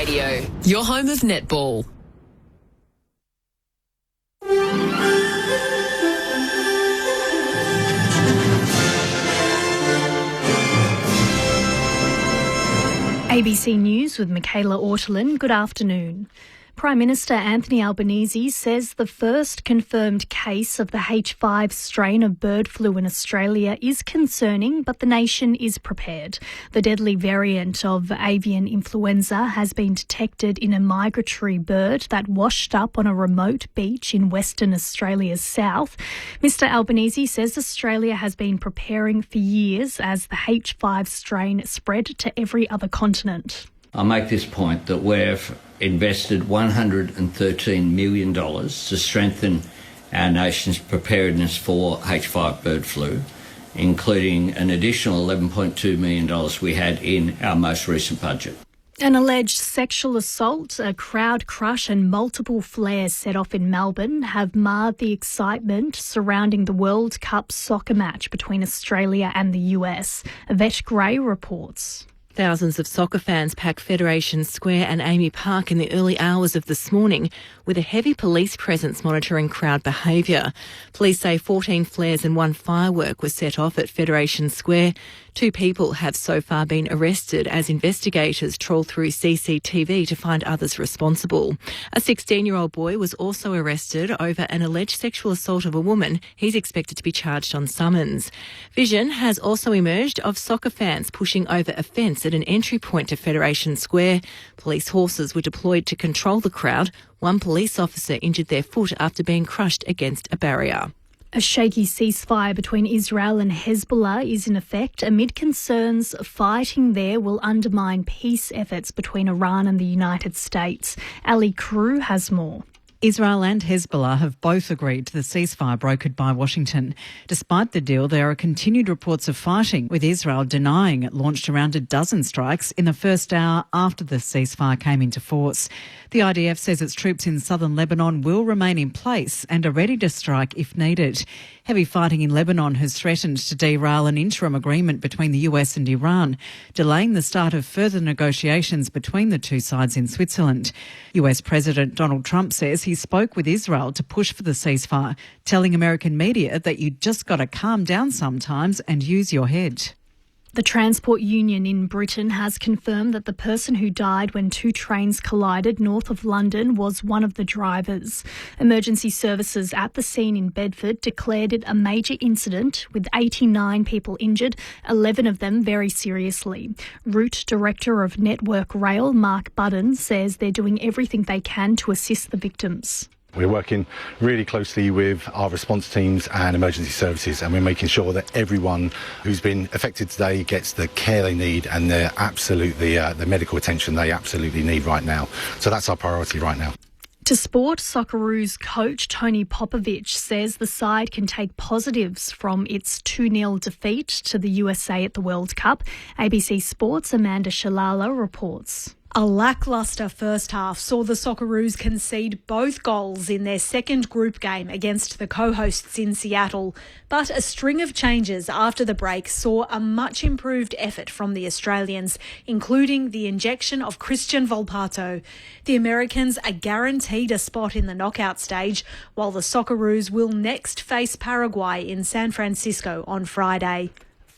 Radio, your home of netball. ABC News with Michaela Ortolin. Good afternoon. Prime Minister Anthony Albanese says the first confirmed case of the H5 strain of bird flu in Australia is concerning, but the nation is prepared. The deadly variant of avian influenza has been detected in a migratory bird that washed up on a remote beach in Western Australia's south. Mr Albanese says Australia has been preparing for years as the H5 strain spread to every other continent. I'll make this point that we've invested $113 million to strengthen our nation's preparedness for H5 bird flu, including an additional $11.2 million we had in our most recent budget. An alleged sexual assault, a crowd crush and multiple flares set off in Melbourne have marred the excitement surrounding the World Cup soccer match between Australia and the US. Yvette Gray reports. Thousands of soccer fans packed Federation Square and Amy Park in the early hours of this morning, with a heavy police presence monitoring crowd behaviour. Police say 14 flares and 1 firework was set off at Federation Square. 2 people have so far been arrested as investigators trawl through CCTV to find others responsible. A 16-year-old boy was also arrested over an alleged sexual assault of a woman. He's expected to be charged on summons. Vision has also emerged of soccer fans pushing over a fence at an entry point to Federation Square. Police horses were deployed to control the crowd. 1 police officer injured their foot after being crushed against a barrier. A shaky ceasefire between Israel and Hezbollah is in effect amid concerns fighting there will undermine peace efforts between Iran and the United States. Ali Crew has more. Israel and Hezbollah have both agreed to the ceasefire brokered by Washington. Despite the deal, there are continued reports of fighting, with Israel denying it launched around a dozen strikes in the first hour after the ceasefire came into force. The IDF says its troops in southern Lebanon will remain in place and are ready to strike if needed. Heavy fighting in Lebanon has threatened to derail an interim agreement between the US and Iran, delaying the start of further negotiations between the two sides in Switzerland. US President Donald Trump says he spoke with Israel to push for the ceasefire, telling American media that you just got to calm down sometimes and use your head. The Transport Union in Britain has confirmed that the person who died when 2 trains collided north of London was one of the drivers. Emergency services at the scene in Bedford declared it a major incident, with 89 people injured, 11 of them very seriously. Route Director of Network Rail, Mark Budden, says they're doing everything they can to assist the victims. We're working really closely with our response teams and emergency services, and we're making sure that everyone who's been affected today gets the care they need and the medical attention they absolutely need right now. So that's our priority right now. To sport, Socceroos coach Tony Popovich says the side can take positives from its 2-0 defeat to the USA at the World Cup. ABC Sports' Amanda Shalala reports. A lacklustre first half saw the Socceroos concede both goals in their second group game against the co-hosts in Seattle, but a string of changes after the break saw a much improved effort from the Australians, including the injection of Christian Volpato. The Americans are guaranteed a spot in the knockout stage, while the Socceroos will next face Paraguay in San Francisco on Friday.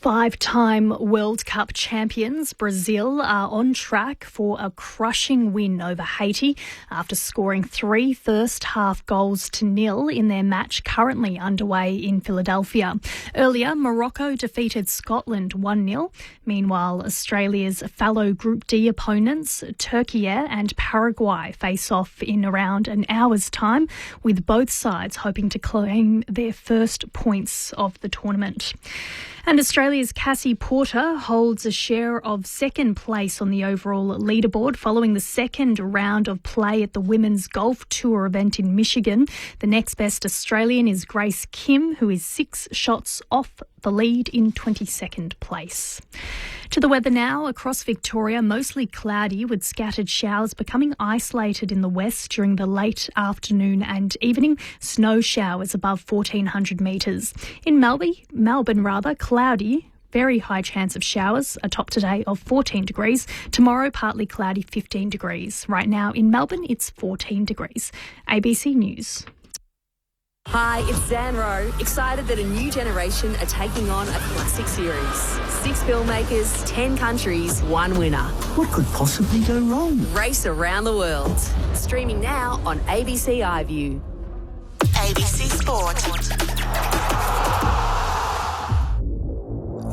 5-time World Cup champions Brazil are on track for a crushing win over Haiti after scoring 3 first-half goals to 0 in their match currently underway in Philadelphia. Earlier, Morocco defeated Scotland 1-0. Meanwhile, Australia's fellow Group D opponents, Turkey and Paraguay, face off in around an hour's time, with both sides hoping to claim their first points of the tournament. And Australia's Cassie Porter holds a share of second place on the overall leaderboard following the second round of play at the Women's Golf Tour event in Michigan. The next best Australian is Grace Kim, who is 6 shots off the lead in 22nd place. To the weather now. Across Victoria, mostly cloudy with scattered showers becoming isolated in the west during the late afternoon and evening. Snow showers above 1,400 metres. In Melbourne, cloudy very high chance of showers, a top today of 14 degrees. Tomorrow, partly cloudy, 15 degrees. Right now in Melbourne, it's 14 degrees. ABC News. Hi, it's Zan Rowe, excited that a new generation are taking on a classic series. 6 filmmakers, 10 countries, 1 winner. What could possibly go wrong? Race around the world. Streaming now on ABC iView. ABC Sport.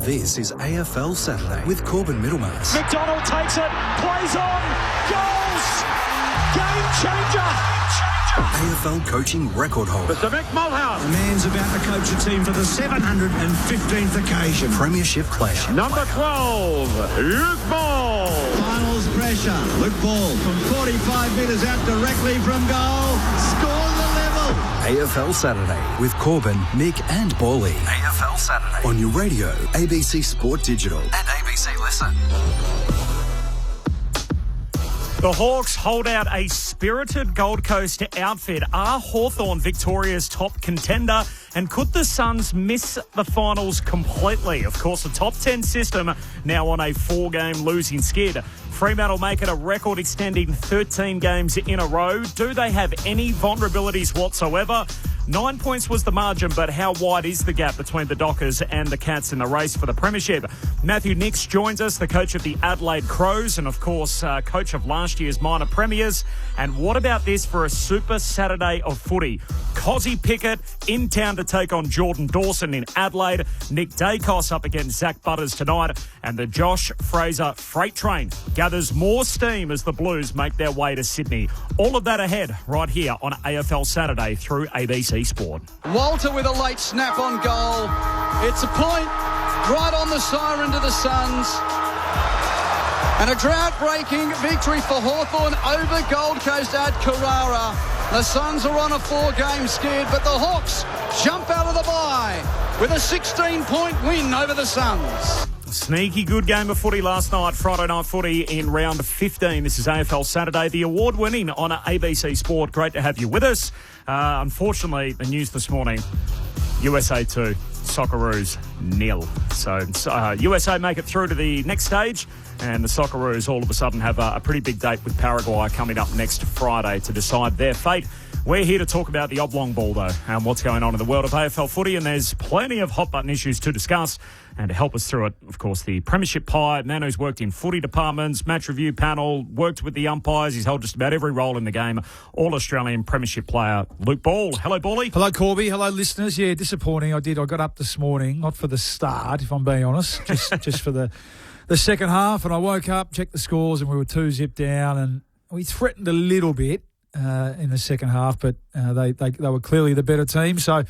This is AFL Saturday with Corbin Middlemass. McDonald takes it, plays on, goals! Game changer! AFL coaching record holder. Mr. Mick Mulhouse. The man's about to coach a team for the 715th occasion. Premiership player. Number 12, Luke Ball. Finals pressure. Luke Ball from 45 metres out directly from goal. Score the level. AFL Saturday with Corbin, Mick and Bally. AFL Saturday. On your radio, ABC Sport Digital and ABC Listen. The Hawks hold out a spirited Gold Coast outfit. Are Hawthorn Victoria's top contender? And could the Suns miss the finals completely? Of course, the top 10 system now on a 4-game losing skid. Fremantle make it a record-extending 13 games in a row. Do they have any vulnerabilities whatsoever? 9 points was the margin, but how wide is the gap between the Dockers and the Cats in the race for the premiership? Matthew Nix joins us, the coach of the Adelaide Crows and, of course, coach of last year's minor premiers. And what about this for a Super Saturday of footy? Cozzy Pickett in town to take on Jordan Dawson in Adelaide. Nick Dacos up against Zach Butters tonight. And the Josh Fraser Freight Train gathers more steam as the Blues make their way to Sydney. All of that ahead right here on AFL Saturday through ABC Sport. Walter with a late snap on goal. It's a point right on the siren to the Suns. And a drought-breaking victory for Hawthorn over Gold Coast at Carrara. The Suns are on a 4-game skid, but the Hawks jump out of the bye with a 16-point win over the Suns. Sneaky good game of footy last night, Friday night footy in round 15. This is AFL Saturday, the award-winning on ABC Sport. Great to have you with us. Unfortunately, the news this morning, USA 2, Socceroos 0. So USA make it through to the next stage, and the Socceroos all of a sudden have a pretty big date with Paraguay coming up next Friday to decide their fate. We're here to talk about the oblong ball, though, and what's going on in the world of AFL footy, and there's plenty of hot-button issues to discuss. And to help us through it, of course, the Premiership Pie, man who's worked in footy departments, match review panel, worked with the umpires. He's held just about every role in the game. All-Australian Premiership player, Luke Ball. Hello, Bally. Hello, Corby. Hello, listeners. Yeah, disappointing. I got up this morning, not for the start, if I'm being honest, just for the second half. And I woke up, checked the scores, and we were 2-0 down. And we threatened a little bit in the second half, but they were clearly the better team. So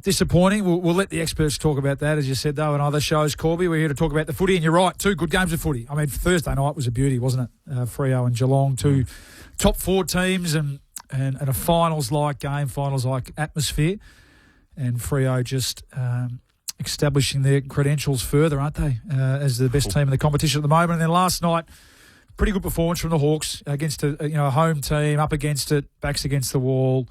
disappointing. We'll let the experts talk about that, as you said, though, and other shows, Corby. We're here to talk about the footy, and you're right, 2 good games of footy. I mean, Thursday night was a beauty, wasn't it? Freo and Geelong, 2 top 4 teams and a finals-like game, finals-like atmosphere. And Freo just establishing their credentials further, aren't they, as the best team in the competition at the moment. And then last night, pretty good performance from the Hawks against a home team, up against it, backs against the wall,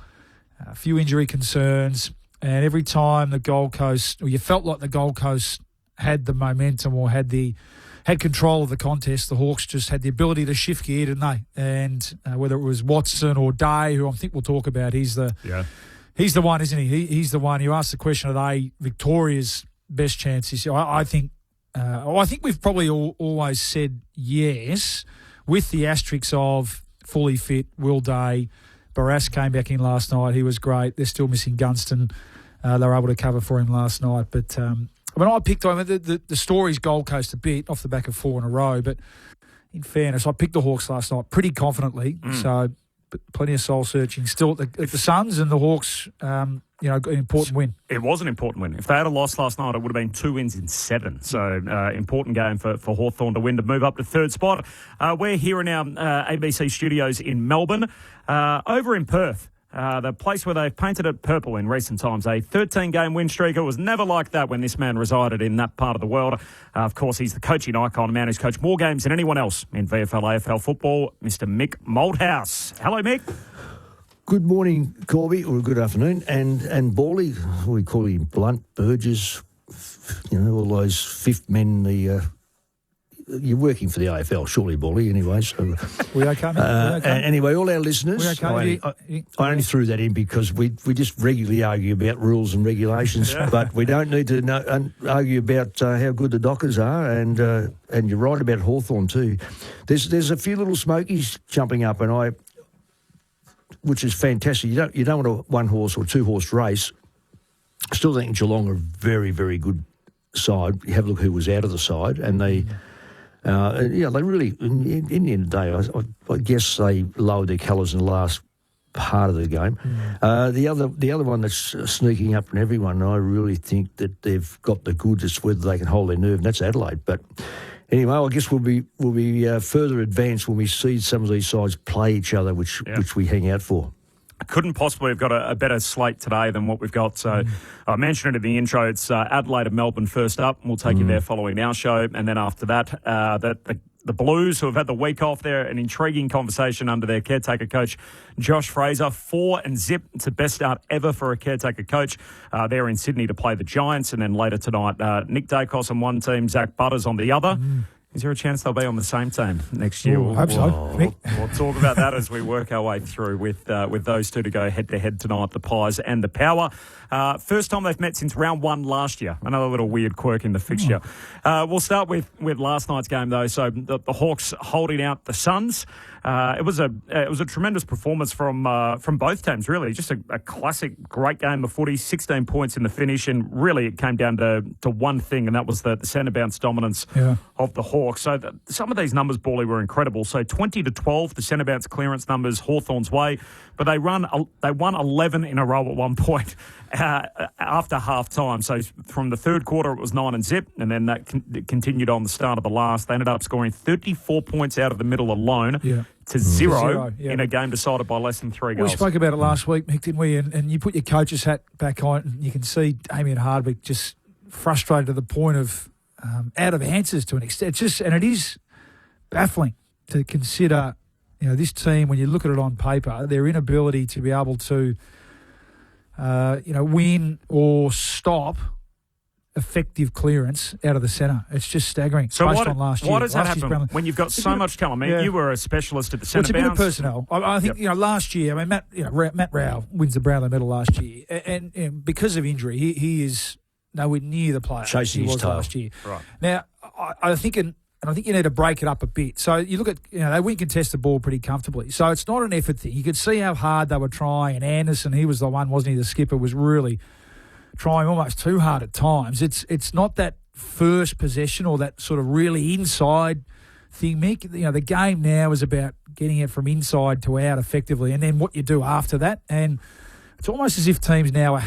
a few injury concerns. And every time the Gold Coast, or you felt like the Gold Coast had the momentum or had control of the contest, the Hawks just had the ability to shift gear, didn't they? And whether it was Watson or Day, who I think we'll talk about, he's the one, isn't he? He's the one. You asked the question, are they Victoria's best chances? I think we've probably always said yes, with the asterisks of fully fit, Will Day. Barras came back in last night. He was great. They're still missing Gunston. They were able to cover for him last night. But I picked on the story's Gold Coast a bit off the back of 4 in a row. But in fairness, I picked the Hawks last night pretty confidently. So but plenty of soul searching still at the Suns, and the Hawks, an important win. It was an important win. If they had a loss last night, it would have been 2 wins in 7. So important game for Hawthorn to win to move up to 3rd spot. We're here in our ABC studios in Melbourne. Over in Perth, the place where they've painted it purple in recent times, a 13-game win streak. It was never like that when this man resided in that part of the world. Of course, he's the coaching icon, a man who's coached more games than anyone else in VFL, AFL football, Mr. Mick Malthouse. Hello, Mick. Good morning, Corby, or good afternoon. And Bally, we call him Blunt, Burgess, all those fifth men, you're working for the AFL, surely, Bolly, anyway. So, we okay, mate? Okay? Anyway, all our listeners, okay? I only threw that in because we just regularly argue about rules and regulations, but we don't need to argue about how good the Dockers are, and you're right about Hawthorn too. There's a few little smokies jumping up, which is fantastic. You don't want a one-horse or two-horse race. I still think Geelong are a very, very good side. You have a look who was out of the side, and they... they really, in the end of the day, I guess they lowered their colours in the last part of the game. The other one that's sneaking up on everyone, and I really think that they've got the goods. It's whether they can hold their nerve, and that's Adelaide. But anyway, I guess we'll be further advanced when we see some of these sides play each other, which we hang out for. Couldn't possibly have got a better slate today than what we've got. So I mentioned it in the intro. It's Adelaide and Melbourne first up. We'll take you there following our show. And then after that, the Blues, who have had the week off there, an intriguing conversation under their caretaker coach, Josh Fraser. 4-0. It's the best start ever for a caretaker coach. They're in Sydney to play the Giants. And then later tonight, Nick Dacos on one team, Zach Butters on the other. Is there a chance they'll be on the same team next year? I hope so. We'll talk about that as we work our way through with those two to go head-to-head tonight, the Pies and the Power. First time they've met since round 1 last year. Another little weird quirk in the fixture. We'll start with last night's game, though. So the Hawks holding out the Suns. It was a tremendous performance from both teams, really. Just a classic, great game of footy, 16 points in the finish, and really it came down to one thing, and that was the centre bounce dominance of the Hawks. So some of these numbers, Bally, were incredible. So 20-12, the centre bounce clearance numbers Hawthorn's way, but they won 11 in a row at one point after half time. So from the third quarter, it was 9-0, and then that continued on the start of the last. They ended up scoring 34 points out of the middle alone. To zero in a game decided by less than 3 goals. We spoke about it last week, Mick, didn't we? And you put your coach's hat back on, and you can see Damien Hardwick just frustrated to the point of out of answers to an extent. It is baffling to consider, this team, when you look at it on paper, their inability to be able to, win or stop effective clearance out of the centre. It's just staggering. So based on last year. Why does that happen when you've got so much talent? I mean, you were a specialist at the centre bounce. It's a bit of personnel. I think last year. I mean, Matt Rowell wins the Brownlow medal last year, and because of injury, he is nowhere near the player chasing he was his tail last year. Right Now, I think you need to break it up a bit. So you look at they win contested ball pretty comfortably. So it's not an effort thing. You could see how hard they were trying. And Anderson, he was the one, wasn't he? The skipper was really trying almost too hard at times. It's not that first possession or that sort of really inside thing, Mick. The game now is about getting it from inside to out effectively, and then what you do after that. And it's almost as if teams now are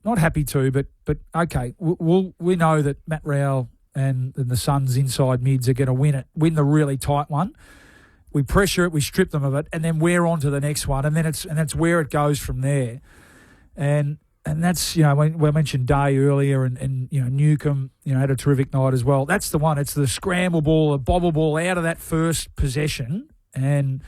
not happy to, but okay, we know that Matt Rowell and the Suns' inside mids are going to win the really tight one. We pressure it, we strip them of it, and then we're on to the next one, and then that's where it goes from there. And that's, we mentioned Day earlier and Newcomb, had a terrific night as well. That's the one. It's the scramble ball, the bobble ball out of that first possession, and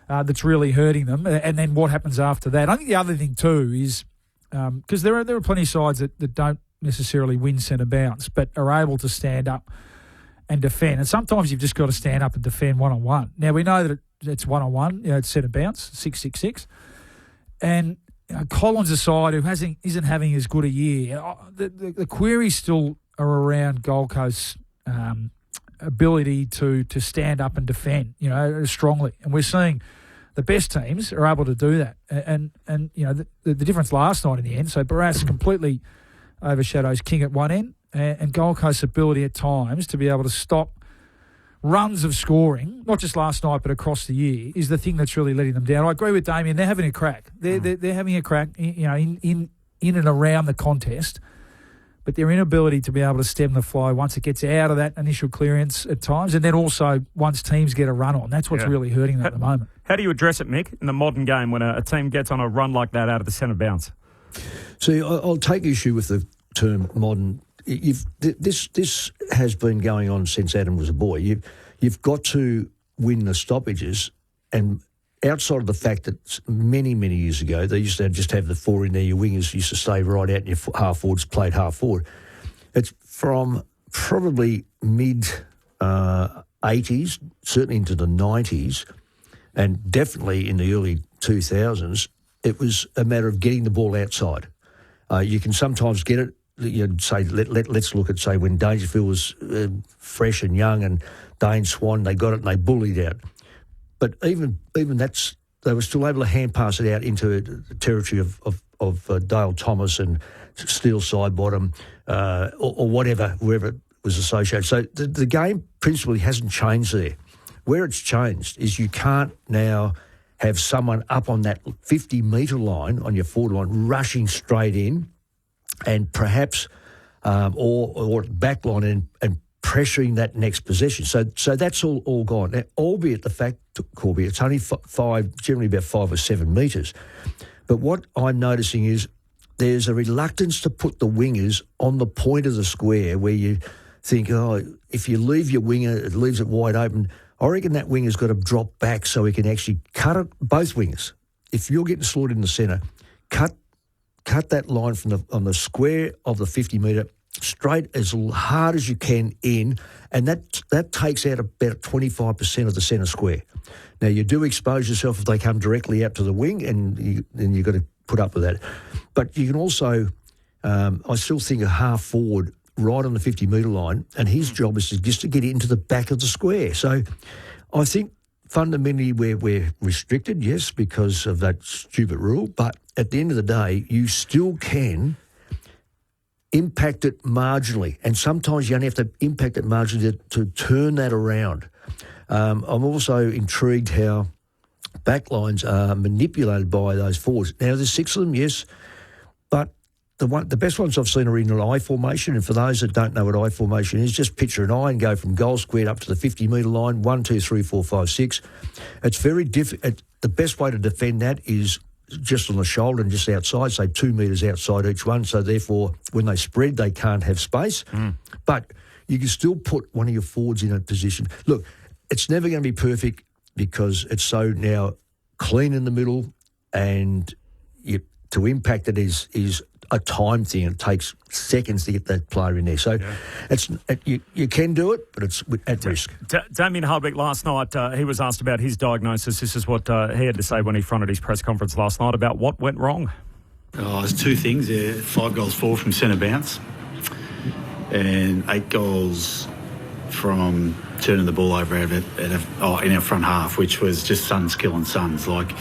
that's really hurting them. And then what happens after that? I think the other thing too is, because there are plenty of sides that don't necessarily win centre bounce, but are able to stand up and defend. And sometimes you've just got to stand up and defend one-on-one. Now, we know that it's one-on-one, it's centre bounce, 6-6-6. And Collins aside, who isn't having as good a year, the queries still are around Gold Coast's ability to stand up and defend, strongly. And we're seeing the best teams are able to do that. And the difference last night in the end, so Barras completely overshadows King at one end, and Gold Coast's ability at times to be able to stop runs of scoring, not just last night but across the year, is the thing that's really letting them down. I agree with Damien. They're having a crack. They're having a crack, in and around the contest, but their inability to be able to stem the flow once it gets out of that initial clearance at times, and then also once teams get a run on, that's what's really hurting them at the moment. How do you address it, Mick, in the modern game when a team gets on a run like that out of the centre bounce? See, I'll take issue with the term modern. This has been going on since Adam was a boy. You've got to win the stoppages, and outside of the fact that many, many years ago, they used to just have the four in there, your wingers used to stay right out and your half forwards played half forward. It's from probably mid-80s, certainly into the 90s, and definitely in the early 2000s, it was a matter of getting the ball outside. You can sometimes get it, say, let's look at, say, when Dangerfield was fresh and young and Dane Swan, they got it and they bullied out. But even that's, they were still able to hand pass it out into the territory of Dale Thomas and Steele Sidebottom or whatever, wherever it was associated. So the game principally hasn't changed there. Where it's changed is you can't now have someone up on that 50-metre line, on your forward line, rushing straight in and perhaps or back line and pressuring that next possession. So that's all gone. Now, albeit the fact, Corby, it's only generally about 5 or 7 metres. But what I'm noticing is there's a reluctance to put the wingers on the point of the square where you think, if you leave your winger, it leaves it wide open. I reckon that winger's got to drop back so he can actually cut it, both wingers. If you're getting slaughtered in the centre, cut that line on the square of the 50-metre straight as hard as you can in, and that takes out about 25% of the centre square. Now, you do expose yourself if they come directly out to the wing, and then you've got to put up with that. But you can also, I still think, a half forward right on the 50-metre line, and his job is just to get into the back of the square. So I think fundamentally we're restricted, yes, because of that stupid rule, but at the end of the day, you still can impact it marginally, and sometimes you only have to impact it marginally to turn that around. I'm also intrigued how backlines are manipulated by those forwards. Now, there's 6 of them, yes, but the best ones I've seen are in an I formation, and for those that don't know what I formation is, just picture an I and go from goal squared up to the 50-metre line, 1, 2, 3, 4, 5, 6. It's very difficult. The best way to defend that is just on the shoulder and just outside, say 2 metres outside each one, so therefore when they spread they can't have space. But you can still put one of your forwards in a position. Look, it's never going to be perfect because it's so now clean in the middle, and to impact it is a time thing. It takes seconds to get that player in there. So you can do it, but it's at risk. Damien Hardwick last night, he was asked about his diagnosis. This is what he had to say when he fronted his press conference last night about what went wrong. There's 2 things there. 5 goals for from centre bounce and 8 goals from turning the ball over in our front half, which was just Suns killing Suns. Like,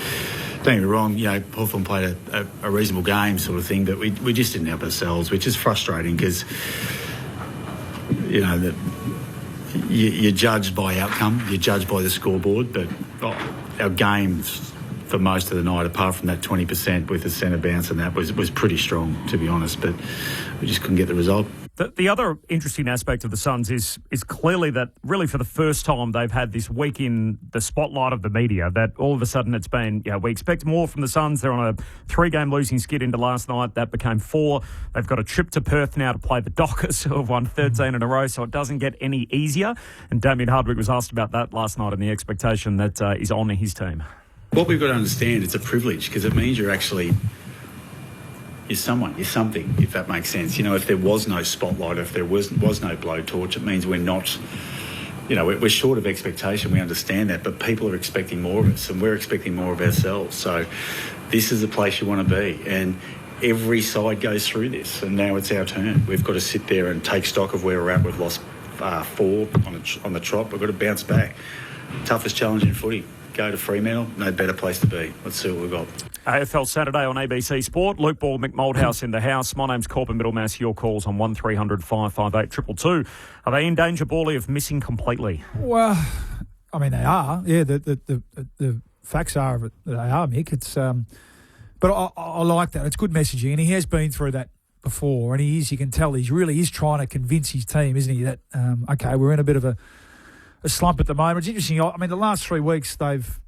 don't get me wrong, Hawthorn played a reasonable game sort of thing, but we just didn't help ourselves, which is frustrating because, you're judged by outcome, you're judged by the scoreboard, but our games for most of the night, apart from that 20% with the centre bounce and that, was pretty strong, to be honest, but we just couldn't get the result. The other interesting aspect of the Suns is clearly that really for the first time they've had this week in the spotlight of the media, that all of a sudden it's been, we expect more from the Suns. They're on a 3-game losing skid into last night. That became 4. They've got a trip to Perth now to play the Dockers, who have won 13 in a row, so it doesn't get any easier. And Damien Hardwick was asked about that last night and the expectation that is on his team. What we've got to understand, it's a privilege because it means you're someone, you're something, if that makes sense. If there was no spotlight, if there was no blowtorch, it means we're not, we're short of expectation. We understand that, but people are expecting more of us and we're expecting more of ourselves. So this is the place you want to be. And every side goes through this, and now it's our turn. We've got to sit there and take stock of where we're at. We've lost 4 on the trot. We've got to bounce back. Toughest challenge in footy. Go to Fremantle, no better place to be. Let's see what we've got. AFL Saturday on ABC Sport. Luke Ball, Mick Moldhouse in the house. My name's Corbin Middlemass. Your calls on 1300 558 222. Are they in danger, Bally, of missing completely? Well, I mean, they are. Yeah, the facts are that they are, Mick. It's but I like that. It's good messaging, and he has been through that before, and you can tell he really is trying to convince his team, isn't he, that, okay, we're in a bit of a slump at the moment. It's interesting. I mean, the last 3 weeks they've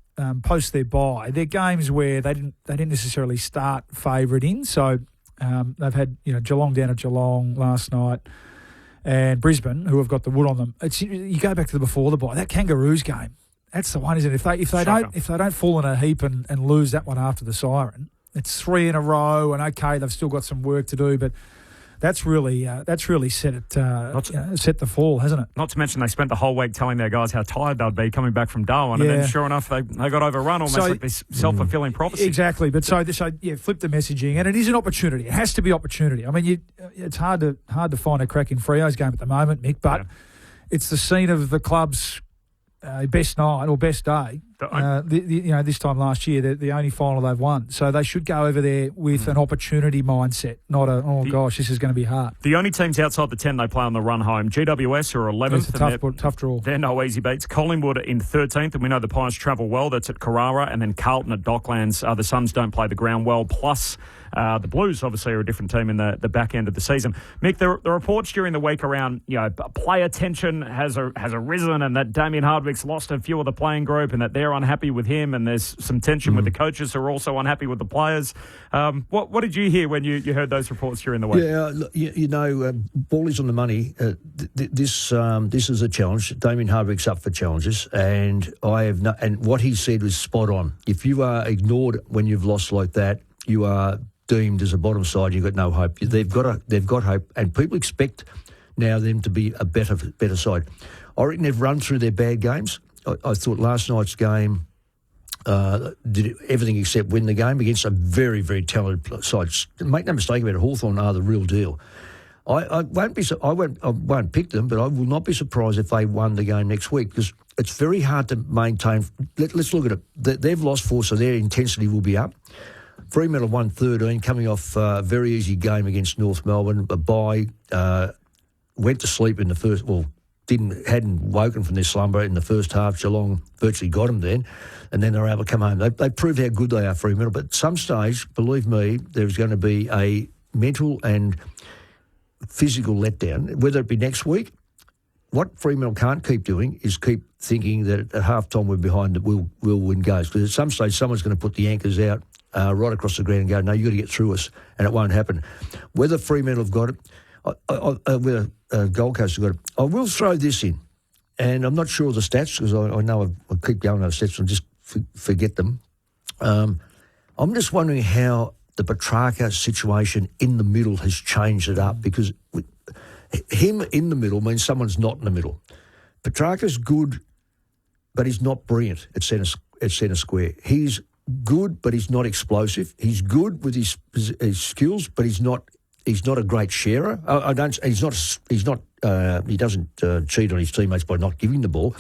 post their bye, they're games where they didn't necessarily start favourite in. So they've had Geelong down at Geelong last night, and Brisbane, who have got the wood on them. You go back to the before the bye, that Kangaroos game. That's the one, isn't it? If they don't fall in a heap and lose that one after the siren, it's 3 in a row. And okay, they've still got some work to do, but that's really set it set the fall, hasn't it? Not to mention they spent the whole week telling their guys how tired they'd be coming back from Darwin, and then sure enough they got overrun, almost like this self-fulfilling prophecy. Exactly, but so flip the messaging, and it is an opportunity. It has to be opportunity. I mean, it's hard to find a crack in Freo's game at the moment, Mick, but it's the scene of the club's best night or best day. This time last year, the only final they've won. So they should go over there with an opportunity mindset, not this is going to be hard. The only teams outside the 10 they play on the run home, GWS are 11th. It's a tough draw. They're no easy beats. Collingwood in 13th, and we know the Pies travel well. That's at Carrara, and then Carlton at Docklands. The Suns don't play the ground well, plus the Blues obviously are a different team in the back end of the season. Mick, the reports during the week around player tension has arisen, and that Damien Hardwick's lost a few of the playing group, and that they're unhappy with him, and there's some tension with the coaches who are also unhappy with the players. What did you hear when you heard those reports during the week? Yeah, ball is on the money. This is a challenge. Damien Hardwick's up for challenges, and and what he said was spot on. If you are ignored when you've lost like that, you are deemed as a bottom side. You've got no hope. They've got hope, and people expect now them to be a better side. I reckon they've run through their bad games. I thought last night's game did everything except win the game against a very, very talented side. Make no mistake about it, Hawthorn are the real deal. I won't pick them, but I will not be surprised if they won the game next week, because it's very hard to maintain. Let's look at it. They've lost 4, so their intensity will be up. Fremantle won 13, coming off a very easy game against North Melbourne. A bye, went to sleep in the first. Well, hadn't woken from their slumber in the first half. Geelong virtually got them then, and then they were able to come home. They proved how good they are, Fremantle. But at some stage, believe me, there's going to be a mental and physical letdown, whether it be next week. What Fremantle can't keep doing is keep thinking that at half-time we're behind, that we'll win goals. Because at some stage, someone's going to put the anchors out right across the ground and go, no, you've got to get through us, and it won't happen. Whether Fremantle have got it, whether Gold Coast have got it, I will throw this in, and I'm not sure of the stats, because I know I keep going over stats and just forget them. I'm just wondering how the Petrarca situation in the middle has changed it up, because him in the middle means someone's not in the middle. Petrarca's good, but he's not brilliant at centre square. He's good, but he's not explosive. He's good with his skills, but he's not a great sharer. He doesn't cheat on his teammates by not giving the ball,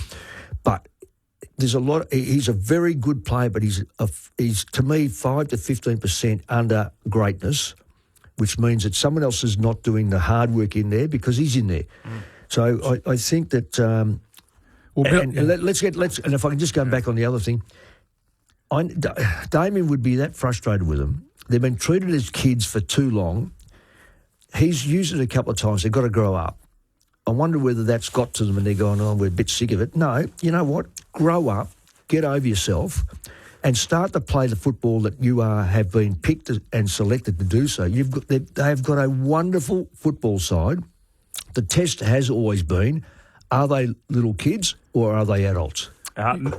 but there's a lot. He's a very good player, but he's to me 5 to 15% under greatness, which means that someone else is not doing the hard work in there because he's in there. So I think that. And if I can just go back on the other thing, Damien would be that frustrated with them. They've been treated as kids for too long. He's used it a couple of times. They've got to grow up. I wonder whether that's got to them and they're going, we're a bit sick of it. No, you know what? Grow up, get over yourself, and start to play the football that you have been picked and selected to do so. They've got a wonderful football side. The test has always been, are they little kids or are they adults?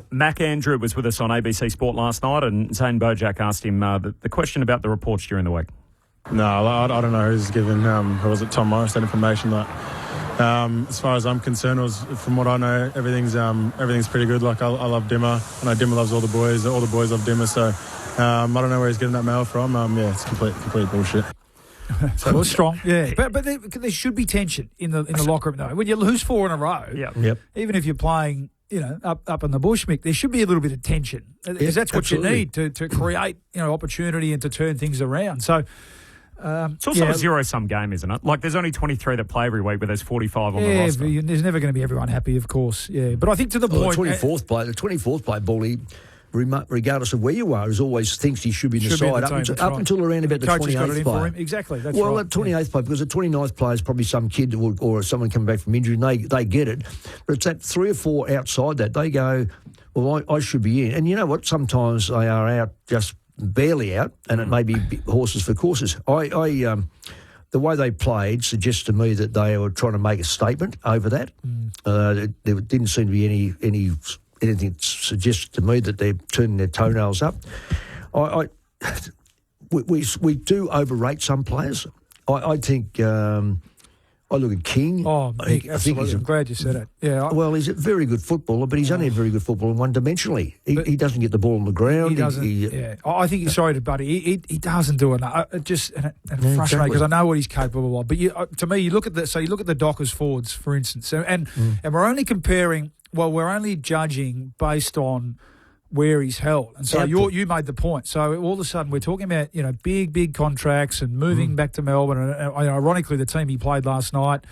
Mac Andrew was with us on ABC Sport last night, and Zane Bojack asked him the question about the reports during the week. No, I don't know who's given, who was it, Tom Morris, that information. That, as far as I'm concerned, from what I know, everything's pretty good. Like, I love Dimmer. I know Dimmer loves all the boys love Dimmer, so I don't know where he's getting that mail from. It's complete bullshit. So it was strong, yeah. But there should be tension in the locker room, though. When you lose 4 in a row, even if you're playing, up in the bush, Mick, there should be a little bit of tension, because that's what absolutely. You need to create, opportunity and to turn things around. So. It's also a zero-sum game, isn't it? Like, there's only 23 that play every week, but there's 45 on the roster. There's never going to be everyone happy, of course. Yeah, but I think to the point, the 24th player, Bully, regardless of where you are, always thinks he should be in the side up until around about the 28th player. Exactly. That's well, right. The 28th player, because the 29th player is probably some kid or someone coming back from injury, and they get it. But it's that 3 or 4 outside that they go, well, I should be in. And you know what? Sometimes they are out just barely out, and it may be horses for courses. The way they played suggests to me that they were trying to make a statement over that. There didn't seem to be anything that suggests to me that they're turning their toenails up. We do overrate some players. I think I look at King. Oh, Mick, absolutely. I'm glad you said it. Yeah. Well, he's a very good footballer, but he's only a very good footballer one-dimensionally. He doesn't get the ball on the ground. He doesn't. Yeah. I think he's sorry to Buddy. He doesn't do enough. It frustrates me because I know what he's capable of. But to me, you look at the Dockers forwards, for instance, and we're only comparing. Well, we're only judging based on where he's held. And so you made the point. So all of a sudden we're talking about, big contracts and moving back to Melbourne. And ironically, the team he played last night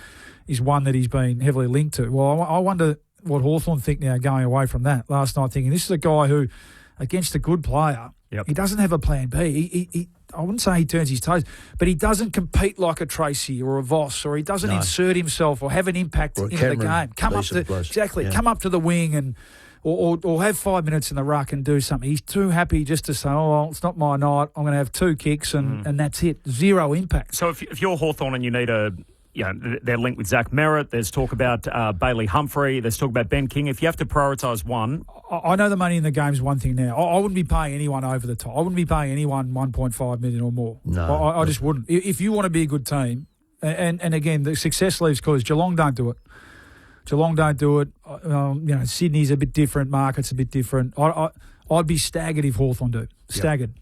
is one that he's been heavily linked to. Well, I wonder what Hawthorn think now going away from that last night, thinking this is a guy who, against a good player, he doesn't have a plan B. He I wouldn't say he turns his toes, but he doesn't compete like a Tracy or a Voss, or he doesn't insert himself or have an impact in the game. Come up to the wing and or have 5 minutes in the ruck and do something. He's too happy just to say, well, it's not my night. I'm going to have 2 kicks and that's it. Zero impact. So if you're Hawthorn and you need they're linked with Zach Merritt. There's talk about Bailey Humphrey. There's talk about Ben King. If you have to prioritise one. I know the money in the game is one thing now. I wouldn't be paying anyone over the top. I wouldn't be paying anyone 1.5 million or more. No. I just wouldn't. If you want to be a good team, and again, the success leaves clues. Geelong don't do it. Sydney's a bit different. Market's a bit different. I'd be staggered if Hawthorn do. Staggered.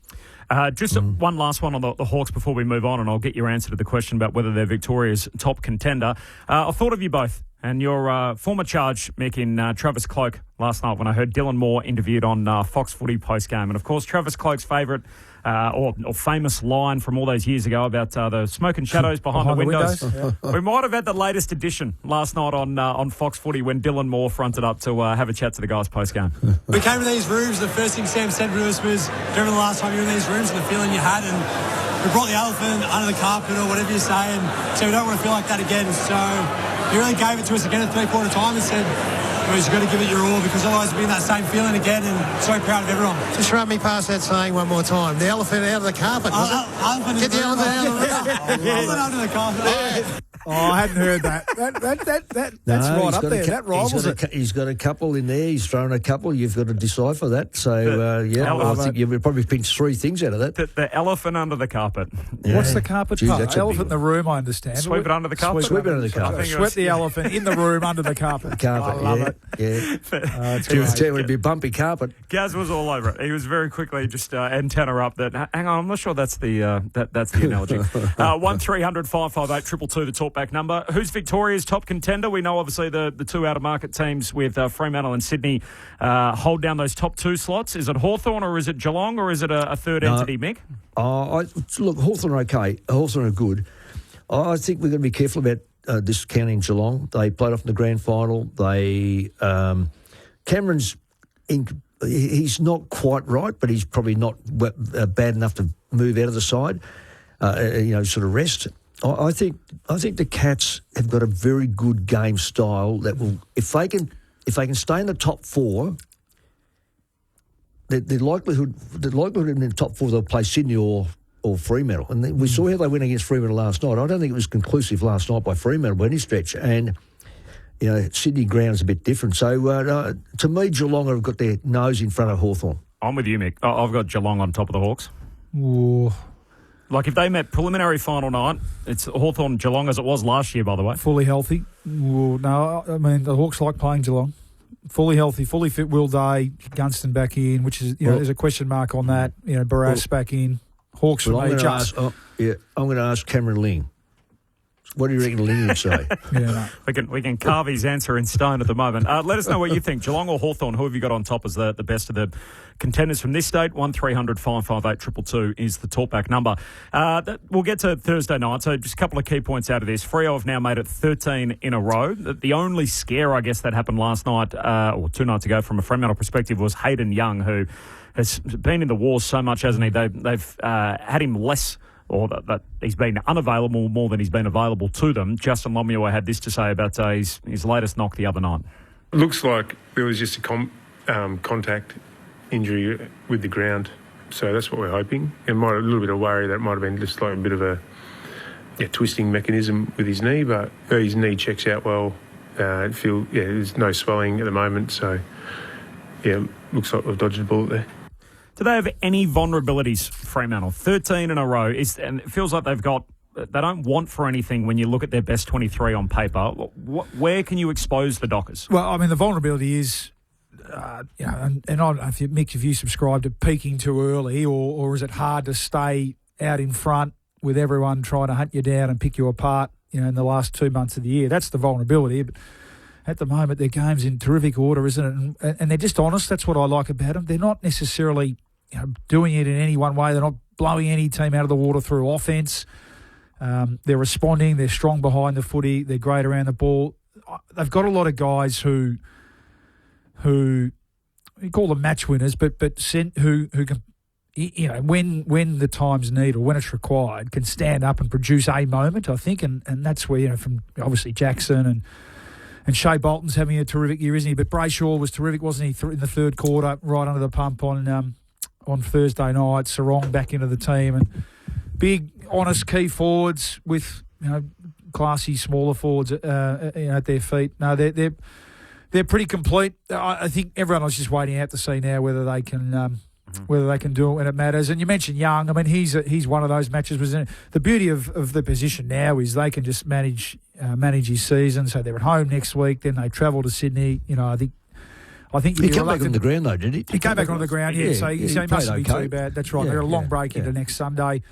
One last one on the Hawks before we move on, and I'll get your answer to the question about whether they're Victoria's top contender. I thought of you both and your former charge, Mick, in Travis Cloke last night when I heard Dylan Moore interviewed on Fox Footy post-game. And, of course, Travis Cloke's favourite or famous line from all those years ago about the smoke and shadows behind the windows. We might have had the latest edition last night on Fox Footy when Dylan Moore fronted up to have a chat to the guys post-game. We came to these rooms, the first thing Sam said to us was, do you remember the last time you were in these rooms and the feeling you had? And we brought the elephant under the carpet or whatever you say, and so we don't want to feel like that again. So he really gave it to us again at 3/4 time and said, you've got to give it your all because otherwise we'll be in that same feeling again, and so proud of everyone. Just run me past that saying one more time. The elephant out of the carpet, was it? Get the elephant out of the room. Elephant under the carpet. I hadn't heard that. That's right up there. That rivals it. He's got a couple in there. He's thrown a couple. You've got to decipher that. So, I think you've probably pinched 3 things out of that. The elephant under the carpet. Yeah. What's the carpet part? Elephant in the room, I understand. Sweep it under the carpet? Sweep it under the carpet. Sweep the elephant in the room under the carpet. I love it. Yeah. It would be bumpy carpet. Gaz was all over it. He was very quickly just antenna up that. Hang on, I'm not sure that's the that's the analogy. 1300 558 222, the talkback number. Who's Victoria's top contender? We know obviously the 2 out of market teams with Fremantle and Sydney hold down those top 2 slots. Is it Hawthorn or is it Geelong or is it a third entity, Mick? Look, Hawthorn are okay. Hawthorn are good. I think we're going to be careful about discounting Geelong. They played off in the grand final. Cameron's he's not quite right, but he's probably not bad enough to move out of the side. Sort of rest. I think the Cats have got a very good game style that will, if they can stay in the top 4, the likelihood in the top 4 they'll play Sydney or Fremantle. And we saw how they went against Fremantle last night. I don't think it was conclusive last night by Fremantle by any stretch. And Sydney ground's a bit different. So to me, Geelong have got their nose in front of Hawthorn. I'm with you, Mick. I've got Geelong on top of the Hawks. Ooh. Like if they met preliminary final night, it's Hawthorn-Geelong as it was last year, by the way. Fully healthy. Well, no, I mean, the Hawks like playing Geelong. Fully healthy, fully fit Will Day, Gunston back in, which is, there's a question mark on that. Barras back in. Hawks for me, just. I'm going to ask Cameron Ling. What do you reckon Ling would say? We can carve his answer in stone at the moment. Let us know what you think. Geelong or Hawthorn, who have you got on top as the best of the contenders from this state? 1300 558 222 is the talkback number. We'll get to Thursday night, so just a couple of key points out of this. Freo have now made it 13 in a row. The only scare, I guess, that happened last night, or 2 nights ago from a Fremantle perspective, was Hayden Young, who has been in the wars so much, hasn't he? They've had him less, or that he's been unavailable more than he's been available to them. Justin Lomuir had this to say about his latest knock the other night. Looks like there was just a contact injury with the ground, so that's what we're hoping. And a little bit of worry that it might have been just like a bit of a twisting mechanism with his knee, but his knee checks out well. There's no swelling at the moment, so looks like we've dodged a bullet there. Do they have any vulnerabilities, Fremantle? 13 in a row, and it feels like they've got want for anything when you look at their best 23 on paper. Where can you expose the Dockers? Well, I mean, the vulnerability is, and I don't know if you subscribe to peaking too early, or is it hard to stay out in front with everyone trying to hunt you down and pick you apart, in the last 2 months of the year? That's the vulnerability. But at the moment, their game's in terrific order, isn't it? And they're just honest. That's what I like about them. They're not necessarily doing it in any one way. They're not blowing any team out of the water through offence. They're responding. They're strong behind the footy. They're great around the ball. They've got a lot of guys who you call them match winners, but who can, when the time's needed or when it's required, can stand up and produce a moment, I think, and that's where, from obviously Jackson and Shea Bolton's having a terrific year, isn't he? But Brayshaw was terrific, wasn't he, in the third quarter, right under the pump on Thursday night. Sarong back into the team, and big, honest key forwards with classy smaller forwards at their feet. No, they're pretty complete. I think everyone was just waiting out to see now whether they can do it when it matters. And you mentioned Young. I mean, he's one of those matches. The beauty of the position now is they can just manage his season. So they're at home next week. Then they travel to Sydney. I think he came back on the ground though, didn't he? He came back onto the ground. Yeah. So he mustn't be too bad. That's right. They're a long break into next Sunday.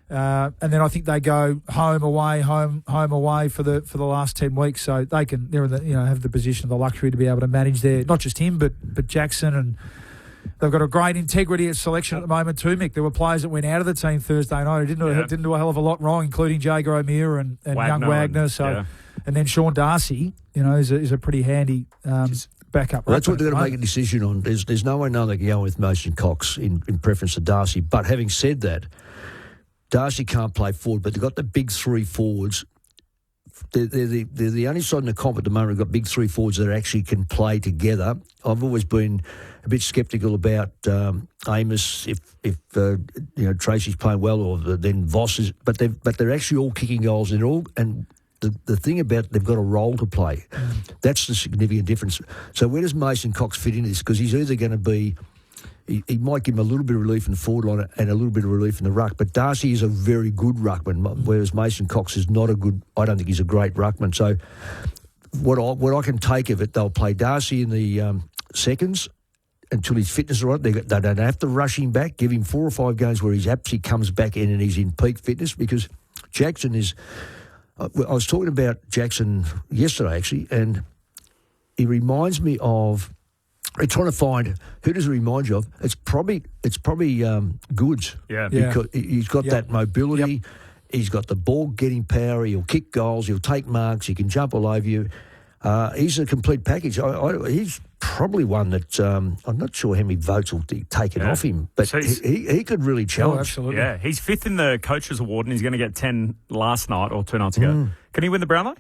And then I think they go home away for the last 10 weeks. So they're in the, have the position of the luxury to be able to manage not just him, but Jackson, and they've got a great integrity at selection at the moment too, Mick. There were players that went out of the team Thursday night who didn't do a hell of a lot wrong, including Jager O'Meara and young Wagner. And then Sean Darcy, is a pretty handy backup. Well, that's what they've got to make a decision on. There's no one other going with Mason Cox in preference to Darcy. But having said that, Darcy can't play forward, but they've got the big three forwards. They're the only side in the comp at the moment who've got big three forwards that actually can play together. I've always been a bit sceptical about Amos if Tracy's playing well, or then Voss is, but they're actually all kicking goals and the thing about they've got a role to play. That's the significant difference. So where does Mason Cox fit into this? Because he's either going to be, he might give him a little bit of relief in the forward line and a little bit of relief in the ruck. But Darcy is a very good ruckman, whereas Mason Cox is not a good. I don't think he's a great ruckman. So what I can take of it, they'll play Darcy in the seconds until his fitness is right. They don't have to rush him back. Give him 4 or 5 games where he absolutely comes back in and he's in peak fitness, because Jackson is. I was talking about Jackson yesterday actually, and he reminds me of. We're trying to find who does it remind you of. It's probably Goods. Yeah, because he's got that mobility. Yep. He's got the ball getting power. He'll kick goals. He'll take marks. He can jump all over you. He's a complete package. He's probably one that I'm not sure how many votes will be taken off him, but so he could really challenge. Oh, absolutely. Yeah, he's 5th in the Coaches Award, and he's going to get 10 last night or 2 nights ago. Can he win the Brownlow?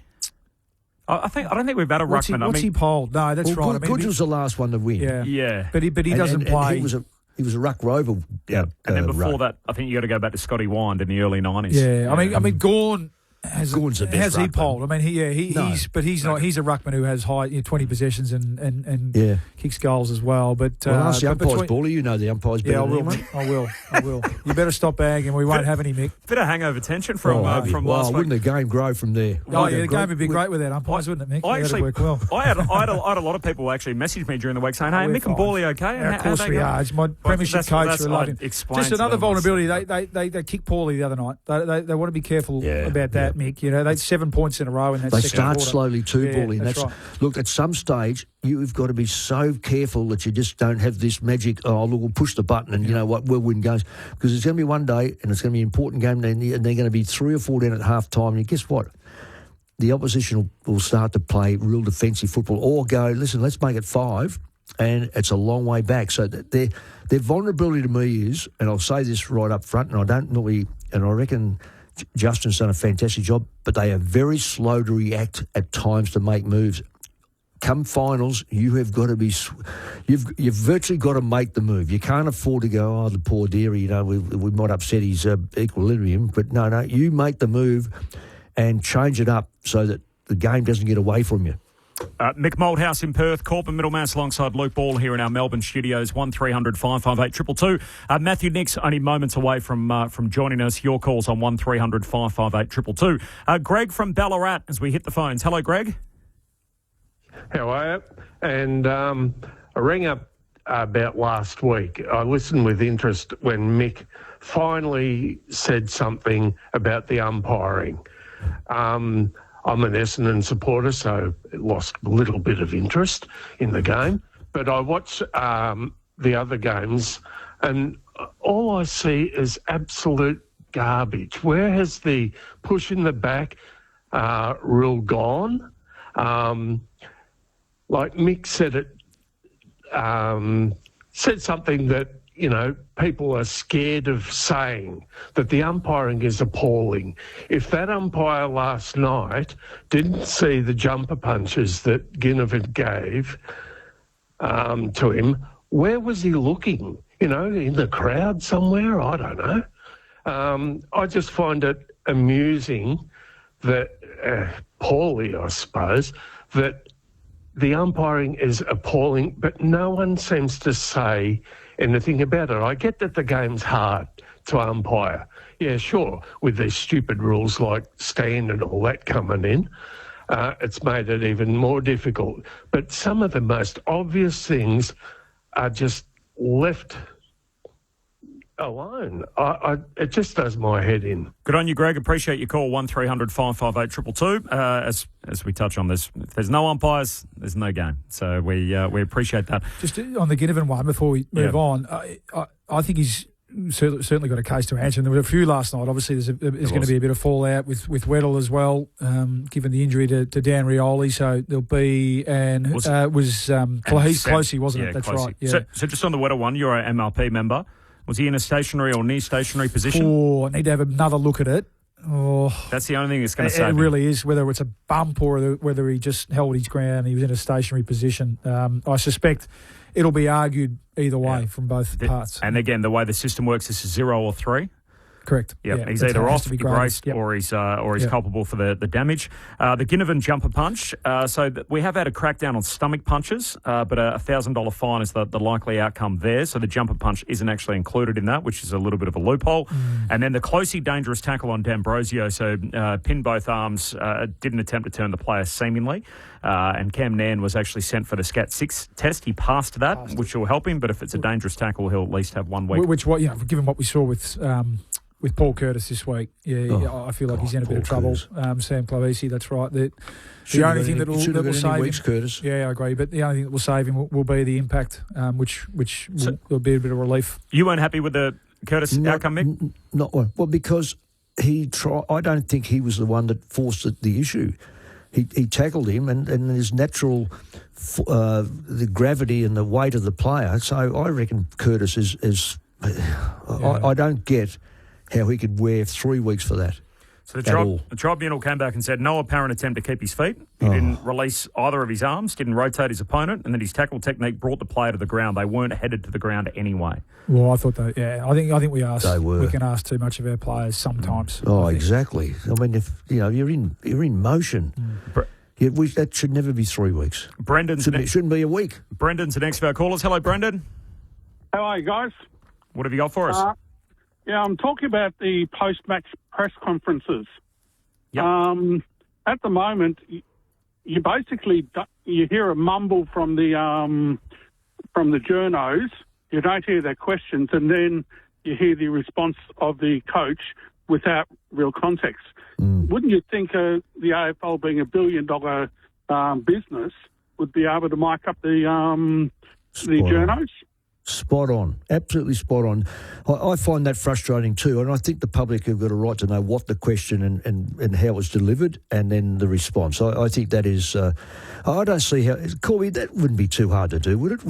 I don't think we've had a ruckman. What's he polled? No, that's right. Goods was the last one to win. Yeah. But he doesn't play. He was a ruck rover. And then before that, I think you got to go back to Scotty Wind in the early 90s. Yeah. I mean, Gawn. Gawn's the best ruckman. He polled? I mean, he's not. He's a ruckman who has high 20 possessions and kicks goals as well. But ask the umpires, Paulie. You know the umpires better. I will. You better stop bagging. We won't have any, Mick. Bit of hangover tension from last week. Wouldn't the game grow from there? The game would be great without umpires, wouldn't it, Mick? That'd work well. I had a lot of people actually message me during the week saying, "Hey, Mick and Paulie, okay?" Of course we are. It's my premiership coach. Just another vulnerability. They kicked Paulie the other night. They want to be careful about that, Mick. They 7 points in a row in that second quarter. They start slowly too, Paulie. That's right. Look, at some stage, you've got to be so careful that you just don't have this magic, we'll push the button and you know what, we'll win games. Because it's going to be one day and it's going to be an important game and they're going to be 3 or 4 down at half time. And guess what? The opposition will start to play real defensive football or go, listen, let's make it 5. And it's a long way back. So their vulnerability to me is, and I'll say this right up front, and I reckon Justin's done a fantastic job, but they are very slow to react at times to make moves. Come finals, you have got to be. You've virtually got to make the move. You can't afford to go, the poor dearie, we might upset his equilibrium, but no, you make the move and change it up so that the game doesn't get away from you. Mick Moldhouse in Perth, Corbin Middlemass alongside Luke Ball here in our Melbourne studios, 1300 558 222. Matthew Nix only moments away from joining us. Your calls on 1300 558 222. Greg from Ballarat as we hit the phones. Hello, Greg. How are you? And I rang up about last week. I listened with interest when Mick finally said something about the umpiring. I'm an Essendon supporter, so it lost a little bit of interest in the game. But I watch the other games, and all I see is absolute garbage. Where has the push in the back rule gone? Like Mick said said something that, you know, people are scared of saying, that the umpiring is appalling. If that umpire last night didn't see the jumper punches that Ginnivan gave to him, where was he looking? You know, in the crowd somewhere? I don't know. I just find it amusing that, poorly I suppose, that the umpiring is appalling, but no one seems to say anything about it. I get that the game's hard to umpire. Yeah, sure, with these stupid rules like stand and all that coming in, it's made it even more difficult. But some of the most obvious things are just left alone. It just does my head in. Good on you, Greg. Appreciate your call, 1300 558 222. As we touch on this, if there's no umpires, there's no game. So we appreciate that. Just on the Ginnivan one, before we move on, I think he's certainly got a case to answer. And there were a few last night. Obviously, there's going to be a bit of fallout with Weddle as well, given the injury to Dan Rioli. So there'll be Closey, wasn't it? That's Closey. right. Yeah. So just on the Weddle one, you're an MLP member. Was he in a stationary or near stationary position? I need to have another look at it. That's the only thing that's going to save it. Really is, whether it's a bump or whether he just held his ground. He was in a stationary position. I suspect it'll be argued either way from both parts. And again, the way the system works, this is 0 or 3. Correct. Yep. Yeah, he's either off, graced, or he's culpable for the damage. The Ginnivan jumper punch. We have had a crackdown on stomach punches, but a $1,000 fine is the likely outcome there. So the jumper punch isn't actually included in that, which is a little bit of a loophole. And then the Closey dangerous tackle on D'Ambrosio. So pinned both arms, didn't attempt to turn the player seemingly. And Cam Nairn was actually sent for the SCAT 6 test. He passed that, which will help him. But if it's a dangerous tackle, he'll at least have 1 week. Given what we saw with Paul Curtis this week, I feel like he's in a bit of trouble. Sam Clavesi, that's right. The only thing that will save him, Curtis. Yeah, I agree. But the only thing that will save him will be the impact, which will be a bit of relief. You weren't happy with the Curtis outcome, Mick? Not one. Well, because I don't think he was the one that forced the issue. He tackled him, and his natural, the gravity and the weight of the player. So I reckon Curtis is. I don't get how he could wear 3 weeks for that. So the tribunal came back and said no apparent attempt to keep his feet. He didn't release either of his arms, didn't rotate his opponent, and then his tackle technique brought the player to the ground. They weren't headed to the ground anyway. Well, I thought that. Yeah, I think we can ask too much of our players sometimes. Exactly. I mean, if you're in motion. That should never be 3 weeks. It shouldn't be a week. Brendan's the next of our callers. Hello, Brendan. How are you, guys? What have you got for us? I'm talking about the post-match press conferences. Yep. At the moment, you basically you hear a mumble from the journos. You don't hear their questions, and then you hear the response of the coach without real context. Wouldn't you think the AFL, being $1 billion business, would be able to mic up the journos? Spot on. Absolutely spot on. I find that frustrating too, and I think the public have got a right to know what the question and how it was delivered, and then the response. I think that is... I don't see how... Corby, that wouldn't be too hard to do, would it?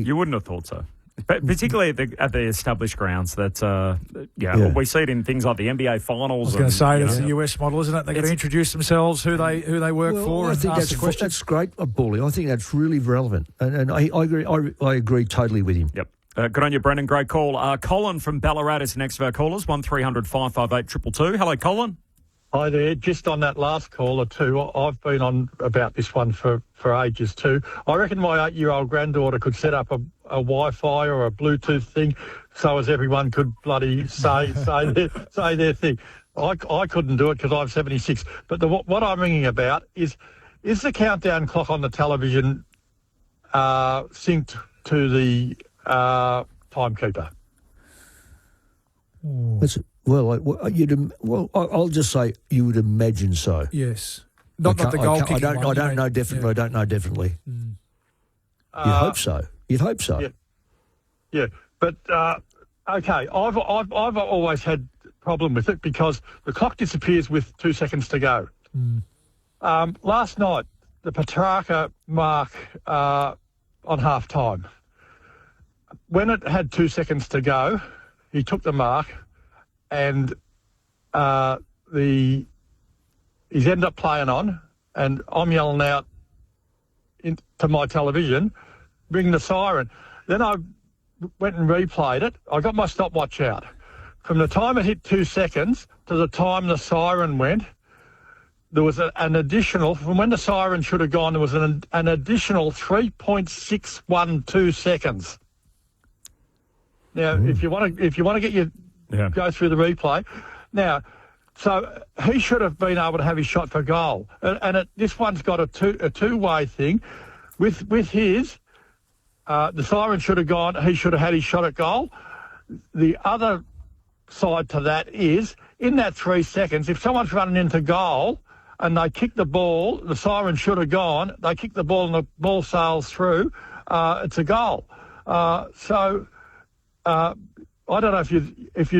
You wouldn't have thought so. But particularly at the established grounds, we see it in things like the NBA finals. I was going to say that's the US model, isn't it? They're going to introduce themselves, who they work for. I think that's great, Paulie. I think that's really relevant, and I agree. I agree totally with him. Yep. Good on you, Brendan. Great call. Colin from Ballarat is next of our callers. 1300 558 222. Hello, Colin. Hi there. Just on that last call or two, I've been on about this one for ages too. I reckon my 8-year-old granddaughter could set up a Wi-Fi or a Bluetooth thing so as everyone could bloody say their thing. I couldn't do it because I'm 76. But what I'm ringing about is the countdown clock on the television synced to the timekeeper? I'll just say you would imagine so. Yes. Not the goal kicking one. I don't know definitely. Yeah. I don't know definitely. Mm. You'd hope so. Yeah. But okay, I've always had a problem with it because the clock disappears with 2 seconds to go. Mm. Last night, the Petrarca mark on half time. When it had 2 seconds to go, he took the mark, and he's ended up playing on, and I'm yelling out to my television, ring the siren. Then I went and replayed it. I got my stopwatch out. From the time it hit 2 seconds to the time the siren went, there was an additional, from when the siren should have gone, there was an additional 3.612 seconds. Now, if you want to get your go through the replay, now, so he should have been able to have his shot for goal, and this one's got a two-way thing. With his, the siren should have gone. He should have had his shot at goal. The other side to that is in that 3 seconds, if someone's running into goal and they kick the ball, the siren should have gone. They kick the ball and the ball sails through. It's a goal. I don't know if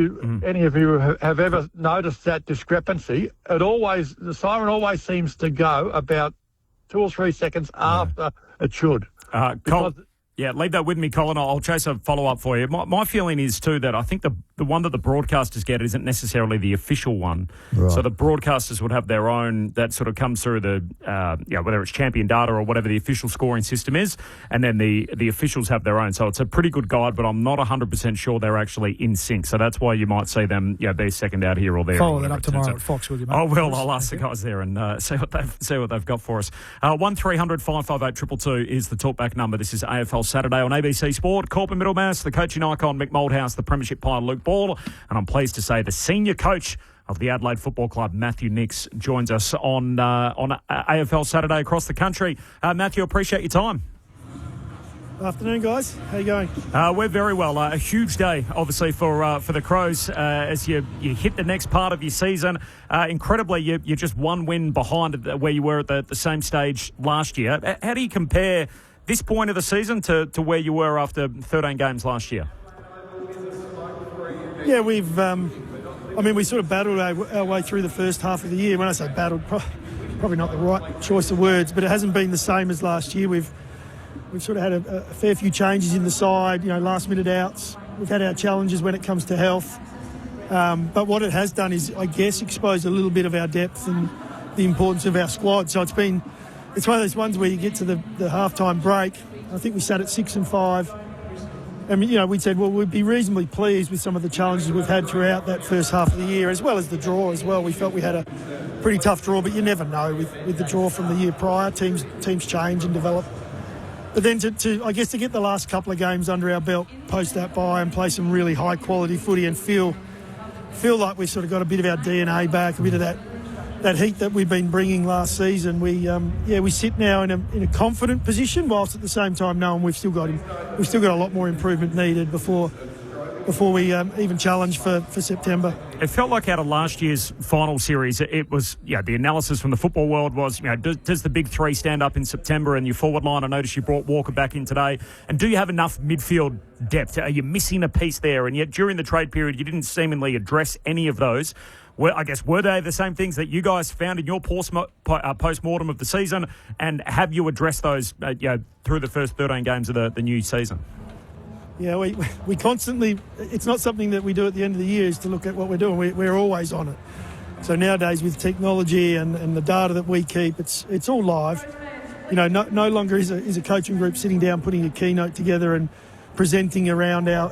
any of you have ever noticed that discrepancy. The siren always seems to go about 2 or 3 seconds after it should. Leave that with me, Colin. I'll chase a follow-up for you. My feeling is, too, that I think the one that the broadcasters get isn't necessarily the official one. Right. So the broadcasters would have their own, that sort of comes through the, whether it's champion data or whatever the official scoring system is, and then the officials have their own. So it's a pretty good guide, but I'm not 100% sure they're actually in sync. So that's why you might see them, be second out here or there. Follow that up tomorrow at Fox, will you, mate? I will. I'll ask the guys there and see what they've got for us. 1300 558 222 is the talkback number. This is AFL Saturday on ABC Sport. Corbin Middlemass, the coaching icon Mick Moldhouse, the premiership pilot Luke Ball, and I'm pleased to say the senior coach of the Adelaide Football Club, Matthew Nix, joins us on AFL Saturday across the country. Matthew, appreciate your time. Afternoon, guys. How you going? We're very well. A huge day, obviously, for the Crows as you hit the next part of your season. Incredibly, you're just one win behind where you were at the same stage last year. How do you compare this point of the season to where you were after 13 games last year? Yeah, we sort of battled our way through the first half of the year. When I say battled, probably not the right choice of words, but it hasn't been the same as last year. We've sort of had a fair few changes in the side, last minute outs. We've had our challenges when it comes to health. But what it has done is, I guess, expose a little bit of our depth and the importance of our squad. So it's one of those ones where you get to the halftime break. I think we sat at 6-5. And, we said, well, we'd be reasonably pleased with some of the challenges we've had throughout that first half of the year, as well as the draw as well. We felt we had a pretty tough draw, but you never know with the draw from the year prior. Teams change and develop. But then to get the last couple of games under our belt post that bye and play some really high-quality footy and feel like we've sort of got a bit of our DNA back, a bit of that heat that we've been bringing last season. We sit now in a confident position, whilst at the same time knowing we've still got a lot more improvement needed before we even challenge for September. It felt like out of last year's final series, it was, the analysis from the football world was, does the big three stand up in September? And your forward line, I noticed you brought Walker back in today. And do you have enough midfield depth? Are you missing a piece there? And yet during the trade period, you didn't seemingly address any of those. Were they the same things that you guys found in your post-mortem of the season? And have you addressed those through the first 13 games of the new season? Yeah, we constantly, it's not something that we do at the end of the year, is to look at what we're doing. We're always on it. So nowadays with technology and the data that we keep, it's all live. No longer is a coaching group sitting down, putting a keynote together and presenting around our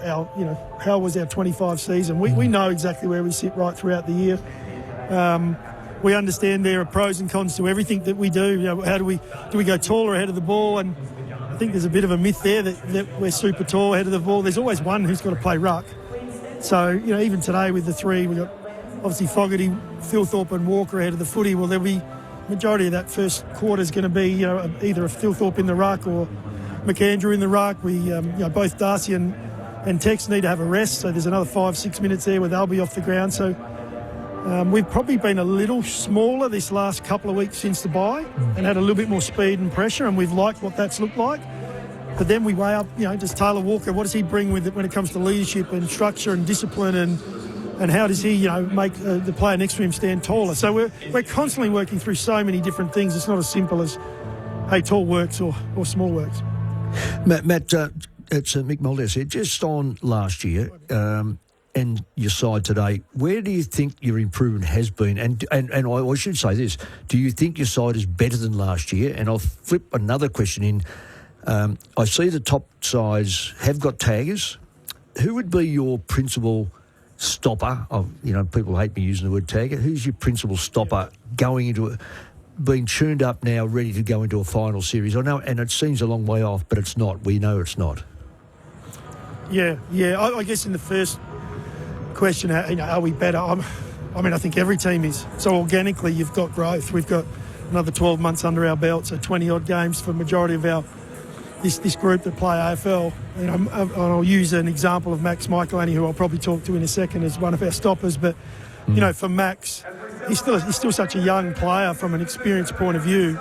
how was our 25 season. We know exactly where we sit right throughout the year. we understand there are pros and cons to everything that we do. How do we go taller ahead of the ball? And I think there's a bit of a myth there that we're super tall ahead of the ball. There's always one who's got to play ruck. So, even today with the three, we've got obviously Fogarty, Philthorpe and Walker ahead of the footy. Well, there'll be majority of that first quarter is going to be, either a Philthorpe in the ruck or McAndrew in the ruck. We, both Darcy and Tex need to have a rest. So there's another 5-6 minutes there where they'll be off the ground. So we've probably been a little smaller this last couple of weeks since the bye and had a little bit more speed and pressure, and we've liked what that's looked like. But then we weigh up, does Taylor Walker, what does he bring with it when it comes to leadership and structure and discipline, and how does he, make the player next to him stand taller? So we're constantly working through so many different things. It's not as simple as, hey, tall works or small works. Matt, it's Mick Mulder here. Just on last year and your side today, where do you think your improvement has been? And I should say this, do you think your side is better than last year? And I'll flip another question in. I see the top sides have got taggers. Who would be your principal stopper? People hate me using the word tagger. Who's your principal stopper going into it, being tuned up now, ready to go into a final series? I know, and it seems a long way off, but it's not. We know it's not. Yeah. I guess in the first question, are we better? I think every team is. So organically, you've got growth. We've got another 12 months under our belt, so 20-odd games for the majority of our this group that play AFL. And I'll use an example of Max Michaelani, who I'll probably talk to in a second, as one of our stoppers. But, for Max, he's still such a young player from an experience point of view.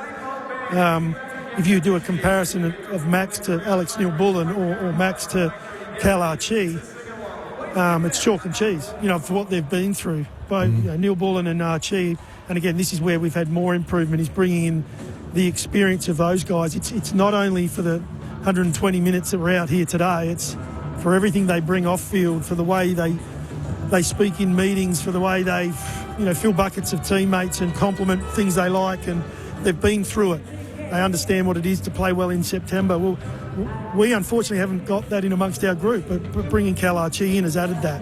If you do a comparison of Max to Alex Neil-Bullen or Max to Cal Archie, it's chalk and cheese, for what they've been through. Both Neil-Bullen and Archie, and again, this is where we've had more improvement, is bringing in the experience of those guys. It's not only for the 120 minutes that we're out here today, it's for everything they bring off field, for the way they speak in meetings, for the way they fill buckets of teammates and compliment things they like, and they've been through it. They understand what it is to play well in September. Well, we unfortunately haven't got that in amongst our group, but bringing Cal Archie in has added that.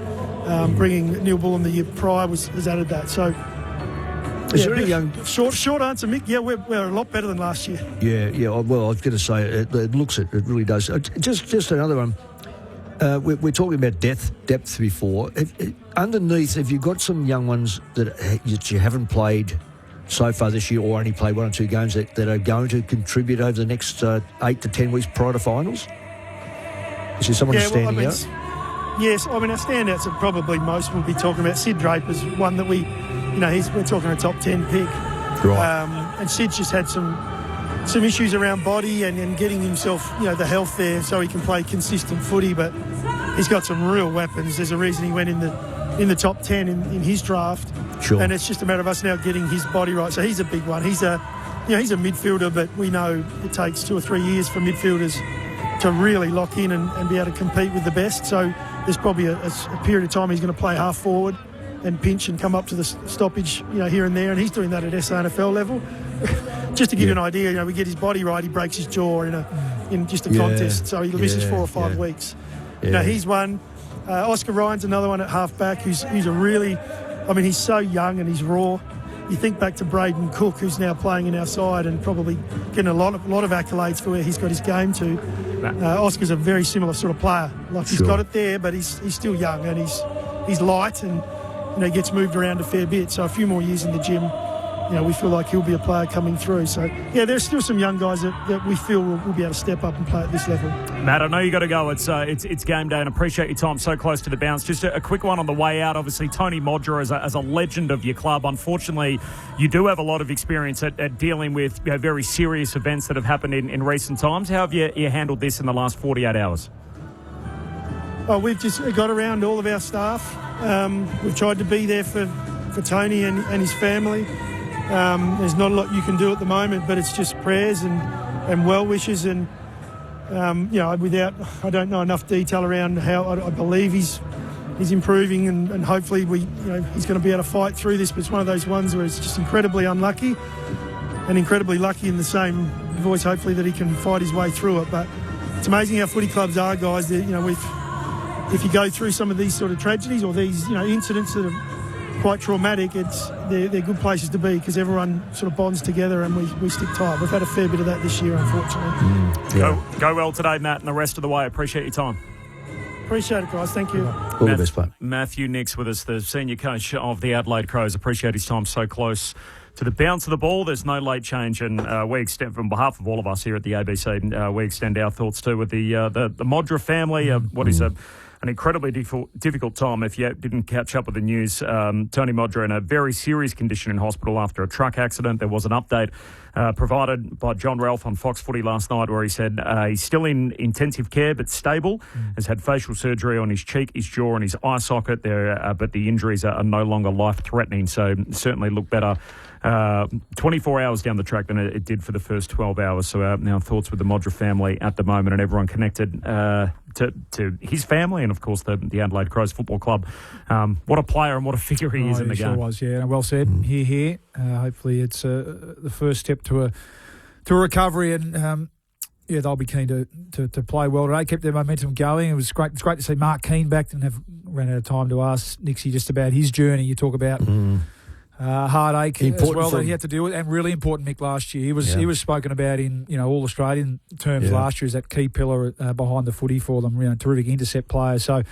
Bringing Neil Bullen the year prior has added that. So, short answer, Mick. Yeah, we're a lot better than last year. Yeah. Well, I was going to say it looks it. It really does. Just another one. We're talking about depth before. Underneath, have you got some young ones that you haven't played so far this year, or only played 1 or 2 games that are going to contribute over the next 8 to 10 weeks prior to finals? Is there someone standing out? Yes, our standouts are probably most we'll be talking about. Sid Draper's one that we're talking a top 10 pick. Right. And Sid's just had some issues around body and getting himself, the health there so he can play consistent footy, but he's got some real weapons. There's a reason he went in the top 10 in his draft. Sure. And it's just a matter of us now getting his body right. So he's a big one. He's a midfielder, but we know it takes 2 or 3 years for midfielders to really lock in and be able to compete with the best. So there's probably a period of time he's going to play half forward and pinch and come up to the stoppage, here and there, and he's doing that at SANFL level. Just to give you an idea, we get his body right, he breaks his jaw in just a contest, so he misses 4 or 5 weeks. Yeah. He's one. Oscar Ryan's another one at half-back who's a really, he's so young and he's raw. You think back to Braden Cook, who's now playing in our side and probably getting a lot of accolades for where he's got his game to. Oscar's a very similar sort of player. He's got it there, but he's still young and he's light and he gets moved around a fair bit. So a few more years in the gym, we feel like he'll be a player coming through. So, there's still some young guys that we feel will be able to step up and play at this level. Matt, I know you got to go. It's game day, and appreciate your time so close to the bounce. Just a quick one on the way out. Obviously, Tony Modra as a legend of your club. Unfortunately, you do have a lot of experience at dealing with very serious events that have happened in recent times. How have you handled this in the last 48 hours? Well, we've just got around all of our staff. We've tried to be there for Tony and his family. There's not a lot you can do at the moment, but it's just prayers and well wishes and I don't know enough detail around how I believe he's improving and hopefully he's going to be able to fight through this. But it's one of those ones where it's just incredibly unlucky and incredibly lucky in the same voice. Hopefully that he can fight his way through it. But it's amazing how footy clubs are, guys. If you go through some of these sort of tragedies or these incidents that have quite traumatic, they're good places to be because everyone sort of bonds together and we stick tight. We've had a fair bit of that this year, unfortunately. Go well today, Matt, and the rest of the way. Appreciate your time. Appreciate it, guys. Thank you. All the best, mate. Matthew Nix with us, the senior coach of the Adelaide Crows. Appreciate his time so close to the bounce of the ball. There's no late change, and we extend, from behalf of all of us here at the ABC, we extend our thoughts too with the Modra family. What is an incredibly difficult time. If you didn't catch up with the news, Tony Modra in a very serious condition in hospital after a truck accident. There was an update provided by John Ralph on Fox Footy last night where he said he's still in intensive care but stable, has had facial surgery on his cheek, his jaw and his eye socket there, but the injuries are no longer life-threatening, so certainly look better 24 hours down the track than it did for the first 12 hours. So our thoughts with the Modra family at the moment and everyone connected to his family and, of course, the Adelaide Crows Football Club. What a player and what a figure he is in the game. Sure was, yeah. Well said. Here. Hopefully it's the first step to a recovery and... they'll be keen to play well today. Kept their momentum going. It was great. It's great to see Mark Keane back. Ran out of time to ask Nixie just about his journey. You talk about heartache as well that he had to deal with, and really important, Mick, last year. He was spoken about in all Australian terms last year as that key pillar behind the footy for them. Terrific intercept player. So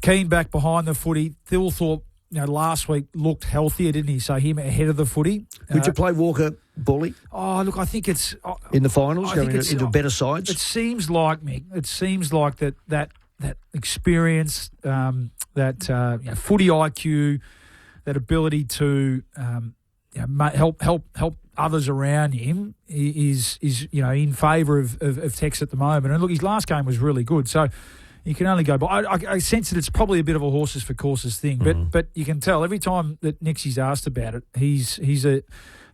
Keane back behind the footy. Thilthorpe, last week looked healthier, didn't he? So him ahead of the footy. Would you play Walker Bully? Oh, look, I think it's in the finals, going into better sides. It seems like, Mick. It seems like that experience, that footy IQ, that ability to help others around him is in favour of Tex at the moment. And look, his last game was really good. So you can only go by. I sense that it's probably a bit of a horses for courses thing, but you can tell every time that Nixie's asked about it, he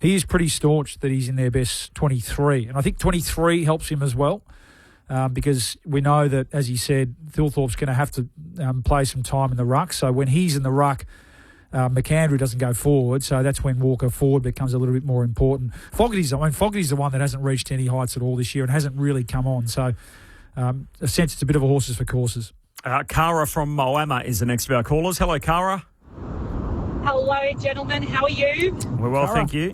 is pretty staunch that he's in their best 23, and I think 23 helps him as well, because we know that, as he said, Thilthorpe's going to have to play some time in the ruck. So when he's in the ruck, McAndrew doesn't go forward, so that's when Walker forward becomes a little bit more important. Fogarty's the one that hasn't reached any heights at all this year and hasn't really come on. So. A sense it's a bit of a horses for courses. Cara from Moama is the next of our callers. Hello, Cara. Hello, gentlemen. How are you? We're well, Cara. Thank you.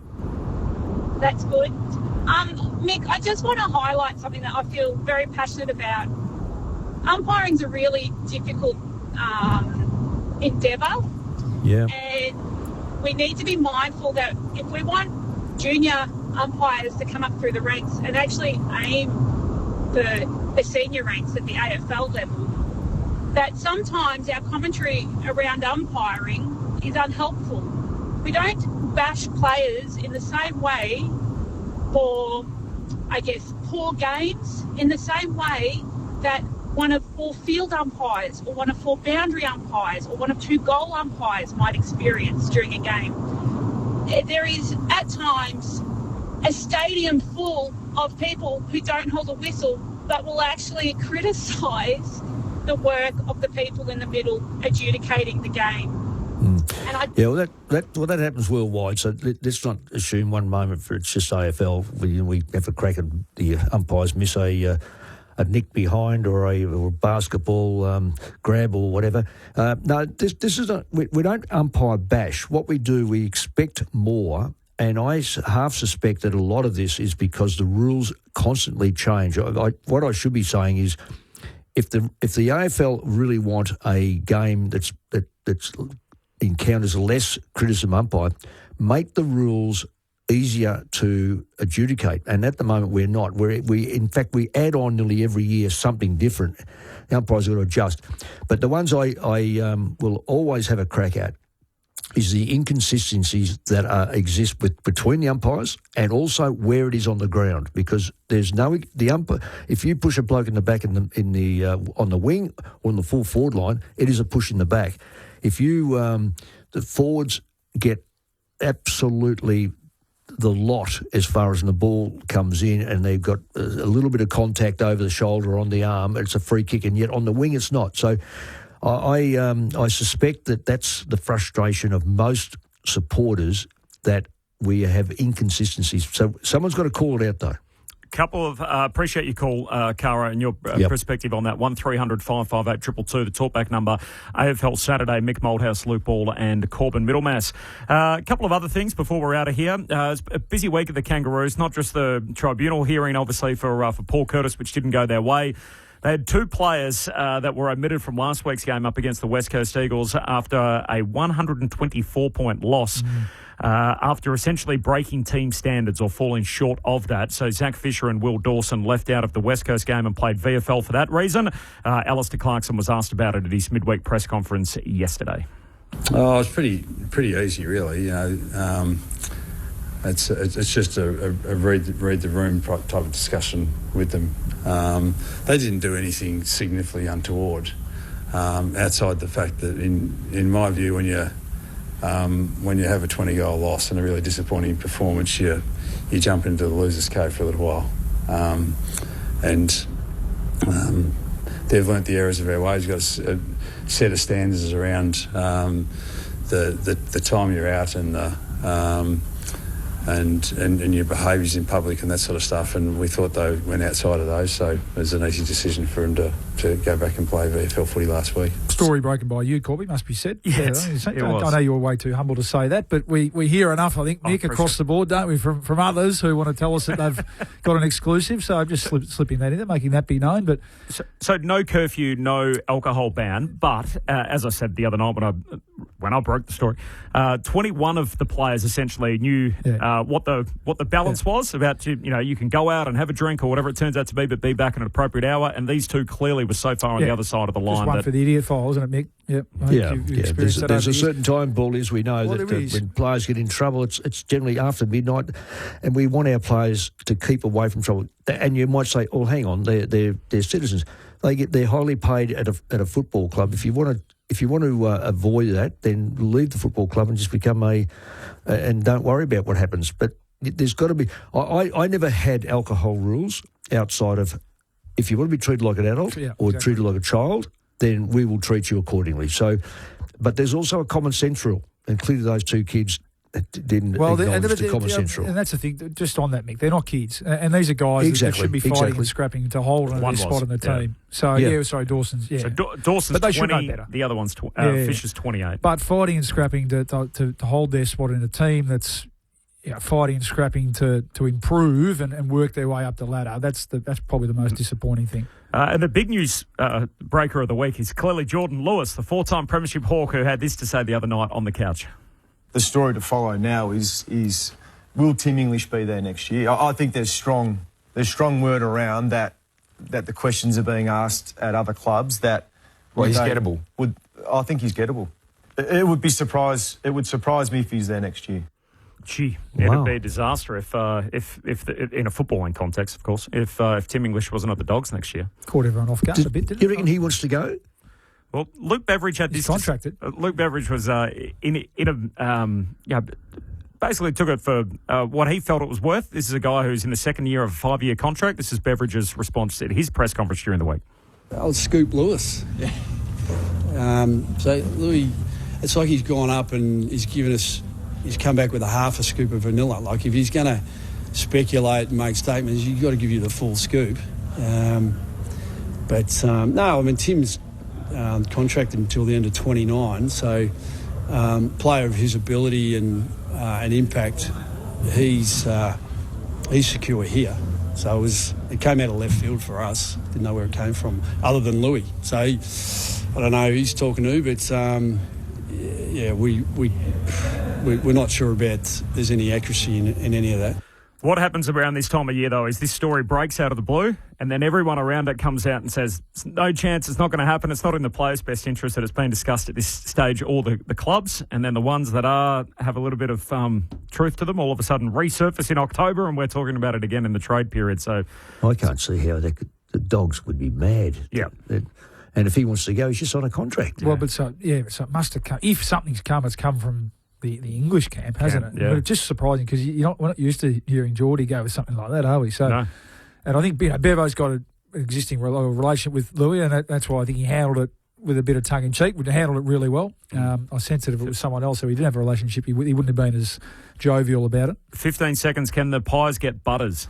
That's good. Mick, I just want to highlight something that I feel very passionate about. Umpiring's a really difficult endeavour. Yeah. And we need to be mindful that if we want junior umpires to come up through the ranks and actually aim for the senior ranks at the AFL level, that sometimes our commentary around umpiring is unhelpful. We don't bash players in the same way for, I guess, poor games, in the same way that one of 4 field umpires or one of 4 boundary umpires or one of 2 goal umpires might experience during a game. There is, at times, a stadium full of people who don't hold a whistle but will actually criticise the work of the people in the middle adjudicating the game. And that happens worldwide. So let's not assume one moment for it's just AFL. We have a crack at the umpires miss a nick behind or a basketball grab or whatever. No, this is we don't umpire bash. What we do, we expect more. And I half suspect that a lot of this is because the rules constantly change. What I should be saying is, if the AFL really want a game that's encounters less criticism umpire, make the rules easier to adjudicate. And at the moment, we're not. In fact, we add on nearly every year something different. The umpires have got to adjust. But the ones I will always have a crack at is the inconsistencies that exist between the umpires and also where it is on the ground, because there's the umpire. If you push a bloke in the back on the wing or on the full forward line, it is a push in the back. If you the forwards get absolutely the lot as far as the ball comes in and they've got a little bit of contact over the shoulder or on the arm, it's a free kick, and yet on the wing it's not. So I suspect that that's the frustration of most supporters, that we have inconsistencies. So someone's got to call it out, though. couple of appreciate your call, Cara, and your perspective on that. 1300 558 222, the talkback number. AFL Saturday, Mick Malthouse, Luke Ball and Corbin Middlemass. A couple of other things before we're out of here. It's a busy week at the Kangaroos, not just the tribunal hearing, obviously, for Paul Curtis, which didn't go their way. They had two players that were omitted from last week's game up against the West Coast Eagles after a 124-point loss. After essentially breaking team standards or falling short of that. So Zach Fisher and Will Dawson left out of the West Coast game and played VFL for that reason. Alistair Clarkson was asked about it at his midweek press conference yesterday. Oh, it's pretty easy, really. It's just a read the room type of discussion with them. They didn't do anything significantly untoward, outside the fact that, in my view, when you have a 20-goal loss and a really disappointing performance, you jump into the loser's cave for a little while. They've learnt the errors of our ways. You've got a set of standards around the time you're out and your behaviours in public and that sort of stuff, and we thought they went outside of those, so it was an easy decision for him to go back and play VFL footy last week. Story broken by you, Corby, must be said. Yes, I know you're way too humble to say that, but we hear enough, I think, Nick, across the board, don't we, from others who want to tell us that they've got an exclusive, so I'm just slipping that in there, making that be known. But So no curfew, no alcohol ban, but as I said the other night when I broke the story, 21 of the players essentially knew what the balance was about. You can go out and have a drink or whatever it turns out to be, but be back at an appropriate hour. And these two clearly were so far on the other side of the line. Just one for the idiot file, isn't it, Mick? Yep. There's a certain time, Bull, as we know, that when players get in trouble, it's generally after midnight, and we want our players to keep away from trouble. And you might say, "Oh, hang on, they're citizens. They're highly paid at a football club. If you want to avoid that, then leave the football club and just become and don't worry about what happens." But there's got to be. I never had alcohol rules outside of, if you want to be treated like an adult treated like a child, then we will treat you accordingly. So, but there's also a common sense rule, and clearly those two kids didn't acknowledge the common sense rule. And that's the thing, just on that, Mick, they're not kids. And these are guys that should be fighting and scrapping to hold on their spot in the team. So, Dawson's, So Dawson's but they 20, should know better. The other one's Fisher's 28. But fighting and scrapping to hold their spot in a team that's fighting and scrapping to improve and work their way up the ladder, that's probably the most disappointing thing. And the big news breaker of the week is clearly Jordan Lewis, the four-time Premiership Hawk, who had this to say the other night on the couch. The story to follow now is will Tim English be there next year? I think there's strong word around that the questions are being asked at other clubs that he's gettable. I think he's gettable. It would surprise me if he's there next year. Gee, it'd be a disaster if in a footballing context, of course, if Tim English wasn't at the Dogs next year. Caught everyone off guard a bit, didn't you reckon he wants to go? Well, Luke Beveridge had this. Contracted. Luke Beveridge was basically took it for what he felt it was worth. This is a guy who's in the second year of a 5-year contract. This is Beveridge's response at his press conference during the week. I'll scoop Lewis. So Louis, it's like he's gone up and he's come back with a half a scoop of vanilla. Like if he's going to speculate and make statements, you've got to give you the full scoop. No, I mean Tim's contracted until the end of 29, so player of his ability and impact, he's secure here. So it came out of left field for us. Didn't know where it came from, other than Louis. So I don't know who he's talking to, but we're not sure about there's any accuracy in any of that. What happens around this time of year, though, is this story breaks out of the blue, and then everyone around it comes out and says, no chance, it's not going to happen, it's not in the players' best interest that it's been discussed at this stage, or the clubs, and then the ones that have a little bit of truth to them all of a sudden resurface in October, and we're talking about it again in the trade period. So I can't see how the Dogs would be mad. Yeah. And if he wants to go, he's just on a contract. Well, but so it must have come. If something's come, it's come from the English camp, hasn't it? Yeah. But it's just surprising because we're not used to hearing Geordie go with something like that, are we? So, no. And I think Bevo's got an existing relationship with Louis, and that's why I think he handled it with a bit of tongue in cheek. Would have handled it really well. I sense that if it was someone else who he didn't have a relationship, he wouldn't have been as jovial about it. 15 seconds. Can the Pies get Butters?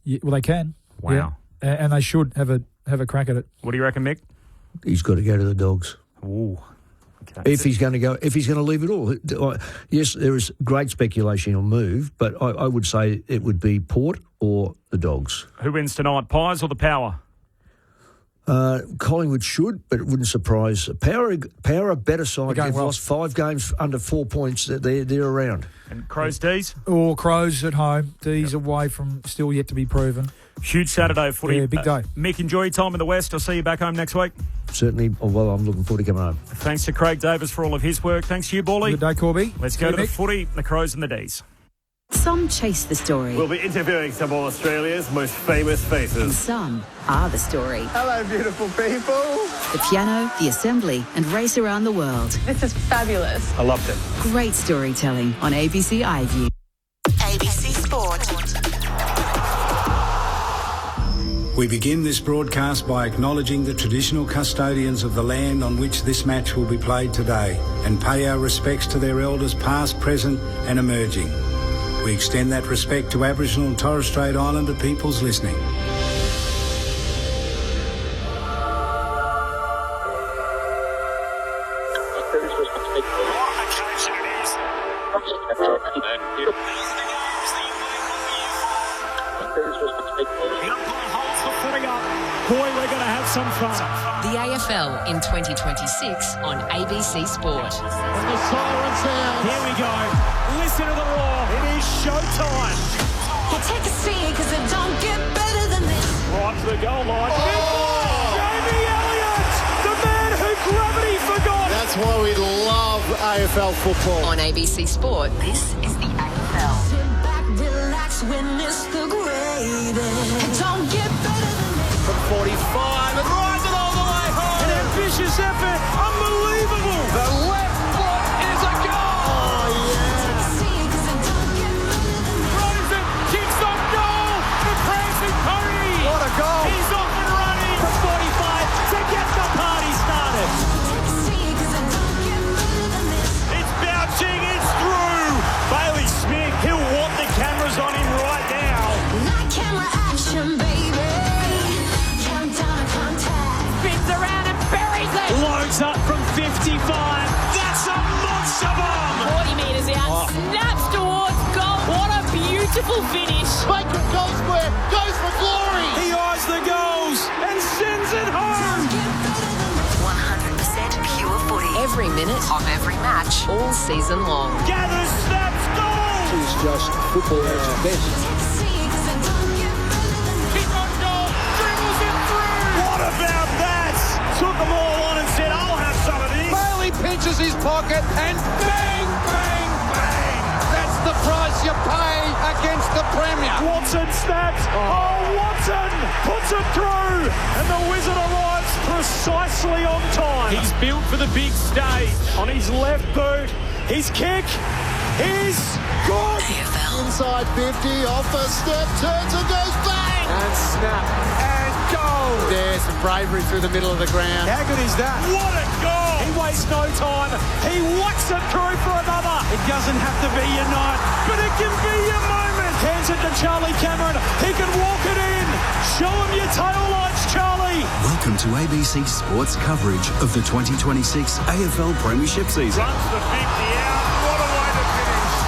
Yeah, well, they can. Wow. Yeah. And they should have a crack at it. What do you reckon, Mick? He's got to go to the Dogs. Ooh. Okay. If he's going to leave it all. Yes, there is great speculation he'll move, but I would say it would be Port or the Dogs. Who wins tonight, Pies or the Power? Collingwood should, but it wouldn't surprise. Power a better side. They've lost 5 games under 4 points. They're around. And Crows, D's? Or Crows at home. D's away from still yet to be proven. Huge Saturday footy. Yeah, big day. Mick, enjoy your time in the West. I'll see you back home next week. Certainly. Well, I'm looking forward to coming home. Thanks to Craig Davis for all of his work. Thanks to you, Bally. Good day, Corby. Let's go to the footy, the Crows and the D's. Some chase the story. We'll be interviewing some of Australia's most famous faces. And some are the story. Hello, beautiful people. The piano, the assembly, and race around the world. This is fabulous. I loved it. Great storytelling on ABC iView. ABC Sport. We begin this broadcast by acknowledging the traditional custodians of the land on which this match will be played today and pay our respects to their elders past, present and emerging. We extend that respect to Aboriginal and Torres Strait Islander peoples listening. Boy, we're going to have some fun. The AFL in 2026 on ABC Sport. When the siren's out. Here we go. Listen to the roar. It is showtime. You take a seat because it don't get better than this. Right to the goal line. Jamie Elliott, the man who gravity forgot. That's why we love AFL football. On ABC Sport, this is the AFL. Sit back, relax, witness the greatest. It don't get better than this. From 45 and rides it all the way home. An ambitious effort. Unbelievable. The left foot is a goal. Oh, yeah. Take a seat because it don't get better than this. Rosen kicks on goal. The prancing pony. What a goal. He's off and running from 45 to get the party started. Take a seat because it don't get better than this. It's bouncing. It's through. Bailey Smith, he'll want the cameras on him right now. Night camera action, baby. Spins around and buries it. Loads up from 55. That's a monster bomb. 40 metres out. Snaps towards goal. What a beautiful finish. Michael goes for glory. He eyes the goals and sends it home. 100% pure footy. Every minute of every match, all season long. Gathers, snaps, goal. It's just football at its best. Kick on goal. Dribbles it through. What about that? Took them all on and said, I'll have some of these. Bailey pinches his pocket and bang, bang, bang. That's the price you pay against the Premier. Watson snaps. Oh, Watson puts it through. And the Wizard arrives precisely on time. He's built for the big stage. On his left boot, his kick is good. Inside 50, off a step, turns and goes bang. And snap. And goal. There's some bravery through the middle of the ground. How good is that? What a goal. He wastes no time. He whacks it through for another. It doesn't have to be your night, but it can be your moment. Hands it to Charlie Cameron. He can walk it in. Show him your tail lights, Charlie. Welcome to ABC Sports coverage of the 2026 AFL Premiership season. Runs the 50 out. What a way to finish.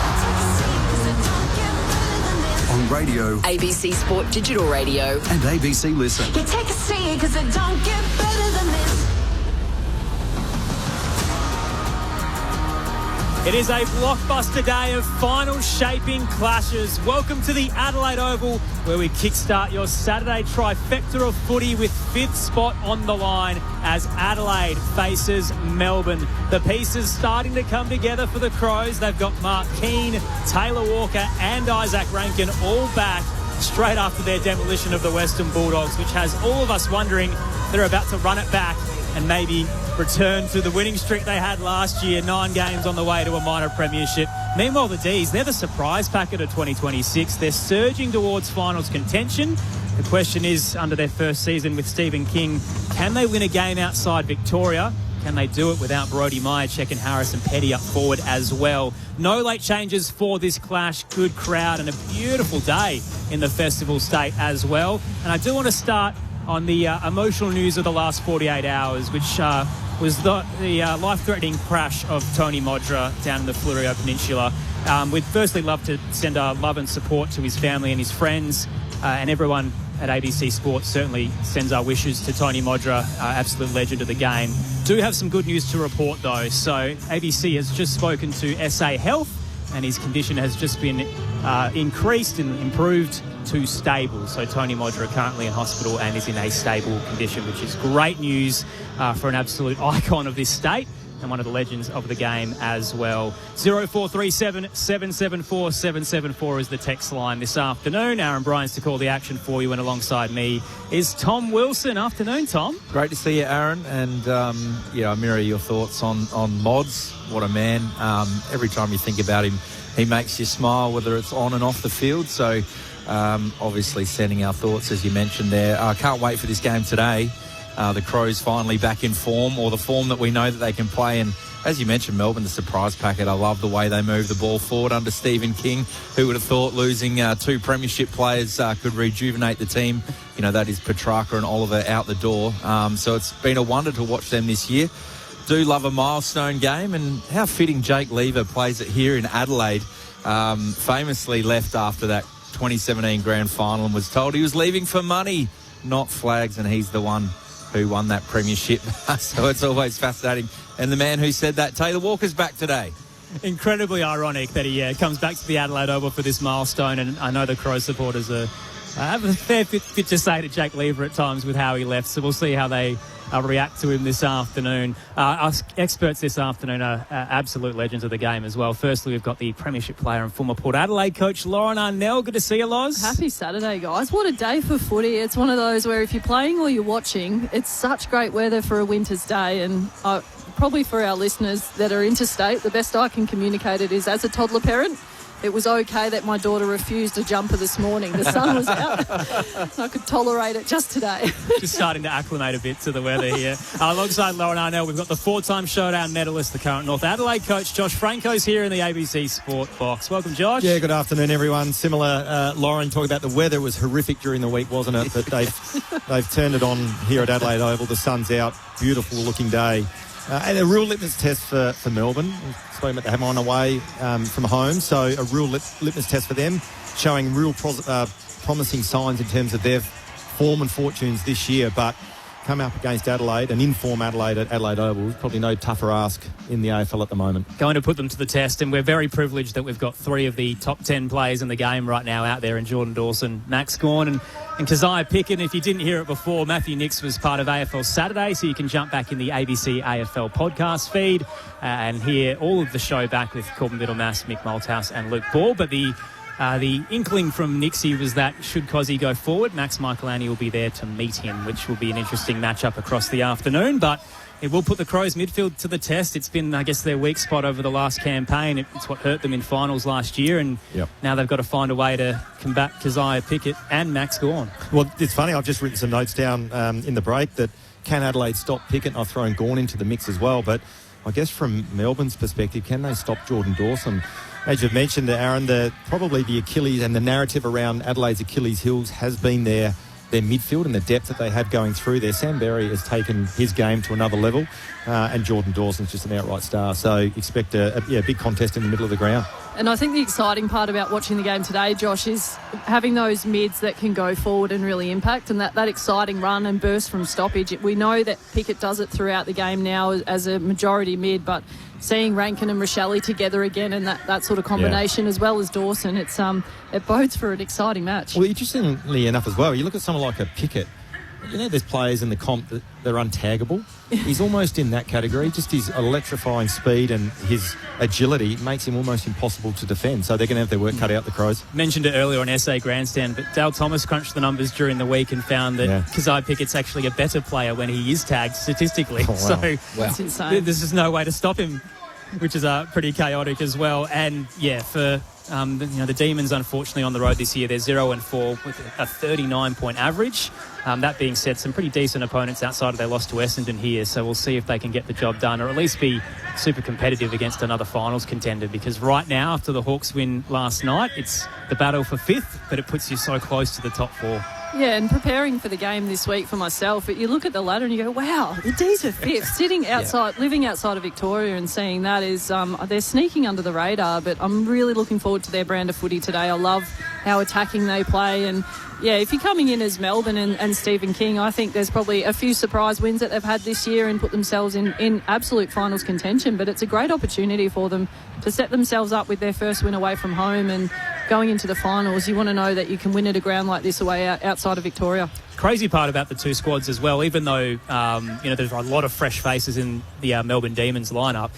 On radio, ABC Sport Digital Radio. and ABC Listen. You take a seat because it don't get better than this. It is a blockbuster day of final shaping clashes. Welcome to the Adelaide Oval, where we kickstart your Saturday trifecta of footy with 5th spot on the line as Adelaide faces Melbourne. The pieces starting to come together for the Crows. They've got Mark Keane, Taylor Walker and Isaac Rankin all back straight after their demolition of the Western Bulldogs, which has all of us wondering if they're about to run it back and maybe return to the winning streak they had last year, 9 games on the way to a minor premiership. Meanwhile, the D's, they're the surprise packet of 2026. They're surging towards finals contention. The question is, under their first season with Stephen King, can they win a game outside Victoria? Can they do it without Brodie Myercheck and Harrison Petty up forward as well? No late changes for this clash. Good crowd and a beautiful day in the Festival State as well. And I do want to start on the emotional news of the last 48 hours, which was the life-threatening crash of Tony Modra down in the Fleurieu Peninsula. We'd firstly love to send our love and support to his family and his friends, and everyone at ABC Sports certainly sends our wishes to Tony Modra, absolute legend of the game. Do have some good news to report, though. So ABC has just spoken to SA Health, and his condition has just been increased and improved to stable. So Tony Modra currently in hospital and is in a stable condition, which is great news for an absolute icon of this state and one of the legends of the game as well. 0437 774 774 is the text line this afternoon. Aaron Bryans to call the action for you, and alongside me is Tom Wilson. Afternoon, Tom. Great to see you, Aaron, and I mirror your thoughts on Mods. What a man. Every time you think about him, he makes you smile, whether it's on and off the field. So obviously sending our thoughts, as you mentioned there. I can't wait for this game today. The Crows finally back in form, or the form that we know that they can play. And as you mentioned, Melbourne, the surprise packet. I love the way they move the ball forward under Stephen King. Who would have thought losing two premiership players could rejuvenate the team? You know, that is Petrarca and Oliver out the door. So it's been a wonder to watch them this year. Do love a milestone game, and how fitting Jake Lever plays it here in Adelaide. Famously left after that 2017 grand final and was told he was leaving for money, not flags, and he's the one who won that premiership. So it's always fascinating. And the man who said that, Taylor Walker's back today. Incredibly ironic that he comes back to the Adelaide Oval for this milestone, and I know the Crows supporters have a fair bit to say to Jake Lever at times with how he left, so we'll see how they react to him this afternoon. Our experts this afternoon are absolute legends of the game as well. Firstly, we've got the premiership player and former Port Adelaide coach, Lauren Arnell. Good to see you, Loz. Happy Saturday, guys. What a day for footy. It's one of those where if you're playing or you're watching, it's such great weather for a winter's day, and probably for our listeners that are interstate, the best I can communicate it is, as a toddler parent, it was okay that my daughter refused a jumper this morning. The sun was out. I could tolerate it just today. Just starting to acclimate a bit to the weather here. Alongside Lauren Arnell, we've got the four-time Showdown medalist, the current North Adelaide coach, Josh Franco's here in the ABC Sport box. Welcome, Josh. Yeah, good afternoon, everyone. Similar, Lauren, talking about the weather was horrific during the week, wasn't it? But they've turned it on here at Adelaide Oval. The sun's out. Beautiful looking day. And a real litmus test for Melbourne. We've spoken about they have on away from home, so a real litmus test for them, showing real promising signs in terms of their form and fortunes this year. But come up against Adelaide, an in-form Adelaide at Adelaide Oval, probably no tougher ask in the AFL at the moment. Going to put them to the test, and we're very privileged that we've got three of the top 10 players in the game right now out there in Jordan Dawson, Max Gawn and Keziah Pickett. If you didn't hear it before, Matthew Nix was part of AFL Saturday, so you can jump back in the ABC AFL podcast feed and hear all of the show back with Corbin Middlemass, Mick Malthouse and Luke Ball. But the inkling from Nixie was that should Cozzy go forward, Max Michaelani will be there to meet him, which will be an interesting matchup across the afternoon. But it will put the Crows midfield to the test. It's been, I guess, their weak spot over the last campaign. It's what hurt them in finals last year, and now they've got to find a way to combat Keziah Pickett and Max Gawn. Well, it's funny, I've just written some notes down in the break that can Adelaide stop Pickett? And I've thrown Gawn into the mix as well, but I guess from Melbourne's perspective, can they stop Jordan Dawson? As you've mentioned, Aaron, probably the Achilles and the narrative around Adelaide's Achilles heels has been their midfield and the depth that they have going through there. Sam Berry has taken his game to another level, and Jordan Dawson's just an outright star. So expect a big contest in the middle of the ground. And I think the exciting part about watching the game today, Josh, is having those mids that can go forward and really impact, and that exciting run and burst from stoppage. We know that Pickett does it throughout the game now as a majority mid, but seeing Rankin and Rochelle together again and that sort of combination, as well as Dawson, it bodes for an exciting match. Well, interestingly enough as well, you look at someone like a Pickett, you know, there's players in the comp that they're untaggable. He's almost in that category. Just his electrifying speed and his agility makes him almost impossible to defend. So they're going to have their work cut out, the Crows. Mentioned it earlier on SA Grandstand, but Dale Thomas crunched the numbers during the week and found that Keziah Pickett's actually a better player when he is tagged statistically. Oh, wow. So That's insane. There's just no way to stop him which is pretty chaotic as well. And yeah, for the Demons, unfortunately, on the road this year, they're 0-4 with a 39-point average. That being said, some pretty decent opponents outside of their loss to Essendon here, so we'll see if they can get the job done, or at least be super competitive against another finals contender, because right now, after the Hawks win last night, it's the battle for 5th, but it puts you so close to the top 4. Yeah, and preparing for the game this week for myself, you look at the ladder and you go, wow, the D's are 5th. Sitting outside, living outside of Victoria and seeing that is, they're sneaking under the radar, but I'm really looking forward to their brand of footy today. I love how attacking they play, and yeah, if you're coming in as Melbourne and Stephen King, I think there's probably a few surprise wins that they've had this year and put themselves in absolute finals contention, but it's a great opportunity for them to set themselves up with their first win away from home, and going into the finals, you want to know that you can win at a ground like this away outside of Victoria. Crazy part about the two squads as well, even though there's a lot of fresh faces in the Melbourne Demons lineup,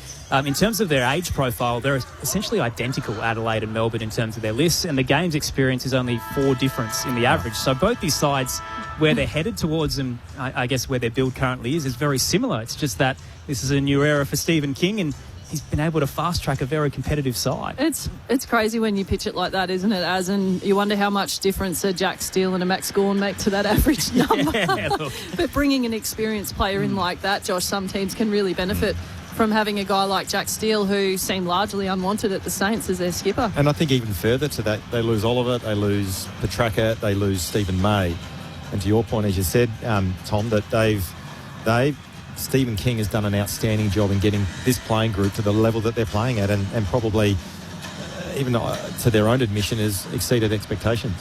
in terms of their age profile, they're essentially identical, Adelaide and Melbourne, in terms of their lists, and the game's experience is only 4 difference in the average. So both these sides, where they're headed towards, and I guess where their build currently is very similar. It's just that this is a new era for Stephen King, and he's been able to fast-track a very competitive side. It's crazy when you pitch it like that, isn't it, Az? And you wonder how much difference a Jack Steele and a Max Gawn make to that average number. Yeah, look. But bringing an experienced player in like that, Josh, some teams can really benefit from having a guy like Jack Steele, who seemed largely unwanted at the Saints as their skipper. And I think even further to that, they lose Oliver, they lose Petraka, they lose Stephen May. And to your point, as you said, Tom, that Stephen King has done an outstanding job in getting this playing group to the level that they're playing at, and probably, even to their own admission, has exceeded expectations.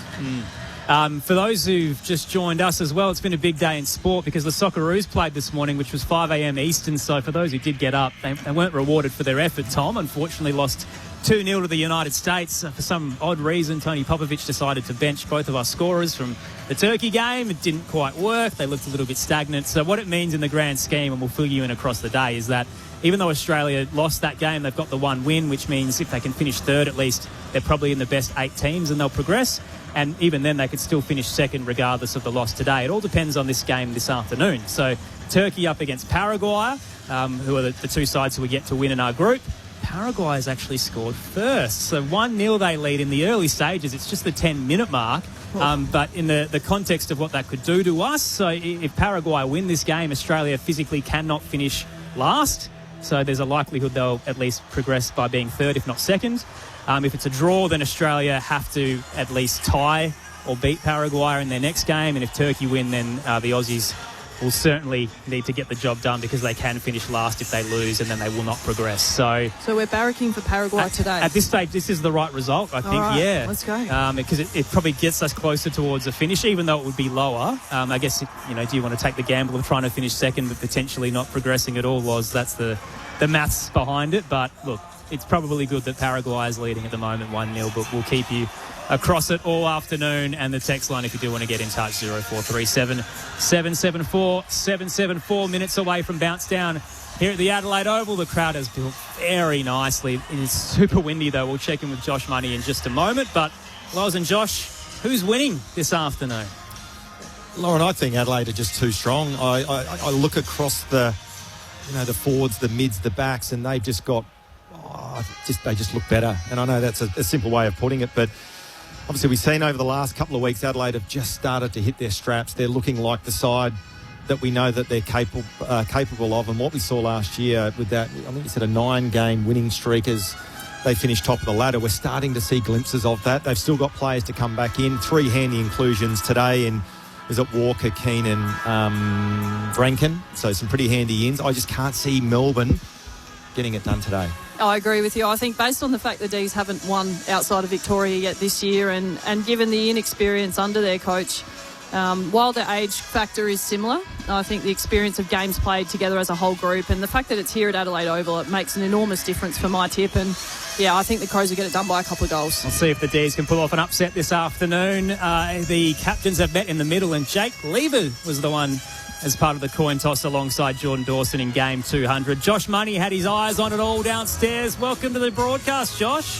For those who've just joined us as well, it's been a big day in sport because the Socceroos played this morning, which was 5 a.m. Eastern. So for those who did get up, they weren't rewarded for their effort, Tom. Unfortunately lost 2-0 to the United States. For some odd reason, Tony Popovich decided to bench both of our scorers from the Turkey game. It didn't quite work. They looked a little bit stagnant. So what it means in the grand scheme, and we'll fill you in across the day, is that even though Australia lost that game, they've got the 1 win, which means if they can finish 3rd at least, they're probably in the best 8 teams and they'll progress. And even then, they could still finish 2nd regardless of the loss today. It all depends on this game this afternoon. So Turkey up against Paraguay, who are the 2 sides who we get to win in our group. Paraguay has actually scored first. So 1-0 they lead in the early stages. It's just the 10-minute mark. But in the context of what that could do to us, so if Paraguay win this game, Australia physically cannot finish last. So there's a likelihood they'll at least progress by being 3rd, if not 2nd. If it's a draw, then Australia have to at least tie or beat Paraguay in their next game. And if Turkey win, then the Aussies will certainly need to get the job done because they can finish last if they lose, and then they will not progress. So we're barracking for Paraguay today. At this stage, this is the right result, I think. Right, yeah, let's go. Because it probably gets us closer towards a finish, even though it would be lower. I guess, do you want to take the gamble of trying to finish 2nd but potentially not progressing at all? That's the maths behind it. But look, it's probably good that Paraguay is leading at the moment 1-0, but we'll keep you across it all afternoon. And the text line, if you do want to get in touch, 0437 774 774. Minutes away from bounce down here at the Adelaide Oval. The crowd has built very nicely. It is super windy, though. We'll check in with Josh Money in just a moment. But Loz and Josh, who's winning this afternoon? Lauren, I think Adelaide are just too strong. I look across the forwards, the mids, the backs, and they've just got they just look better. And I know that's a simple way of putting it, but obviously we've seen over the last couple of weeks Adelaide have just started to hit their straps. They're looking like the side that we know that they're capable of. And what we saw last year with that, I think you said a 9-game winning streak as they finished top of the ladder. We're starting to see glimpses of that. They've still got players to come back in. 3 handy inclusions today in, is it Walker, Keane and Rankin? So some pretty handy ins. I just can't see Melbourne getting it done today. I agree with you. I think based on the fact the D's haven't won outside of Victoria yet this year, and given the inexperience under their coach, while the age factor is similar, I think the experience of games played together as a whole group and the fact that it's here at Adelaide Oval, it makes an enormous difference for my tip. And yeah, I think the Crows will get it done by a couple of goals. We'll see if the D's can pull off an upset this afternoon. The captains have met in the middle, and Jake Lever was the one as part of the coin toss alongside Jordan Dawson in game 200. Josh Money had his eyes on it all downstairs. Welcome to the broadcast, Josh.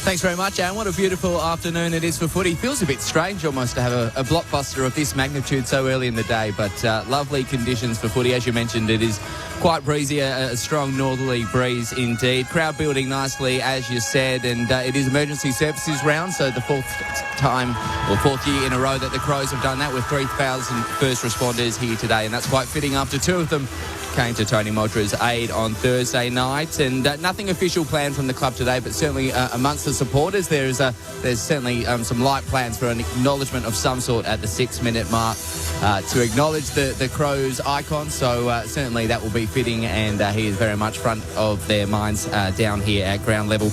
Thanks very much, Aaron. What a beautiful afternoon it is for footy. Feels a bit strange almost to have a blockbuster of this magnitude so early in the day, but lovely conditions for footy. As you mentioned, it is Quite breezy, a strong northerly breeze indeed. Crowd building nicely, as you said, and it is emergency services round, so the fourth year in a row that the Crows have done that, with 3,000 first responders here today, and that's quite fitting after two of them came to Tony Modra's aid on Thursday night. And nothing official planned from the club today, but certainly amongst the supporters there's certainly some light plans for an acknowledgement of some sort at the 6-minute mark to acknowledge the Crows icon. So certainly that will be fitting, and he is very much front of their minds down here at ground level.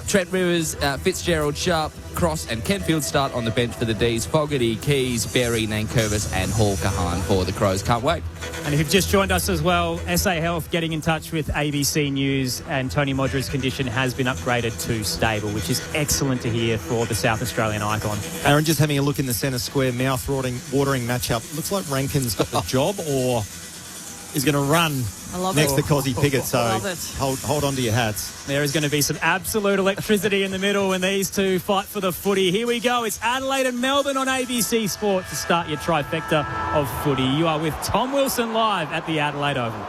Trent Rivers, Fitzgerald, Sharp, Cross and Kenfield start on the bench for the D's. Fogarty, Keys, Berry, Nankervis and Hall Kahan for the Crows. Can't wait. And if you've just joined us as well, SA Health getting in touch with ABC News, and Tony Modra's condition has been upgraded to stable, which is excellent to hear for the South Australian icon. Aaron, just having a look in the centre square, mouth-watering matchup. Looks like Rankin's got the job, or is going to run next to Cozzy Piggott. So hold on to your hats. There is going to be some absolute electricity in the middle when these two fight for the footy. Here we go. It's Adelaide and Melbourne on ABC Sport to start your trifecta of footy. You are with Tom Wilson live at the Adelaide Oval.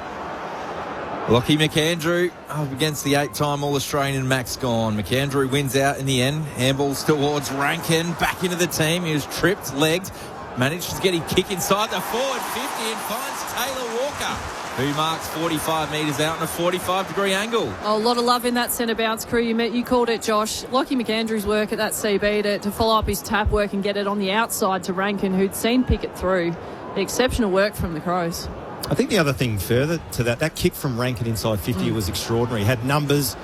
Lockie McAndrew up against the 8-time All-Australian Max Gawn. McAndrew wins out in the end. Handballs towards Rankin. Back into the team. He was tripped, legged. Manages to get him kick inside the forward 50 and finds Taylor Walker, who marks 45 metres out in a 45-degree angle. Oh, a lot of love in that centre bounce crew. You called it, Josh. Lockie McAndrew's work at that CB to follow up his tap work and get it on the outside to Rankin, who'd seen Pickett through. Exceptional work from the Crows. I think the other thing further to that kick from Rankin inside 50 was extraordinary. Had numbers,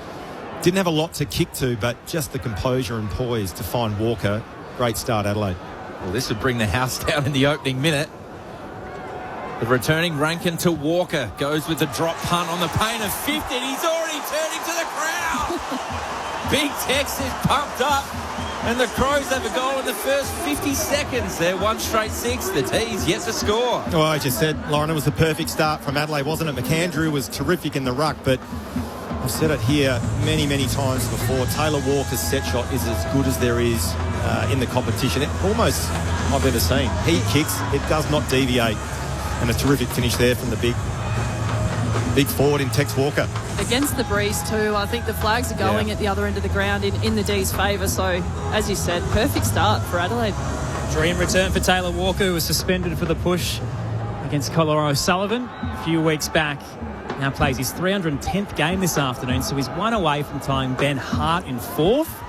didn't have a lot to kick to, but just the composure and poise to find Walker. Great start, Adelaide. Well, this would bring the house down in the opening minute. The returning Rankin to Walker goes with the drop punt on the paint of 50, and he's already turning to the crowd. Big Tex is pumped up, and the Crows have a goal in the first 50 seconds. They're one straight 6. The T's yet to score. Well, I just said, Lauren, it was the perfect start from Adelaide, wasn't it? McAndrew was terrific in the ruck, but I've said it here many, many times before. Taylor Walker's set shot is as good as there is in the competition. Almost I've ever seen. He kicks, it does not deviate. And a terrific finish there from the big forward in Tex Walker. Against the breeze too, I think the flags are going at the other end of the ground in the D's favour. So, as you said, perfect start for Adelaide. Dream return for Taylor Walker, who was suspended for the push against Colin O'Sullivan a few weeks back. Now plays his 310th game this afternoon, so he's one away from tying Ben Hart in 4th.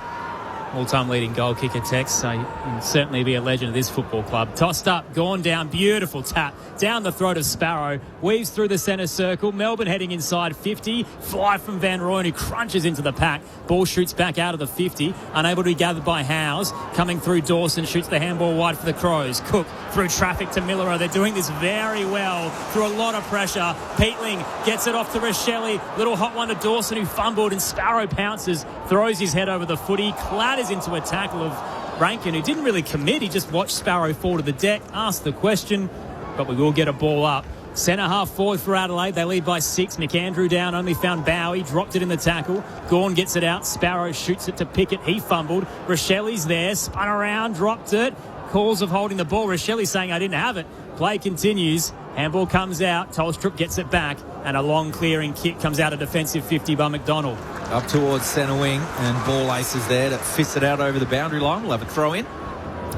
All-time leading goal kicker Tex, so he can certainly be a legend of this football club. Tossed up, gone down, beautiful tap down the throat of Sparrow, weaves through the centre circle. Melbourne heading inside 50, fly from Van Rooyen, who crunches into the pack. Ball shoots back out of the 50, unable to be gathered by Howes. Coming through Dawson, shoots the handball wide for the Crows. Cook through traffic to Miller. They're doing this very well through a lot of pressure. Peatling gets it off to Rochelle. Little hot one to Dawson, who fumbled, and Sparrow pounces, throws his head over the footy, clatters into a tackle of Rankin, who didn't really commit. He just watched Sparrow fall to the deck, asked the question, but we will get a ball up. Centre half forward for Adelaide. They lead by 6. McAndrew down, only found Bowie, dropped it in the tackle. Gawn gets it out. Sparrow shoots it to Pickett. He fumbled. Rochelle's there, spun around, dropped it. Calls of holding the ball. Rochelle saying, I didn't have it. Play continues. Handball comes out. Tolstrup gets it back, and a long clearing kick comes out of defensive 50 by McDonald. Up towards centre wing, and ball aces there to fist it out over the boundary line. We'll have a throw in.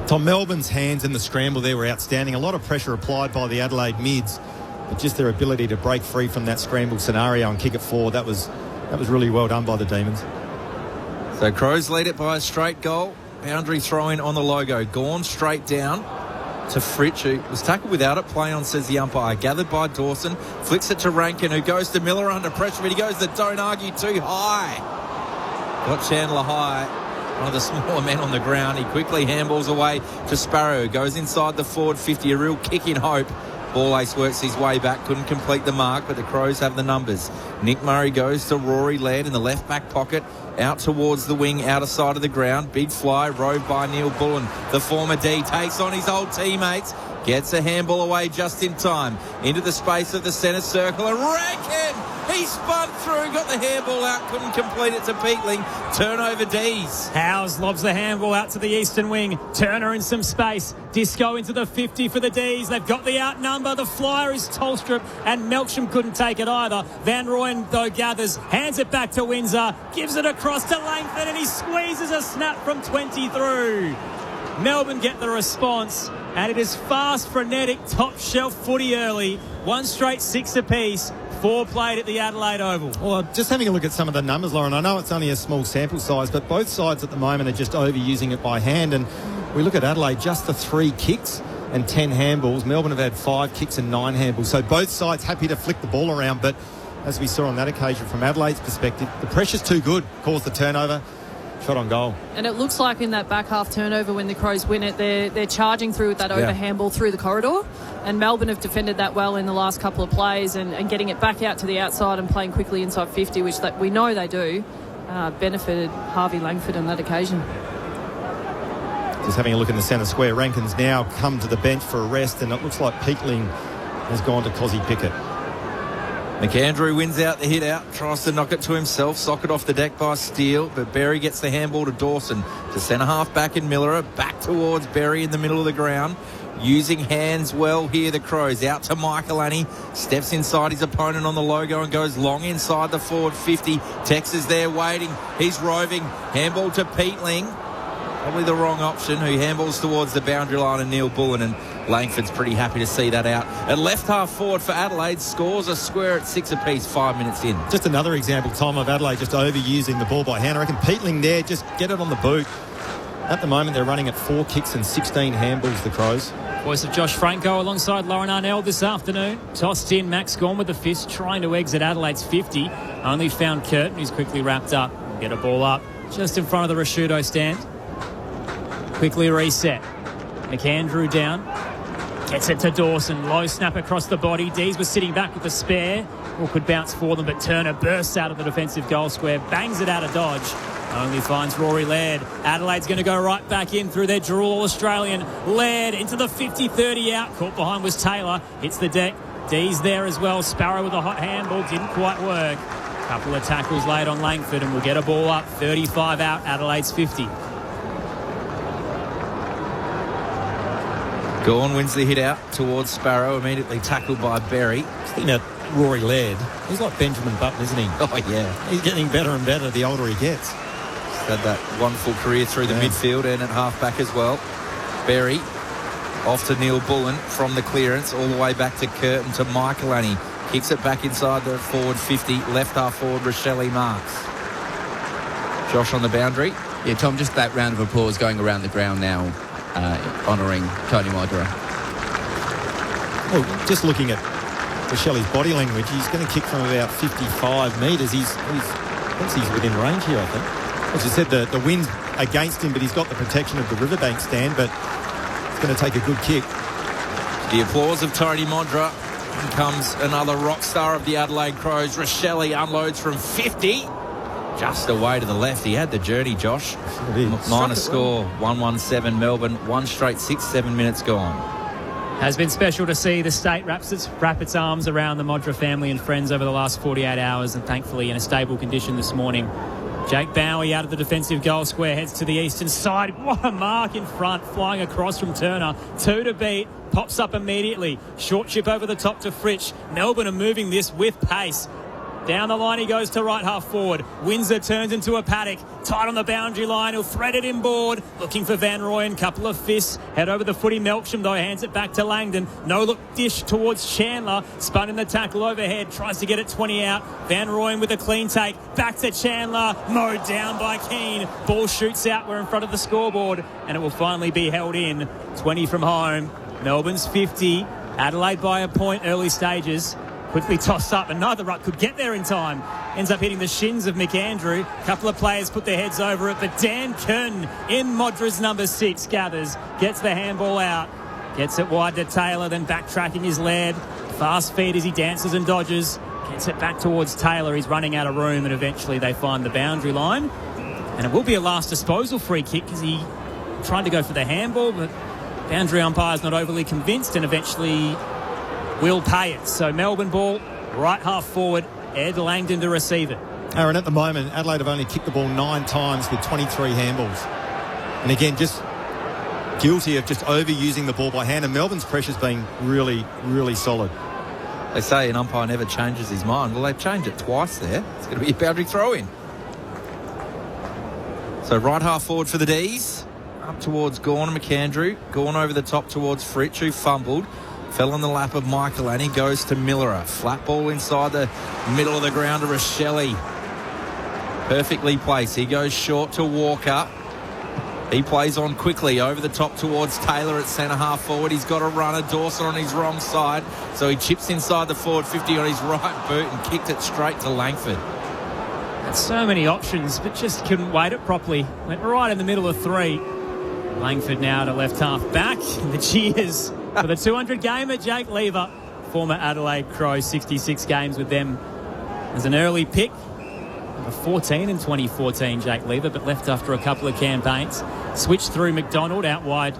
Tom, Melbourne's hands in the scramble there were outstanding. A lot of pressure applied by the Adelaide mids, but just their ability to break free from that scramble scenario and kick it forward, that was really well done by the Demons. So Crows lead it by a straight goal. Boundary throw-in on the logo. Gone straight down to Fritsch, who was tackled without it. Play on, says the umpire. Gathered by Dawson. Flicks it to Rankin, who goes to Miller under pressure, but he goes to don't argue too high. Got Chandler high. One of the smaller men on the ground. He quickly handballs away to Sparrow. Goes inside the forward 50. A real kick in hope. Ball ace works his way back. Couldn't complete the mark, but the Crows have the numbers. Nick Murray goes to Rory Laird in the left back pocket. Out towards the wing, outer side of the ground. Big fly, rode by Neil Bullen. The former D takes on his old teammates. Gets a handball away just in time. Into the space of the centre circle. And Rankin! He spun through, got the handball out, couldn't complete it to Peatling. Turnover D's. Howes lobs the handball out to the eastern wing. Turner in some space. Disco into the 50 for the D's. They've got the outnumber. The flyer is Tolstrup, and Melksham couldn't take it either. Van Rooyen, though, gathers, hands it back to Windsor, gives it across to Langford, and he squeezes a snap from 20 through. Melbourne get the response, and it is fast, frenetic, top-shelf footy early. One straight 6 apiece. 4 played at the Adelaide Oval. Well, just having a look at some of the numbers, Lauren, I know it's only a small sample size, but both sides at the moment are just overusing it by hand. And we look at Adelaide, just the 3 kicks and 10 handballs. Melbourne have had 5 kicks and 9 handballs. So both sides happy to flick the ball around. But as we saw on that occasion from Adelaide's perspective, the pressure's too good, caused the turnover. Shot on goal. And it looks like in that back half turnover when the Crows win it, they're charging through with that over handball through the corridor. And Melbourne have defended that well in the last couple of plays and getting it back out to the outside and playing quickly inside 50, which we know they do, benefited Harvey Langford on that occasion. Just having a look in the centre square. Rankin's now come to the bench for a rest, and it looks like Peatling has gone to Cozzy Pickett. McAndrew wins out the hit out, tries to knock it to himself, socket off the deck by Steele, but Berry gets the handball to Dawson, to centre half back in Miller, back towards Berry in the middle of the ground, using hands well here, the Crows, out to Michaelani, steps inside his opponent on the logo and goes long inside the forward 50, Tex is there waiting, he's roving, handball to Peatling, probably the wrong option, who handballs towards the boundary line, and Neil Bullen, and Langford's pretty happy to see that out. At left half forward for Adelaide, scores a square at 6 apiece, 5 minutes in. Just another example, Tom, of Adelaide just overusing the ball by hand. I reckon Peatling there, just get it on the boot. At the moment, they're running at 4 kicks and 16 handballs, the Crows. Voice of Josh Franco alongside Lauren Arnell this afternoon. Tossed in, Max Gorn with the fist, trying to exit Adelaide's 50. Only found Curtin, who's quickly wrapped up. Get a ball up just in front of the Rashudo stand. Quickly reset. McAndrew down. Gets it to Dawson. Low snap across the body. Dees was sitting back with the spare. Or could bounce for them, but Turner bursts out of the defensive goal square. Bangs it out of dodge. Only finds Rory Laird. Adelaide's going to go right back in through their dual All-Australian. Laird into the 50-30 out. Caught behind was Taylor. Hits the deck. Dees there as well. Sparrow with a hot handball. Didn't quite work. Couple of tackles laid on Langford, and we'll get a ball up. 35 out. Adelaide's 50. Gorn wins the hit out towards Sparrow, immediately tackled by Berry. Thinking about Rory Laird, he's like Benjamin Button, isn't he? Oh, yeah. He's getting better and better the older he gets. He's had that wonderful career through the midfield and at half-back as well. Berry off to Neil Bullen from the clearance, all the way back to Curtin to Michaelani. Kicks it back inside the forward 50, left half forward, Rochelle Marks. Josh on the boundary. Yeah, Tom, just that round of applause going around the ground now, honouring Tony Modra. Well, just looking at Rochelle's body language, he's going to kick from about 55 metres. He's within range here, I think. As you said, the wind's against him, but he's got the protection of the riverbank stand, but it's going to take a good kick. The applause of Tony Modra. In comes another rock star of the Adelaide Crows. Rochelle unloads from 50. Just away to the left. He had the journey, Josh. Minor score, 1-1-7 Melbourne. One straight 6-7 minutes gone. Has been special to see the state wrap its arms around the Modra family and friends over the last 48 hours, and thankfully in a stable condition this morning. Jake Bowie out of the defensive goal square, heads to the eastern side. What a mark in front, flying across from Turner. 2 to beat, pops up immediately. Short chip over the top to Fritsch. Melbourne are moving this with pace. Down the line he goes to right half forward. Windsor turns into a paddock. Tight on the boundary line. He'll thread it inboard. Looking for Van Rooyen. Couple of fists. Head over the footy. Melksham, though, hands it back to Langdon. No look dish towards Chandler. Spun in the tackle overhead. Tries to get it 20 out. Van Rooyen with a clean take. Back to Chandler. Mowed down by Keane. Ball shoots out. We're in front of the scoreboard. And it will finally be held in. 20 from home. Melbourne's 50. Adelaide by a point early stages. Quickly tossed up, and neither ruck could get there in time. Ends up hitting the shins of McAndrew. Couple of players put their heads over it, but Dan Curtin in Modra's number 6 gathers, gets the handball out, gets it wide to Taylor, then backtracking is Laird. Fast feet as he dances and dodges, gets it back towards Taylor. He's running out of room, and eventually they find the boundary line. And it will be a last disposal free kick because he tried to go for the handball, but boundary umpire's not overly convinced, and eventually will pay it. So Melbourne ball, right half forward, Ed Langdon to receive it. Aaron, at the moment, Adelaide have only kicked the ball 9 times with 23 handballs. And again, just guilty of just overusing the ball by hand. And Melbourne's pressure's been really, really solid. They say an umpire never changes his mind. Well, they've changed it twice there. It's going to be a boundary throw-in. So right half forward for the D's. Up towards Gawn and McAndrew. Gawn over the top towards Fritsch, who fumbled. Fell on the lap of Michael and he goes to Miller. Flat ball inside the middle of the ground to Rochelle. Perfectly placed. He goes short to Walker. He plays on quickly over the top towards Taylor at centre half forward. He's got a runner, Dawson on his wrong side. So he chips inside the forward 50 on his right boot and kicked it straight to Langford. Had so many options, but just couldn't weight it properly. Went right in the middle of 3. Langford now to left half back. The cheers for the 200 gamer, Jake Lever, former Adelaide Crow, 66 games with them as an early pick. Number 14 in 2014, Jake Lever, but left after a couple of campaigns. Switched through McDonald out wide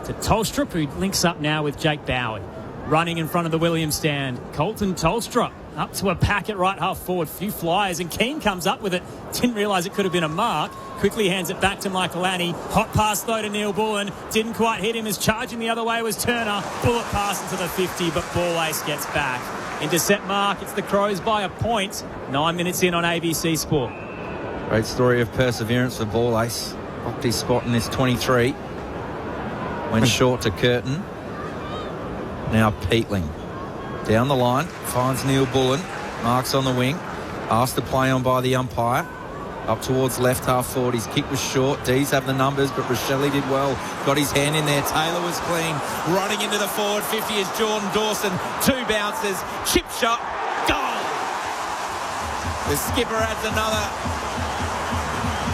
to Tolstrup, who links up now with Jake Bowie. Running in front of the Williams stand, Colton Tolstrup up to a pack at right half forward. Few flyers, and Keane comes up with it. Didn't realise it could have been a mark. Quickly hands it back to Michael Annie. Hot pass though to Neil Bullen. Didn't quite hit him as charging the other way was Turner. Bullet pass into the 50, but Ball Ace gets back. Intercept mark. It's the Crows by a point. 9 minutes in on ABC Sport. Great story of perseverance for Ball Ace. Popped his spot in this 23. Went short to Curtin. Now Peatling. Down the line. Finds Neil Bullen. Marks on the wing. Asked to play on by the umpire. Up towards left half forward. His kick was short. D's have the numbers, but Rochelle did well. Got his hand in there. Taylor was clean. Running into the forward 50 is Jordan Dawson. 2 bounces. Chip shot. Goal! The skipper adds another.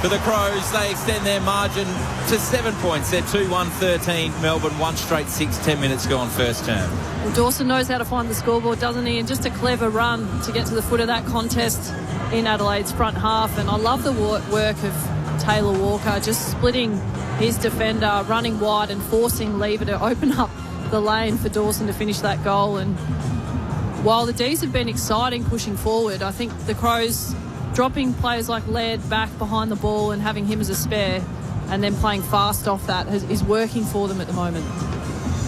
For the Crows, they extend their margin to 7 points. They're 2-1-13. Melbourne, 1 straight 6, 10 minutes gone first term. Well, Dawson knows how to find the scoreboard, doesn't he? And just a clever run to get to the foot of that contest in Adelaide's front half. And I love the work of Taylor Walker, just splitting his defender, running wide and forcing Lever to open up the lane for Dawson to finish that goal. And while the D's have been exciting pushing forward, I think the Crows dropping players like Laird back behind the ball and having him as a spare and then playing fast off that is working for them at the moment.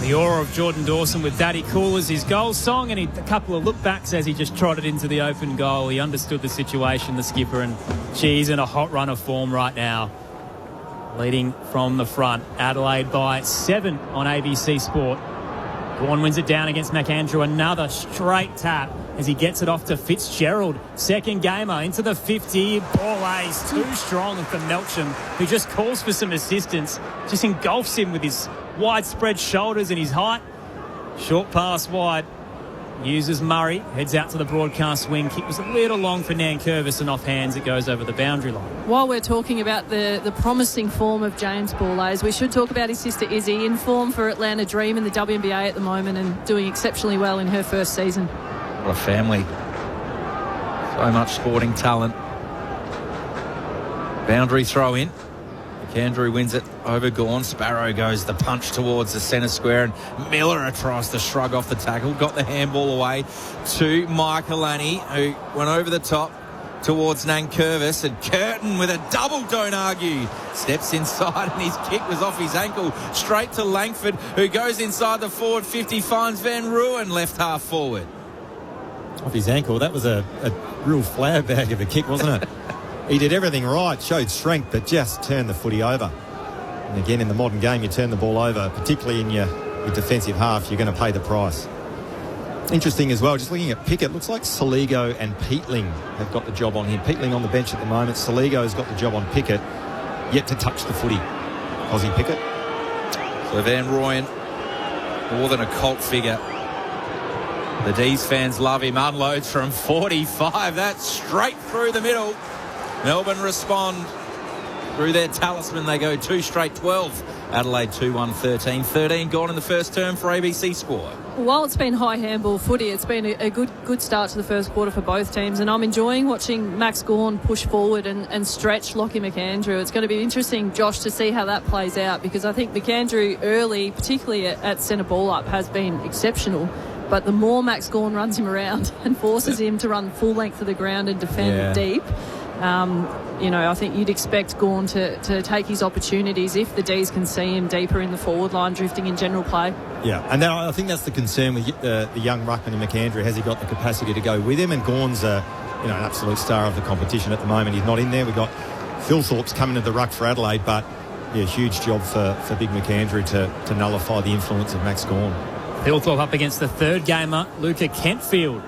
The aura of Jordan Dawson with Daddy Cool as his goal song, and a couple of look-backs as he just trotted into the open goal. He understood the situation, the skipper, and he's in a hot run of form right now. Leading from the front, Adelaide by 7 on ABC Sport. Gawn wins it down against McAndrew. Another straight tap as he gets it off to Fitzgerald. Second gamer into the 50. Ball ace, too strong for Melksham, who just calls for some assistance. Just engulfs him with his widespread shoulders and his height. Short pass wide. Uses Murray. Heads out to the broadcast wing. Kick was a little long for Nankervis, and off hands it goes over the boundary line. While we're talking about the promising form of James Ball-Ace, we should talk about his sister Izzy, in form for Atlanta Dream in the WNBA at the moment and doing exceptionally well in her first season. What a family. So much sporting talent. Boundary throw in. McAndrew wins it over Gawn. Sparrow goes the punch towards the centre square, and Miller tries to shrug off the tackle. Got the handball away to Michaelani, who went over the top towards Nankervis, and Curtin with a double don't argue. Steps inside and his kick was off his ankle. Straight to Langford, who goes inside the forward 50, finds Van Rooyen left half forward. Off his ankle. That was a real flower bag of a kick, wasn't it? He did everything right, showed strength, but just turned the footy over. And again, in the modern game, you turn the ball over, particularly in your defensive half, you're going to pay the price. Interesting as well, just looking at Pickett, looks like Saligo and Peatling have got the job on him. Peatling on the bench at the moment. Saligo's got the job on Pickett, yet to touch the footy. Aussie Pickett. So Van Rooyen, more than a cult figure. The D's fans love him. Unloads from 45. That's straight through the middle. Melbourne respond through their talisman. They go 2 straight 12. Adelaide 2-1-13. 13 gone in the first term for ABC Sport. While it's been high handball footy, it's been a good start to the first quarter for both teams, and I'm enjoying watching Max Gawn push forward and stretch Lockie McAndrew. It's going to be interesting, Josh, to see how that plays out, because I think McAndrew early, particularly at centre ball up, has been exceptional. But the more Max Gawn runs him around and forces him to run full length of the ground and defend deep, I think you'd expect Gawn to take his opportunities if the Ds can see him deeper in the forward line, drifting in general play. Yeah, and I think that's the concern with the young ruckman in McAndrew. Has he got the capacity to go with him? And Gawn's an absolute star of the competition at the moment. He's not in there. We've got Philthorpe's coming to the ruck for Adelaide, but huge job for big McAndrew to nullify the influence of Max Gawn. Philthorpe up against the third gamer, Luca Kentfield.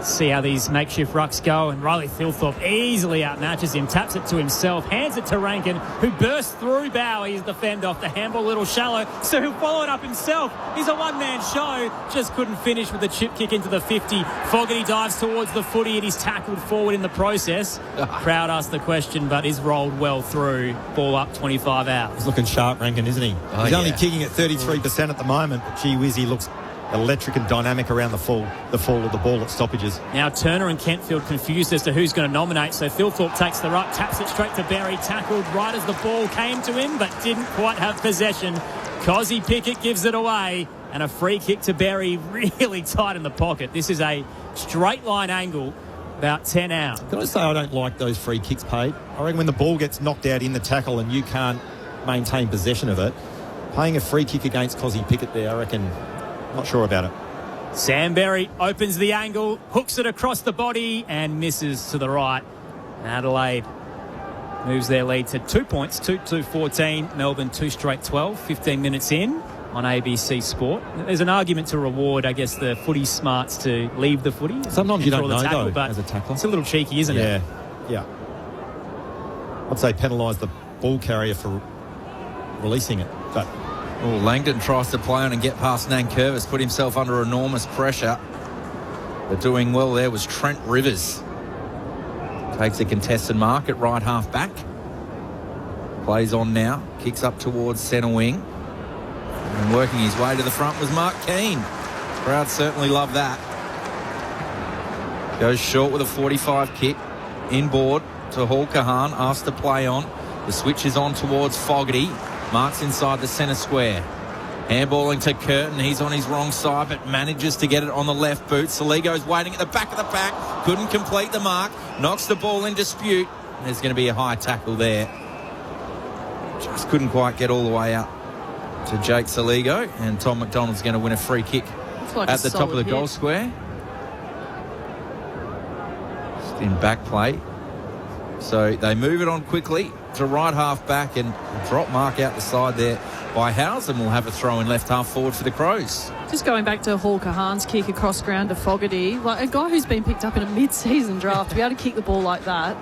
See how these makeshift rucks go, and Riley Philthorpe easily outmatches him, taps it to himself, hands it to Rankin, who bursts through Bowie's defend off the handball, a little shallow, so he'll follow it up himself. He's a one-man show, just couldn't finish with the chip kick into the 50. Fogarty dives towards the footy and he's tackled forward in the process. Crowd asked the question, but is rolled well through. Ball up, 25 out. He's looking sharp, Rankin, isn't he? He's only kicking at 33% at the moment, but gee whiz, he looks electric and dynamic around the fall of the ball at stoppages. Now Turner and Kentfield confused as to who's going to nominate, so Philthorpe takes the ruck, taps it straight to Berry, tackled right as the ball came to him, but didn't quite have possession. Cozzy Pickett gives it away, and a free kick to Berry, really tight in the pocket. This is a straight line angle, about 10 out. Can I say I don't like those free kicks paid? I reckon when the ball gets knocked out in the tackle and you can't maintain possession of it, paying a free kick against Cozzy Pickett there, I reckon, not sure about it. Sam Berry opens the angle, hooks it across the body and misses to the right. Adelaide moves their lead to 2 points, 2-14. Melbourne 2 straight 12, 15 minutes in on ABC Sport. There's an argument to reward, I guess, the footy smarts to leave the footy. Sometimes you don't know, tackle, though, but as a tackler. It's a little cheeky, isn't it? Yeah. I'd say penalise the ball carrier for releasing it, but... Langdon tries to play on and get past Nankervis, put himself under enormous pressure. But doing well there was Trent Rivers. Takes a contested mark at right half back. Plays on now, kicks up towards centre wing. And working his way to the front was Mark Keane. Crowd certainly love that. Goes short with a 45 kick. Inboard to Hall Kahan, asked to play on. The switch is on towards Fogarty. Marks inside the centre square. Handballing to Curtin. He's on his wrong side, but manages to get it on the left boot. Saligo's waiting at the back of the pack. Couldn't complete the mark. Knocks the ball in dispute. There's going to be a high tackle there. Just couldn't quite get all the way out to Jake Saligo. And Tom McDonald's going to win a free kick at the top of the goal square. Just in back play. So they move it on quickly to right half back and drop mark out the side there by Howes, and we'll have a throw in left half forward for the Crows. Just going back to Hall Kahan's kick across ground to Fogarty, like a guy who's been picked up in a mid-season draft to be able to kick the ball like that,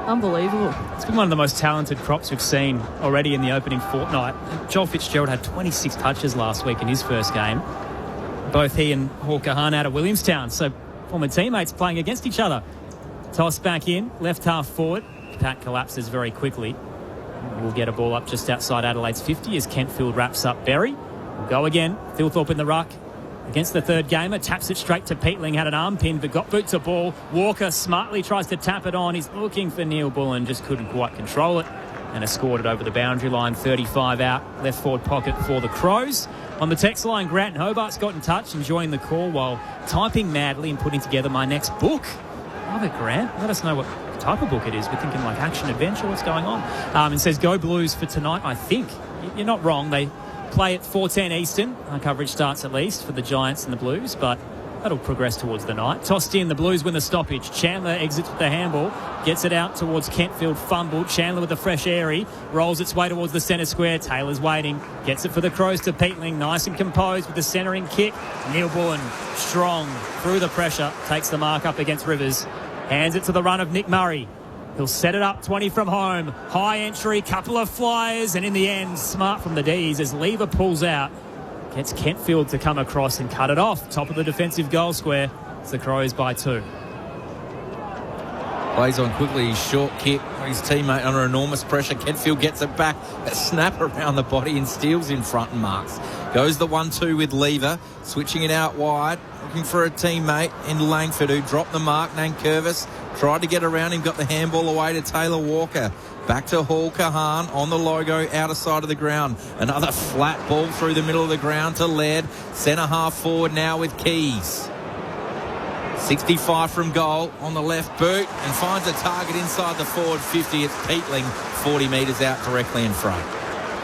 unbelievable. It's been one of the most talented crops we've seen already in the opening fortnight. Joel Fitzgerald had 26 touches last week in his first game. Both he and Hall Kahan out of Williamstown, so former teammates playing against each other. Toss back in, left half forward. Pack collapses very quickly. We'll get a ball up just outside Adelaide's 50 as Kentfield wraps up Berry. We'll go again. Philthorpe in the ruck against the third gamer. Taps it straight to Peatling. Had an arm pin, but got boot to ball. Walker smartly tries to tap it on. He's looking for Neil Bullen. Just couldn't quite control it. And has scored it over the boundary line. 35 out. Left forward pocket for the Crows. On the text line, Grant Hobart's got in touch, enjoying the call while typing madly and putting together my next book. Love it, Grant. Let us know what type of book it is. We're thinking like action adventure. What's going on? And says go Blues for tonight. I think you're not wrong. They play at 4:10 Eastern. Our coverage starts at least for the Giants and the Blues, but that'll progress towards the night. Tossed in, the Blues win the stoppage. Chandler exits with the handball, gets it out towards Kentfield, fumbled. Chandler with a fresh airy, rolls its way towards the centre square. Taylor's waiting, gets it for the Crows to Peatling, nice and composed with the centering kick. Neil Bullen, strong through the pressure, takes the mark up against Rivers. Hands it to the run of Nick Murray. He'll set it up, 20 from home. High entry, couple of flyers, and in the end, smart from the Ds as Lever pulls out. Gets Kentfield to come across and cut it off. Top of the defensive goal square. It's the Crows by 2. Plays on quickly, his short kick. His teammate under enormous pressure. Kentfield gets it back. A snap around the body and steals in front and marks. Goes the 1-2 with Lever. Switching it out wide. Looking for a teammate in Langford who dropped the mark. Nankervis tried to get around him. Got the handball away to Taylor Walker. Back to Hall Kahan on the logo, outer side of the ground. Another flat ball through the middle of the ground to Laird. Centre half forward now with Keys. 65 from goal on the left boot and finds a target inside the forward 50. It's Peatling, 40 metres out directly in front.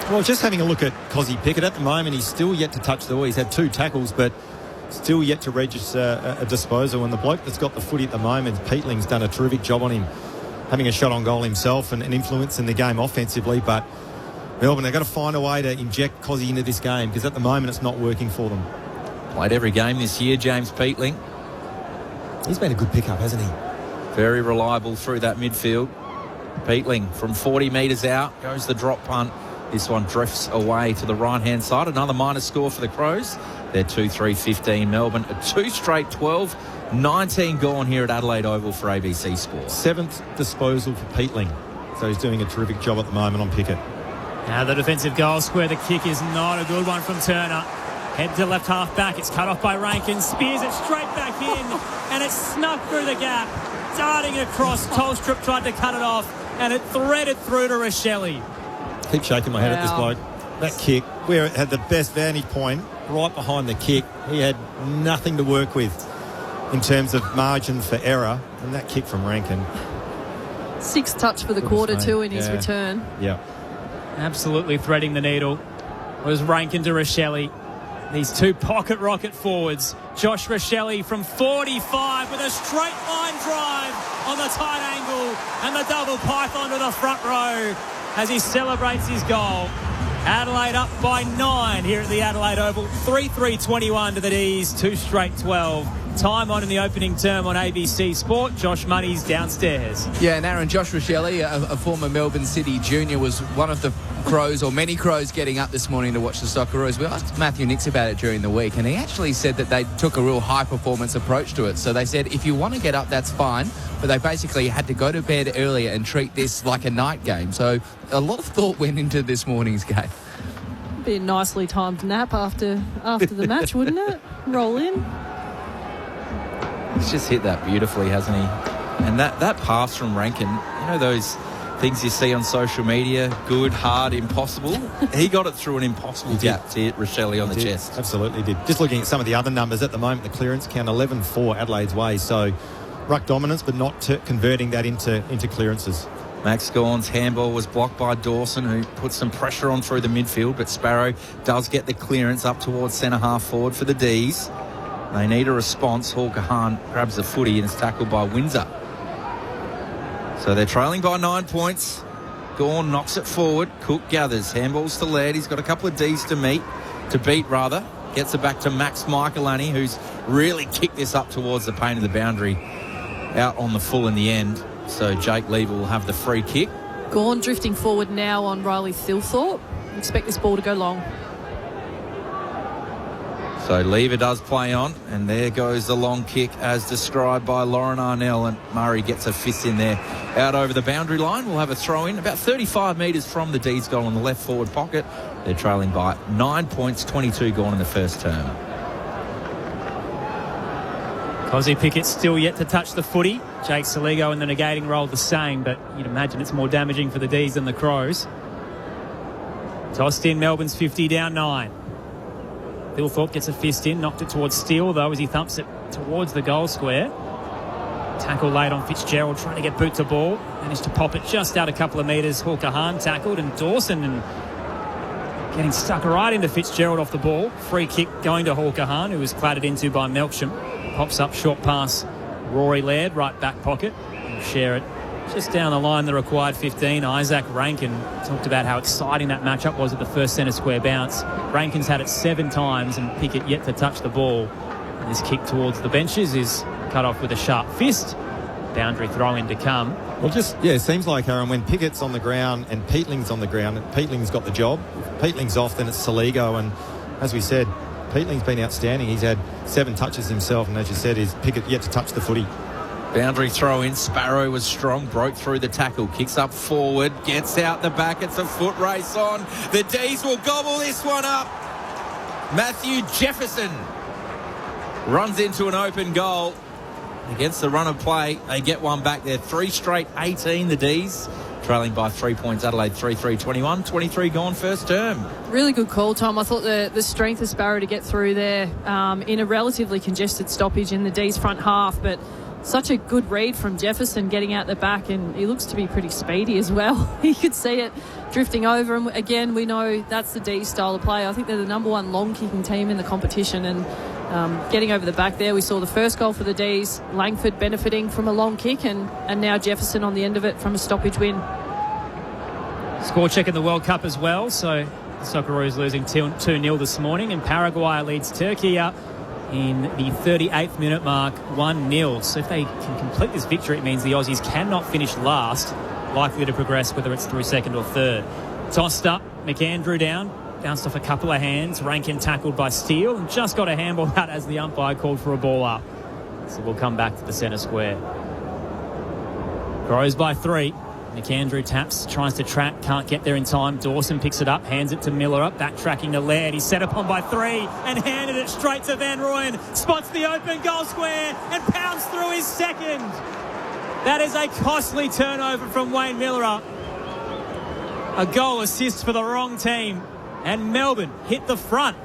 Well, just having a look at Cozzy Pickett at the moment, he's still yet to touch the ball. He's had 2 tackles, but still yet to register a disposal. And the bloke that's got the footy at the moment, Peatling's done a terrific job on him, having a shot on goal himself and influencing the game offensively. But Melbourne, they've got to find a way to inject Cozzy into this game because at the moment it's not working for them. Played every game this year, James Peatling. He's been a good pickup, hasn't he? Very reliable through that midfield. Peatling from 40 metres out goes the drop punt. This one drifts away to the right-hand side. Another minus score for the Crows. They're 2-3-15 Melbourne. A 2 straight 12. 19 gone here at Adelaide Oval for ABC Sport. 7th disposal for Peatling. So he's doing a terrific job at the moment on Pickett. Now the defensive goal square. The kick is not a good one from Turner. Head to left half back. It's cut off by Rankin. Spears it straight back in. And it's snuck through the gap. Darting it across. Tolstrup tried to cut it off. And it threaded through to Rochelle. Keep shaking my head at this bloke. That kick, where it had the best vantage point, right behind the kick. He had nothing to work with in terms of margin for error. And that kick from Rankin. 6th touch for the quarter too in his return. Yeah. Absolutely threading the needle. It was Rankin to Rochelle. These 2 pocket rocket forwards. Josh Rochelle from 45 with a straight line drive on the tight angle and the double python to the front row as he celebrates his goal. Adelaide up by 9 here at the Adelaide Oval. 3-3-21 to the D's, 2 straight 12. Time on in the opening term on ABC Sport. Josh Money's downstairs. Yeah, and Aaron, Josh Rochelle, a former Melbourne City junior, was one of the Crows, or many Crows, getting up this morning to watch the Socceroos. We asked Matthew Nix about it during the week, and he actually said that they took a real high-performance approach to it. So they said, if you want to get up, that's fine, but they basically had to go to bed earlier and treat this like a night game. So a lot of thought went into this morning's game. Be a nicely timed nap after the match, wouldn't it? Roll in. He's just hit that beautifully, hasn't he? And that pass from Rankin, you know those things you see on social media, good, hard, impossible? He got it through an impossible gap to hit Rochelle on the chest. Absolutely did. Just looking at some of the other numbers at the moment, the clearance count 11-4 Adelaide's way. So ruck dominance, but not converting that into clearances. Max Gawn's handball was blocked by Dawson, who put some pressure on through the midfield, but Sparrow does get the clearance up towards centre half forward for the D's. They need a response. Hall Kahan grabs the footy and is tackled by Windsor. So they're trailing by 9 points. Gawn knocks it forward. Cook gathers. Handballs to Laird. He's got a couple of D's to beat. Gets it back to Max Michaelani, who's really kicked this up towards the paint of the boundary. Out on the full in the end. So Jake Lever will have the free kick. Gawn drifting forward now on Riley Thilthorpe. Expect this ball to go long. So Lever does play on, and there goes the long kick as described by Lauren Arnell, and Murray gets a fist in there out over the boundary line. We'll have a throw in about 35 metres from the D's goal in the left forward pocket. They're trailing by 9 points, 22 gone in the first term. Cozzy Pickett still yet to touch the footy. Jake Saligo in the negating role the same, but you'd imagine it's more damaging for the D's than the Crows. Tossed in, Melbourne's 50 down 9. Thilthorpe gets a fist in, knocked it towards Steele though as he thumps it towards the goal square. Tackle late on Fitzgerald, trying to get boot to ball. Managed to pop it just out a couple of metres. Hall Kahan tackled, and Dawson getting stuck right into Fitzgerald off the ball. Free kick going to Hall Kahan, who was clattered into by Melksham. Pops up, short pass, Rory Laird, right back pocket. And share it just down the line, the required 15. Isaac Rankin talked about how exciting that matchup was at the first centre square bounce. Rankin's had it 7 times and Pickett yet to touch the ball. And this kick towards the benches is cut off with a sharp fist. Boundary throw-in to come. Well, it seems like, Aaron, when Pickett's on the ground and Peatling's on the ground, and Peatling's got the job. If Peatling's off, then it's Saligo, and as we said, Peatling's been outstanding. He's had 7 touches himself, and as you said, is Pickett yet to touch the footy. Boundary throw in. Sparrow was strong, broke through the tackle, kicks up forward, gets out the back. It's a foot race on. The D's will gobble this one up. Matthew Jefferson runs into an open goal against the run of play. They get one back there. 3 straight 18, the D's. Trailing by 3 points, Adelaide 3-3-21. 23 gone first term. Really good call, Tom. I thought the strength of Sparrow to get through there in a relatively congested stoppage in the D's front half, but such a good read from Jefferson getting out the back, and he looks to be pretty speedy as well. You could see it drifting over, and again, we know that's the D's style of play. I think they're the number one long-kicking team in the competition, and getting over the back there, we saw the first goal for the D's, Langford benefiting from a long kick, and now Jefferson on the end of it from a stoppage win. Score check in the World Cup as well, so the Socceroos losing 2-0 this morning, and Paraguay leads Turkey up in the 38th minute mark, 1-0. So if they can complete this victory, it means the Aussies cannot finish last, likely to progress whether it's through second or third. Tossed up, McAndrew down, bounced off a couple of hands, Rankin tackled by Steele, and just got a handball out as the umpire called for a ball up. So we'll come back to the centre square. Crows by 3. McAndrew taps, tries to track, can't get there in time. Dawson picks it up, hands it to Miller up, backtracking to Laird. He's set upon by 3 and handed it straight to Van Rooyen. Spots the open goal square and pounds through his second. That is a costly turnover from Wayne Miller. A goal assist for the wrong team, and Melbourne hit the front.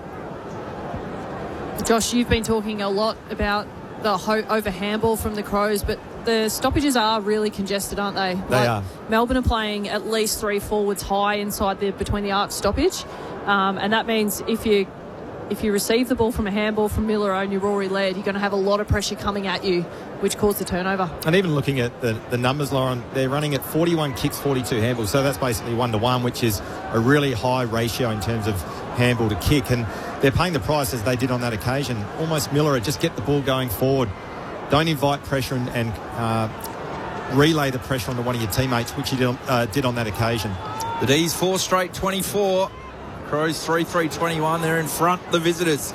Josh, you've been talking a lot about the over handball from the Crows, but the stoppages are really congested, aren't they? They are. Melbourne are playing at least 3 forwards high inside between the arc stoppage, and that means if you receive the ball from a handball from Miller and your Rory Laird, you're going to have a lot of pressure coming at you, which caused the turnover. And even looking at the numbers, Lauren, they're running at 41 kicks, 42 handballs, so that's basically 1-to-1, which is a really high ratio in terms of handball to kick, and they're paying the price as they did on that occasion. Almost Miller, just get the ball going forward. Don't invite pressure and relay the pressure onto one of your teammates, which he did on that occasion. The D's 4 straight 24. Crows 3-3-21. They're in front, the visitors.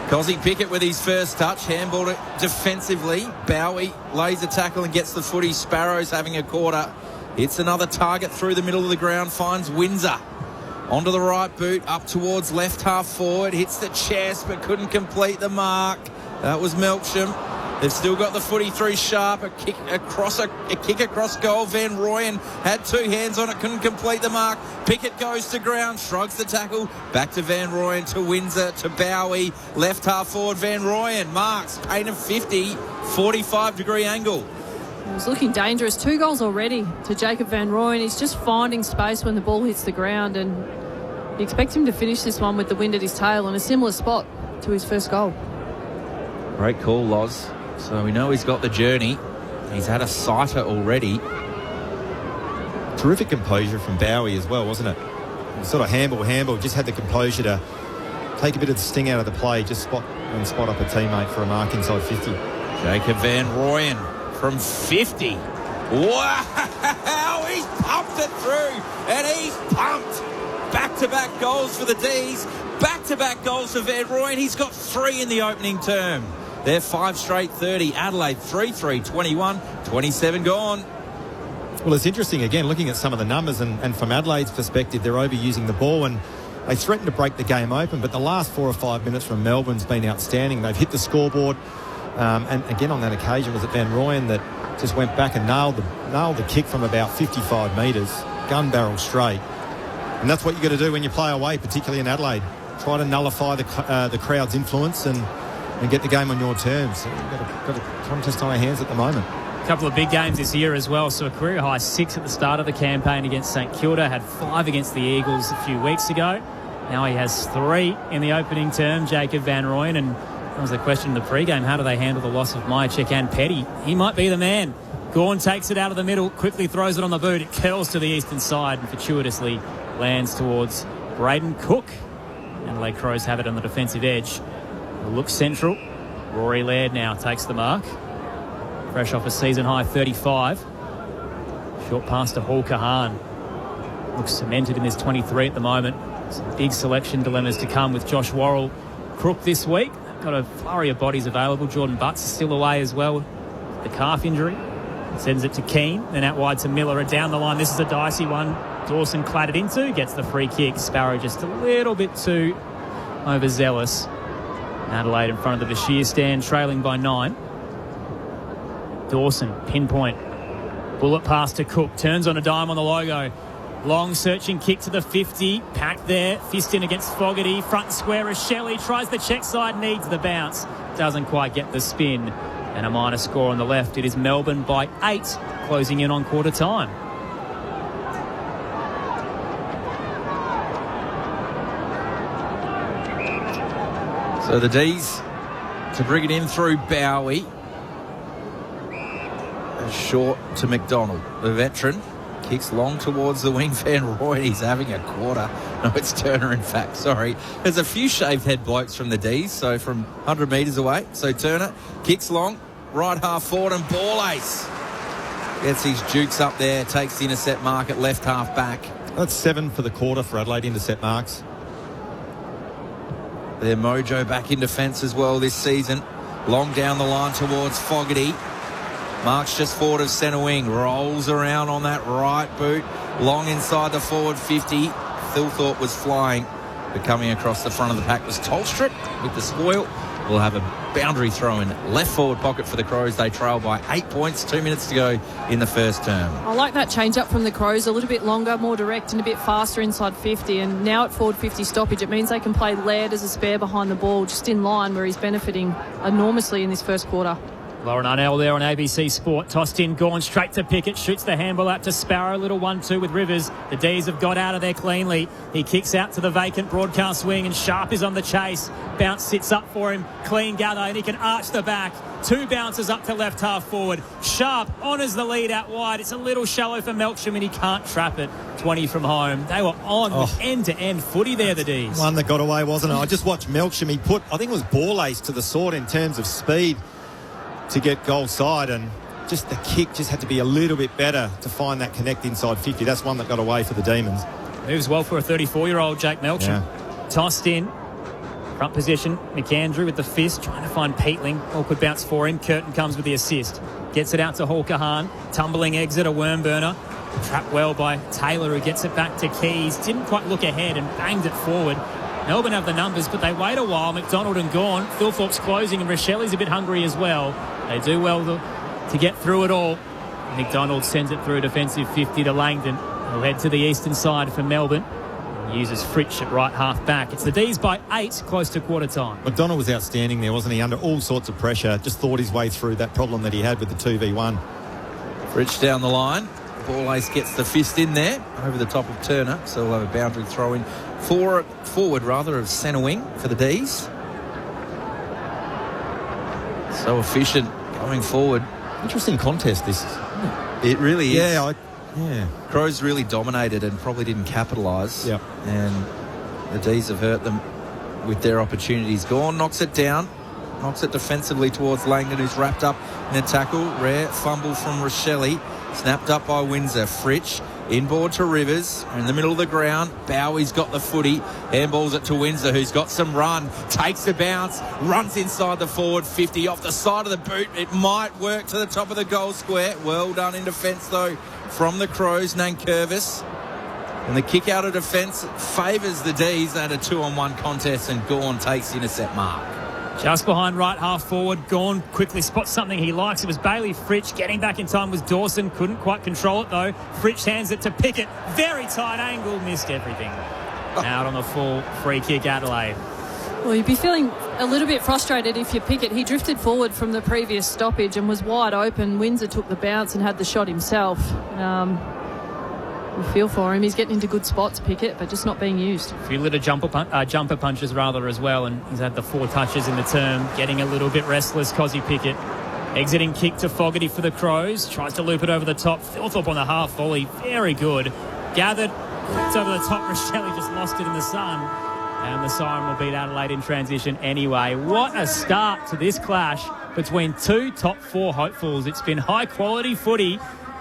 Cozzy Pickett with his first touch, handballed it defensively. Bowie lays a tackle and gets the footy. Sparrows having a quarter. Hits another target through the middle of the ground, finds Windsor. Onto the right boot, up towards left half forward. Hits the chest but couldn't complete the mark. That was Melksham. They've still got the footy through Sharp, a kick across goal. Van Rooyen had 2 hands on it, couldn't complete the mark. Pickett goes to ground, shrugs the tackle, back to Van Rooyen, to Windsor, to Bowie, left half forward. Van Rooyen marks, paint of 50, 45-degree angle. It was looking dangerous. 2 goals already to Jacob Van Rooyen. He's just finding space when the ball hits the ground, and you expect him to finish this one with the wind at his tail in a similar spot to his first goal. Great call, Loz. So we know he's got the journey. He's had a sighter already. Terrific composure from Bowie as well, wasn't it? Sort of handball, just had the composure to take a bit of the sting out of the play, just spot up a teammate for a mark inside 50. Jacob Van Rooyen from 50. Wow! He's pumped it through, and he's pumped. Back-to-back goals for the D's. Back-to-back goals for Van Rooyen. He's got 3 in the opening term. They're 5 straight 30. Adelaide 3-3-21. 27 gone. Well, it's interesting, again, looking at some of the numbers, and from Adelaide's perspective, they're overusing the ball, and they threatened to break the game open, but the last 4 or 5 minutes from Melbourne's been outstanding. They've hit the scoreboard, and again on that occasion was it Van Rooyen that just went back and nailed the kick from about 55 metres, gun barrel straight. And that's what you've got to do when you play away, particularly in Adelaide. Try to nullify the crowd's influence and get the game on your terms. So you've got a contest on our hands at the moment. A couple of big games this year as well. So a career high 6 at the start of the campaign against St Kilda. Had 5 against the Eagles a few weeks ago. Now he has 3 in the opening term, Jacob Van Rooyen. And that was the question in the pre-game. How do they handle the loss of Myercheck and Petty? He might be the man. Gawn takes it out of the middle, quickly throws it on the boot. It curls to the eastern side and fortuitously lands towards Braden Cook. Adelaide Crows have it on the defensive edge. Look central. Rory Laird now takes the mark. Fresh off a season-high 35. Short pass to Hall Kahan. Looks cemented in this 23 at the moment. Some big selection dilemmas to come with Josh Worrell Crook this week. Got a flurry of bodies available. Jordan Butts is still away as well. the calf injury. Sends it to Keane, then out wide to Miller, and down the line. This is a dicey one. Dawson clattered into, gets the free kick. Sparrow just a little bit too overzealous. Adelaide in front of the Bashir stand, trailing by 9. Dawson, pinpoint. Bullet pass to Cook, turns on a dime on the logo. Long searching kick to the 50. Packed there, fist in against Fogarty. Front and square as Shelley tries the check side, needs the bounce. Doesn't quite get the spin. And a minor score on the left. It is Melbourne by 8, closing in on quarter time. So the D's to bring it in through Bowie. Short to McDonald, the veteran. Kicks long towards the wing. Van Roy, he's having a quarter. No, it's Turner, in fact. Sorry. There's a few shaved head blokes from the D's, so from 100 metres away. So Turner kicks long, right half forward, and ball ace. Gets his jukes up there, takes the intercept mark at left half back. That's 7 for the quarter for Adelaide intercept marks. Their mojo back in defence as well this season. Long down the line towards Fogarty. Marks just forward of centre wing. Rolls around on that right boot. Long inside the forward 50. Thilthorpe was flying. But coming across the front of the pack was Tolstrup with the spoil. We'll have a boundary throw in left forward pocket for the Crows. They trail by 8 points, 2 minutes to go in the first term. I like that change up from the Crows, a little bit longer, more direct and a bit faster inside 50, and now at forward 50 stoppage it means they can play Laird as a spare behind the ball, just in line where he's benefiting enormously in this first quarter. Lauren Arnell there on ABC Sport. Tossed in, gone straight to Pickett. Shoots the handball out to Sparrow. Little 1-2 with Rivers. The D's have got out of there cleanly. He kicks out to the vacant broadcast wing, and Sharp is on the chase. Bounce sits up for him. Clean gather, and he can arch the back. 2 bounces up to left half forward. Sharp honours the lead out wide. It's a little shallow for Melksham, and he can't trap it. 20 from home. They were on with end-to-end footy there, the D's. One that got away, wasn't it? I just watched Melksham. He put, I think it was ball ace to the sword in terms of speed to get goal side, and just the kick just had to be a little bit better to find that connect inside 50. That's one that got away for the Demons. Moves well for a 34-year-old Jake Melksham. Yeah. Tossed in. Front position. McAndrew with the fist, trying to find Peatling. Awkward bounce for him. Curtin comes with the assist. Gets it out to Hawker Hahn. Tumbling exit, a worm burner. Trapped well by Taylor, who gets it back to Keys. Didn't quite look ahead and banged it forward. Melbourne have the numbers, but they wait a while. McDonald and Gawn. Thilthorpe's closing, and Rochelle's a bit hungry as well. They do well to get through it all. McDonald sends it through a defensive 50 to Langdon. He'll head to the eastern side for Melbourne. Uses Fritsch at right half back. It's the D's by 8, close to quarter time. McDonald was outstanding there, wasn't he? Under all sorts of pressure. Just thought his way through that problem that he had with the 2v1. Fritsch down the line. Ball ace gets the fist in there over the top of Turner. So we'll have a boundary throw in forward of centre wing for the D's. So efficient going forward. Interesting contest this. It really is. Yeah. Crows really dominated and probably didn't capitalise. Yep. And the D's have hurt them with their opportunities. Gawn knocks it down. Knocks it defensively towards Langdon, who's wrapped up in a tackle. Rare fumble from Rochelle. Snapped up by Windsor. Fritsch inboard to Rivers. In the middle of the ground. Bowie's got the footy. Handballs it to Windsor, who's got some run. Takes the bounce. Runs inside the forward 50. Off the side of the boot. It might work to the top of the goal square. Well done in defence, though, from the Crows. Nankervis. And the kick out of defence favours the D's. They had a 2-on-1 contest, and Gawn takes the intercept mark. Just behind right half forward. Gawn quickly spots something he likes. It was Bailey Fritsch. Getting back in time was Dawson. Couldn't quite control it, though. Fritsch hands it to Pickett. Very tight angle. Missed everything. Out on the full free kick, Adelaide. Well, you'd be feeling a little bit frustrated if you Pickett. He drifted forward from the previous stoppage and was wide open. Windsor took the bounce and had the shot himself. We feel for him. He's getting into good spots, Pickett, but just not being used. A few little jumper punches rather as well, and he's had the 4 touches in the term. Getting a little bit restless, Cozzy Pickett. Exiting kick to Fogarty for the Crows. Tries to loop it over the top. Thilthorpe on the half volley. Very good. Gathered. It's over the top. Rochelle just lost it in the sun. And the siren will beat Adelaide in transition anyway. What a start to this clash between 2 top 4 hopefuls. It's been high-quality footy.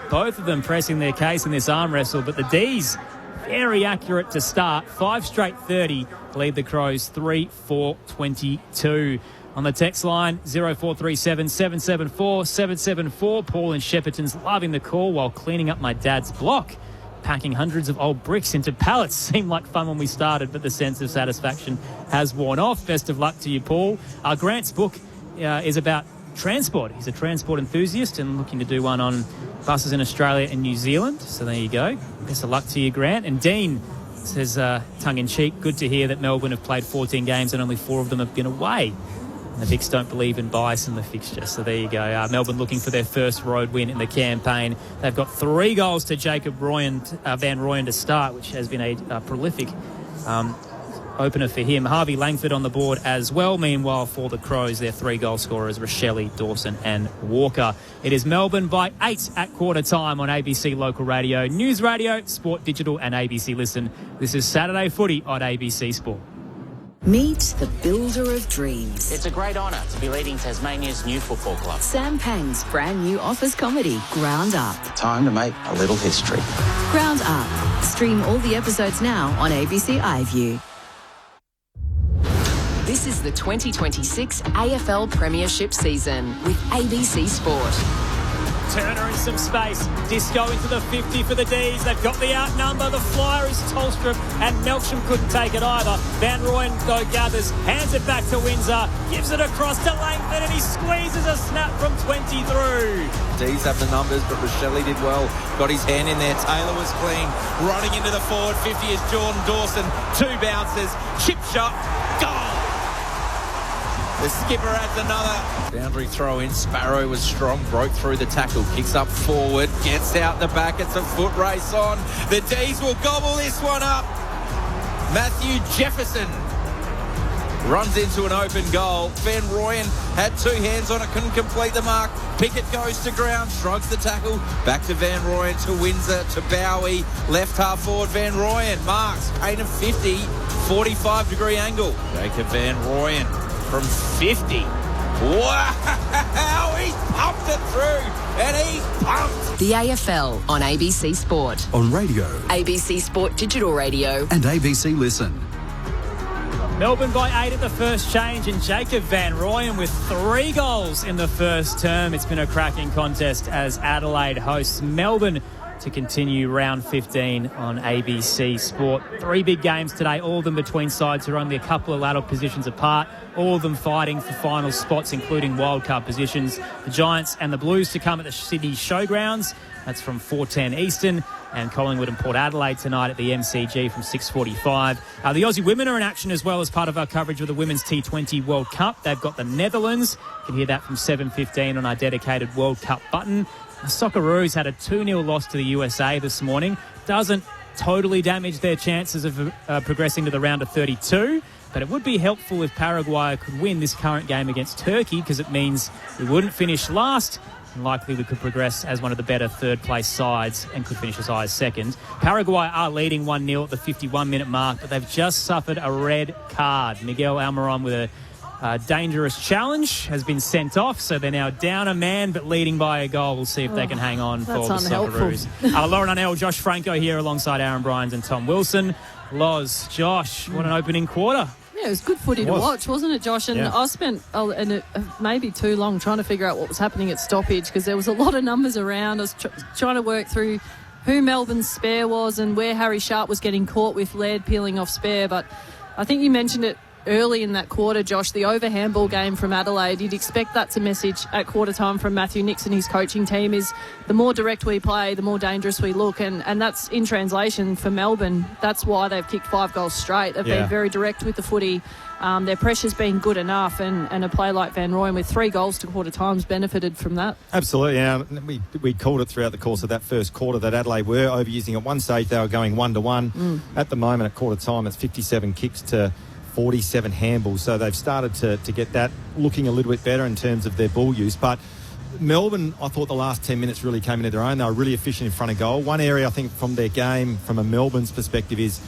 Both of them pressing their case in this arm wrestle, but the D's very accurate to start. 5 straight 30 lead the Crows 3-4-22. On the text line, 0437 774 774. Paul in Shepparton's loving the call while cleaning up my dad's block. Packing hundreds of old bricks into pallets seemed like fun when we started, but the sense of satisfaction has worn off. Best of luck to you, Paul. Grant's book is about transport. He's a transport enthusiast and looking to do one on buses in Australia and New Zealand. So there you go. Best of luck to you, Grant. And Dean says, tongue-in-cheek, good to hear that Melbourne have played 14 games and only 4 of them have been away. And the Vicks don't believe in bias in the fixture. So there you go. Melbourne looking for their first road win in the campaign. They've got 3 goals to Jacob Van Rooyen to start, which has been a prolific opener for him. Harvey Langford on the board as well. Meanwhile, for the Crows, their 3 goal scorers, Rochelle, Dawson and Walker. It is Melbourne by 8 at quarter time on ABC Local Radio, News Radio, Sport Digital and ABC Listen. This is Saturday Footy on ABC Sport. Meet the builder of dreams. It's a great honour to be leading Tasmania's new football club. Sam Pang's brand new office comedy, Ground Up. Time to make a little history. Ground Up. Stream all the episodes now on ABC iView. This is the 2026 AFL Premiership season with ABC Sport. Turner in some space. Disco into the 50 for the D's. They've got the outnumber. The flyer is Tolstrup, and Melksham couldn't take it either. Van Rooyen, though, gathers, hands it back to Windsor, gives it across to Langford, and he squeezes a snap from 20 through. D's have the numbers, but Rochelle did well. Got his hand in there. Taylor was clean. Running into the forward 50 is Jordan Dawson. 2 bounces. Chip shot. Goal! The skipper adds another. Boundary throw in. Sparrow was strong. Broke through the tackle. Kicks up forward. Gets out the back. It's a foot race on. The D's will gobble this one up. Matthew Jefferson runs into an open goal. Van Rooyen had 2 hands on it. Couldn't complete the mark. Pickett goes to ground. Shrugs the tackle. Back to Van Rooyen. To Windsor. To Bowie. Left half forward. Van Rooyen. Marks. Paint of 50. 45-degree angle. Jacob Van Rooyen. From 50. Wow! He's pumped it through, and he's pumped. The AFL on ABC Sport. On radio. ABC Sport Digital Radio. And ABC Listen. Melbourne by 8 at the first change, and Jacob Van Rooyen with 3 goals in the first term. It's been a cracking contest as Adelaide hosts Melbourne to continue round 15 on ABC Sport. 3 big games today, all of them between sides who are only a couple of ladder positions apart, all of them fighting for final spots, including wildcard positions. The Giants and the Blues to come at the Sydney Showgrounds. That's from 4:10 Eastern. And Collingwood and Port Adelaide tonight at the MCG from 6:45. The Aussie women are in action as well as part of our coverage of the Women's T20 World Cup. They've got the Netherlands. You can hear that from 7:15 on our dedicated World Cup button. The Socceroos had a 2-0 loss to the USA this morning. Doesn't totally damage their chances of progressing to the round of 32, but it would be helpful if Paraguay could win this current game against Turkey, because it means we wouldn't finish last, and likely we could progress as one of the better third-place sides and could finish as high as second. Paraguay are leading 1-0 at the 51-minute mark, but they've just suffered a red card. Miguel Almiron with a dangerous challenge has been sent off, so they're now down a man but leading by a goal. We'll see if they can hang on for the Socceroos. Lauren Arnell, Josh Franco here alongside Aaron Bryans and Tom Wilson. Loz, Josh, what an opening quarter. Yeah, it was good footy to watch, wasn't it, Josh? And I spent maybe too long trying to figure out what was happening at stoppage, because there was a lot of numbers around. I was trying to work through who Melbourne's spare was and where Harry Sharp was getting caught with lead peeling off spare. But I think you mentioned it early in that quarter, Josh, the over handball game from Adelaide. You'd expect that to message at quarter time from Matthew Nixon, his coaching team, is the more direct we play, the more dangerous we look. And that's in translation for Melbourne. That's why they've kicked 5 goals straight. They've been very direct with the footy. Their pressure's been good enough, and a play like Van Rooyen with 3 goals to quarter times benefited from that. Absolutely. Yeah. We called it throughout the course of that first quarter that Adelaide were overusing. At one stage they were going 1-1. At the moment at quarter time it's 57 kicks to 47 handballs, so they've started to get that looking a little bit better in terms of their ball use. But Melbourne, I thought the last 10 minutes really came into their own. They were really efficient in front of goal. One area I think from their game, from a Melbourne's perspective, is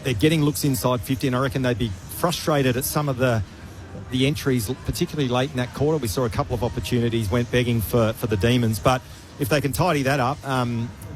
they're getting looks inside 50, and I reckon they'd be frustrated at some of the entries, particularly late in that quarter. We saw a couple of opportunities went begging for the Demons, but if they can tidy that up,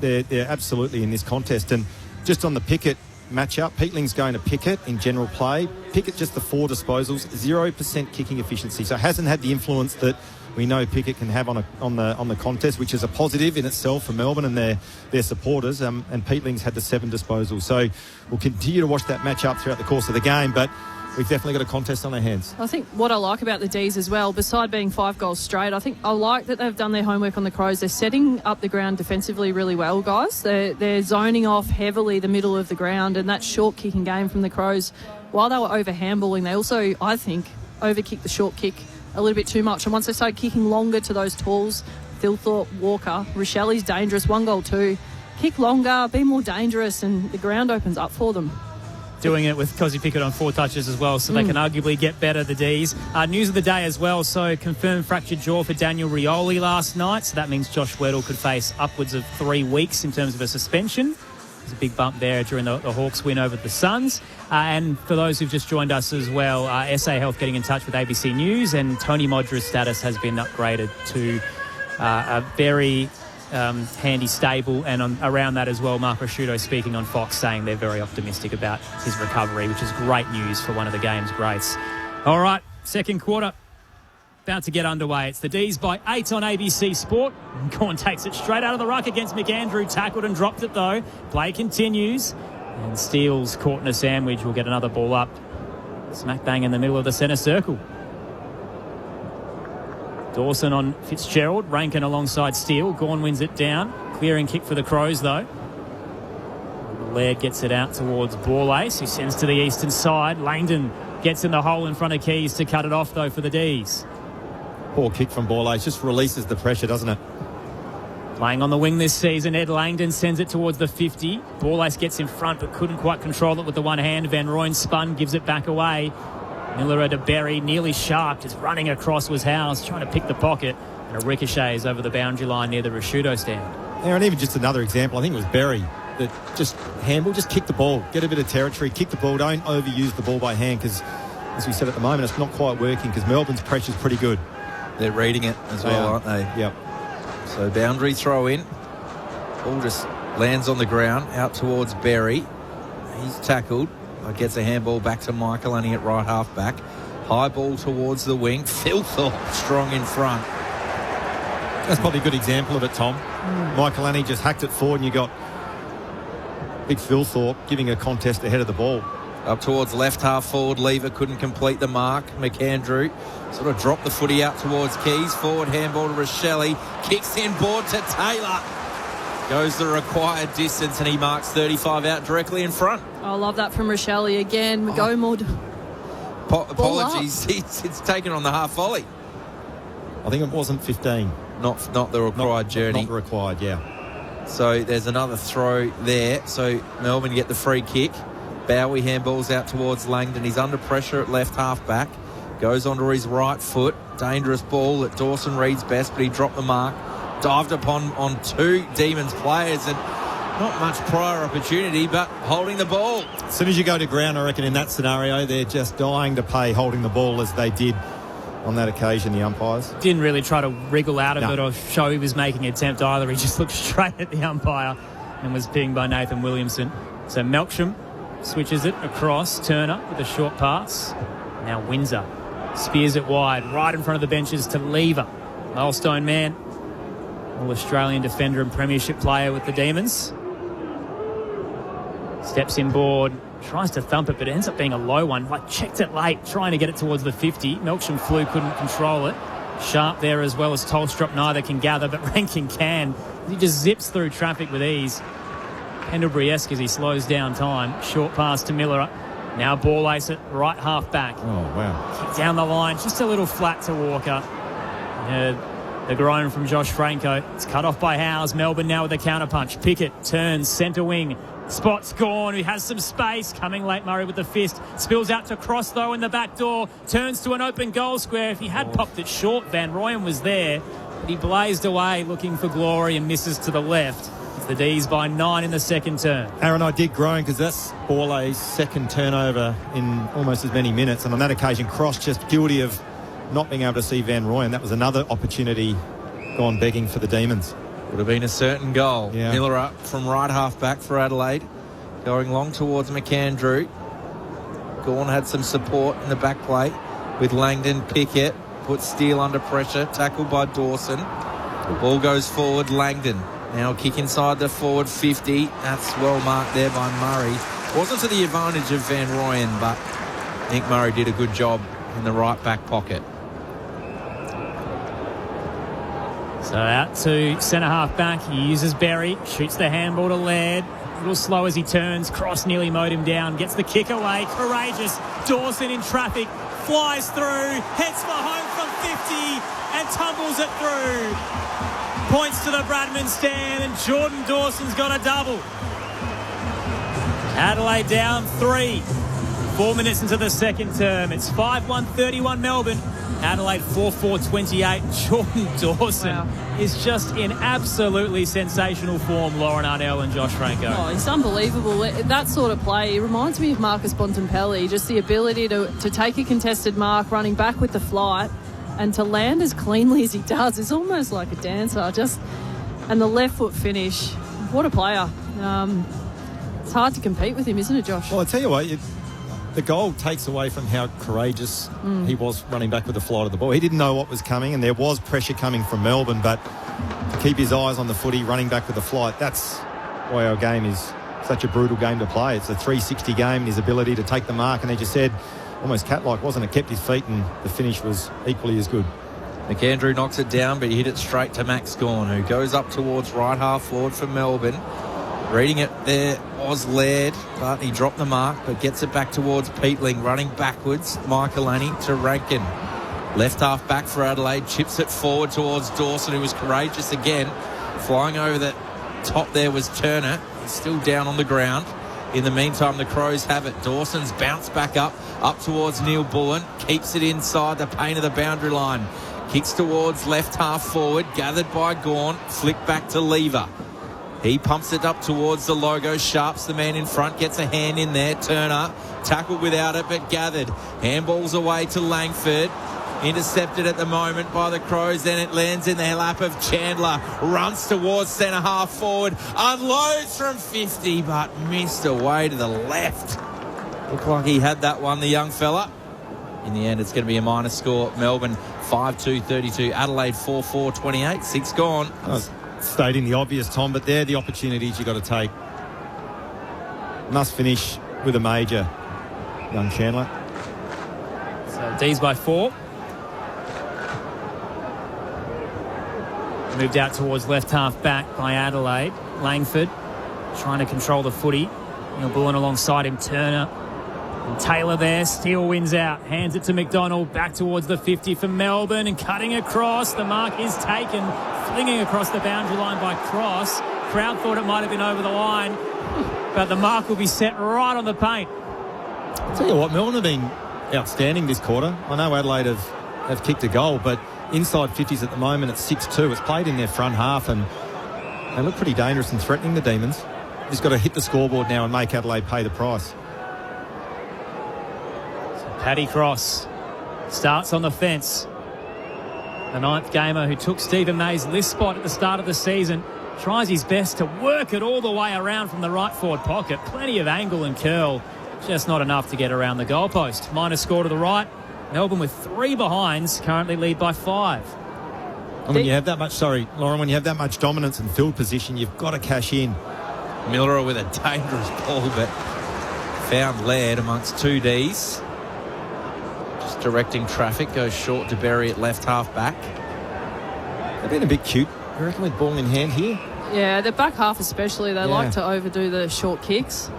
they're absolutely in this contest. And just on the Pickett matchup. Peatling's going to Pickett in general play. Pickett just the 4 disposals, 0% kicking efficiency. So hasn't had the influence that we know Pickett can have on the contest, which is a positive in itself for Melbourne and their supporters. And Peatling's had the 7 disposals. So we'll continue to watch that matchup throughout the course of the game, but we've definitely got a contest on our hands. I think what I like about the D's as well, beside being 5 goals straight, I think I like that they've done their homework on the Crows. They're setting up the ground defensively really well, guys. They're zoning off heavily the middle of the ground, and that short kicking game from the Crows, while they were over handballing, they also, I think, overkicked the short kick a little bit too much. And once they started kicking longer to those talls, Thilthorpe, Walker, Rochelli's dangerous, 1 goal too. Kick longer, be more dangerous, and the ground opens up for them. Doing it with Cozzy Pickett on 4 touches as well, so they can arguably get better, the Ds. News of the day as well, so confirmed fractured jaw for Daniel Rioli last night, so that means Josh Weddle could face upwards of 3 weeks in terms of a suspension. There's a big bump there during the Hawks win over the Suns. And for those who've just joined us as well, SA Health getting in touch with ABC News, and Tony Modra's status has been upgraded to a very handy stable, and around that as well, Mark Prosciutto speaking on Fox saying they're very optimistic about his recovery, which is great news for one of the game's greats. All right, second quarter about to get underway. It's the D's by 8 on ABC Sport. Gorn takes it straight out of the ruck against McAndrew, tackled and dropped it though. Play continues, and Steele's caught in a sandwich. Will get another ball up smack bang in the middle of the centre circle. Dawson on Fitzgerald, Rankin alongside Steele. Gawn wins it down. Clearing kick for the Crows, though. Laird gets it out towards Borlace, who sends to the eastern side. Langdon gets in the hole in front of Keys to cut it off, though, for the Ds. Poor kick from Borlace. Just releases the pressure, doesn't it? Playing on the wing this season, Ed Langdon sends it towards the 50. Borlace gets in front, but couldn't quite control it with the one hand. Van Rooyen spun, gives it back away. Miller to Berry, nearly sharp, just running across was Howes, trying to pick the pocket, and a ricochet is over the boundary line near the Prosciutto stand. Yeah, and even just another example, I think it was Berry that just handball, just kick the ball, get a bit of territory, kick the ball, don't overuse the ball by hand, because as we said at the moment, it's not quite working because Melbourne's pressure's pretty good. They're reading it as well, aren't they? Yep. So boundary throw in, ball just lands on the ground out towards Berry. He's tackled. Gets a handball back to Michaelani at right half back. High ball towards the wing. Thilthorpe strong in front. That's probably a good example of it, Tom. Michaelani just hacked it forward, and you got big Thilthorpe giving a contest ahead of the ball. Up towards left half forward. Lever couldn't complete the mark. McAndrew sort of dropped the footy out towards Keys. Forward handball to Rochelli. Kicks in board to Taylor. Goes the required distance, and he marks 35 out directly in front. I love that from Rochelli again. Go more. Apologies, it's taken on the half volley. I think it wasn't 15. Not the required journey. Not required, yeah. So there's another throw there. So Melbourne get the free kick. Bowie handballs out towards Langdon. He's under pressure at left half back. Goes onto his right foot. Dangerous ball that Dawson reads best, but he dropped the mark. Dived upon on 2 Demons players, and not much prior opportunity, but holding the ball. As soon as you go to ground, I reckon in that scenario, they're just dying to pay holding the ball as they did on that occasion, the umpires. Didn't really try to wriggle out of it or show he was making an attempt either. He just looked straight at the umpire and was pinged by Nathan Williamson. So Melksham switches it across. Turner with a short pass. Now Windsor spears it wide, right in front of the benches to Lever. Milestone man. All-Australian defender and premiership player with the Demons. Steps inboard, tries to thump it, but it ends up being a low one. Checked it late, trying to get it towards the 50. Melksham flew, couldn't control it. Sharp there as well as Tolstrup. Neither can gather, but Rankin can. He just zips through traffic with ease. Pendlebury-esque as he slows down time. Short pass to Miller. Now ball ace at right half back. Oh, wow. Kick down the line, just a little flat to Walker. The groan from Josh Franco. It's cut off by Howes. Melbourne now with a counter-punch. Pickett turns, centre wing. Spots Gawn, who has some space. Coming late, Murray with the fist. Spills out to Cross, though, in the back door. Turns to an open goal square. If he had popped it short, Van Rooyen was there. But he blazed away looking for glory and misses to the left. It's the D's by 9 in the second turn. Aaron, I did groan because that's Borlay's second turnover in almost as many minutes. And on that occasion, Cross just guilty of not being able to see Van Rooyen. That was another opportunity gone begging for the Demons. Would have been a certain goal. Yeah. Miller up from right half back for Adelaide. going long towards McAndrew. Gawn had some support in the back plate with Langdon. Pickett puts Steele under pressure, tackled by Dawson. The ball goes forward. Langdon now kick inside the forward 50. That's well marked there by Murray. Wasn't to the advantage of Van Rooyen, but Nick Murray did a good job in the right back pocket. So out to centre-half back. He uses Berry, shoots the handball to Laird. A little slow as he turns. Cross nearly mowed him down. Gets the kick away. Courageous. Dawson in traffic. Flies through. Heads for home from 50 and tumbles it through. Points to the Bradman stand, and Jordan Dawson's got a double. Adelaide down 3. 4 minutes into the second term. It's 5-1-31 Melbourne. Adelaide 4-4-28. Jordan Dawson is just in absolutely sensational form, Lauren Arnell and Josh Franco. Oh, he's unbelievable. That sort of play, he reminds me of Marcus Bontempelli, just the ability to take a contested mark, running back with the flight, and to land as cleanly as he does is almost like a dancer. And the left foot finish, what a player. It's hard to compete with him, isn't it, Josh? Well, I tell you what, the goal takes away from how courageous he was running back with the flight of the ball. He didn't know what was coming, and there was pressure coming from Melbourne, but to keep his eyes on the footy, running back with the flight, that's why our game is such a brutal game to play. It's a 360 game, and his ability to take the mark, and he just said, almost cat-like, wasn't it? Kept his feet, and the finish was equally as good. McAndrew knocks it down, but he hit it straight to Max Gawn, who goes up towards right half forward for Melbourne. Reading it there was Laird, but he dropped the mark, but gets it back towards Peatling, running backwards. Michaelani to Rankin. Left half back for Adelaide, chips it forward towards Dawson, who was courageous again. Flying over the top there was Turner. He's still down on the ground. In the meantime, the Crows have it. Dawson's bounced back up towards Neil Bullen. Keeps it inside the paint of the boundary line. Kicks towards left half forward, gathered by Gawn. Flick back to Lever. He pumps it up towards the logo. Sharp's the man in front, gets a hand in there. Turner tackled without it, but gathered. Handballs away to Langford. Intercepted at the moment by the Crows. Then it lands in the lap of Chandler. Runs towards centre half forward. Unloads from 50, but missed away to the left. Looked like he had that one, the young fella. In the end, it's going to be a minor score. Melbourne 5-2-32. Adelaide 4-4-28. 6 gone. Stating the obvious, Tom, but they're the opportunities you've got to take. Must finish with a major, young Chandler. So D's by 4. Moved out towards left half back by Adelaide. Langford trying to control the footy. Neil Bullen alongside him. Turner and Taylor there. Steele wins out. Hands it to McDonald. Back towards the 50 for Melbourne and cutting across. The mark is taken. Flinging across the boundary line by Cross. Crowd thought it might have been over the line, but the mark will be set right on the paint. I'll tell you what, Melbourne have been outstanding this quarter. I know Adelaide have kicked a goal, but inside 50s at the moment it's 6-2. It's played in their front half, and they look pretty dangerous and threatening, the Demons. Just got to hit the scoreboard now and make Adelaide pay the price. So Paddy Cross starts on the fence. The ninth gamer who took Stephen May's list spot at the start of the season tries his best to work it all the way around from the right forward pocket. Plenty of angle and curl, just not enough to get around the goalpost. Minor score to the right. Melbourne with 3 behinds, currently lead by 5. And when you have that much, Lauren, when you have that much dominance and field position, you've got to cash in. Miller with a dangerous ball, but found Laird amongst 2 Ds. Directing traffic, goes short to Berry at left half back. They've been a bit cute. You reckon with ball in hand here? Yeah, the back half especially, they like to overdo the short kicks.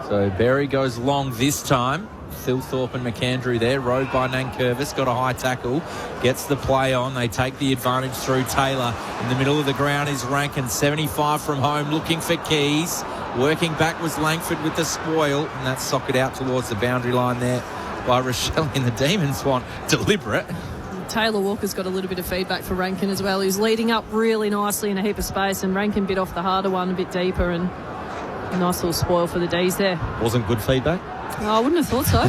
So Berry goes long this time. Thilthorpe and McAndrew there, rode by Nankervis, got a high tackle, gets the play on. They take the advantage through Taylor. In the middle of the ground is Rankin, 75 from home, looking for Keys. Working back was Langford with the spoil, and that's socked out towards the boundary line there by Rochelle, and the Demons want deliberate. Taylor Walker's got a little bit of feedback for Rankin as well. He's leading up really nicely in a heap of space, and Rankin bit off the harder one a bit deeper, and a nice little spoil for the D's there. Wasn't good feedback? I wouldn't have thought so.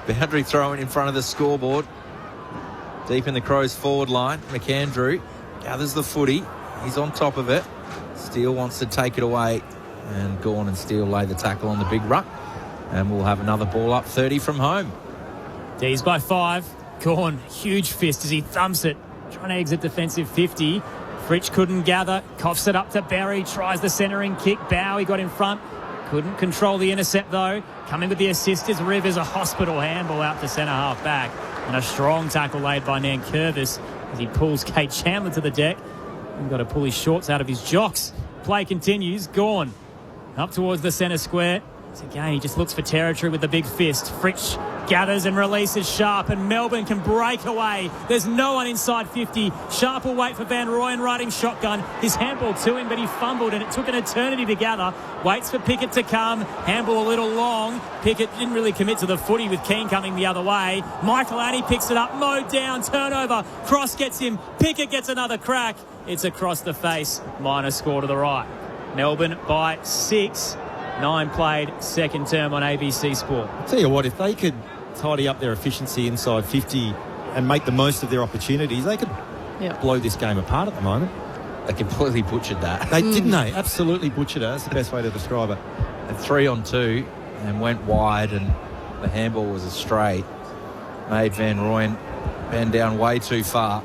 Boundary throw in front of the scoreboard. Deep in the Crows forward line. McAndrew gathers the footy. He's on top of it. Steele wants to take it away. And Gawn and Steele lay the tackle on the big ruck. And we'll have another ball up 30 from home. D's by 5. Gawn, huge fist as he thumps it. Trying to exit defensive 50. Fritsch couldn't gather. Coughs it up to Berry. Tries the centering kick. Bowie got in front. Couldn't control the intercept though. Coming with the assist is Rivers. A hospital handball out to centre half back. And a strong tackle laid by Nankervis as he pulls Kate Chandler to the deck. And got to pull his shorts out of his jocks. Play continues. Gawn up towards the centre square. So again, he just looks for territory with the big fist. Fritsch gathers and releases Sharp, and Melbourne can break away. There's no one inside 50. Sharp will wait for Van Rooyen riding shotgun. His handball to him, but he fumbled, and it took an eternity to gather. Waits for Pickett to come. Handball a little long. Pickett didn't really commit to the footy with Keane coming the other way. Michael Annie picks it up, mowed down, turnover. Cross gets him. Pickett gets another crack. It's across the face. Minor score to the right. Melbourne by 6. 9 played, second term on ABC Sport. I'll tell you what, if they could tidy up their efficiency inside 50 and make the most of their opportunities, they could blow this game apart at the moment. They completely butchered that. They didn't they? Absolutely butchered it. That's the best way to describe it. And 3 on 2 and went wide, and the handball was a straight. Made Van Rooyen bend down way too far.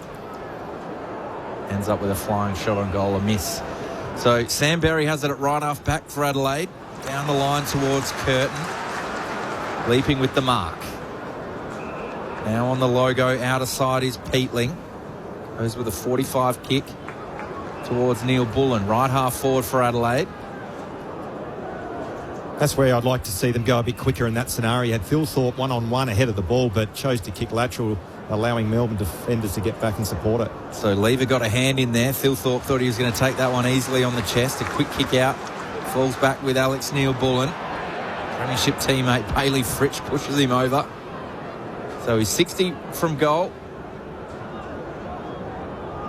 Ends up with a flying shot on goal, a miss. So Sam Berry has it at right half back for Adelaide. Down the line towards Curtin. Leaping with the mark. Now on the logo, outer side is Peatling. Goes with a 45 kick towards Neil Bullen. Right half forward for Adelaide. That's where I'd like to see them go a bit quicker in that scenario. Had Phil Thorpe one-on-one ahead of the ball, but chose to kick lateral, allowing Melbourne defenders to get back and support it. So Lever got a hand in there. Phil Thorpe thought he was going to take that one easily on the chest. A quick kick out. Falls back with Alex Neil-Bullen. Premiership teammate Bailey Fritsch pushes him over. So he's 60 from goal.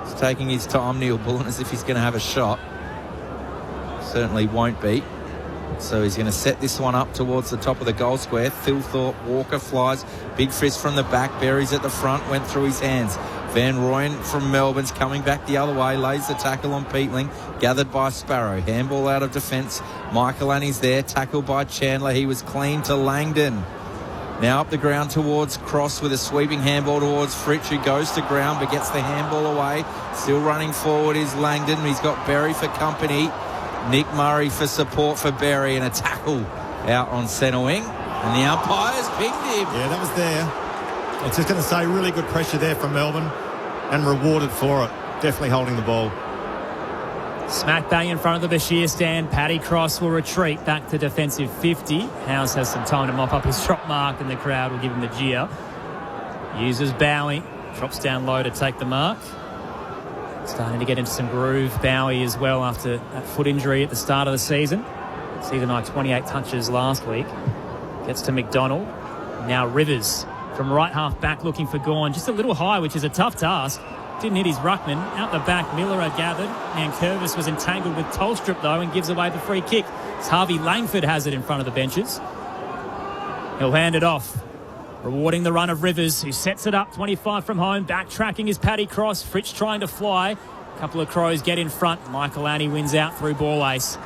He's taking his time, Neil-Bullen, as if he's going to have a shot. Certainly won't be. So he's going to set this one up towards the top of the goal square. Phil Thorpe, Walker flies. Big fist from the back. Berry's at the front. Went through his hands. Van Rooyen from Melbourne's coming back the other way. Lays the tackle on Peatling. Gathered by Sparrow. Handball out of defence. Michael Annie's there. Tackled by Chandler. He was clean to Langdon. Now up the ground towards Cross with a sweeping handball towards Fritsch, who goes to ground but gets the handball away. Still running forward is Langdon. He's got Berry for company. Nick Murray for support for Berry, and a tackle out on centre wing. And the umpire's pinged him. Yeah, that was there. I was just going to say, really good pressure there from Melbourne and rewarded for it. Definitely holding the ball. Smack bang in front of the Bashir stand. Paddy Cross will retreat back to defensive 50. House has some time to mop up his drop mark, and the crowd will give him the jeer. Uses Bowie. Drops down low to take the mark. Starting to get into some groove. Bowie as well after that foot injury at the start of the season. Season high 28 touches last week. Gets to McDonald. Now Rivers from right half back looking for Gawn. Just a little high, which is a tough task. Didn't hit his ruckman. Out the back, Miller had gathered. Nankervis was entangled with Tolstrup though and gives away the free kick. It's Harvey Langford has it in front of the benches. He'll hand it off. Rewarding the run of Rivers, who sets it up 25 from home. Backtracking is Paddy Cross. Fritsch trying to fly. A couple of Crows get in front. Michael Annie wins out through ball ace.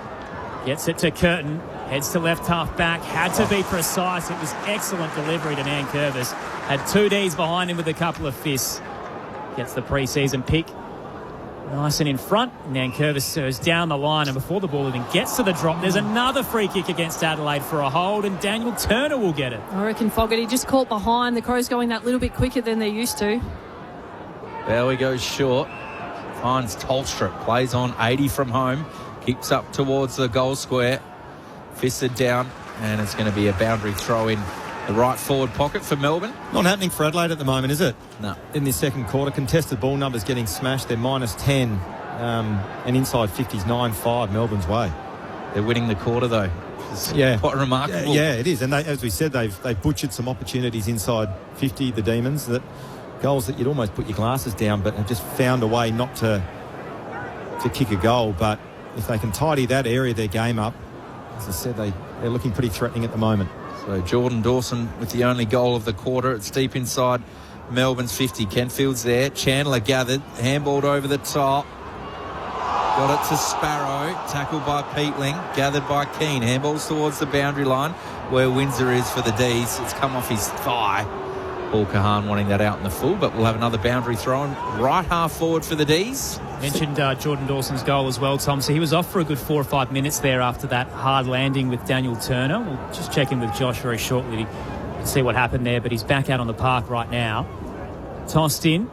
Gets it to Curtin. Heads to left half back. Had to be precise. It was excellent delivery to Nankervis. Had 2 Ds behind him with a couple of fists. Gets the pre-season pick. Nice and in front. Nankervis serves down the line, and before the ball even gets to the drop, there's another free kick against Adelaide for a hold, and Daniel Turner will get it. I reckon Fogarty just caught behind. The Crows going that little bit quicker than they're used to. Bowie goes short. Finds Tolstrup. Plays on 80 from home. Kicks up towards the goal square. Fisted down, and it's going to be a boundary throw in the right forward pocket for Melbourne. Not happening for Adelaide at the moment, is it? No. In this second quarter, contested ball numbers getting smashed. They're minus 10, and inside 50's 9-5 Melbourne's way. They're winning the quarter though. Yeah, quite remarkable. Yeah, it is. And they, as we said, they've butchered some opportunities inside 50. The Demons, that goals that you'd almost put your glasses down, but have just found a way not to kick a goal. But if they can tidy that area of their game up, as I said, they're looking pretty threatening at the moment. So Jordan Dawson with the only goal of the quarter. It's deep inside Melbourne's 50. Kentfield's there. Chandler gathered. Handballed over the top. Got it to Sparrow. Tackled by Peatling. Gathered by Keane. Handballs towards the boundary line where Windsor is for the D's. It's come off his thigh. Paul Kahan wanting that out in the full, but we'll have another boundary throw in right half forward for the D's. Mentioned Jordan Dawson's goal as well, Tom. So he was off for a good 4 or 5 minutes there after that hard landing with Daniel Turner. We'll just check in with Josh very shortly to see what happened there, but he's back out on the park right now. Tossed in.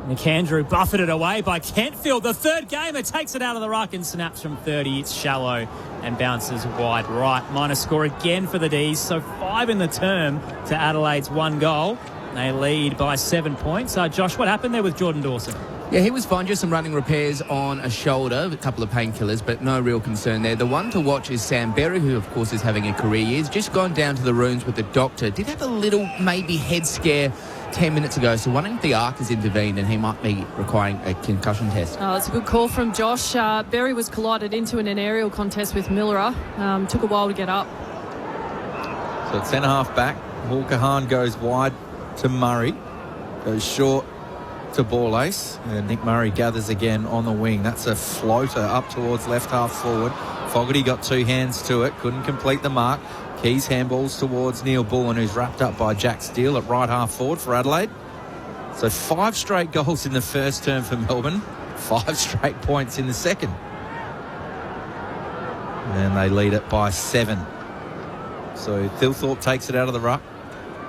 McAndrew buffeted away by Kentfield. The third gamer takes it out of the ruck and snaps from 30. It's shallow and bounces wide right. Minor score again for the D's. So 5 in the term to Adelaide's 1 goal. They lead by 7 points. Josh, what happened there with Jordan Dawson? Yeah, he was fine. Just some running repairs on a shoulder, a couple of painkillers, but no real concern there. The one to watch is Sam Berry, who, of course, is having a career year. He's just gone down to the rooms with the doctor. Did have a little, maybe, head scare 10 minutes ago, so wondering if the ARC has intervened and he might be requiring a concussion test. Oh, that's a good call from Josh. Berry was collided into in an aerial contest with Miller. Took a while to get up. So it's centre-half back. Paul Kahan goes wide to Murray. Goes short to Borlase. And Nick Murray gathers again on the wing. That's a floater up towards left half forward. Fogarty got 2 hands to it. Couldn't complete the mark. Keys handballs towards Neil Bullen, who's wrapped up by Jack Steele at right half forward for Adelaide. So 5 straight goals in the first term for Melbourne. 5 straight points in the second. And they lead it by 7. So Thilthorpe takes it out of the ruck.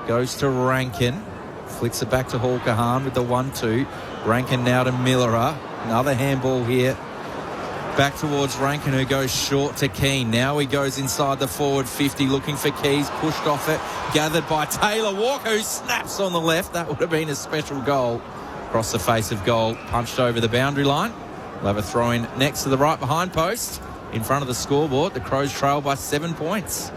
Goes to Rankin. Flicks it back to Hall Kahan with the 1-2. Rankin now to Millerer. Another handball here. Back towards Rankin, who goes short to Keane. Now he goes inside the forward 50, looking for Keys. Pushed off it. Gathered by Taylor Walker, who snaps on the left. That would have been a special goal. Across the face of goal. Punched over the boundary line. We'll have a throw in next to the right behind post. In front of the scoreboard. The Crows trail by 7 points.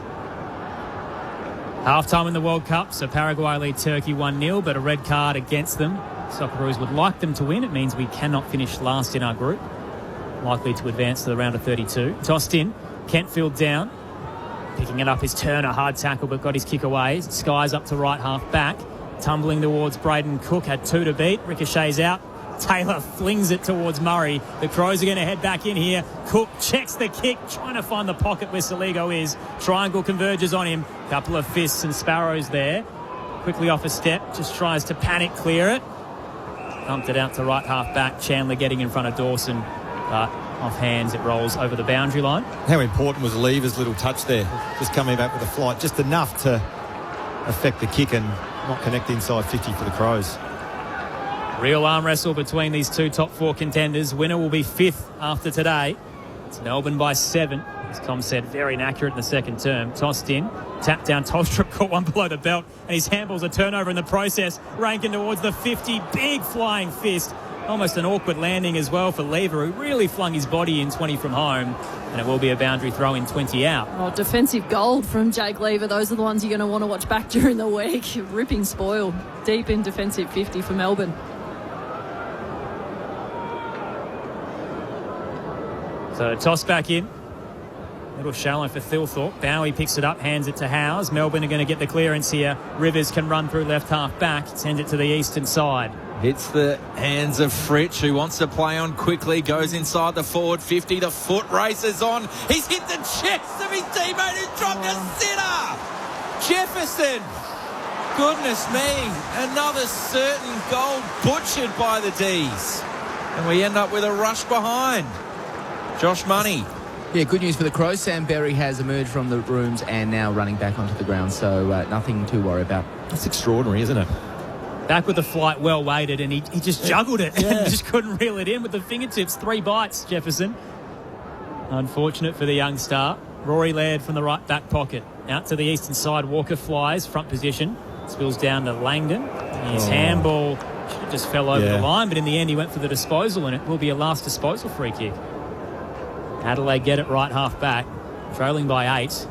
Half-time in the World Cup, so Paraguay lead Turkey 1-0, but a red card against them. Socceroos would like them to win. It means we cannot finish last in our group. Likely to advance to the round of 32. Tossed in. Kentfield down. Picking it up is Turner. Hard tackle, but got his kick away. Skies up to right half back. Tumbling towards Braden Cook. Had 2 to beat. Ricochets out. Taylor flings it towards Murray. The Crows are going to head back in here. Cook checks the kick, trying to find the pocket where Saligo is. Triangle converges on him. Couple of fists and Sparrows there. Quickly off a step. Just tries to panic clear it. Pumped it out to right half back. Chandler getting in front of Dawson. But off hands, it rolls over the boundary line. How important was Lever's little touch there? Just coming back with a flight, just enough to affect the kick and not connect inside 50 for the Crows. Real arm wrestle between these 2 top 4 contenders. Winner will be 5th after today. It's Melbourne by 7. As Tom said, very inaccurate in the second term. Tossed in, tapped down. Tolstrup caught one below the belt, and his handballs a turnover in the process. Rankin towards the 50. Big flying fist. Almost an awkward landing as well for Lever, who really flung his body in 20 from home. And it will be a boundary throw in 20 out. Oh, defensive gold from Jake Lever. Those are the ones you're going to want to watch back during the week. Ripping spoil. Deep in defensive 50 for Melbourne. So toss back in. Little shallow for Thilthorpe. Bowie picks it up, hands it to Howes. Melbourne are going to get the clearance here. Rivers can run through left half back. Send it to the eastern side. Hits the hands of Fritsch, who wants to play on quickly. Goes inside the forward 50. The foot races on. He's hit the chest of his teammate who dropped a sitter. Jefferson. Goodness me. Another certain goal butchered by the D's. And we end up with a rush behind. Josh Money. Yeah, good news for the Crows. Sam Berry has emerged from the rooms and now running back onto the ground, so nothing to worry about. That's extraordinary, isn't it? Back with the flight, well weighted, and he just juggled it and just couldn't reel it in with the fingertips. 3 bites, Jefferson. Unfortunate for the young star. Rory Laird from the right back pocket. Out to the eastern side, Walker flies, front position. Spills down to Langdon. His handball just fell over the line, but in the end he went for the disposal, and it will be a last disposal free kick. Adelaide get it right half back, trailing by 8.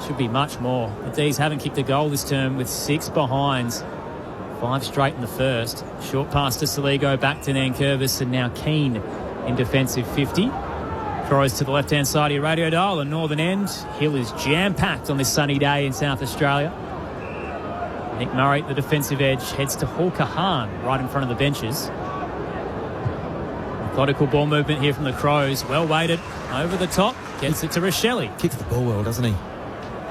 Should be much more. The D's haven't kicked a goal this term with 6 behinds. 5 straight in the first. Short pass to Saligo, back to Nankervis, and now Keane in defensive 50. Crows to the left-hand side of your radio dial, the northern end. Hill is jam-packed on this sunny day in South Australia. Nick Murray, the defensive edge, heads to Hall Kahan right in front of the benches. Methodical ball movement here from the Crows. Well weighted over the top. Gets it to Rochelle. Kicks the ball well, doesn't he?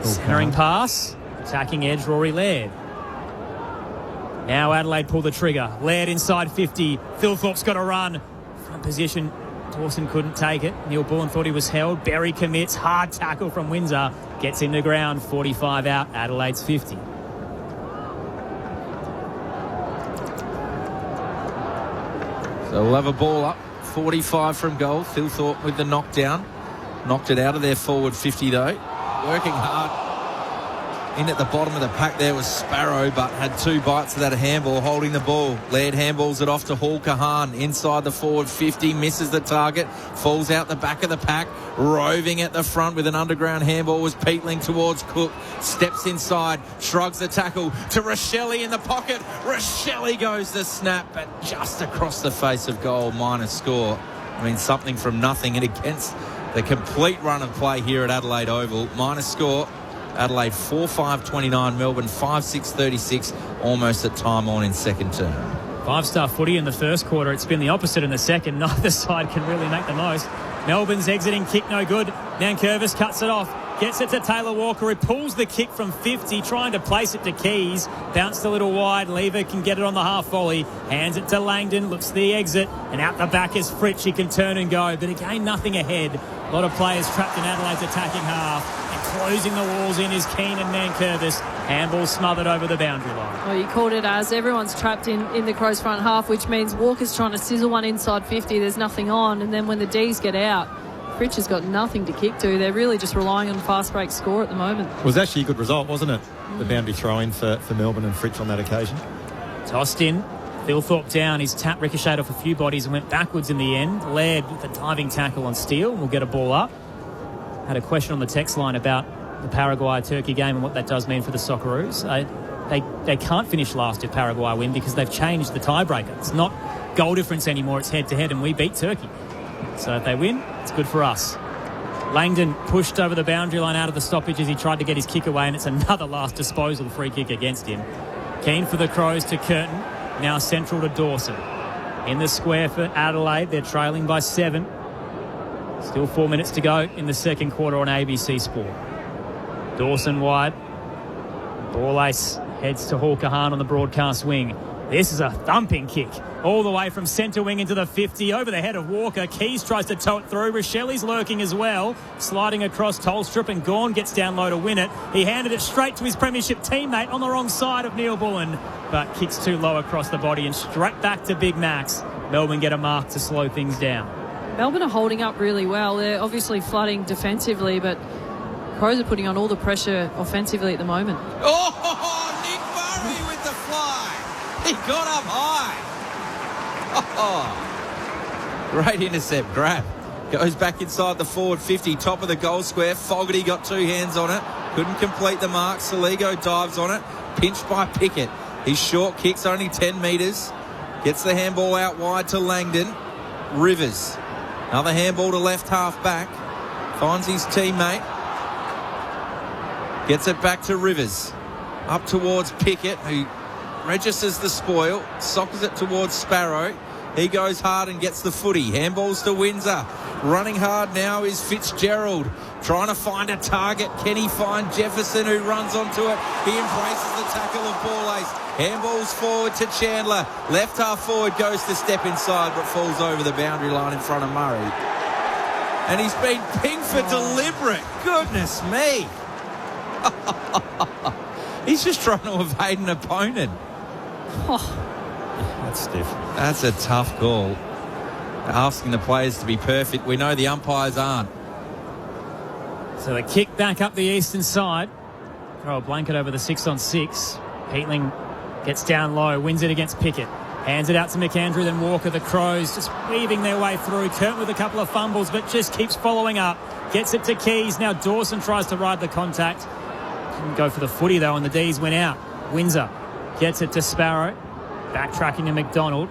Centering pass. Attacking edge, Rory Laird. Now Adelaide pull the trigger. Laird inside 50. Philthorpe's got to run. Front position. Dawson couldn't take it. Neil Bullen thought he was held. Berry commits. Hard tackle from Windsor. Gets him to ground. 45 out. Adelaide's 50. So we'll have a ball up. 45 from goal. Philthorpe with the knockdown. Knocked it out of their forward 50 though. Working hard. In at the bottom of the pack there was Sparrow, but had 2 bites of that handball, holding the ball. Laird handballs it off to Hall Kahan inside the forward 50, misses the target, falls out the back of the pack. Roving at the front with an underground handball was Peatling towards Cook. Steps inside, shrugs the tackle to Rochelle in the pocket. Rochelle goes the snap, but just across the face of goal, minus score. I mean, something from nothing, and against the complete run of play here at Adelaide Oval, minus score. Adelaide 4-5-29, Melbourne 5-6-36, almost at time on in second term. 5-star footy in the first quarter. It's been the opposite in the second. Neither side can really make the most. Melbourne's exiting kick no good. Nankervis cuts it off. Gets it to Taylor Walker, who pulls the kick from 50, trying to place it to Keys. Bounced a little wide. Lever can get it on the half volley. Hands it to Langdon. Looks the exit. And out the back is Fritsch. He can turn and go. But again, nothing ahead. A lot of players trapped in Adelaide's attacking half. And closing the walls in is Keane and Nankervis. Handball smothered over the boundary line. Well, you called it as everyone's trapped in the Crows front half, which means Walker's trying to sizzle one inside 50. There's nothing on. And then when the Ds get out, Fritsch has got nothing to kick to. They're really just relying on fast break score at the moment. It was actually a good result, wasn't it? The boundary throw-in for Melbourne and Fritsch on that occasion. Tossed in. Philthorpe down. His tap ricocheted off a few bodies and went backwards in the end. Laird with a diving tackle on Steele. We'll get a ball up. Had a question on the text line about the Paraguay-Turkey game and what that does mean for the Socceroos. They can't finish last if Paraguay win because they've changed the tiebreaker. It's not goal difference anymore. It's head-to-head, and we beat Turkey. So if they win, it's good for us. Langdon pushed over the boundary line out of the stoppage as he tried to get his kick away, and it's another last disposal free kick against him. Keen for the Crows to Curtin, now central to Dawson. In the square for Adelaide, they're trailing by 7. Still 4 minutes to go in the second quarter on ABC Sport. Dawson wide. Ball ace heads to Hall Kahan on the broadcast wing. This is a thumping kick. All the way from centre wing into the 50, over the head of Walker. Keys tries to tow it through. Rochelle's lurking as well. Sliding across Tolstrup, and Gawn gets down low to win it. He handed it straight to his premiership teammate on the wrong side of Neil Bullen, but kicks too low across the body and straight back to Big Max. Melbourne get a mark to slow things down. Melbourne are holding up really well. They're obviously flooding defensively, but Crows are putting on all the pressure offensively at the moment. Oh, Nick Murray with the fly. He got up high. Oh, great intercept, grab. Goes back inside the forward 50, top of the goal square. Fogarty got 2 hands on it. Couldn't complete the mark. Saligo dives on it. Pinched by Pickett. His short kick's only 10 metres. Gets the handball out wide to Langdon. Rivers. Another handball to left half back. Finds his teammate. Gets it back to Rivers. Up towards Pickett, who registers the spoil. Sockers it towards Sparrow. He goes hard and gets the footy. Handballs to Windsor. Running hard now is Fitzgerald. Trying to find a target. Can he find Jefferson, who runs onto it? He embraces the tackle of ball ace. Handballs forward to Chandler. Left half forward goes to step inside, but falls over the boundary line in front of Murray. And he's been pinged for deliberate. Goodness me. He's just trying to evade an opponent. That's stiff. That's a tough call. Asking the players to be perfect. We know the umpires aren't. So the kick back up the eastern side. Throw a blanket over the 6-on-6. Peatling gets down low, wins it against Pickett. Hands it out to McAndrew, then Walker. The Crows just weaving their way through. Curtin with a couple of fumbles, but just keeps following up. Gets it to Keys. Now Dawson tries to ride the contact. Didn't go for the footy, though, and the D's went out. Windsor gets it to Sparrow. Backtracking to McDonald.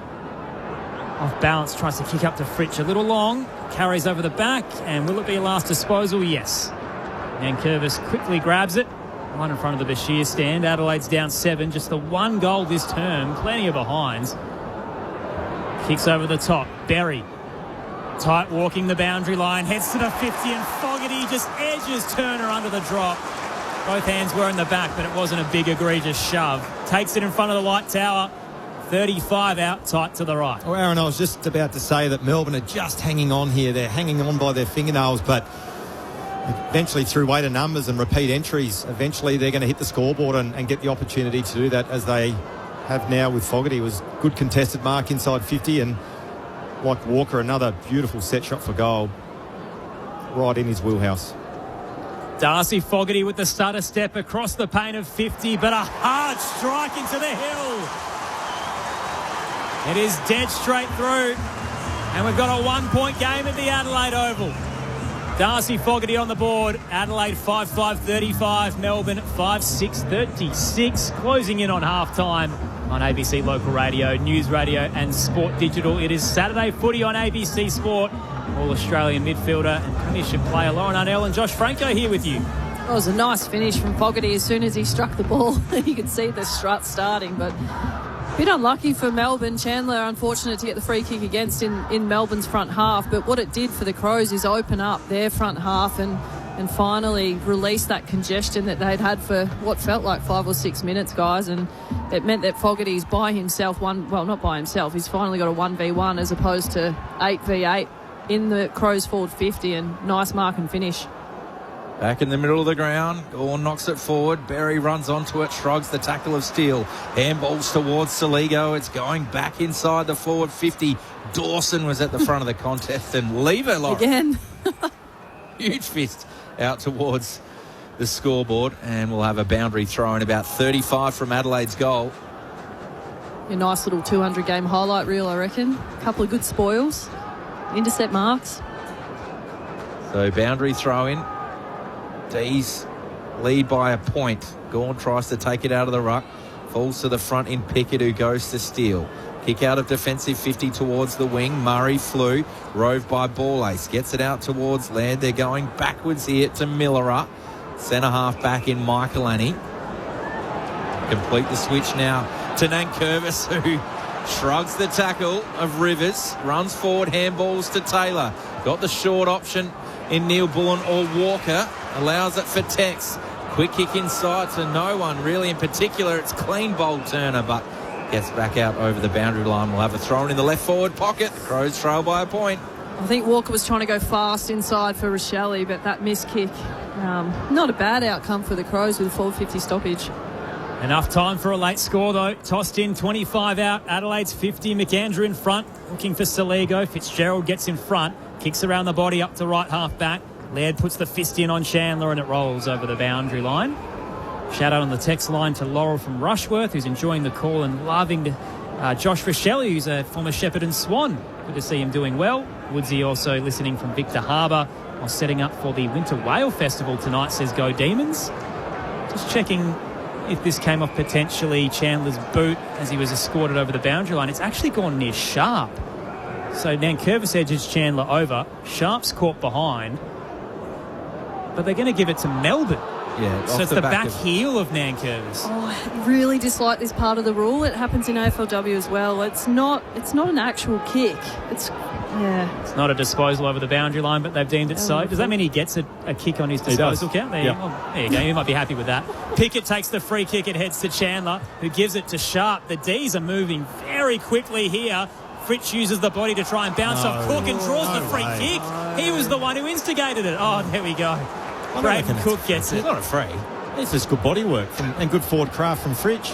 Off balance, tries to kick up to Fritsch. A little long. Carries over the back. And will it be a last disposal? Yes. Nankervis quickly grabs it. Right in front of the Bashir stand. Adelaide's down 7. Just the 1 goal this term. Plenty of behinds. Kicks over the top. Berry Tight walking the boundary line, heads to the 50, and Fogarty just edges Turner under the drop. Both hands were in the back, but it wasn't a big egregious shove. Takes it in front of the white tower. 35 out, tight to the right. Well, Aaron, I was just about to say that Melbourne are just hanging on here. They're hanging on by their fingernails, but eventually through weight of numbers and repeat entries, eventually they're going to hit the scoreboard and get the opportunity to do that, as they have now with Fogarty. It was good contested mark inside 50, and like Walker, another beautiful set shot for goal. Right in his wheelhouse. Darcy Fogarty with the stutter step across the paint of 50, but a hard strike into the hill. It is dead straight through, and we've got a 1-point game at the Adelaide Oval. Darcy Fogarty on the board. Adelaide 5-5-35, Melbourne 5-6-36. Closing in on half-time on ABC Local Radio, News Radio and Sport Digital. It is Saturday footy on ABC Sport. All-Australian midfielder and premiership player Lauren Arnell and Josh Franco here with you. It was a nice finish from Fogarty as soon as he struck the ball. You could see the strut starting, but a bit unlucky for Melbourne. Chandler, unfortunate to get the free kick against in Melbourne's front half, but what it did for the Crows is open up their front half and finally release that congestion that they'd had for what felt like 5 or 6 minutes, guys, and it meant that Fogarty's by himself, not by himself, he's finally got a 1v1 as opposed to 8v8 in the Crows forward 50, and nice mark and finish. Back in the middle of the ground, Gawn knocks it forward. Berry runs onto it, shrugs the tackle of steel. Handballs towards Saligo. It's going back inside the forward 50. Dawson was at the front of the contest, and leave it, Lauren. Again. Huge fist out towards the scoreboard, and we'll have a boundary throw in about 35 from Adelaide's goal. A nice little 200-game highlight reel, I reckon. A couple of good spoils. Intercept marks. So boundary throw in. D's lead by a point. Gawn tries to take it out of the ruck. Falls to the front in Pickett, who goes to steal. Kick out of defensive 50 towards the wing. Murray flew. Rove by Ball-Ace. Gets it out towards Laird. They're going backwards here to Millerer. Centre half back in Michaelani. Complete the switch now to Nankervis, who shrugs the tackle of Rivers. Runs forward, handballs to Taylor. Got the short option in Neil Bullen or Walker. Allows it for Tex. Quick kick inside to no one really in particular. It's clean bowl Turner, but gets back out over the boundary line. We'll have a throw in the left forward pocket. The Crows trail by a point. I think Walker was trying to go fast inside for Rochelle, but that missed kick. Not a bad outcome for the Crows with a 450 stoppage. Enough time for a late score, though. Tossed in, 25 out. Adelaide's 50. McAndrew in front, looking for Saligo. Fitzgerald gets in front. Kicks around the body up to right half back. Laird puts the fist in on Chandler, and it rolls over the boundary line. Shout out on the text line to Laurel from Rushworth, who's enjoying the call and loving Josh Rochelle, who's a former Shepherd and Swan. Good to see him doing well. Woodsy also listening from Victor Harbour while setting up for the Winter Whale Festival tonight, says Go Demons. Just checking if this came off potentially Chandler's boot as he was escorted over the boundary line. It's actually gone near Sharp. So Nankervis edges Chandler over. Sharp's caught behind. But they're going to give it to Melbourne. Yeah, so it's the back heel of Nankervis. Oh, I really dislike this part of the rule. It happens in AFLW as well. It's not an actual kick. It's not a disposal over the boundary line, but they've deemed it so. Does that mean he gets a kick on his disposal count? There you go. You might be happy with that. Pickett takes the free kick. It heads to Chandler, who gives it to Sharp. The D's are moving very quickly here. Fritz uses the body to try and bounce off Cook and draws the free kick. He was the one who instigated it. Oh, there we go. Braden Cook gets it. It's not a free. It's just good body work and good forward craft from Fritch.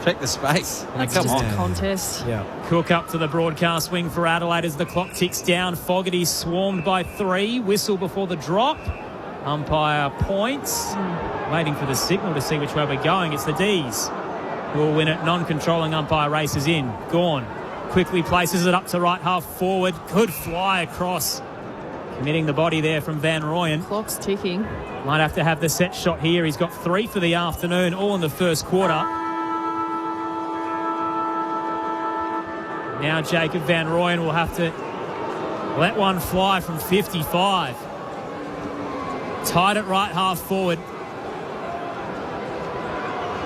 Check the space. That's just a contest. Yeah. Cook up to the broadcast wing for Adelaide as the clock ticks down. Fogarty swarmed by 3. Whistle before the drop. Umpire points. Waiting for the signal to see which way we're going. It's the D's who will win it. Non-controlling umpire races in. Gawn quickly places it up to right half forward. Good fly across. Committing the body there from Van Rooyen. Clock's ticking. Might have to have the set shot here. He's got 3 for the afternoon, all in the first quarter. Now Jacob Van Rooyen will have to let one fly from 55. Tied at right half forward.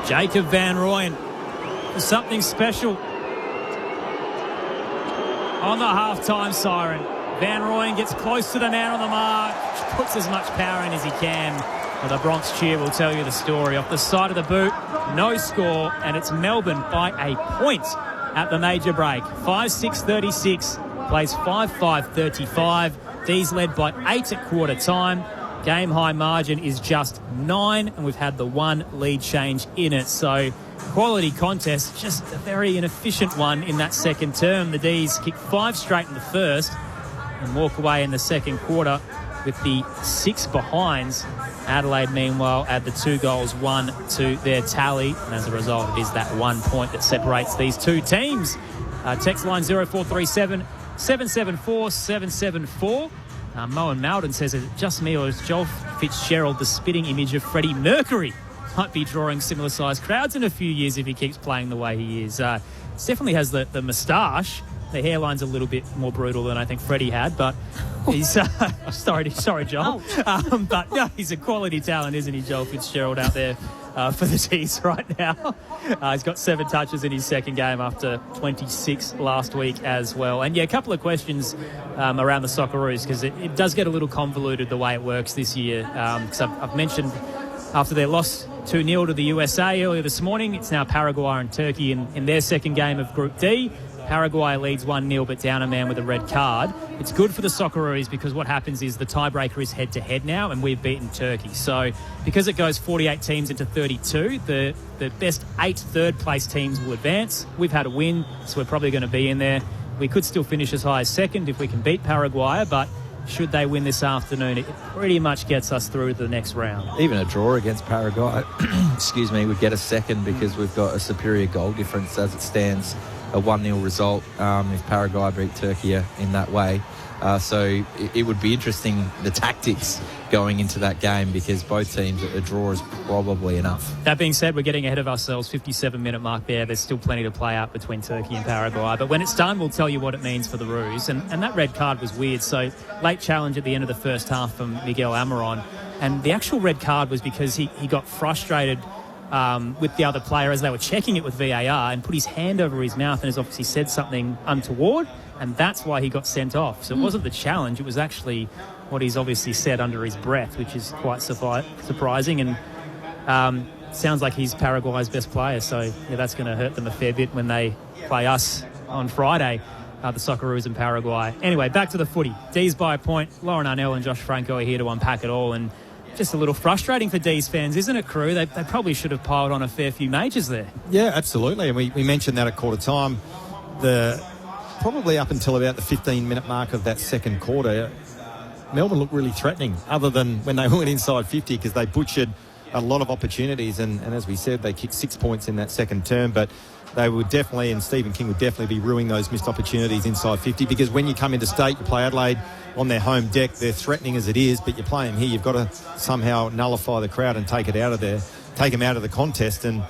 Jacob Van Rooyen for something special. on the half-time siren. Van Rooyen gets close to the man on the mark, puts as much power in as he can. Well, the Bronx cheer will tell you the story. Off the side of the boot, no score, and it's Melbourne by a point at the major break. 5-6-36, plays 5-5-35. D's led by 8 at quarter time. Game high margin is just 9, and we've had the one lead change in it. So quality contest, just a very inefficient one in that second term. The D's kick 5 straight in the first and walk away in the second quarter with the 6 behinds. Adelaide, meanwhile, add the 2 goals, 1 to their tally. And as a result, it is that 1 point that separates these two teams. Text line 0437 774 774. Moen Malden says, is it just me or is Joel Fitzgerald the spitting image of Freddie Mercury? Might be drawing similar sized crowds in a few years if he keeps playing the way he is. Definitely has the moustache. The hairline's a little bit more brutal than I think Freddie had, but he's sorry, Joel. But no, he's a quality talent, isn't he, Joel Fitzgerald, out there for the D's right now. He's got 7 touches in his second game after 26 last week as well. And yeah, a couple of questions around the Socceroos, because it does get a little convoluted the way it works this year. Because I've mentioned after their loss 2-0 to the USA earlier this morning, it's now Paraguay and Turkey in their second game of Group D. Paraguay leads 1-0 but down a man with a red card. It's good for the Socceroos because what happens is the tiebreaker is head-to-head now, and we've beaten Turkey. So because it goes 48 teams into 32, the best 8 third-place teams will advance. We've had a win, so we're probably going to be in there. We could still finish as high as second if we can beat Paraguay, but should they win this afternoon, it pretty much gets us through to the next round. Even a draw against Paraguay, would get us second because we've got a superior goal difference as it stands. A 1-0 result if Paraguay beat Turkey in that way. So it would be interesting, the tactics going into that game, because both teams, a draw is probably enough. That being said, we're getting ahead of ourselves. 57-minute mark there. There's still plenty to play out between Turkey and Paraguay. But when it's done, we'll tell you what it means for the Roos. And that red card was weird. So late challenge at the end of the first half from Miguel Amaron. And the actual red card was because he got frustrated with the other player as they were checking it with VAR and put his hand over his mouth and has obviously said something untoward, and that's why he got sent off. So it wasn't the challenge, it was actually what he's obviously said under his breath, which is quite surprising, and sounds like he's Paraguay's best player, so yeah, that's going to hurt them a fair bit when they play us on Friday, the Socceroos in Paraguay. Anyway, back to the footy. D's by a point. Lauren Arnell and Josh Franco are here to unpack it all, and just a little frustrating for D's fans, isn't it, Crew? They probably should have piled on a fair few majors there. Yeah, absolutely. And we mentioned that at quarter time. Probably up until about the 15-minute mark of that second quarter, Melbourne looked really threatening, other than when they went inside 50, because they butchered a lot of opportunities. And as we said, they kicked 6 points in that second term. But they would definitely, and Stephen King would definitely be ruining those missed opportunities inside 50, because when you come into state, you play Adelaide on their home deck, they're threatening as it is, but you play them here, you've got to somehow nullify the crowd and take them out of the contest, and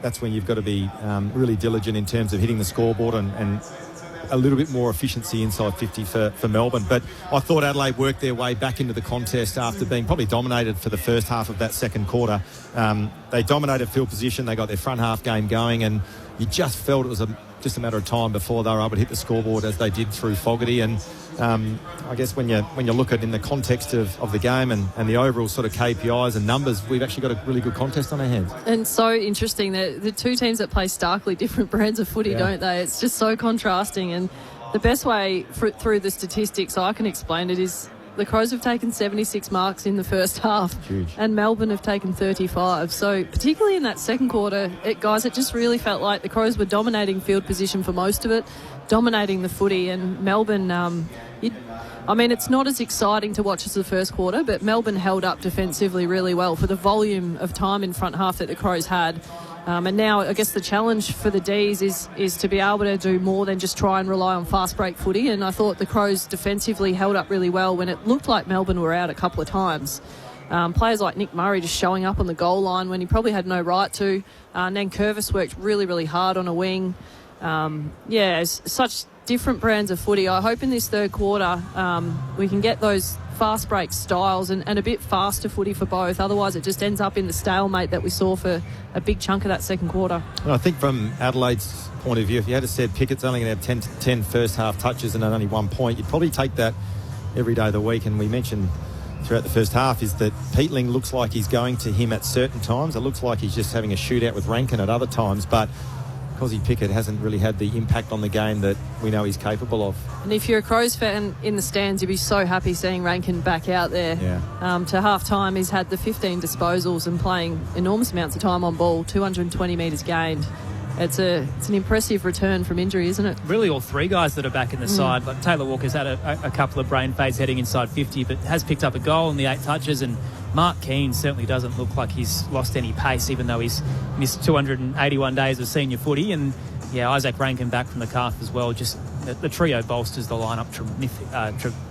that's when you've got to be really diligent in terms of hitting the scoreboard and a little bit more efficiency inside 50 for Melbourne. But I thought Adelaide worked their way back into the contest after being probably dominated for the first half of that second quarter. They dominated field position, they got their front half game going, and you just felt it was just a matter of time before they were able to hit the scoreboard, as they did through Fogarty. And I guess when you look at it in the context of the game and the overall sort of KPIs and numbers, we've actually got a really good contest on our hands. And so interesting that the two teams that play starkly different brands of footy, don't they? It's just so contrasting. And the best way through the statistics I can explain it is the Crows have taken 76 marks in the first half. Huge. And Melbourne have taken 35. So particularly in that second quarter, it just really felt like the Crows were dominating field position for most of it, dominating the footy, and Melbourne, it's not as exciting to watch as the first quarter, but Melbourne held up defensively really well for the volume of time in front half that the Crows had. And now I guess the challenge for the D's is to be able to do more than just try and rely on fast break footy. And I thought the Crows defensively held up really well when it looked like Melbourne were out a couple of times. Players like Nick Murray just showing up on the goal line when he probably had no right to. And then Curvis worked really, really hard on a wing. It's such different brands of footy. I hope in this third quarter we can get those fast break styles and a bit faster footy for both. Otherwise, it just ends up in the stalemate that we saw for a big chunk of that second quarter. Well, I think from Adelaide's point of view, if you had said Pickett's only going to have 10 first half touches and only 1 point, you'd probably take that every day of the week. And we mentioned throughout the first half is that Peatling looks like he's going to him at certain times. It looks like he's just having a shootout with Rankin at other times, but Cozzy Pickett hasn't really had the impact on the game that we know he's capable of. And if you're a Crows fan in the stands, you'd be so happy seeing Rankin back out there. Yeah. To half-time, he's had the 15 disposals and playing enormous amounts of time on ball, 220 metres gained. It's an impressive return from injury, isn't it? Really all three guys that are back in the side. Like Taylor Walker's had a couple of brain fades heading inside 50, but has picked up a goal in the 8 touches, and Mark Keane certainly doesn't look like he's lost any pace, even though he's missed 281 days of senior footy. And, yeah, Isaac Rankin back from the calf as well. Just the trio bolsters the lineup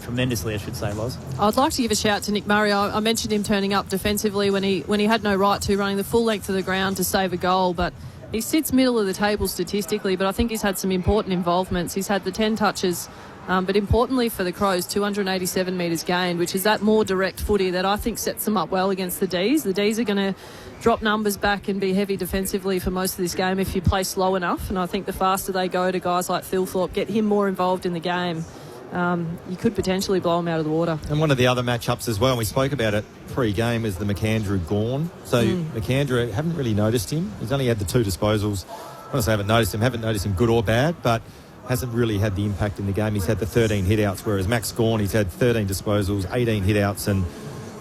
tremendously, I should say, Loz. I'd like to give a shout to Nick Murray. I mentioned him turning up defensively when he had no right to, running the full length of the ground to save a goal, but he sits middle of the table statistically, but I think he's had some important involvements. He's had the 10 touches, but importantly for the Crows, 287 metres gained, which is that more direct footy that I think sets them up well against the Ds. The Ds are going to drop numbers back and be heavy defensively for most of this game if you play slow enough, and I think the faster they go to guys like Thilthorpe, get him more involved in the game, you could potentially blow him out of the water. And one of the other matchups as well, and we spoke about it pre-game, is the McAndrew-Gawn. So McAndrew, haven't really noticed him. He's only had the 2 disposals. When I say haven't noticed him good or bad, but hasn't really had the impact in the game. He's had the 13 hitouts, whereas Max Gawn, he's had 13 disposals, 18 hitouts, and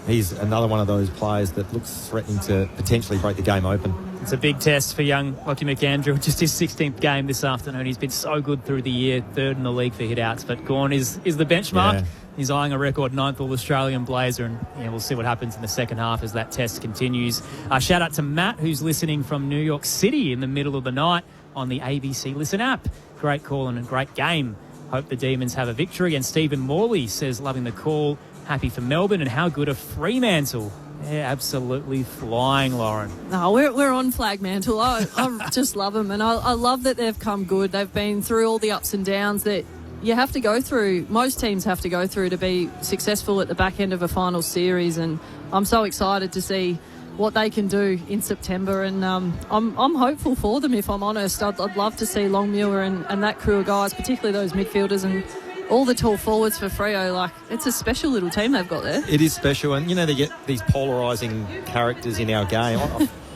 he's another one of those players that looks threatening to potentially break the game open. It's a big test for young Lockie McAndrew. Just his 16th game this afternoon. He's been so good through the year, 3rd in the league for hitouts, but Gawn is the benchmark. Yeah. He's eyeing a record 9th All-Australian Blazer, and we'll see what happens in the second half as that test continues. Shout out to Matt, who's listening from New York City in the middle of the night on the ABC Listen app. Great call and a great game. Hope the Demons have a victory. And Stephen Morley says, loving the call, happy for Melbourne, and how good are Fremantle? Yeah, absolutely flying, Lauren. No, we're on Flagmantle. I just love them, and I love that they've come good. They've been through all the ups and downs that you have to go through, most teams have to go through to be successful at the back end of a final series, and I'm so excited to see what they can do in September, and I'm hopeful for them, if I'm honest. I'd love to see Longmuir and that crew of guys, particularly those midfielders and all the tall forwards for Freo. Like, it's a special little team they've got there. It is special, and you know, they get these polarising characters in our game.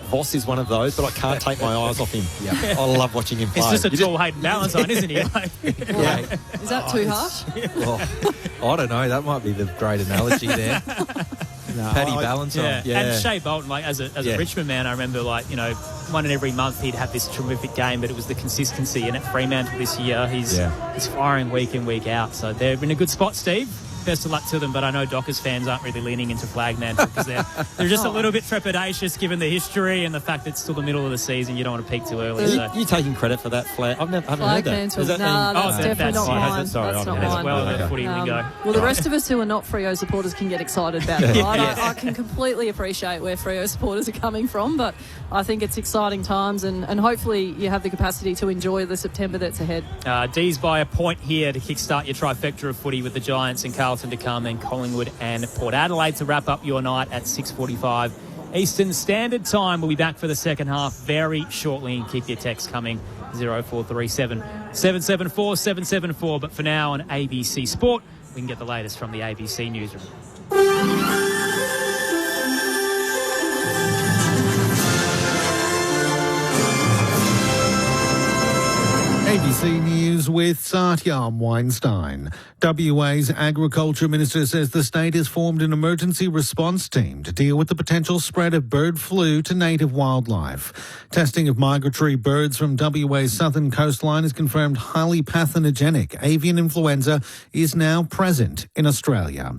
Voss is one of those, but I can't take my eyes off him. Yeah. I love watching him play. He's just a tall Hayden Ballantyne, isn't he? Yeah. Is that too harsh? Well, I don't know. That might be the great analogy there. Paddy Ballantyne. Yeah. And Shea Bolton, like as a Richmond man, I remember, like, you know, one in every month he'd have this terrific game, but it was the consistency. And at Fremantle this year, he's firing week in, week out. So they're in a good spot, Steve. Best of luck to them, but I know Dockers fans aren't really leaning into Flagmantle because they're just a little bit trepidatious given the history and the fact that it's still the middle of the season. You don't want to peak too early. Are you taking credit for that flag? I haven't heard that. Is that that's definitely not mine. Sorry, that's not mine. Well, footy we go. Well, the rest of us who are not Freo supporters can get excited about it. Right? I can completely appreciate where Freo supporters are coming from, but I think it's exciting times, and hopefully you have the capacity to enjoy the September that's ahead. D's by a point here to kickstart your trifecta of footy with the Giants and Carlton to come, and Collingwood and Port Adelaide to wrap up your night at 6:45 Eastern Standard Time. We'll be back for the second half very shortly, and keep your texts coming, 0437 774 774. But for now on ABC Sport, we can get the latest from the ABC newsroom. ABC News with Satyam Weinstein. WA's Agriculture Minister says the state has formed an emergency response team to deal with the potential spread of bird flu to native wildlife. Testing of migratory birds from WA's southern coastline has confirmed highly pathogenic avian influenza is now present in Australia.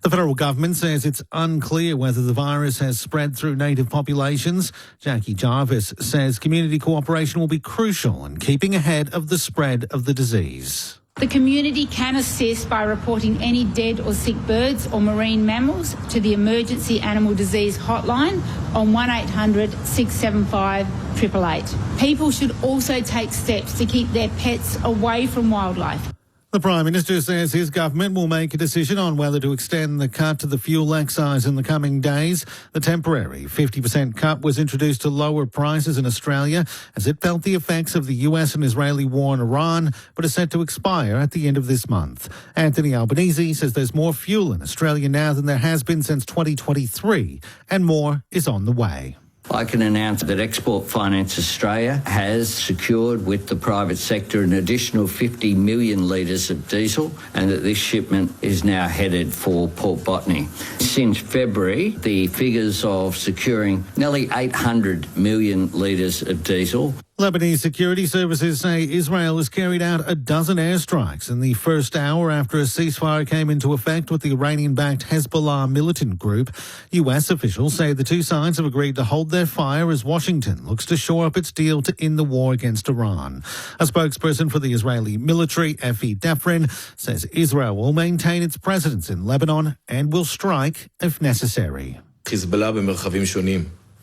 The federal government says it's unclear whether the virus has spread through native populations. Jackie Jarvis says community cooperation will be crucial in keeping ahead of the spread of the disease. The community can assist by reporting any dead or sick birds or marine mammals to the Emergency Animal Disease Hotline on 1800 675 888. People should also take steps to keep their pets away from wildlife. The Prime Minister says his government will make a decision on whether to extend the cut to the fuel excise in the coming days. The temporary 50% cut was introduced to lower prices in Australia as it felt the effects of the US and Israeli war in Iran, but is set to expire at the end of this month. Anthony Albanese says there's more fuel in Australia now than there has been since 2023, and more is on the way. I can announce that Export Finance Australia has secured with the private sector an additional 50 million litres of diesel, and that this shipment is now headed for Port Botany. Since February, the figures of securing nearly 800 million litres of diesel. Lebanese security services say Israel has carried out a dozen airstrikes in the first hour after a ceasefire came into effect with the Iranian-backed Hezbollah militant group. US officials say the two sides have agreed to hold their fire as Washington looks to shore up its deal to end the war against Iran. A spokesperson for the Israeli military, Efi Defrin, says Israel will maintain its presence in Lebanon and will strike if necessary.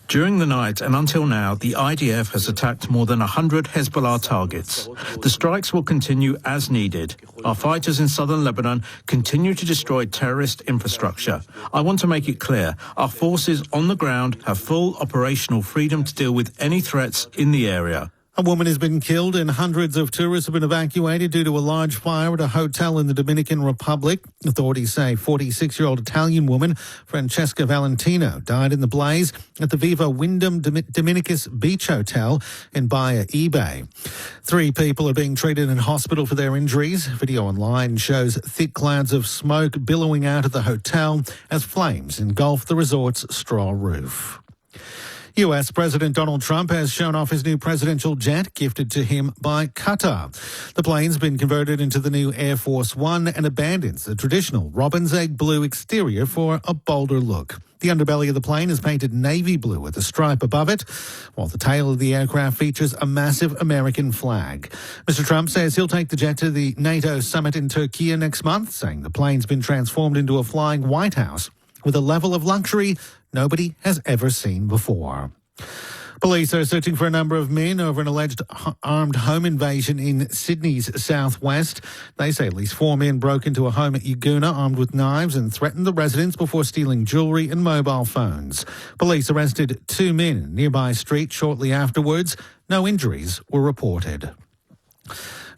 During the night and until now, the IDF has attacked more than 100 Hezbollah targets. The strikes will continue as needed. Our fighters in southern Lebanon continue to destroy terrorist infrastructure. I want to make it clear, our forces on the ground have full operational freedom to deal with any threats in the area. A woman has been killed and hundreds of tourists have been evacuated due to a large fire at a hotel in the Dominican Republic. Authorities say 46-year-old Italian woman Francesca Valentino died in the blaze at the Viva Wyndham Dominicus Beach Hotel in Bahia EBay. 3 people are being treated in hospital for their injuries. Video online shows thick clouds of smoke billowing out of the hotel as flames engulf the resort's straw roof. US President Donald Trump has shown off his new presidential jet gifted to him by Qatar. The plane's been converted into the new Air Force One and abandons the traditional robin's egg blue exterior for a bolder look. The underbelly of the plane is painted navy blue with a stripe above it, while the tail of the aircraft features a massive American flag. Mr. Trump says he'll take the jet to the NATO summit in Turkey next month, saying the plane's been transformed into a flying White House with a level of luxury nobody has ever seen before. Police are searching for a number of men over an alleged armed home invasion in Sydney's southwest. They say at least 4 men broke into a home at Yagoona armed with knives and threatened the residents before stealing jewellery and mobile phones. Police arrested 2 men in a nearby street shortly afterwards. No injuries were reported.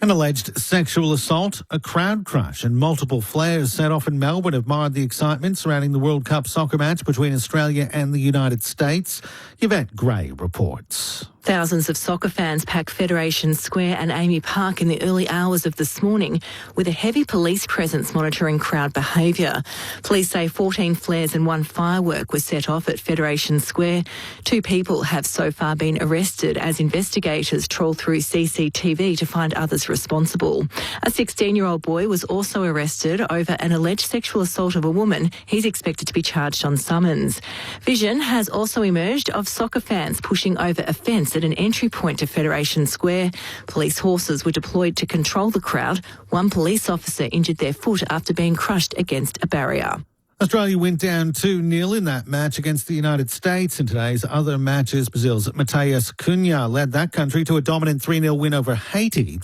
An alleged sexual assault, a crowd crush and multiple flares set off in Melbourne have marred the excitement surrounding the World Cup soccer match between Australia and the United States. Yvette Gray reports. Thousands of soccer fans packed Federation Square and Amy Park in the early hours of this morning, with a heavy police presence monitoring crowd behaviour. Police say 14 flares and 1 firework was set off at Federation Square. 2 people have so far been arrested as investigators trawl through CCTV to find others responsible. A 16-year-old boy was also arrested over an alleged sexual assault of a woman. He's expected to be charged on summons. Vision has also emerged of soccer fans pushing over a fence at an entry point to Federation Square. Police horses were deployed to control the crowd. 1 police officer injured their foot after being crushed against a barrier. Australia went down 2-0 in that match against the United States. In today's other matches, Brazil's Matheus Cunha led that country to a dominant 3-0 win over Haiti.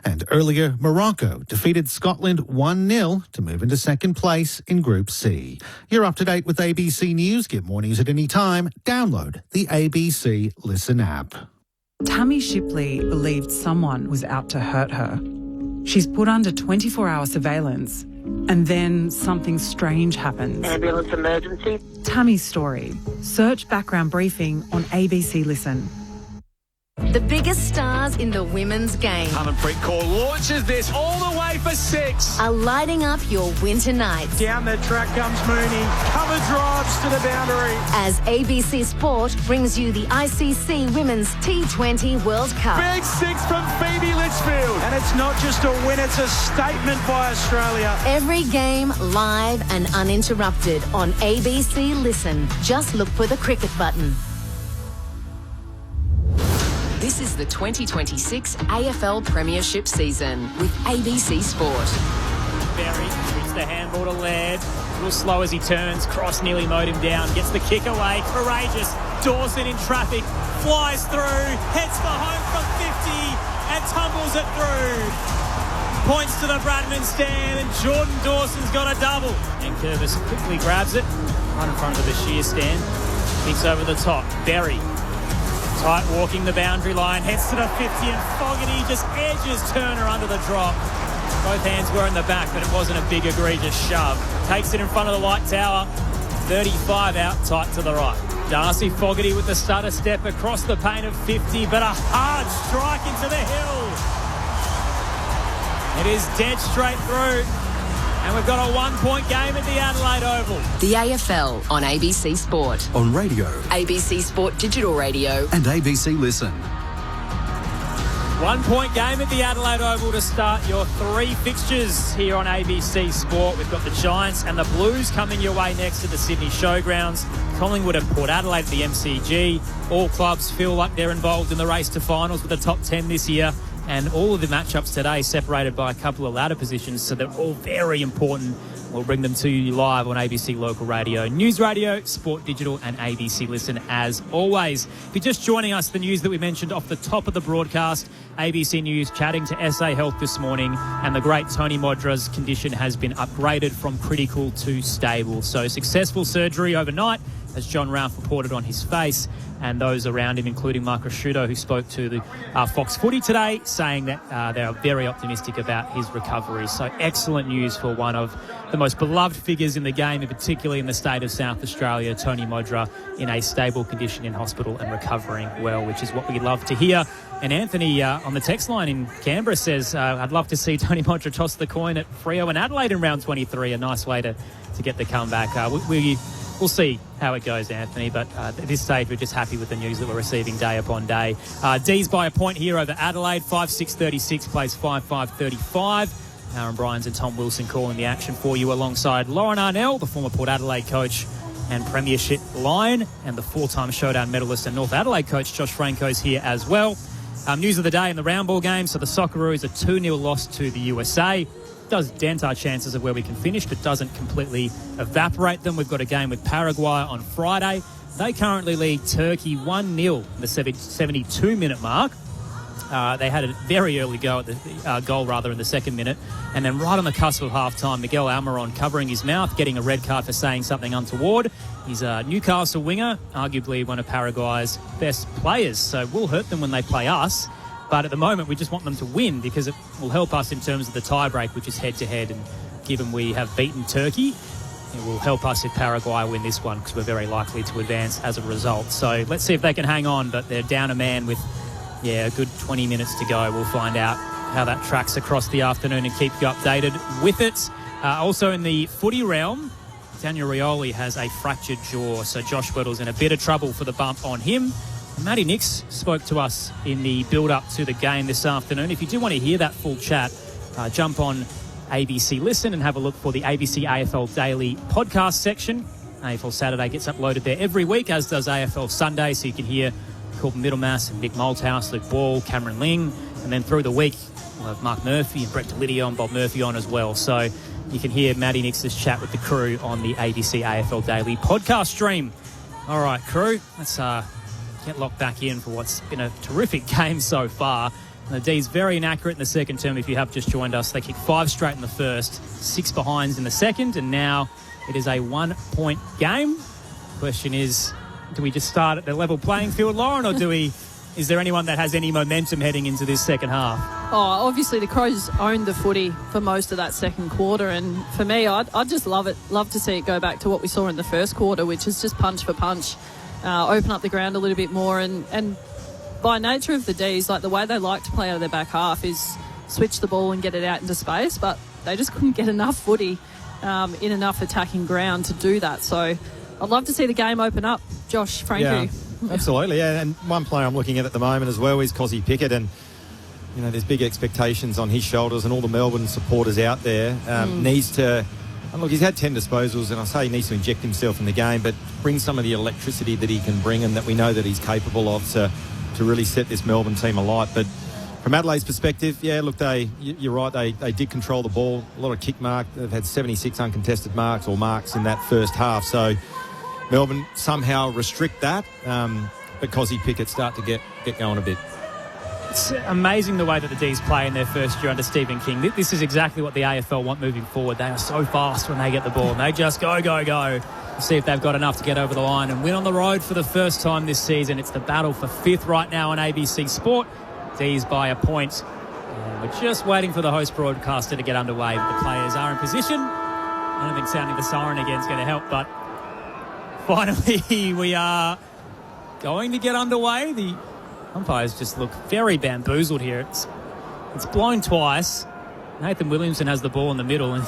And earlier, Morocco defeated Scotland 1-0 to move into second place in Group C. You're up to date with ABC News. Get more news at any time. Download the ABC Listen app. Tammy Shipley believed someone was out to hurt her. She's put under 24-hour surveillance, and then something strange happens. Ambulance emergency. Tammy's story. Search background briefing on ABC Listen. The biggest stars in the women's game Harmanpreet Kaur launches this all the way for 6. are lighting up your winter nights. Down the track comes Mooney. Cover drives to the boundary. As ABC Sport brings you the ICC Women's T20 World Cup. Big 6 from Phoebe Litchfield. And it's not just a win, it's a statement by Australia. Every game live and uninterrupted on ABC Listen. Just look for the cricket button. This is the 2026 AFL Premiership season with ABC Sport. Berry shoots the handball to Laird. A little slow as he turns. Cross nearly mowed him down. Gets the kick away. Courageous. Dawson in traffic. Flies through. Heads for home from 50 and tumbles it through. Points to the Bradman stand, and Jordan Dawson's got a double. And Curvis quickly grabs it right in front of the sheer stand. Kicks over the top. Berry. Tight walking the boundary line. Heads to the 50, and Fogarty just edges Turner under the drop. Both hands were in the back, but it wasn't a big egregious shove. Takes it in front of the white tower. 35 out, tight to the right. Darcy Fogarty with the stutter step across the paint of 50, but a hard strike into the hill. It is dead straight through. And we've got a 1-point game at the Adelaide Oval. The AFL on ABC Sport. On radio. ABC Sport Digital Radio. And ABC Listen. 1-point game at the Adelaide Oval to start your 3 fixtures here on ABC Sport. We've got the Giants and the Blues coming your way next to the Sydney Showgrounds. Collingwood and Port Adelaide at the MCG. All clubs feel like they're involved in the race to finals with the top 10 this year. And all of the matchups today separated by a couple of ladder positions, so they're all very important. We'll bring them to you live on ABC Local Radio, News Radio, Sport Digital and ABC Listen as always. If you're just joining us, the news that we mentioned off the top of the broadcast, ABC News chatting to SA Health this morning, and the great Tony Modra's condition has been upgraded from critical to stable. So successful surgery overnight, as John Ralph reported on his face, and those around him, including Mark Rashudo, who spoke to the Fox Footy today, saying that they are very optimistic about his recovery. So excellent news for one of the most beloved figures in the game, and particularly in the state of South Australia, Tony Modra, in a stable condition in hospital and recovering well, which is what we love to hear. And Anthony on the text line in Canberra says, I'd love to see Tony Modra toss the coin at Freo and Adelaide in round 23. A nice way to get the comeback. We'll see how it goes, Anthony, but at this stage we're just happy with the news that we're receiving day upon day. D's by a point here over Adelaide, 5-6-36, plays 5-5-35. Aaron Bryans and Tom Wilson calling the action for you alongside Lauren Arnell, the former Port Adelaide coach and Premiership Lion, and the 4-time Showdown medalist and North Adelaide coach Josh Franco's here as well. News of the day in the round ball game, so the Socceroos a 2-0 loss to the USA. Does dent our chances of where we can finish, but doesn't completely evaporate them. We've got a game with Paraguay on Friday. They currently lead Turkey 1-0 in the 72-minute mark. They had a very early go at the goal in the second minute, and then right on the cusp of half-time, Miguel Almiron covering his mouth, getting a red card for saying something untoward. He's a Newcastle winger, arguably one of Paraguay's best players, so we'll hurt them when they play us. But at the moment, we just want them to win because it will help us in terms of the tie-break, which is head-to-head. And given we have beaten Turkey, it will help us if Paraguay win this one because we're very likely to advance as a result. So let's see if they can hang on, but they're down a man with, a good 20 minutes to go. We'll find out how that tracks across the afternoon and keep you updated with it. Also in the footy realm, Daniel Rioli has a fractured jaw, so Josh Weddle's in a bit of trouble for the bump on him. Matty Nix spoke to us in the build-up to the game this afternoon. If you do want to hear that full chat, jump on ABC Listen and have a look for the ABC AFL Daily podcast section. AFL Saturday gets uploaded there every week, as does AFL Sunday, so you can hear Corbin Middlemass and Nick Malthouse, Luke Ball, Cameron Ling, and then through the week we'll have Mark Murphy and Brett Delidio and Bob Murphy on as well. So you can hear Matty Nix's chat with the crew on the ABC AFL Daily podcast stream. All right, crew, let's get locked back in for what's been a terrific game so far. And the D's very inaccurate in the second term. If you have just joined us, they kicked 5 straight in the first, 6 behinds in the second, and now it is a 1-point game. Question is, do we just start at the level playing field, Lauren, or is there anyone that has any momentum heading into this second half? Oh, obviously the Crows owned the footy for most of that second quarter, and for me, I'd just love to see it go back to what we saw in the first quarter, which is just punch for punch. Open up the ground a little bit more, and by nature of the D's, like the way they like to play out of their back half is switch the ball and get it out into space, but they just couldn't get enough footy in enough attacking ground to do that. So I'd love to see the game open up. Josh, Franco. Yeah, absolutely, yeah. And one player I'm looking at the moment as well is Cozzy Pickett, and there's big expectations on his shoulders, and all the Melbourne supporters out there needs to. And look, he's had 10 disposals, and I say he needs to inject himself in the game, but bring some of the electricity that he can bring and that we know that he's capable of to to really set this Melbourne team alight. But from Adelaide's perspective, yeah, look, you're right, they did control the ball. A lot of kick mark. They've had 76 uncontested marks in that first half. So Melbourne somehow restrict that, but Cozzy Pickett start to get going a bit. It's amazing the way that the D's play in their first year under Stephen King. This is exactly what the AFL want moving forward. They are so fast when they get the ball, and they just go. See if they've got enough to get over the line and win on the road for the first time this season. It's the battle for fifth right now on ABC Sport. D's by a point. And we're just waiting for the host broadcaster to get underway. The players are in position. I don't think sounding the siren again is going to help, but finally we are going to get underway. The umpires just look very bamboozled here. It's blown twice. Nathan Williamson has the ball in the middle and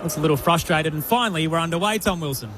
looks a little frustrated. And finally, we're underway, Tom Wilson.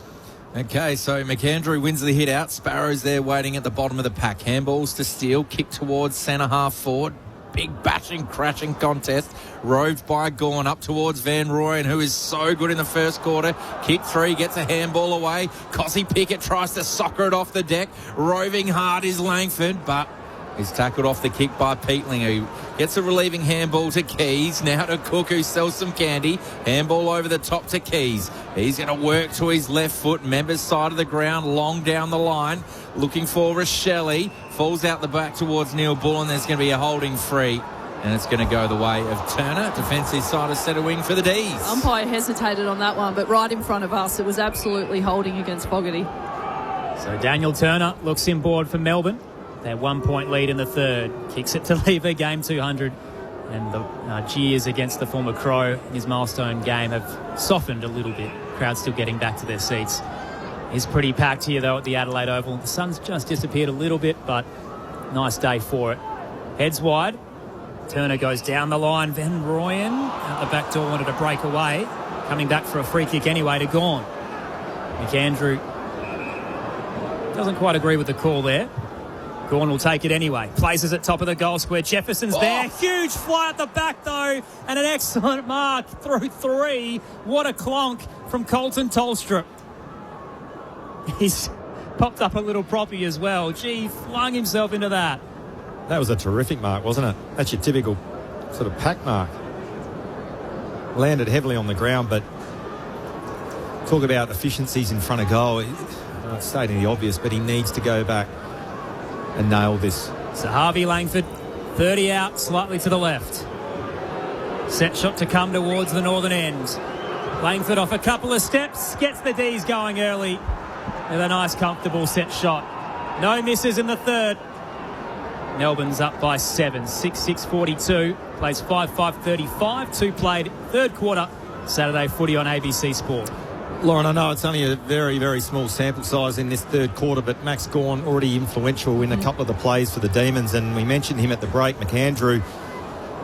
Okay, so McAndrew wins the hit out. Sparrows there waiting at the bottom of the pack. Handballs to Steele, kick towards centre half forward. Big bashing, crashing contest. Roved by Gawn up towards Van Rooyen, who is so good in the first quarter. Kick 3, gets a handball away. Cozzy Pickett tries to soccer it off the deck. Roving hard is Langford, but he's tackled off the kick by Peatling, who gets a relieving handball to Keys. Now to Cook, who sells some candy. Handball over the top to Keys. He's going to work to his left foot. Members side of the ground, long down the line. Looking for Rochelle. Falls out the back towards Neil Bull, and there's going to be a holding free. And it's going to go the way of Turner. Defensive side of centre wing for the D's. Umpire hesitated on that one, but right in front of us, it was absolutely holding against Fogarty. So Daniel Turner looks inboard for Melbourne. Their 1 point lead in the third. Kicks it to Lever, game 200. And the jeers against the former Crow in his milestone game have softened a little bit. Crowd still getting back to their seats. It's pretty packed here, though, at the Adelaide Oval. The sun's just disappeared a little bit, but nice day for it. Heads wide. Turner goes down the line. Van Rooyen out the back door wanted to break away. Coming back for a free kick anyway to Gawn. McAndrew doesn't quite agree with the call there. Gawn will take it anyway. Places at top of the goal square. Jefferson's there. Huge fly at the back, though. And an excellent mark through 3. What a clonk from Colton Tolstrup. He's popped up a little proppy as well. Gee, flung himself into that. That was a terrific mark, wasn't it? That's your typical sort of pack mark. Landed heavily on the ground, but talk about efficiencies in front of goal. I'm stating the obvious, but he needs to go back and nail this. So Harvey Langford, 30 out, slightly to the left. Set shot to come towards the northern end. Langford off a couple of steps, gets the D's going early with a nice, comfortable set shot. No misses in the third. Melbourne's up by 7, 6-6-42. Plays 5-5-35. 2 played third quarter. Saturday footy on ABC Sport. Lauren, I know it's only a very, very small sample size in this third quarter, but Max Gawn already influential in a couple of the plays for the Demons, and we mentioned him at the break. McAndrew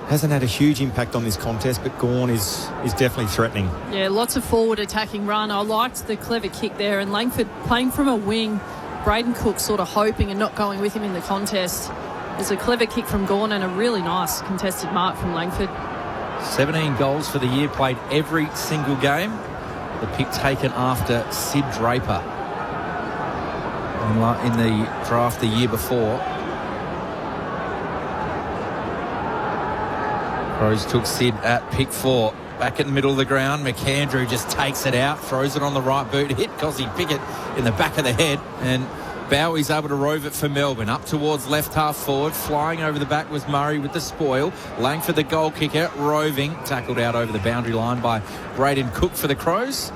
hasn't had a huge impact on this contest, but Gawn is definitely threatening. Yeah, lots of forward attacking run. I liked the clever kick there, and Langford playing from a wing. Braden Cook sort of hoping and not going with him in the contest. There's a clever kick from Gawn and a really nice contested mark from Langford. 17 goals for the year, played every single game. The pick taken after Sid Draper in the draft the year before. Crows took Sid at pick 4. Back in the middle of the ground, McAndrew just takes it out, throws it on the right boot, hit Cozzy Pickett in the back of the head, and Bowie's able to rove it for Melbourne. Up towards left half forward. Flying over the back was Murray with the spoil. Langford, the goal kicker, roving. Tackled out over the boundary line by Braden Cook for the Crows.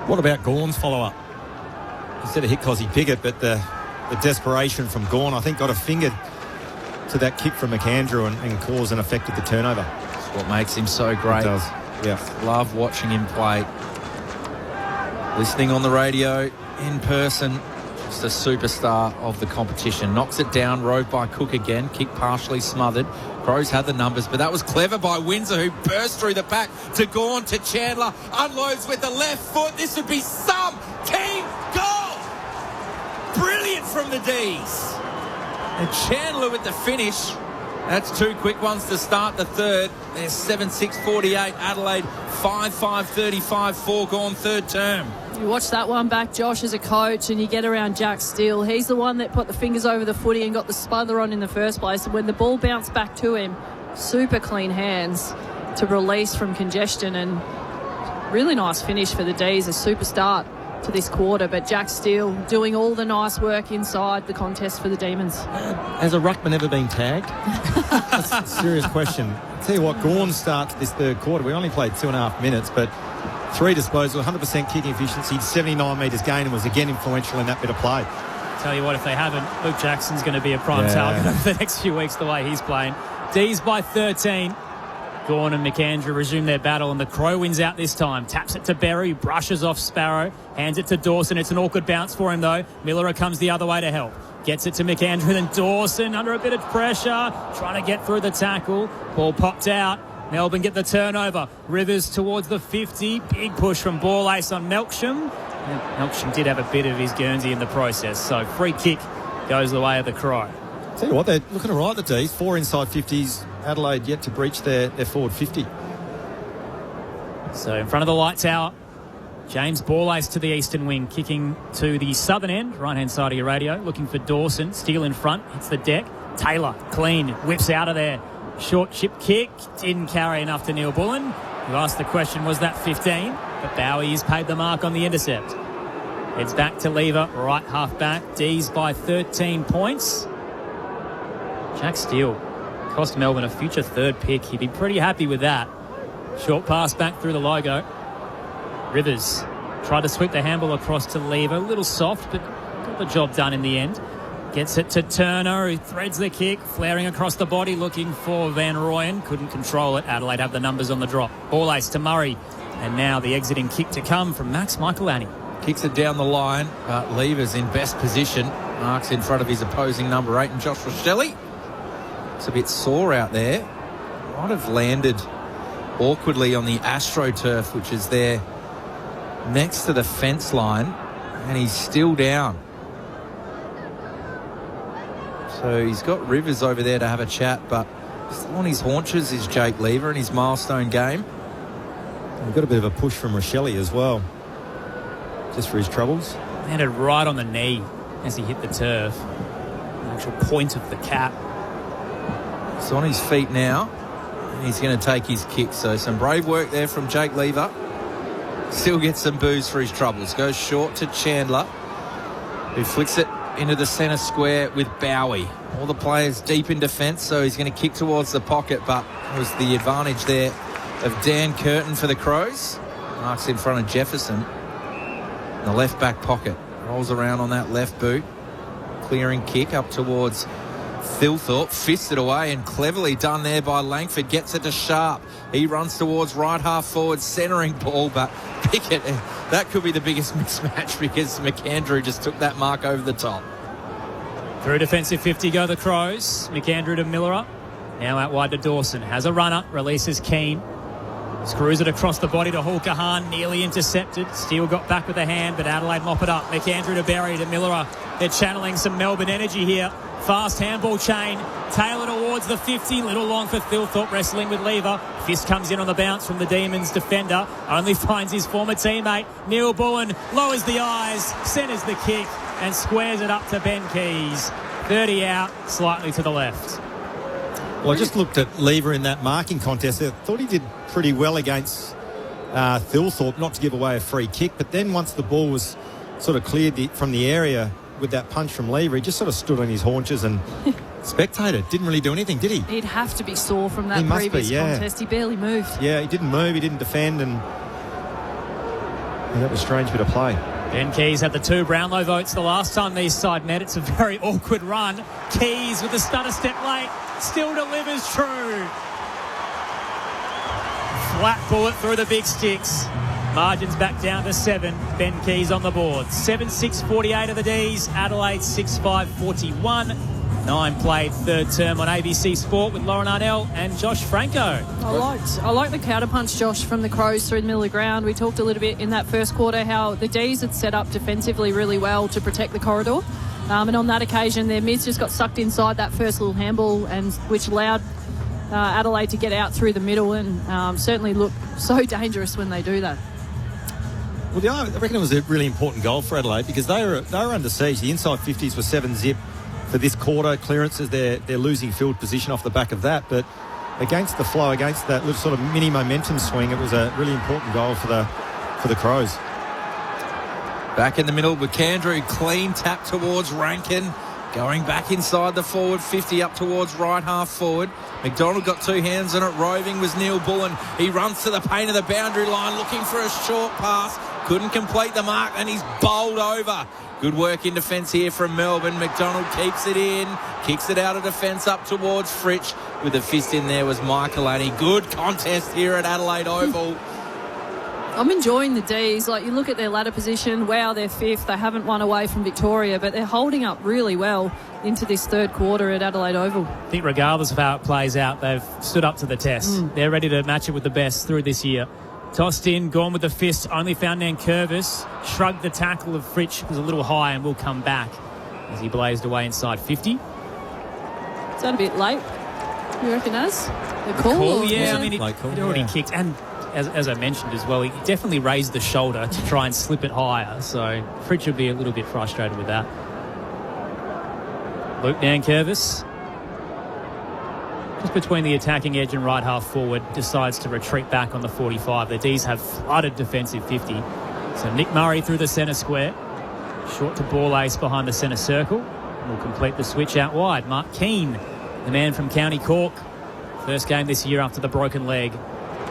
What about Gawn's follow-up? Instead of hit Cozzy Pickett, but the desperation from Gawn, I think, got a finger to that kick from McAndrew and caused and affected the turnover. That's what makes him so great. It does, yeah. Love watching him play. Listening on the radio, in person. The superstar of the competition. Knocks it down, rode by Cook again. Kick partially smothered. Crows had the numbers, but that was clever by Windsor, who burst through the pack to Gawn, to Chandler. Unloads with the left foot. This would be some team goal. Brilliant from the D's. And Chandler with the finish. That's two quick ones to start the third. There's 7:6:48. Adelaide 5:35. 4 gone third term. You watch that one back, Josh, as a coach, and you get around Jack Steele. He's the one that put the fingers over the footy and got the smother on in the first place. And when the ball bounced back to him, super clean hands to release from congestion, and really nice finish for the D's. A super start to this quarter, but Jack Steele doing all the nice work inside the contest for the Demons. Has a ruckman ever been tagged? That's a serious question. I'll tell you what, Gawn starts this third quarter. We only played 2.5 minutes, but 3 disposal, 100% kicking efficiency, 79 metres gain, and was again influential in that bit of play. Tell you what, if they haven't, Luke Jackson's going to be a prime target over the next few weeks the way he's playing. D's by 13. Gawn and McAndrew resume their battle, and the Crow wins out this time. Taps it to Berry, brushes off Sparrow, hands it to Dawson. It's an awkward bounce for him, though. Miller comes the other way to help. Gets it to McAndrew, then Dawson under a bit of pressure, trying to get through the tackle. Ball popped out. Melbourne get the turnover. Rivers towards the 50. Big push from Ball Ace on Melksham. And Melksham did have a bit of his Guernsey in the process, so free kick goes the way of the Crow. Tell you what, they're looking all right, the D's. 4 inside 50s. Adelaide yet to breach their forward 50. So in front of the light tower, James Ball Ace to the eastern wing, kicking to the southern end, right-hand side of your radio, looking for Dawson. Steele in front, hits the deck. Taylor, clean, whips out of there. Short chip kick, didn't carry enough to Neil Bullen, who asked the question, was that 15? But Bowie has paid the mark on the intercept. Heads back to Lever, right half back. D's by 13 points. Jack Steele cost Melbourne a future third pick. He'd be pretty happy with that. Short pass back through the logo. Rivers tried to sweep the handball across to Lever. A little soft, but got the job done in the end. Gets it to Turner, who threads the kick, flaring across the body, looking for Van Rooyen. Couldn't control it. Adelaide have the numbers on the drop. Ball Ace to Murray. And now the exiting kick to come from Max Michaelani. Kicks it down the line, but Lever's in best position. Marks in front of his opposing number 8 and Josh Rochelle. It's a bit sore out there. Might have landed awkwardly on the AstroTurf, which is there next to the fence line, and he's still down. So he's got Rivers over there to have a chat, but still on his haunches is Jake Lever in his milestone game. We've got a bit of a push from Rochelle as well, just for his troubles. Landed right on the knee as he hit the turf. The actual point of the cap. He's on his feet now. He's going to take his kick. So some brave work there from Jake Lever. Still gets some boos for his troubles. Goes short to Chandler, who flicks it into the centre square with Bowie. All the players deep in defence, so he's going to kick towards the pocket, but it was the advantage there of Dan Curtin for the Crows. Marks in front of Jefferson. In the left back pocket. Rolls around on that left boot. Clearing kick up towards Thilthorpe, fisted away and cleverly done there by Langford. Gets it to Sharp. He runs towards right half forward, centering ball, but Pickett, that could be the biggest mismatch because McAndrew just took that mark over the top. Through defensive 50 go the Crows. McAndrew to Miller. Now out wide to Dawson. Has a runner. Releases Keane. Screws it across the body to Hulkahan. Nearly intercepted. Steele got back with a hand, but Adelaide mop it up. McAndrew to Berry to Miller. They're channeling some Melbourne energy here. Fast handball chain. Taylor towards the 50. Little long for Thilthorpe, wrestling with Lever. Fist comes in on the bounce from the Demons defender. Only finds his former teammate. Neil Bullen lowers the eyes, centres the kick and squares it up to Ben Keys. 30 out, slightly to the left. Well, I just looked at Lever in that marking contest. I thought he did pretty well against Thilthorpe, not to give away a free kick. But then once the ball was sort of cleared from the area with that punch from Lever, he just sort of stood on his haunches and spectated. Didn't really do anything, did he? He'd have to be sore from that previous contest. He barely moved. Yeah, he didn't move. He didn't defend, and that was a strange bit of play. Ben Keys had the 2 Brownlow votes the last time these side met. It's a very awkward run. Keys with the stutter step late. Still delivers true. Flat bullet through the big sticks. Margins back down to 7. Ben Keys on the board. 7-6-48 of the D's. Adelaide 6-5-41. 9 played third term on ABC Sport with Lauren Arnell and Josh Franco. I like the counterpunch, Josh, from the Crows through the middle of the ground. We talked a little bit in that first quarter how the D's had set up defensively really well to protect the corridor. And on that occasion, their mids just got sucked inside that first little handball, and which allowed Adelaide to get out through the middle and certainly look so dangerous when they do that. Well, I reckon it was a really important goal for Adelaide because they were under siege. The inside 50s were 7-zip for this quarter. Clearances, they're losing field position off the back of that. But against the flow, against that little sort of mini momentum swing, it was a really important goal for the Crows. Back in the middle, McAndrew, clean tap towards Rankin. Going back inside the forward 50 up towards right half forward. McDonald got two hands on it. Roving was Neil Bullen. He runs to the paint of the boundary line looking for a short pass. Couldn't complete the mark and he's bowled over. Good work in defence here from Melbourne. McDonald keeps it in. Kicks it out of defence up towards Fritsch. With a fist in there was Michaelani. Good contest here at Adelaide Oval. I'm enjoying the Ds. Like, you look at their ladder position, wow, they're fifth. They haven't won away from Victoria, but they're holding up really well into this third quarter at Adelaide Oval. I think regardless of how it plays out, they've stood up to the test. They're ready to match it with the best through this year. Tossed in, gone with the fist, only found Nankervis. Shrugged the tackle of Fritsch, was a little high and will come back as he blazed away inside 50. Is that a bit late, you reckon, Az? The call? Yeah, I mean, he'd already kicked. And as I mentioned as well, he definitely raised the shoulder to try and slip it higher. So Fritsch would be a little bit frustrated with that. Luke Nankervis, just between the attacking edge and right half forward, decides to retreat back on the 45. The Ds have flooded defensive 50. So Nick Murray through the centre square. Short to ball ace behind the centre circle. Will complete the switch out wide. Mark Keane, the man from County Cork. First game this year after the broken leg.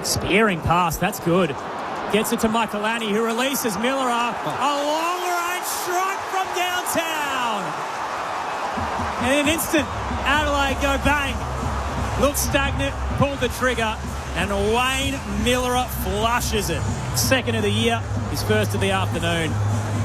Spearing pass, that's good. Gets it to Michaelani, who releases Miller. A long-range strike from downtown. In an instant, Adelaide go bang. Looks stagnant, pulled the trigger, and Wayne Miller flushes it. Second of the year, his first of the afternoon.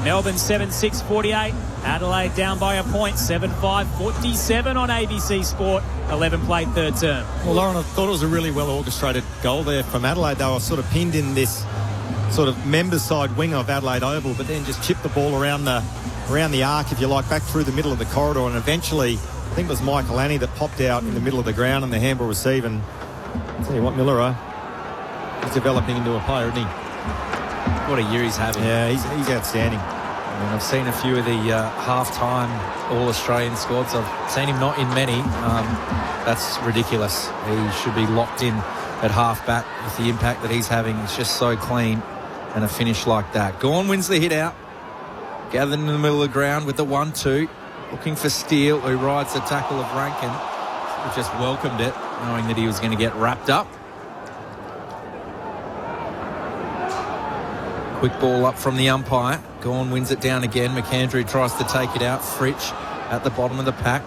Melbourne 7-6-48. Adelaide down by a point, 7-5-47 on ABC Sport. 11 played third term. Well, Lauren, I thought it was a really well orchestrated goal there from Adelaide. They were sort of pinned in this sort of member side wing of Adelaide Oval, but then just chipped the ball around the arc, if you like, back through the middle of the corridor, and eventually, I think it was Michaelani that popped out in the middle of the ground and the handball receive. And I'll tell you what, Miller, he's developing into a player, isn't he? What a year he's having. Yeah, he's outstanding. I mean, I've seen a few of the half-time All-Australian squads. I've seen him not in many. That's ridiculous. He should be locked in at half-back with the impact that he's having. It's just so clean, and a finish like that. Gawn wins the hit out. Gathered in the middle of the ground with the 1-2. Looking for Steele, who rides the tackle of Rankin. Who just welcomed it, knowing that he was going to get wrapped up. Quick ball up from the umpire. Gawn wins it down again. McAndrew tries to take it out. Fritsch at the bottom of the pack.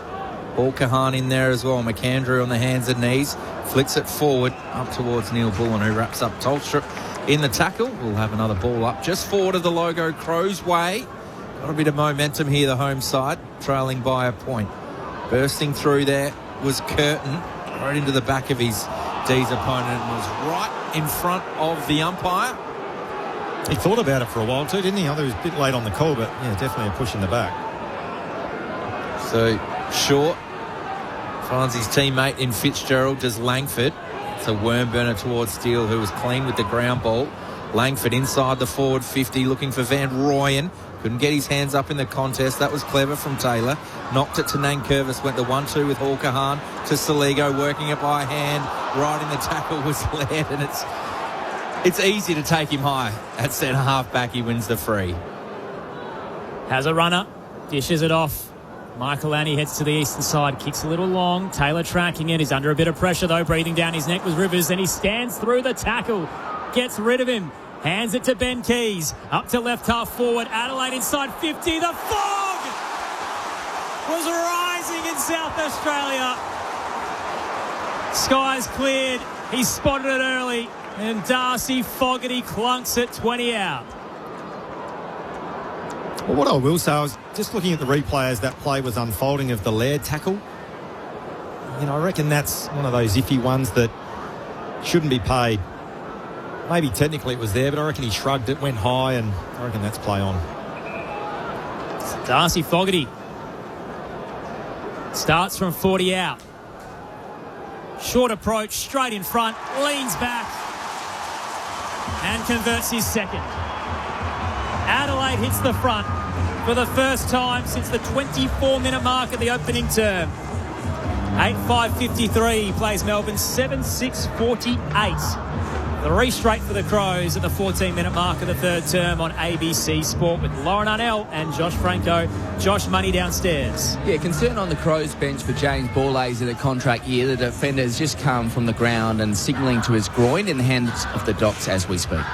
Paul Kahan in there as well. McAndrew on the hands and knees. Flicks it forward up towards Neil Bullen, who wraps up Tolstrup in the tackle. We'll have another ball up just forward of the logo, Crows Way. Got a bit of momentum here, the home side, trailing by a point. Bursting through there was Curtin, right into the back of his D's opponent, and was right in front of the umpire. He thought about it for a while too, didn't he? I thought he was a bit late on the call, but yeah, definitely a push in the back. So Short finds his teammate in Fitzgerald, does Langford. It's a worm burner towards Steele, who was clean with the ground ball. Langford inside the forward 50, looking for Van Rooyen. Couldn't get his hands up in the contest. That was clever from Taylor. Knocked it to Nankervis. Went the 1-2 with Hall Kahan to Saligo, working it by hand. Right in the tackle was Laird, and it's easy to take him high. At centre half back, he wins the free. Has a runner, dishes it off. Michaelani heads to the eastern side, kicks a little long. Taylor tracking it. He's under a bit of pressure though. Breathing down his neck was Rivers, and he stands through the tackle. Gets rid of him. Hands it to Ben Keys. Up to left half forward. Adelaide inside 50. The fog was rising in South Australia. Skies cleared. He spotted it early. And Darcy Fogarty clunks it 20 out. Well, what I will say, I was just looking at the replay as that play was unfolding of the Laird tackle. You know, I reckon that's one of those iffy ones that shouldn't be paid. Maybe technically it was there, but I reckon he shrugged it, went high, and I reckon that's play on. Darcy Fogarty Starts from 40 out. Short approach, straight in front, leans back and converts his second. Adelaide hits the front for the first time since the 24-minute mark of the opening term. 8-5-53 plays Melbourne, 7-6-48. 3 straight for the Crows at the 14-minute mark of the third term on ABC Sport with Lauren Arnell and Josh Franco. Josh, money downstairs. Yeah, concern on the Crows bench for James Borlase in a contract year. The defender has just come from the ground and signalling to his groin in the hands of the Docs as we speak.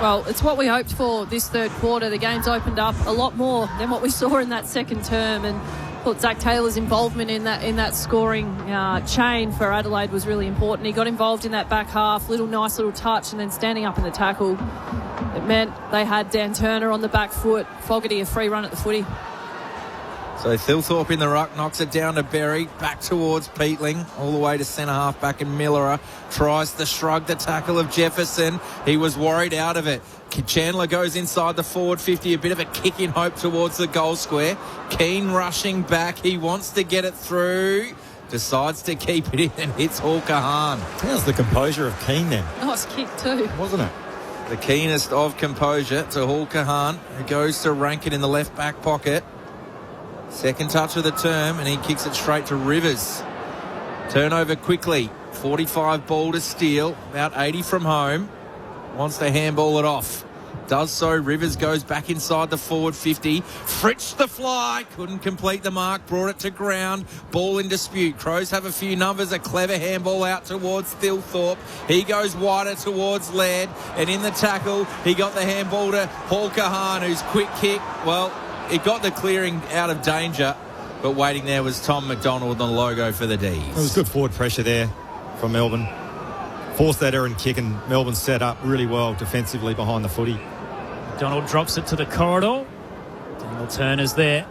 Well, it's what we hoped for this third quarter. The game's opened up a lot more than what we saw in that second term, and thought Zach Taylor's involvement in that scoring chain for Adelaide was really important. He got involved in that back half, nice little touch, and then standing up in the tackle. It meant they had Dan Turner on the back foot, Fogarty a free run at the footy. So Thilthorpe in the ruck, knocks it down to Berry, back towards Peatling, all the way to centre half back in Millerer. Tries to shrug the tackle of Jefferson. He was worried out of it. Chandler goes inside the forward 50, a bit of a kick in hope towards the goal square. Keane rushing back, he wants to get it through, decides to keep it in and hits Hawker Hahn. How's the composure of Keane then? Nice kick too. Wasn't it? The keenest of composure to Hawker Hahn, who goes to Rankin in the left back pocket. Second touch of the term, and he kicks it straight to Rivers. Turnover quickly. 45 ball to steal, about 80 from home. Wants to handball it off. Does so. Rivers goes back inside the forward 50. Fritz the fly. Couldn't complete the mark. Brought it to ground. Ball in dispute. Crows have a few numbers. A clever handball out towards Thilthorpe. He goes wider towards Laird. And in the tackle, he got the handball to Hawker Hahn, whose quick kick, well, it got the clearing out of danger. But waiting there was Tom McDonald on the logo for the D's. It was good forward pressure there from Melbourne. Forced that errant kick, and Melbourne set up really well defensively behind the footy. Donald drops it to the corridor. Daniel Turner's there.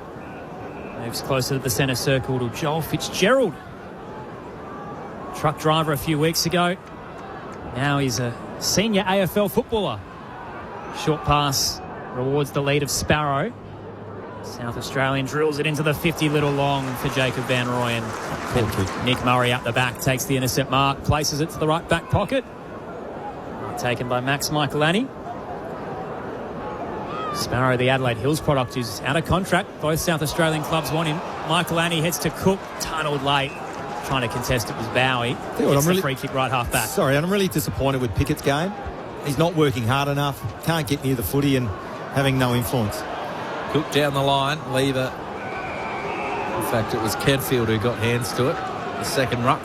Moves closer to the centre circle to Joel Fitzgerald. Truck driver a few weeks ago. Now he's a senior AFL footballer. Short pass rewards the lead of Sparrow. South Australian drills it into the 50, little long for Jacob Van Rooyen. Nick Murray up the back, takes the intercept mark, places it to the right back pocket. Taken by Max Michaelani. Sparrow, the Adelaide Hills product, is out of contract. Both South Australian clubs want him. Michaelani heads to Cook, tunnelled late. Trying to contest it was Bowie. It's the free kick right half back. Sorry, I'm really disappointed with Pickett's game. He's not working hard enough, can't get near the footy and having no influence. Cook down the line, Lever. In fact, it was Kedfield who got hands to it. The second ruck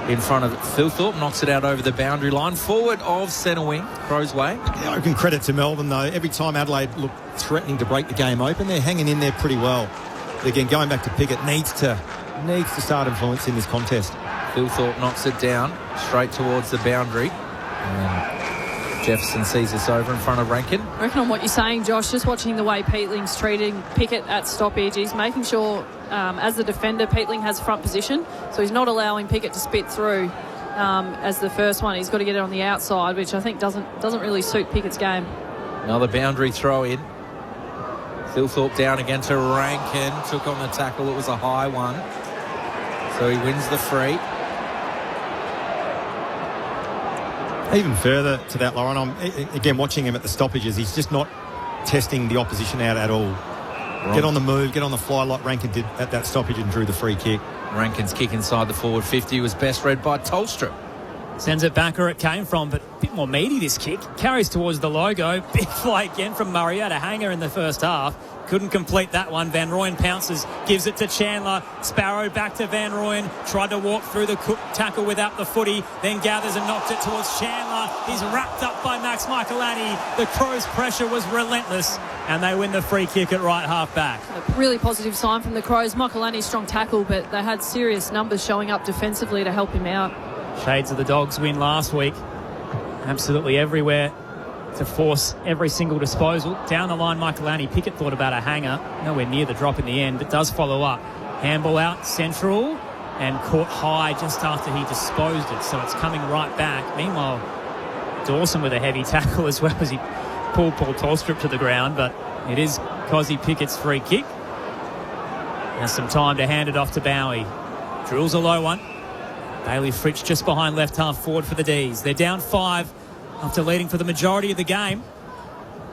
in front of Thilthorpe, knocks it out over the boundary line. Forward of centre wing, Crows way. I can credit to Melbourne, though. Every time Adelaide looked threatening to break the game open, they're hanging in there pretty well. But again, going back to Pickett, needs to start influencing this contest. Thilthorpe knocks it down, straight towards the boundary. Jefferson sees this over in front of Rankin. I reckon on what you're saying, Josh, just watching the way Peatling's treating Pickett at stoppage, he's making sure, as the defender, Peatling has front position, so he's not allowing Pickett to spit through as the first one. He's got to get it on the outside, which I think doesn't really suit Pickett's game. Another boundary throw in. Thilthorpe down again to Rankin. Took on the tackle. It was a high one. So he wins the free. Even further to that, Lauren, I'm again watching him at the stoppages. He's just not testing the opposition out at all. Right. Get on the move, get on the fly like Rankin did at that stoppage and drew the free kick. Rankin's kick inside the forward 50 was best read by Tolstrup. Sends it back where it came from, but a bit more meaty this kick. Carries towards the logo. Big fly again from Murray. Had a hanger in the first half. Couldn't complete that one. Van Rooyen pounces, gives it to Chandler. Sparrow back to Van Rooyen. Tried to walk through the Cook tackle without the footy. Then gathers and knocked it towards Chandler. He's wrapped up by Max Michaelani. The Crows' pressure was relentless, and they win the free kick at right half back. A really positive sign from the Crows. Michaelani's strong tackle, but they had serious numbers showing up defensively to help him out. Shades of the Dogs win last week. Absolutely everywhere to force every single disposal. Down the line, Michaelani. Pickett thought about a hanger. Nowhere near the drop in the end, but does follow up. Handball out, central, and caught high just after he disposed it. So it's coming right back. Meanwhile, Dawson with a heavy tackle as well as he pulled Paul Tolstrup to the ground, but it is Cozzy Pickett's free kick. Has some time to hand it off to Bowie. Drills a low one. Bailey Fritsch just behind left half forward for the D's. They're down 5 after leading for the majority of the game.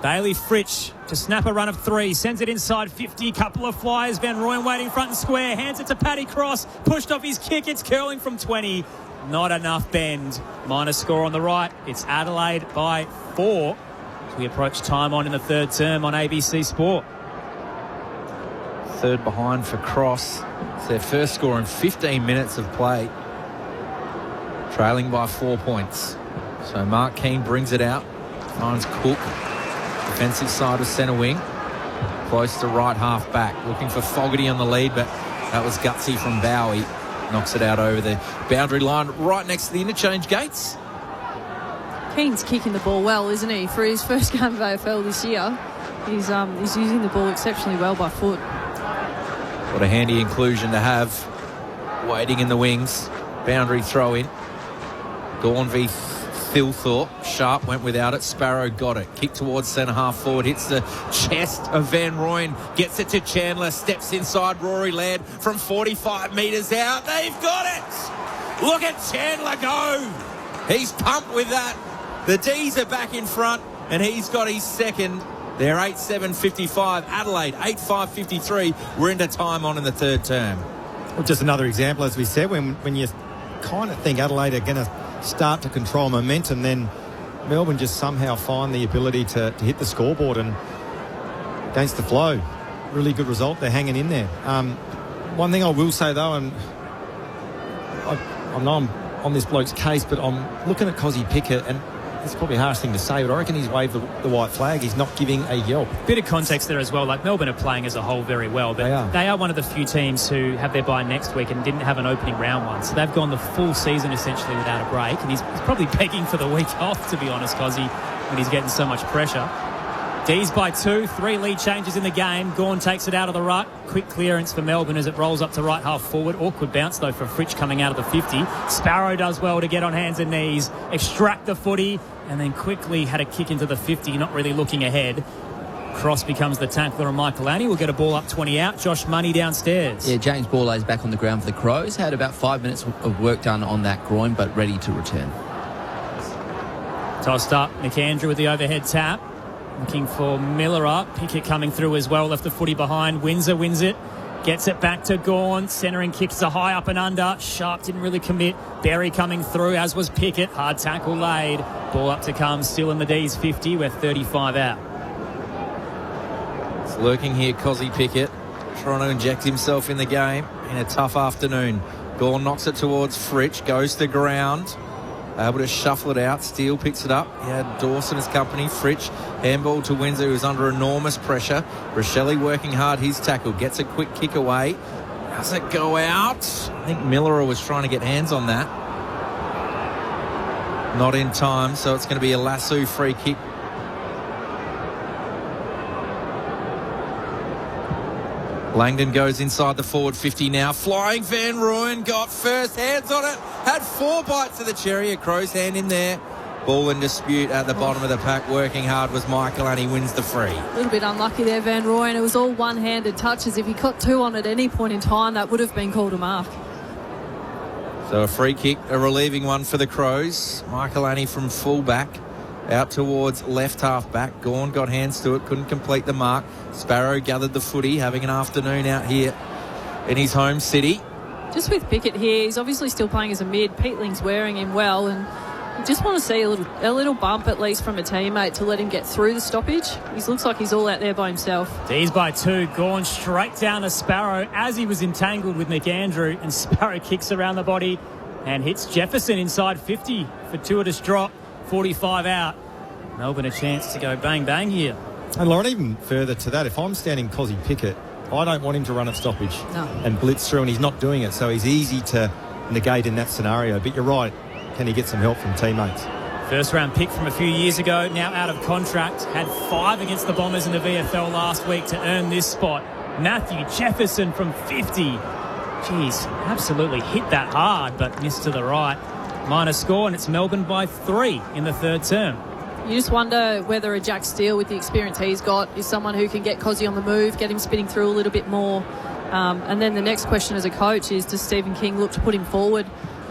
Bailey Fritsch to snap a run of 3. Sends it inside 50. Couple of flyers. Van Rooyen waiting front and square. Hands it to Paddy Cross. Pushed off his kick. It's curling from 20. Not enough bend. Minus score on the right. It's Adelaide by 4 as we approach time on in the third term on ABC Sport. Third behind for Cross. It's their first score in 15 minutes of play. Trailing by 4 points. So Mark Keane brings it out. Finds Cook. Defensive side of centre wing. Close to right half back. Looking for Fogarty on the lead, but that was gutsy from Bowie. Knocks it out over the boundary line right next to the interchange gates. Keane's kicking the ball well, isn't he? For his first game of AFL this year, he's using the ball exceptionally well by foot. What a handy inclusion to have. Waiting in the wings. Boundary throw in. Gawn v Thilthorpe. Sharp went without it. Sparrow got it. Kick towards centre half forward. Hits the chest of Van Rooyen. Gets it to Chandler. Steps inside Rory Laird from 45 metres out. They've got it. Look at Chandler go. He's pumped with that. The D's are back in front and he's got his second. They're 8-7-55. Adelaide 8-5-53. We're into time on in the third term. Well, just another example, as we said, when you kind of think Adelaide are going to start to control momentum, then Melbourne just somehow find the ability to hit the scoreboard and against the flow. Really good result. They're hanging in there. One thing I will say, though, and I know I'm on this bloke's case, but I'm looking at Cozzy Pickett, and it's probably a harsh thing to say, but I reckon he's waved the white flag. He's not giving a yelp. Bit of context there as well. Like, Melbourne are playing as a whole very well, but they are one of the few teams who have their bye next week and didn't have an opening round one. So they've gone the full season essentially without a break, and he's probably begging for the week off, to be honest, Cozzy, when he's getting so much pressure. D's by 2, 3 lead changes in the game. Gawn takes it out of the ruck. Quick clearance for Melbourne as it rolls up to right half forward. Awkward bounce, though, for Fritsch coming out of the 50. Sparrow does well to get on hands and knees, extract the footy, and then quickly had a kick into the 50, not really looking ahead. Cross becomes the tackler, and Michael Annie will get a ball up 20 out. Josh Money downstairs. Yeah, James Borlase back on the ground for the Crows. Had about 5 minutes of work done on that groin, but ready to return. Tossed up, McAndrew with the overhead tap. Looking for Miller up. Pickett coming through as well. Left the footy behind. Windsor wins it. Gets it back to Gawn. Centering kicks are high up and under. Sharp didn't really commit. Berry coming through, as was Pickett. Hard tackle laid. Ball up to come. Still in the D's 50. We're 35 out. It's lurking here, Cozzy Pickett. Trying to inject himself in the game in a tough afternoon. Gawn knocks it towards Fritsch. Goes to ground. Able to shuffle it out. Steele picks it up. He had Dawson as company. Fritsch, handball to Windsor, who's under enormous pressure. Rochelle working hard his tackle. Gets a quick kick away. Does it go out? I think Miller was trying to get hands on that. Not in time, so it's going to be a Lasso free kick. Langdon goes inside the forward 50 now. Flying Van Rooyen got first hands on it. Had 4 bites of the cherry. A crow's hand in there. Ball in dispute at the bottom of the pack. Working hard was Michael, and he wins the free. A little bit unlucky there, Van Rooyen. It was all one-handed touches. If he got 2 on at any point in time, that would have been called a mark. So a free kick, a relieving one for the Crows. Michael Annie from full-back. Out towards left half-back. Gawn got hands to it, couldn't complete the mark. Sparrow gathered the footy, having an afternoon out here in his home city. Just with Pickett here, he's obviously still playing as a mid. Peatling's wearing him well, and you just want to see a little bump at least from a teammate to let him get through the stoppage. He looks like he's all out there by himself. D's by 2. Gawn straight down to Sparrow as he was entangled with McAndrew, and Sparrow kicks around the body and hits Jefferson inside 50. Fortuitous drop. 45 out. Melbourne a chance to go bang here. And Lauren, even further to that, if I'm standing Cozzy Pickett, I don't want him to run at stoppage and blitz through, and he's not doing it, so he's easy to negate in that scenario. But you're right, can he get some help from teammates? First round pick from a few years ago, now out of contract. Had 5 against the Bombers in the VFL last week to earn this spot. Matthew Jefferson from 50. Jeez, absolutely hit that hard, but missed to the right. Minor score, and it's Melbourne by 3 in the third term. You just wonder whether a Jack Steele, with the experience he's got, is someone who can get Cozzy on the move, get him spinning through a little bit more. And then the next question as a coach is, does Stephen King look to put him forward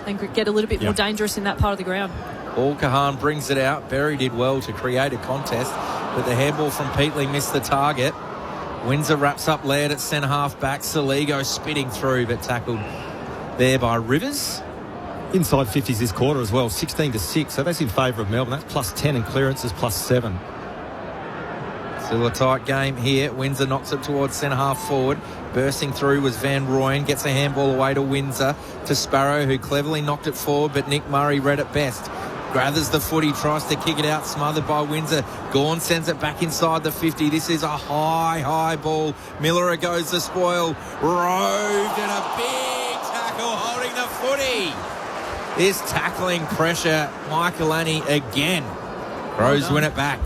and get a little bit more dangerous in that part of the ground? Paul Kahan brings it out. Berry did well to create a contest, but the handball from Peatley missed the target. Windsor wraps up Laird at centre half back. Saligo spitting through, but tackled there by Rivers. Inside 50s this quarter as well, 16-6. So that's in favour of Melbourne. That's plus 10 and clearances plus 7. Still a tight game here. Windsor knocks it towards centre half forward. Bursting through was Van Rooyen. Gets a handball away to Windsor. To Sparrow, who cleverly knocked it forward, but Nick Murray read it best. Gathers the footy, tries to kick it out, smothered by Windsor. Gawn sends it back inside the 50. This is a high ball. Miller goes the spoil. Roved and a big tackle holding the footy. This tackling pressure, Michaelani again. Crows win it back.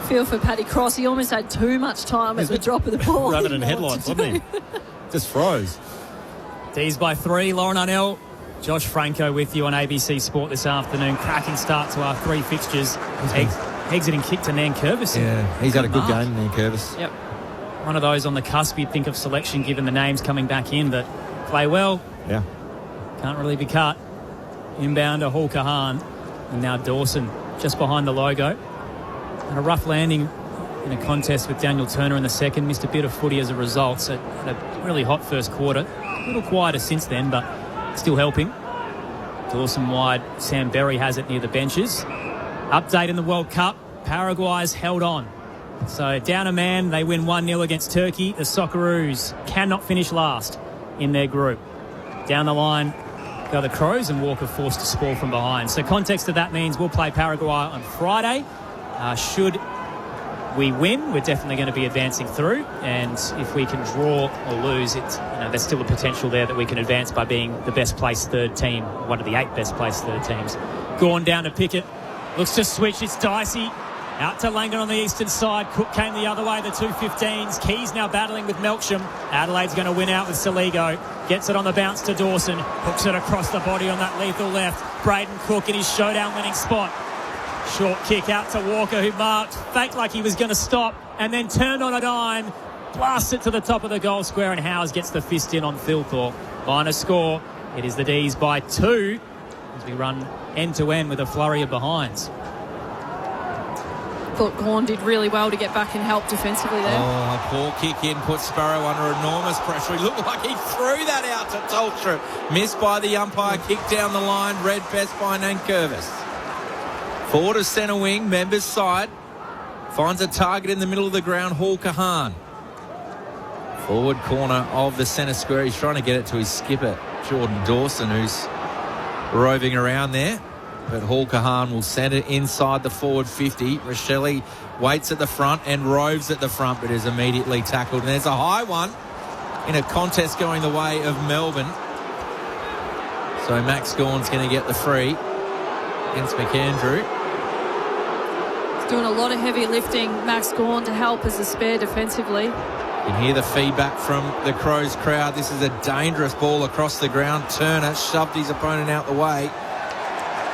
Feel for Paddy Cross. He almost had too much time at the drop of the ball. Running in headlights, wasn't he? Just froze. D's by 3. Lauren Arnell, Josh Franco with you on ABC Sport this afternoon. Cracking start to our 3 fixtures. Exiting kick to Nankervis. Yeah, he's had a good game, Nankervis. Yep. One of those on the cusp you'd think of selection given the names coming back in, but play well. Yeah. Can't really be cut. Inbound to Hall Kahan. And now Dawson just behind the logo. And a rough landing in a contest with Daniel Turner in the second. Missed a bit of footy as a result. So had a really hot first quarter. A little quieter since then, but still helping. Dawson wide. Sam Berry has it near the benches. Update in the World Cup. Paraguay's held on. So down a man. They win 1-0 against Turkey. The Socceroos cannot finish last in their group. Down the line go the Crows, and Walker forced to spoil from behind. So context of that means we'll play Paraguay on Friday. Should we win, we're definitely going to be advancing through, and if we can draw or lose, there's still a potential there that we can advance by being the best placed third team, one of the 8 best placed third teams. Gone down to Pickett, looks to switch, it's Dicey. Out to Langdon on the eastern side. Cook came the other way, the 215s. Keys now battling with Melksham. Adelaide's going to win out with Saligo. Gets it on the bounce to Dawson. Hooks it across the body on that lethal left. Braden Cook in his showdown winning spot. Short kick out to Walker, who marked, faked like he was going to stop, and then turned on a dime. Blasts it to the top of the goal square, and Howes gets the fist in on Philthorpe. Final score, it is the D's by 2 as we run end-to-end with a flurry of behinds. Thought Gawn did really well to get back and help defensively there. Oh, a poor kick in puts Sparrow under enormous pressure. He looked like he threw that out to Tolstrup. Missed by the umpire, kicked down the line, read best by Nankervis. Forward of centre wing, Members side. Finds a target in the middle of the ground, Hall Kahan. Forward corner of the centre square. He's trying to get it to his skipper, Jordan Dawson, who's roving around there. But Hall Kahan will send it inside the forward 50. Rochelle waits at the front and roves at the front, but is immediately tackled. And there's a high one in a contest going the way of Melbourne. So Max Gawn's going to get the free against McAndrew. He's doing a lot of heavy lifting, Max Gawn, to help as a spare defensively. You can hear the feedback from the Crows crowd. This is a dangerous ball across the ground. Turner shoved his opponent out the way.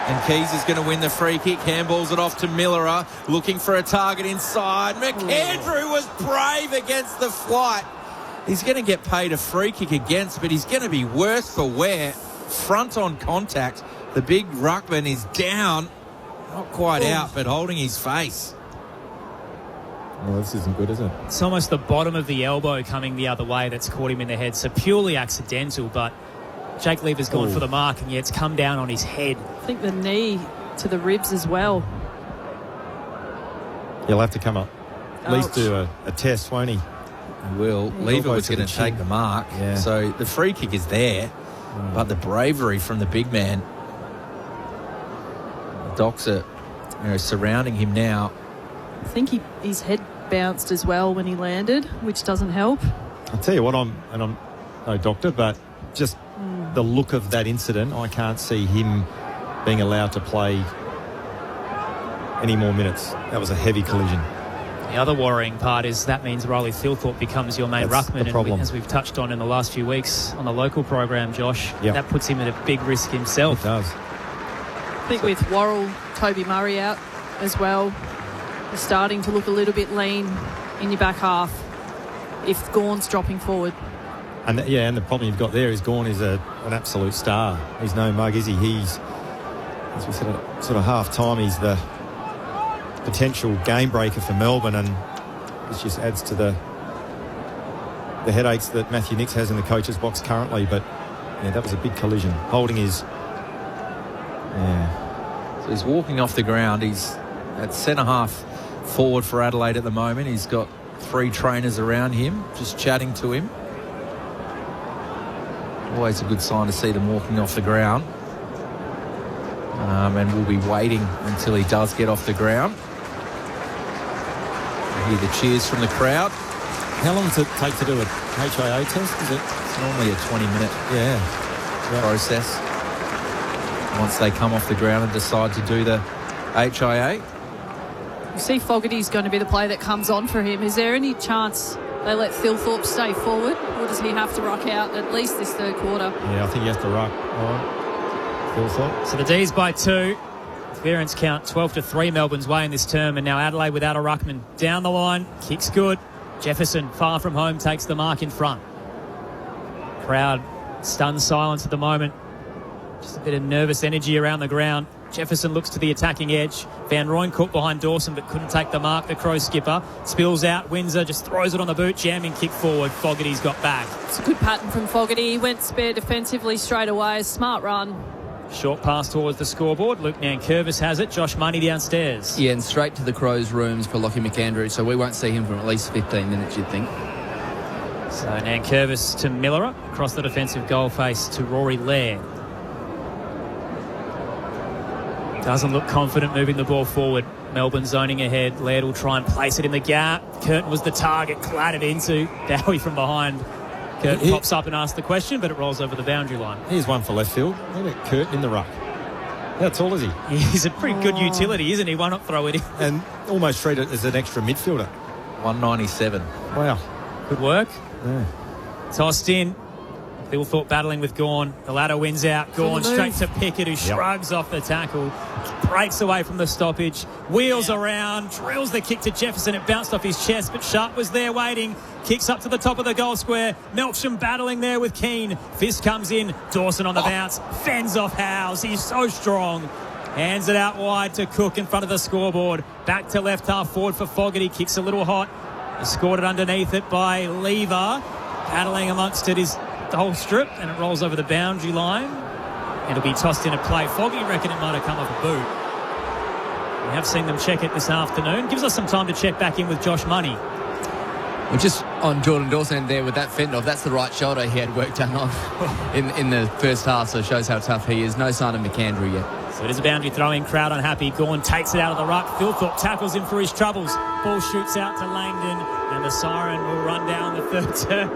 And Keys is going to win the free kick. Handballs it off to Millerer, looking for a target inside. McAndrew was brave against the flight. He's going to get paid a free kick against, but he's going to be worse for wear. Front on contact. The big ruckman is down. Not quite out, but holding his face. Well, this isn't good, is it? It's almost the bottom of the elbow coming the other way that's caught him in the head. So purely accidental, but Jake Lever's gone for the mark, and it's come down on his head. I think the knee to the ribs as well. He'll have to come up. At least do a test, won't he? He will. Lever was going to take the mark. Yeah. So the free kick is there, but the bravery from the big man. The Docs are surrounding him now. I think his head bounced as well when he landed, which doesn't help. I'll tell you what, I'm no doctor, but just the look of that incident, I can't see him being allowed to play any more minutes. That was a heavy collision. The other worrying part is that means Riley Philthorpe becomes your main ruckman, and as we've touched on in the last few weeks on the local program, Josh, that puts him at a big risk himself. It does. I think with Worrell, Toby Murray out as well, you're starting to look a little bit lean in your back half if Gawn's dropping forward. And the problem you've got there is Gawn is an absolute star. He's no mug, is he? He's, as we said at sort of half-time, he's the potential game breaker for Melbourne, and this just adds to the headaches that Matthew Nicks has in the coach's box currently. But yeah, that was a big collision. Holding is... Yeah. So he's walking off the ground. He's at centre-half forward for Adelaide at the moment. He's got 3 trainers around him, just chatting to him. Always a good sign to see them walking off the ground. And we'll be waiting until he does get off the ground. Hear the cheers from the crowd. How long does it take to do a HIA test? Is it? It's normally a 20-minute process. Once they come off the ground and decide to do the HIA. You see Fogarty's going to be the player that comes on for him. Is there any chance they let Thilthorpe stay forward, or does he have to ruck out at least this third quarter? Yeah, I think he has to ruck. Thilthorpe. So the D's by 2. Clearance count 12-3 Melbourne's way in this term, and now Adelaide without a ruckman. Down the line, kicks good. Jefferson, far from home, takes the mark in front. Crowd stunned silence at the moment. Just a bit of nervous energy around the ground. Jefferson looks to the attacking edge. Van Rooyen caught behind Dawson but couldn't take the mark. The Crow skipper spills out. Windsor just throws it on the boot. Jamming kick forward. Fogarty's got back. It's a good pattern from Fogarty. He went spare defensively straight away. Smart run. Short pass towards the scoreboard. Luke Nankervis has it. Josh Money downstairs. Yeah, and straight to the Crows' rooms for Lockie McAndrew, so we won't see him for at least 15 minutes, you'd think. So Nankervis to Miller. Across the defensive goal face to Rory Laird. Doesn't look confident moving the ball forward. Melbourne zoning ahead. Laird will try and place it in the gap. Curtin was the target, clattered into. Dowie from behind. Curtin pops up and asks the question, but it rolls over the boundary line. Here's one for left field. Look at Curtin in the ruck. How tall is he? He's a pretty good utility, isn't he? Why not throw it in? And almost treat it as an extra midfielder. 197. Wow. Good work. Yeah. Tossed in. Thilthorpe battling with Gawn. The ladder wins out. Gawn straight to Pickett, who shrugs off the tackle. Breaks away from the stoppage. Wheels around. Drills the kick to Jefferson. It bounced off his chest, but Sharp was there waiting. Kicks up to the top of the goal square. Melksham battling there with Keane. Fist comes in. Dawson on the bounce. Fends off Howes. He's so strong. Hands it out wide to Cook in front of the scoreboard. Back to left half forward for Fogarty. Kicks a little hot. He scored it underneath it by Lever. Battling amongst it is the whole strip, and it rolls over the boundary line. It'll be tossed in a play. Foggy reckon it might have come off a boot. We have seen them check it this afternoon. Gives us some time to check back in with Josh Money. Well, just on Jordan Dawson there with that fend off, that's the right shoulder he had work done on in the first half, so it shows how tough he is. No sign of McAndrew yet. So it is a boundary throw-in. Crowd unhappy. Gawn takes it out of the ruck. Thilthorpe tackles him for his troubles. Ball shoots out to Langdon, and the siren will run down the third term.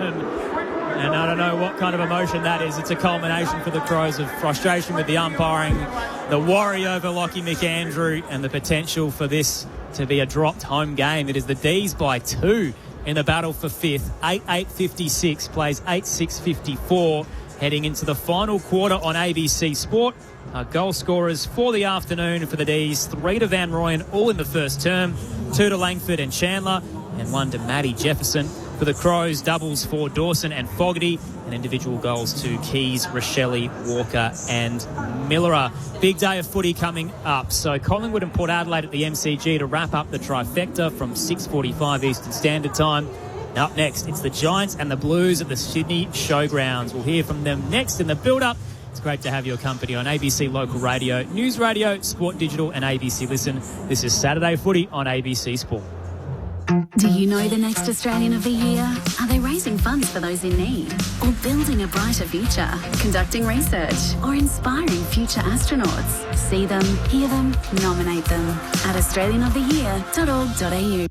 And I don't know what kind of emotion that is. It's a culmination for the Crows of frustration with the umpiring, the worry over Lockie McAndrew, and the potential for this to be a dropped home game. It is the D's by 2 in the battle for 5th. 8-8-56 plays 8-6-54 heading into the final quarter on ABC Sport. Our goal scorers for the afternoon for the D's: 3 to Van Rooyen, all in the first term, 2 to Langford and Chandler, and 1 to Matty Jefferson. For the Crows, doubles for Dawson and Fogarty, and individual goals to Keys, Rochelle, Walker and Miller. Big day of footy coming up. So Collingwood and Port Adelaide at the MCG to wrap up the trifecta from 6:45 Eastern Standard Time. And up next, it's the Giants and the Blues at the Sydney Showgrounds. We'll hear from them next in the build-up. It's great to have your company on ABC Local Radio, News Radio, Sport Digital and ABC Listen. This is Saturday Footy on ABC Sport. Do you know the next Australian of the Year? Are they raising funds for those in need? Or building a brighter future? Conducting research? Or inspiring future astronauts? See them, hear them, nominate them at australianoftheyear.org.au.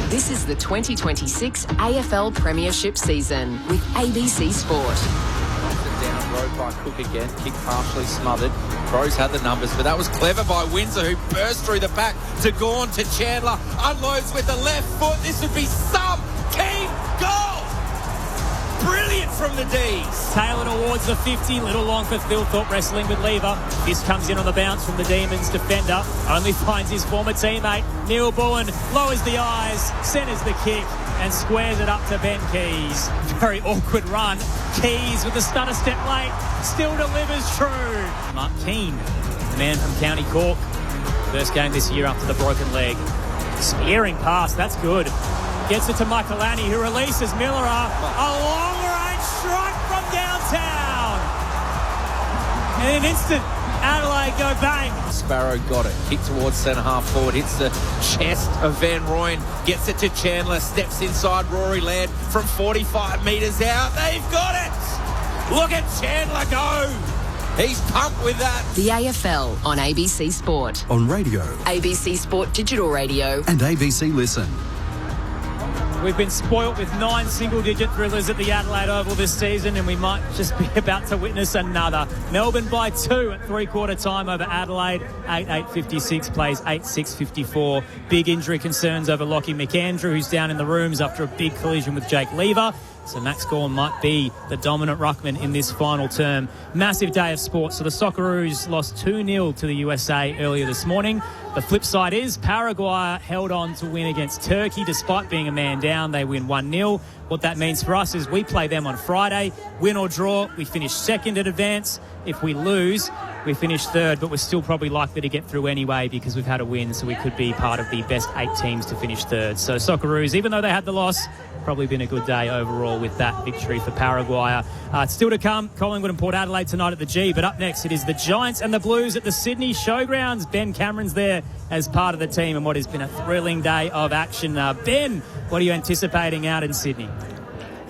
This is the 2026 AFL Premiership season with ABC Sport. Down road by Cook again, kick partially smothered. Crows had the numbers, but that was clever by Windsor, who burst through the back to Gawn to Chandler. Unloads with the left foot. This would be some key goal. Brilliant from the D's. Taylor towards the 50, little long for Thilthorpe, wrestling with Lever. This comes in on the bounce from the Demons defender. Only finds his former teammate. Neil Bullen lowers the eyes, centres the kick. and squares it up to Ben Keys. Very awkward run. Keys with the stutter step late, still delivers true. Mark Keane, the man from County Cork. First game this year after the broken leg. Spearing pass, that's good. Gets it to Michaelani, who releases Miller. A long-range strike from downtown. In an instant, Adelaide go bang. Sparrow got it. Kick towards centre-half forward. Hits the chest of Van Rooyen. Gets it to Chandler. Steps inside Rory Laird from 45 metres out. They've got it. Look at Chandler go. He's pumped with that. The AFL on ABC Sport. On radio. ABC Sport Digital Radio. And ABC Listen. We've been spoilt with 9 single-digit thrillers at the Adelaide Oval this season, and we might just be about to witness another. Melbourne by 2 at three-quarter time over Adelaide. 8-8-56 plays 8-6-54. Big injury concerns over Lockie McAndrew, who's down in the rooms after a big collision with Jake Lever. So Max Gawn might be the dominant ruckman in this final term. Massive day of sport. So the Socceroos lost 2-0 to the USA earlier this morning. The flip side is Paraguay held on to win against Turkey despite being a man down. They win 1-0. What that means for us is we play them on Friday. Win or draw, we finish second in advance. If we lose, we finish third, but we're still probably likely to get through anyway because we've had a win, so we could be part of the best 8 teams to finish third. So Socceroos, even though they had the loss, probably been a good day overall with that victory for Paraguay. It's still to come. Collingwood and Port Adelaide tonight at the G, but up next it is the Giants and the Blues at the Sydney Showgrounds. Ben Cameron's there as part of the team and what has been a thrilling day of action. Ben, what are you anticipating out in Sydney?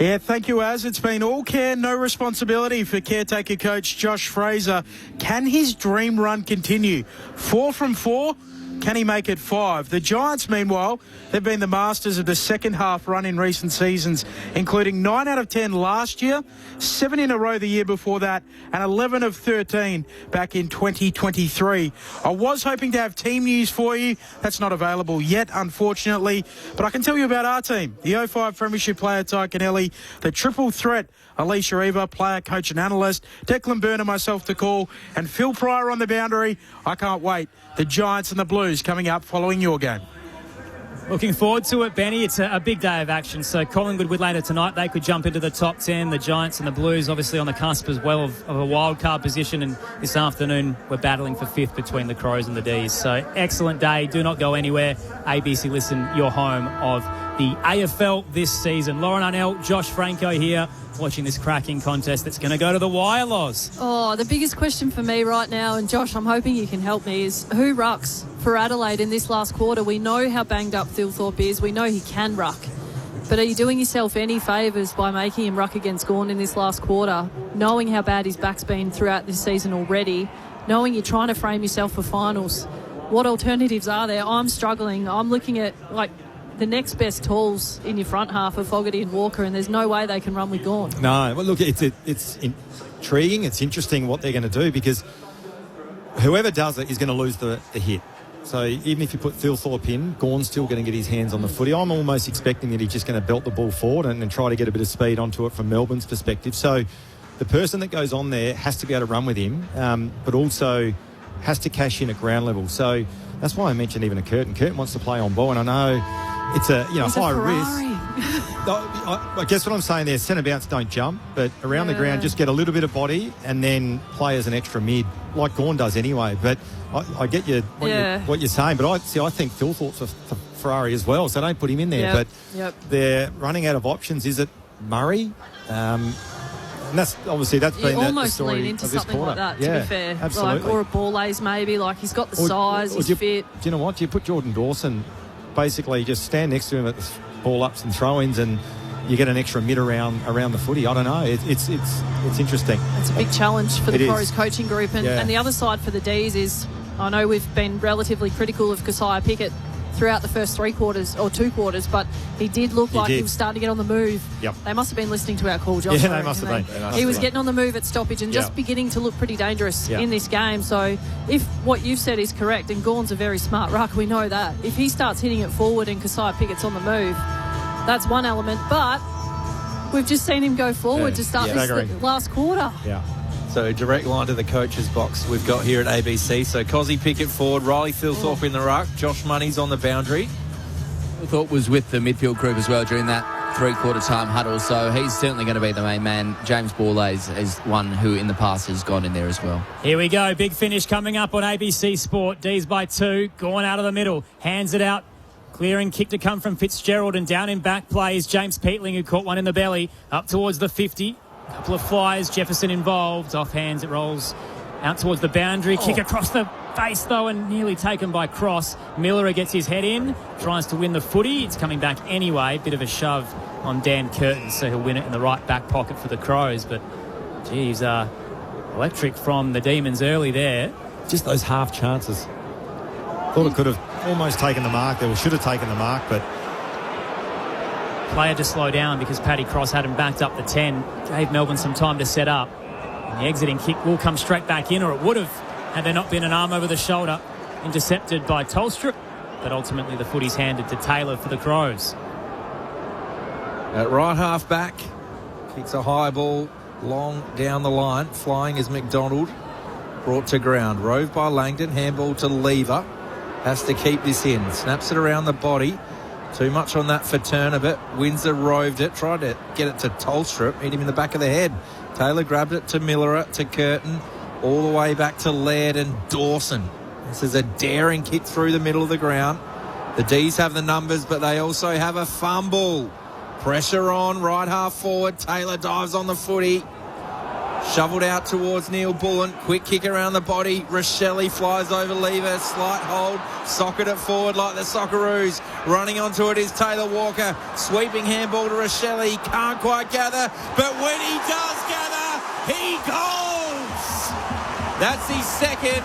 Yeah, thank you, Az. It's been all care, no responsibility for caretaker coach Josh Fraser. Can his dream run continue? 4 from 4? Can he make it 5? The Giants, meanwhile, they've been the masters of the second half run in recent seasons, including 9 out of 10 last year, 7 in a row the year before that, and 11 of 13 back in 2023. I was hoping to have team news for you. That's not available yet, unfortunately. But I can tell you about our team. The 05 Premiership player Ty Kennelly, the triple threat Alicia Eva, player, coach and analyst, Declan Byrne and myself to call, and Phil Pryor on the boundary. I can't wait. The Giants and the Blues coming up following your game. Looking forward to it, Benny. It's a big day of action. So Collingwood with later tonight, they could jump into the top 10. The Giants and the Blues obviously on the cusp as well of a wild card position. And this afternoon, we're battling for 5th between the Crows and the D's. So excellent day. Do not go anywhere. ABC Listen, your home of the AFL this season. Lauren Arnell, Josh Franco here, watching this cracking contest that's going to go to the wire, Loz. Oh, the biggest question for me right now, and Josh, I'm hoping you can help me, is who rucks for Adelaide in this last quarter? We know how banged up Thilthorpe is. We know he can ruck. But are you doing yourself any favours by making him ruck against Gawn in this last quarter, knowing how bad his back's been throughout this season already, knowing you're trying to frame yourself for finals? What alternatives are there? I'm struggling. I'm looking at, the next best talls in your front half are Fogarty and Walker, and there's no way they can run with Gawn. No, well, look, it's intriguing. It's interesting what they're going to do because whoever does it is going to lose the hit. So even if you put Thilthorpe in, Gawn's still going to get his hands on the footy. I'm almost expecting that he's just going to belt the ball forward and try to get a bit of speed onto it from Melbourne's perspective. So the person that goes on there has to be able to run with him, but also has to cash in at ground level. So that's why I mentioned even a Curtin. Curtin wants to play on ball, and I know it's a high risk. I guess what I'm saying there, centre bounce don't jump, but around the ground just get a little bit of body and then play as an extra mid, like Gawn does anyway. But I get you what you're saying, but I think Thilthorpe's a Ferrari as well, so don't put him in there. But they're running out of options. Is it Murray? And that's been the story almost lean into of this something quarter. like that, to be fair. Absolutely. Or a Ball-A's maybe. He's got the size, he's fit. Do you know what? Do you put Jordan Dawson, basically just stand next to him at the ball-ups and throw-ins and you get an extra mid around the footy? I don't know. It's interesting. It's a big challenge for the Crows coaching group. And the other side for the D's is, I know we've been relatively critical of Keziah Pickett throughout the first 3 quarters or 2 quarters, but he did look like he was starting to get on the move. Yep. They must have been listening to our call, Josh. Yeah, they must have been. He was getting on the move at stoppage and just beginning to look pretty dangerous in this game. So if what you've said is correct, and Gawn's a very smart ruck, we know that. If he starts hitting it forward and Keziah Pickett's on the move, that's one element. But we've just seen him go forward to start this last quarter. Yeah. So direct line to the coach's box we've got here at ABC. So Cozzy Pickett forward, Riley Thilthorpe in the ruck, Josh Money's on the boundary. Thought was with the midfield group as well during that three-quarter time huddle, so he's certainly going to be the main man. James Borlase is one who in the past has gone in there as well. Here we go. Big finish coming up on ABC Sport. D's by 2. Going out of the middle. Hands it out. Clearing kick to come from Fitzgerald, and down in back play is James Peatling, who caught one in the belly. Up towards the 50. Couple of flyers. Jefferson involved. Off hands it rolls out towards the boundary. Kick across the face though, and nearly taken by Cross. Miller gets his head in. Tries to win the footy. It's coming back anyway. Bit of a shove on Dan Curtin, so he'll win it in the right back pocket for the Crows. But, geez, electric from the Demons early there. Just those half chances. Thought it could have almost taken the mark there, or should have taken the mark, but... Player to slow down because Paddy Cross had him backed up the 10. Gave Melbourne some time to set up. And the exiting kick will come straight back in, or it would have had there not been an arm over the shoulder. Intercepted by Tolstrup. But ultimately the footy's handed to Taylor for the Crows. At right half back, kicks a high ball long down the line. Flying is McDonald. Brought to ground. Rove by Langdon. Handball to Lever. Has to keep this in. Snaps it around the body. Too much on that for Turner. Windsor roved it. Tried to get it to Tolstrup. Hit him in the back of the head. Taylor grabbed it to Miller, to Curtin. All the way back to Laird and Dawson. This is a daring kick through the middle of the ground. The D's have the numbers, but they also have a fumble. Pressure on, right half forward. Taylor dives on the footy. Shoveled out towards Neil Bullen. Quick kick around the body. Rochelle flies over Lever. Slight hold. Socket it forward like the Socceroos. Running onto it is Taylor Walker. Sweeping handball to Rochelle. Can't quite gather. But when he does gather, he goals! That's his second.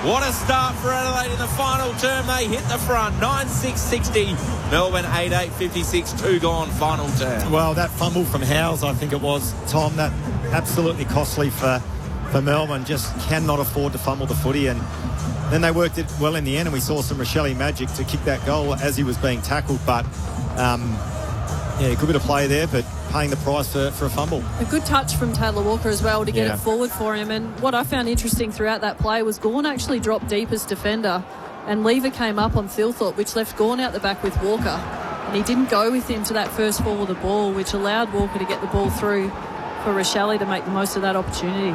What a start for Adelaide in the final term. They hit the front. 9-6-60. Melbourne 8-8-56. 2 gone final term. Well, that fumble from Howes, I think it was, Tom, that absolutely costly for Melbourne. Just cannot afford to fumble the footy. And then they worked it well in the end, and we saw some Rochelle magic to kick that goal as he was being tackled. But, good bit of play there, but paying the price for a fumble. A good touch from Taylor Walker as well to get it forward for him. And what I found interesting throughout that play was Gawn actually dropped deep as defender, and Lever came up on Thilthorpe, which left Gawn out the back with Walker. And he didn't go with him to that first fall of the ball, which allowed Walker to get the ball through for Rochelle to make the most of that opportunity.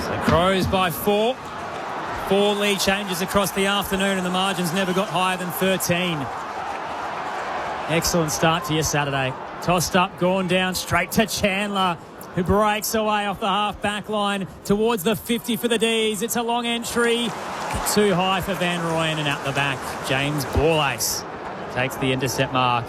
So Crows by 4. 4 lead changes across the afternoon, and the margins never got higher than 13. Excellent start to your Saturday. Tossed up, gone down, straight to Chandler, who breaks away off the half-back line towards the 50 for the D's. It's a long entry. Too high for Van Rooyen, and out the back, James Borlase takes the intercept mark.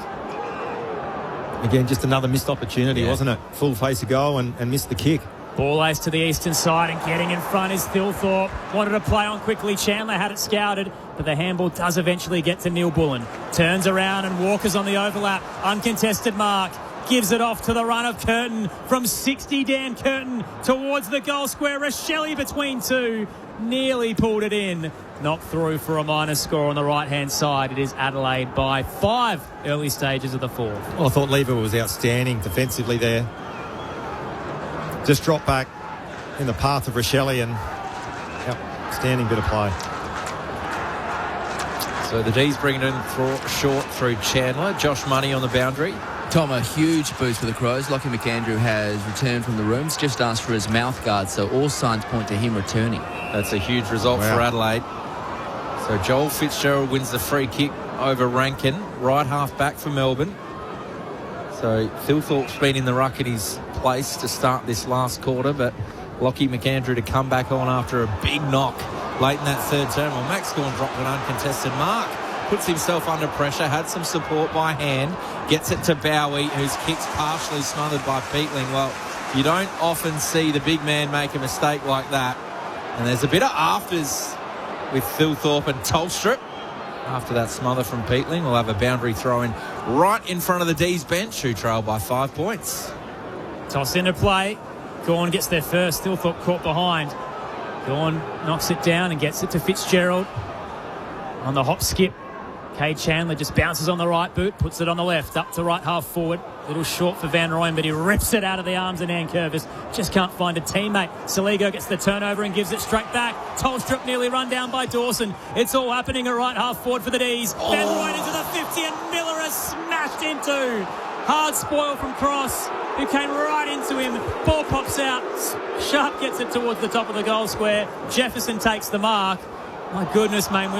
Again, just another missed opportunity, wasn't it? Full face of goal and missed the kick. Borlase to the eastern side, and getting in front is Thilthorpe. Wanted to play on quickly. Chandler had it scouted, but the handball does eventually get to Neil Bullen. Turns around and Walker's on the overlap. Uncontested mark. Gives it off to the run of Curtin. From 60, Dan Curtin towards the goal square. Rochelle between two. Nearly pulled it in. Knocked through for a minus score on the right-hand side. It is Adelaide by 5 early stages of the fourth. Well, I thought Lever was outstanding defensively there. Just dropped back in the path of Rochelle, and outstanding bit of play. So the D's bringing it in short through Chandler. Josh Money on the boundary. Tom, a huge boost for the Crows. Lockie McAndrew has returned from the rooms, just asked for his mouth guard, so all signs point to him returning. That's a huge result for Adelaide. So Joel Fitzgerald wins the free kick over Rankin, right half back for Melbourne. So Thilthorpe's been in the ruck in his place to start this last quarter, but Lockie McAndrew to come back on after a big knock late in that third term. Well, Max Gawn dropped an uncontested mark. Puts himself under pressure, had some support by hand, gets it to Bowie, whose kick's partially smothered by Peatling. Well, you don't often see the big man make a mistake like that. And there's a bit of afters with Thilthorpe and Tolstrup. After that smother from Peatling, we'll have a boundary throw in right in front of the D's bench, who trail by 5 points. Toss into play. Gawn gets there first. Thilthorpe caught behind. Gawn knocks it down and gets it to Fitzgerald. On the hop skip, Cade Chandler just bounces on the right boot, puts it on the left, up to right half forward. Little short for Van Rooyen, but he rips it out of the arms of Nankervis. Just can't find a teammate. Saligo gets the turnover and gives it straight back. Tolstrup nearly run down by Dawson. It's all happening at right half forward for the D's. Van Rooyen into the 50 and Miller is smashed into. Hard spoil from Cross, who came right into him. Ball pops out. Sharp gets it towards the top of the goal square. Jefferson takes the mark. My goodness, Wayne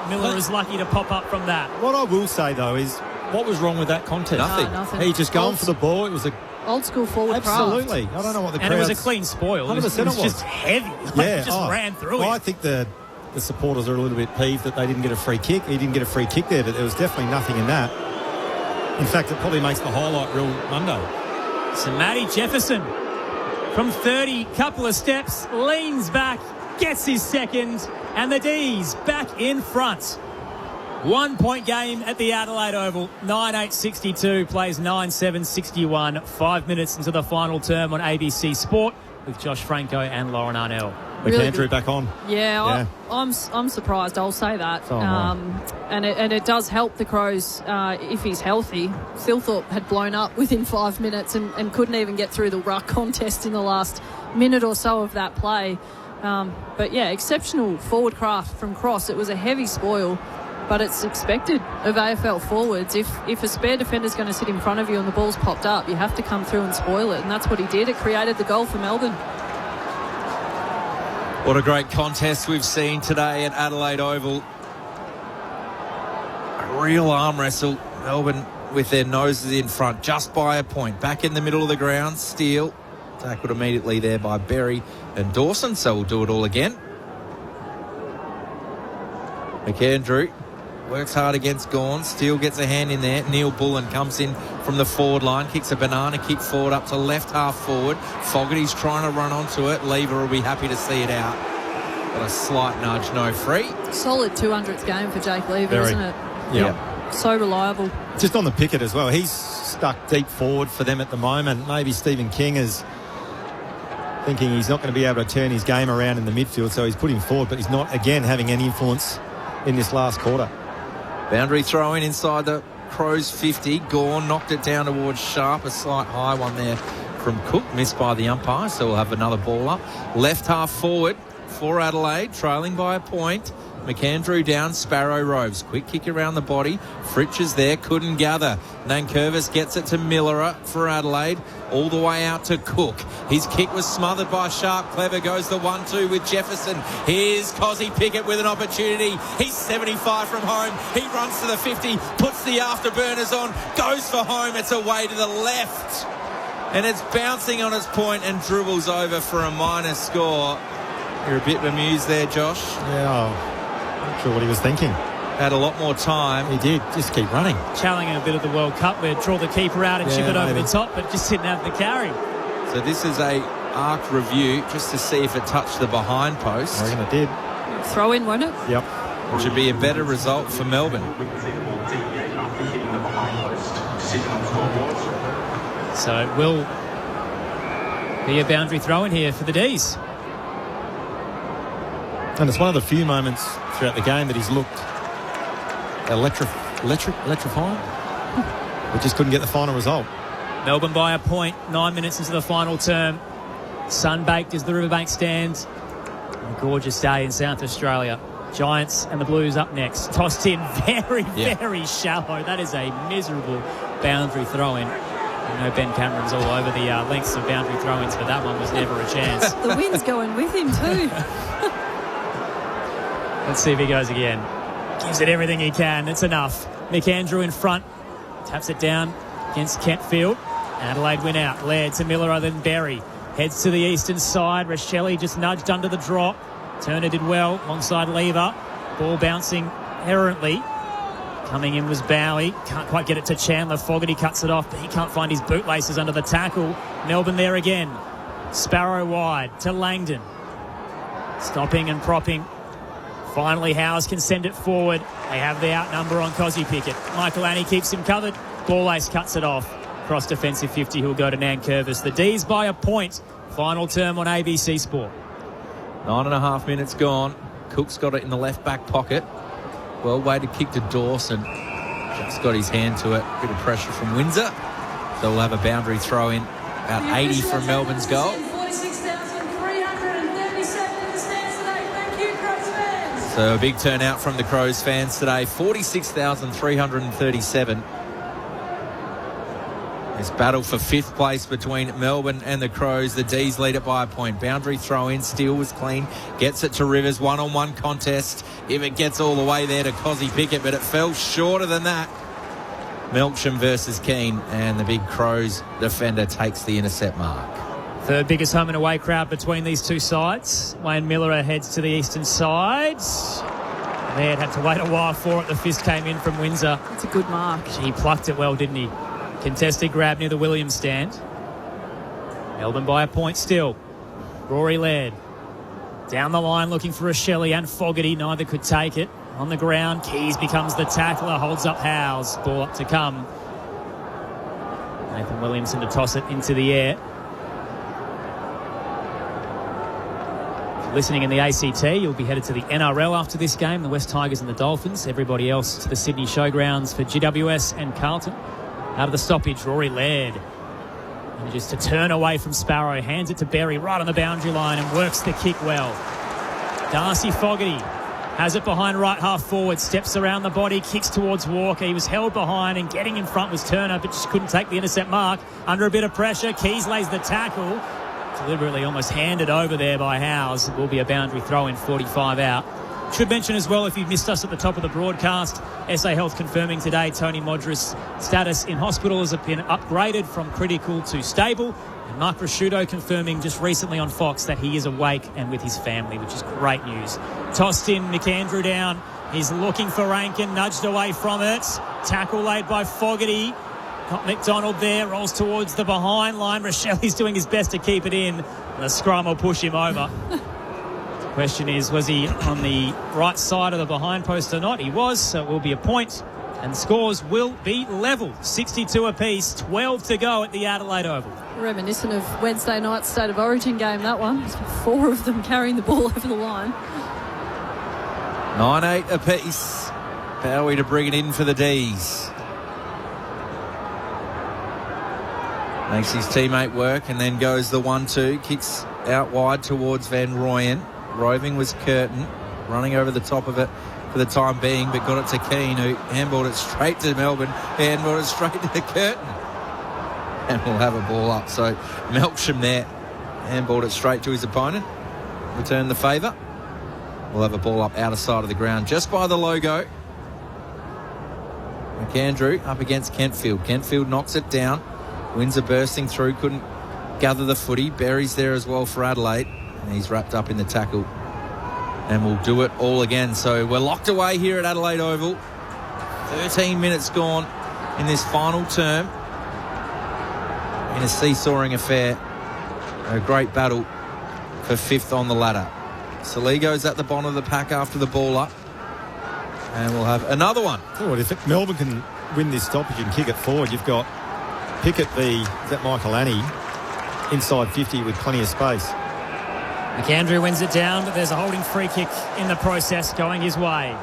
Miller is lucky to pop up from that. What I will say, though, is what was wrong with that contest? Nothing. He just going for the ball. It was a old school forward absolutely. craft. I don't know what the and it was a clean spoil. 100% it was just heavy. Yeah, it just ran through well, it. I think the supporters are a little bit peeved that they didn't get a free kick. He didn't get a free kick there, but there was definitely nothing in that. In fact, it probably makes the highlight reel Monday. So Matty Jefferson from 30, couple of steps, leans back, gets his second, and the D's back in front. 1 point game at the Adelaide Oval. 9-8-62 plays 9-7-61. 5 minutes into the final term on ABC Sport with Josh Franco and Lauren Arnell. Really McAndrew back on. Yeah. I'm surprised. I'll say that. So and it does help the Crows if he's healthy. Thilthorpe had blown up within 5 minutes and couldn't even get through the ruck contest in the last minute or so of that play. But yeah, exceptional forward craft from Cross. It was a heavy spoil, but it's expected of AFL forwards. If a spare defender's going to sit in front of you and the ball's popped up, you have to come through and spoil it, and that's what he did. It created the goal for Melbourne. What a great contest we've seen today at Adelaide Oval. A real arm wrestle. Melbourne with their noses in front, just by a point. Back in the middle of the ground, Steele tackled immediately there by Berry and Dawson, so we'll do it all again. McAndrew works hard against Gawn. Steele gets a hand in there. Neil Bullen comes in from the forward line, kicks a banana kick forward up to left half forward. Fogarty's trying to run onto it. Lever will be happy to see it out. But a slight nudge, no free. Solid 200th game for Jake Lever, isn't it? Yeah. So reliable. Just on the picket as well. He's stuck deep forward for them at the moment. Maybe Stephen King is thinking he's not going to be able to turn his game around in the midfield, so he's put him forward, but he's not, again, having any influence in this last quarter. Boundary throw in inside the Crows 50. Gawn knocked it down towards Sharp. A slight high one there from Cook, missed by the umpire, so we'll have another ball up. Left half forward for Adelaide, trailing by a point. McAndrew down, Sparrow roves. Quick kick around the body. Fritsch is there, couldn't gather. Nankervis gets it to Miller for Adelaide, all the way out to Cook. His kick was smothered by Sharp. Clever goes the 1-2 with Jefferson. Here's Cozzy Pickett with an opportunity. He's 75 from home. He runs to the 50, puts the afterburners on, goes for home. It's away to the left. And it's bouncing on its point and dribbles over for a minor score. You're a bit bemused there, Josh. Yeah, not sure what he was thinking. Had a lot more time. He did. Just keep running. Challenging a bit of the World Cup where draw the keeper out and chip it over the top, but just didn't have the carry. So this is a arc review just to see if it touched the behind post. I reckon it did. Throw in, won't it? Yep. Which would be a better result for Melbourne. So it will be a boundary throw in here for the D's. And it's one of the few moments throughout the game that he's looked electrifying. But just couldn't get the final result. Melbourne by a point, 9 minutes into the final term. Sun-baked as the Riverbank stands. A gorgeous day in South Australia. Giants and the Blues up next. Tossed in very shallow. That is a miserable boundary throw-in. I know Ben Cameron's all over the lengths of boundary throw-ins, but that one was never a chance. The wind's going with him too. Let's see if he goes again. Gives it everything he can. It's enough. McAndrew in front. Taps it down against Kentfield. Adelaide win out. Laird to Miller other than Berry. Heads to the eastern side. Rochelli just nudged under the drop. Turner did well alongside Lever. Ball bouncing errantly. Coming in was Bowie. Can't quite get it to Chandler. Fogarty cuts it off, but he can't find his bootlaces under the tackle. Melbourne there again. Sparrow wide to Langdon. Stopping and propping. Finally, Howes can send it forward. They have the outnumber on Cozzy Pickett. Michael Annie keeps him covered. Ball ace cuts it off. Cross defensive 50 who'll go to Nankervis. The D's by a point. Final term on ABC Sport. 9.5 minutes gone. Cook's got it in the left back pocket. Well weighted kick to Dawson. Just got his hand to it. Bit of pressure from Windsor. So we'll have a boundary throw in, about 80 from Melbourne's goal. 46,337 in the stands today. Thank you, Crows fans. So a big turnout from the Crows fans today, 46,337. This battle for 5th place between Melbourne and the Crows. The D's lead it by a point. Boundary throw in. Steele was clean. Gets it to Rivers. One-on-one contest. If it gets all the way there to Cozzy Pickett, but it fell shorter than that. Melksham versus Keane, and the big Crows defender takes the intercept mark. Third biggest home and away crowd between these two sides. Wayne Miller heads to the eastern side. Laird had to wait a while for it. The fist came in from Windsor. That's a good mark. He plucked it well, didn't he? Contested grab near the Williams stand. Melbourne by a point still. Rory Laird down the line looking for a Shelley and Fogarty. Neither could take it. On the ground, Keys becomes the tackler. Holds up Howes. Ball up to come. Nathan Williamson to toss it into the air. If you're listening in the ACT, you'll be headed to the NRL after this game. The West Tigers and the Dolphins. Everybody else to the Sydney Showgrounds for GWS and Carlton. Out of the stoppage, Rory Laird manages to turn away from Sparrow, hands it to Berry right on the boundary line and works the kick well. Darcy Fogarty has it behind right half forward, steps around the body, kicks towards Walker. He was held behind and getting in front was Turner, but just couldn't take the intercept mark. Under a bit of pressure, Keys lays the tackle. Deliberately almost handed over there by Howes. It will be a boundary throw in, 45 out. Should mention as well, if you missed us at the top of the broadcast, SA Health confirming today Tony Modra's status in hospital has been upgraded from critical to stable. And Mark Prosciutto confirming just recently on Fox that he is awake and with his family, which is great news. Tossed in, McAndrew down. He's looking for Rankin, nudged away from it. Tackle laid by Fogarty. Got McDonald there, rolls towards the behind line. Rochelli's doing his best to keep it in. The scrum will push him over. Question is, was he on the right side of the behind post or not? He was, so it will be a point. And the scores will be level. 62 apiece, 12 to go at the Adelaide Oval. Reminiscent of Wednesday night's State of Origin game, that one. 4 of them carrying the ball over the line. 9-8 apiece. Bowie to bring it in for the D's. Makes his teammate work and then goes the 1-2. Kicks out wide towards Van Rooyen. Roving was Curtin, running over the top of it for the time being, but got it to Keane, who handballed it straight to Melbourne, handballed it straight to Curtin. And we'll have a ball up. So Melksham there, handballed it straight to his opponent, returned the favour. We'll have a ball up outer side of the ground, just by the logo. McAndrew up against Kentfield. Kentfield knocks it down. Windsor bursting through, couldn't gather the footy. Berry's there as well for Adelaide. And he's wrapped up in the tackle. And we'll do it all again. So we're locked away here at Adelaide Oval. 13 minutes gone in this final term. In a seesawing affair. A great battle for 5th on the ladder. Saligo's at the bottom of the pack after the ball up. And we'll have another one. Oh, if Melbourne can win this stoppage and kick it forward, you've got Pickett v. Is that Michael Annie? Inside 50 with plenty of space. McAndrew wins it down, but there's a holding free kick in the process going his way.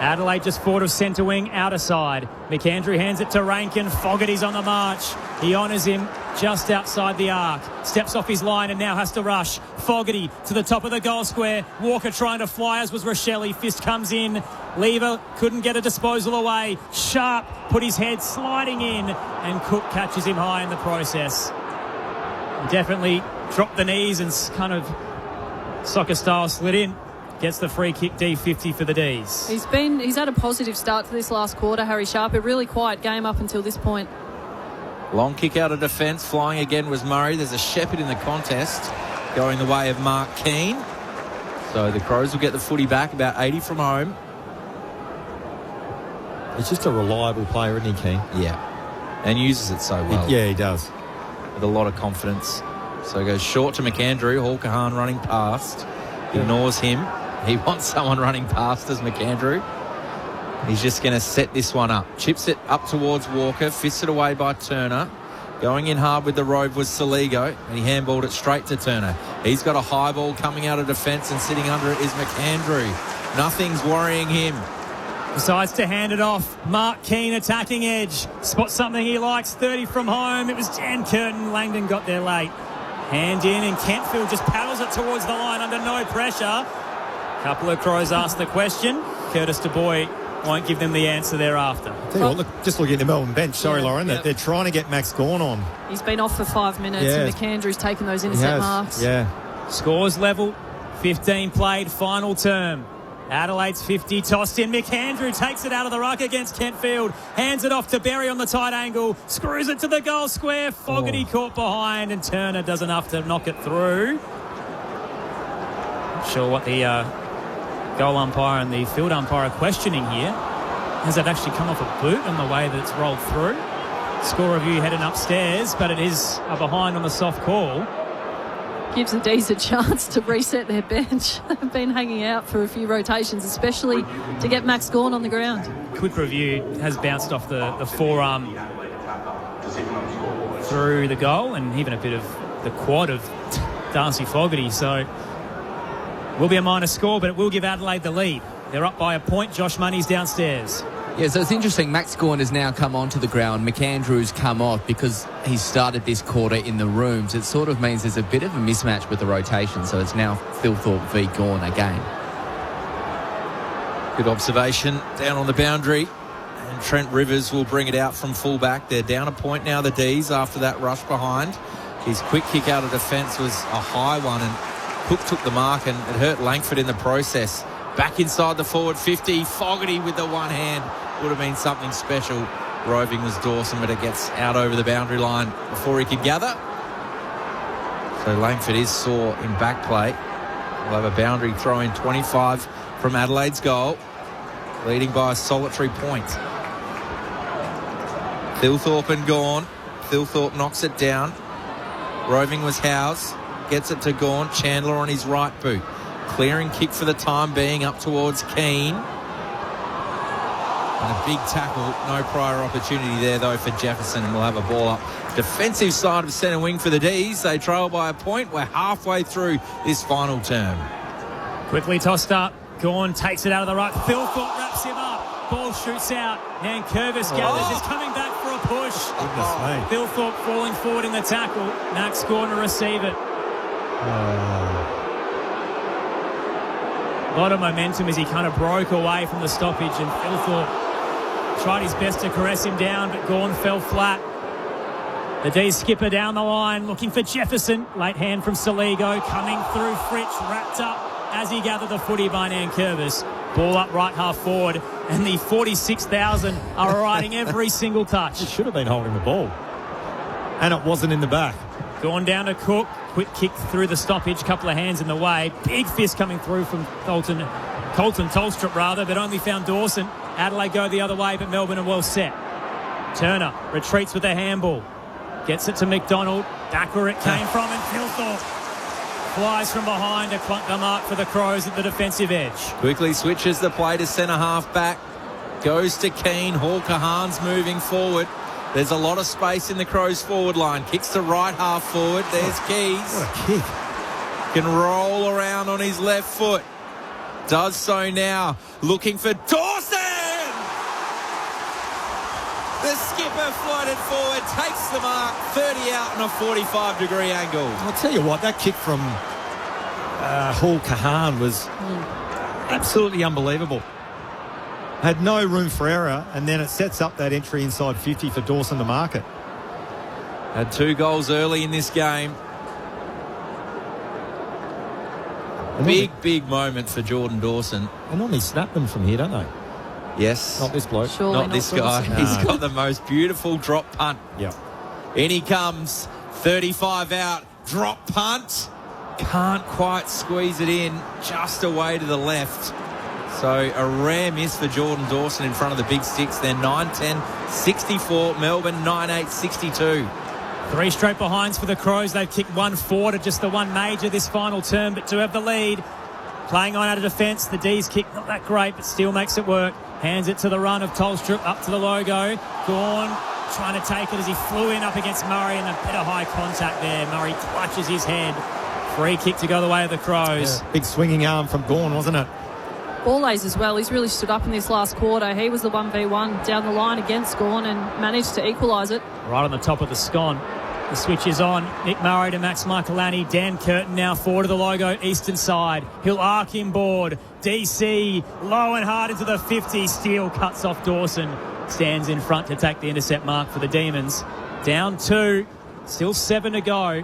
Adelaide just forward of centre wing, outer side. McAndrew hands it to Rankin. Fogarty's on the march. He honours him just outside the arc. Steps off his line and now has to rush. Fogarty to the top of the goal square. Walker trying to fly, as was Rochelli. Fist comes in. Lever couldn't get a disposal away. Sharp put his head sliding in, and Cook catches him high in the process. He definitely dropped the knees and kind of soccer style slid in. Gets the free kick, D50 for the D's. He's had a positive start to this last quarter, Harry Sharp. A really quiet game up until this point. Long kick out of defence. Flying again was Murray. There's a Shepherd in the contest going the way of Mark Keane. So the Crows will get the footy back, about 80 from home. He's just a reliable player, isn't he, Keane? Yeah. And uses it so well. Yeah, he does. With a lot of confidence. So it goes short to McAndrew. Hawker-Hahn running past. Ignores him. He wants someone running past as McAndrew. He's just going to set this one up. Chips it up towards Walker. Fisted away by Turner. Going in hard with the Rove was Saligo. And he handballed it straight to Turner. He's got a high ball coming out of defence, and sitting under it is McAndrew. Nothing's worrying him. Decides to hand it off. Mark Keane attacking edge. Spots something he likes. 30 from home. It was Jan Curtin. Langdon got there late. Hand in, and Kentfield just paddles it towards the line under no pressure. Couple of Crows asked the question. Curtis Du Bois won't give them the answer thereafter. Tell you what, look, just looking at the Melbourne bench, Lauren, that they're trying to get Max Gawn on. He's been off for 5 minutes, and McAndrew's taken those intercept marks. Yeah. Scores level, 15 played, final term. Adelaide's 50 tossed in. McAndrew takes it out of the ruck against Kentfield. Hands it off to Berry on the tight angle. Screws it to the goal square. Fogarty caught behind, and Turner does enough to knock it through. Not sure what the goal umpire and the field umpire are questioning here. Has it actually come off a boot on the way that it's rolled through? Score review heading upstairs, but it is a behind on the soft call. Gives the D's a chance to reset their bench. They've been hanging out for a few rotations, especially to get Max Gawn on the ground. Quick review has bounced off the forearm through the goal, and even a bit of the quad of Darcy Fogarty. So will be a minor score, but it will give Adelaide the lead. They're up by a point. Josh Money's downstairs. Yeah, so it's interesting. Max Gawn has now come onto the ground. McAndrew's come off because he started this quarter in the rooms. It sort of means there's a bit of a mismatch with the rotation, so it's now Thilthorpe v Gawn again. Good observation. Down on the boundary, and Trent Rivers will bring it out from fullback. They're down a point now, the D's, after that rush behind. His quick kick out of defence was a high one, and Cook took the mark, and it hurt Langford in the process. Back inside the forward 50, Fogarty with the one hand. Would have been something special. Roving was Dawson, but it gets out over the boundary line before he could gather. So Langford is sore in back play. We'll have a boundary throw in 25 from Adelaide's goal, leading by a solitary point. Thilthorpe and Gawn. Thilthorpe knocks it down. Roving was Howes. Gets it to Gawn. Chandler on his right boot. Clearing kick for the time being up towards Keane. And a big tackle. No prior opportunity there, though, for Jefferson, and we'll have a ball up. Defensive side of centre wing for the D's. They trail by a point. We're halfway through this final term. Quickly tossed up. Gawn takes it out of the ruck. Thilthorpe wraps him up. Ball shoots out. Nankervis gathers. Is coming back for a push. Thilthorpe falling forward in the tackle. Max Gawn to receive it. A lot of momentum as he kind of broke away from the stoppage, and Thilthorpe tried his best to caress him down, but Gawn fell flat. The D's skipper down the line looking for Jefferson. Late hand from Saligo coming through. Fritsch wrapped up as he gathered the footy by Nankervis. Ball up right half forward, and the 46,000 are riding every single touch. It should have been holding the ball, and it wasn't in the back. Gone down to Cook. Quick kick through the stoppage. Couple of hands in the way. Big fist coming through from Colton Tolstrup, but only found Dawson. Adelaide go the other way, but Melbourne are well set. Turner retreats with a handball. Gets it to McDonald. Back where it came from, and Thilthorpe flies from behind to clunk the mark for the Crows at the defensive edge. Quickly switches the play to centre half back. Goes to Keane. Hawker Hahn's moving forward. There's a lot of space in the Crows forward line. Kicks to right half forward. There's Keys. What a kick. Can roll around on his left foot. Does so now. Looking for Dawson! The skipper floated forward. Takes the mark. 30 out on a 45-degree angle. I'll tell you what, that kick from Hall Kahan was absolutely unbelievable. Had no room for error, and then it sets up that entry inside 50 for Dawson to mark it. Had 2 goals early in this game. Big moment for Jordan Dawson. They normally snap them from here, don't they? Yes. Not this bloke. Surely not this guy. Dawson. He's got the most beautiful drop punt. Yeah. In he comes. 35 out. Drop punt. Can't quite squeeze it in. Just away to the left. So a rare miss for Jordan Dawson in front of the big sticks. They're 9-10-64. Melbourne 9-8-62. 3 straight behinds for the Crows. They've kicked 1 forward, just the one major this final term, but to have the lead. Playing on out of defence. The D's kick not that great, but still makes it work. Hands it to the run of Tolstrup up to the logo. Gawn trying to take it as he flew in up against Murray, and a bit of high contact there. Murray clutches his head. Free kick to go the way of the Crows. Yeah, big swinging arm from Gawn, wasn't it? Borlase as well. He's really stood up in this last quarter. He was the 1v1 down the line against Gawn and managed to equalise it. Right on the top of the scone. The switch is on. Nick Murray to Max Michaelani. Dan Curtin now forward to the logo, eastern side. He'll arc inboard. DC low and hard into the 50. Steele cuts off Dawson. Stands in front to take the intercept mark for the Demons. Down 2. Still 7 to go.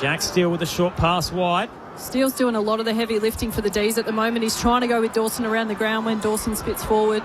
Jack Steele with a short pass wide. Steele's doing a lot of the heavy lifting for the D's at the moment. He's trying to go with Dawson around the ground when Dawson spits forward.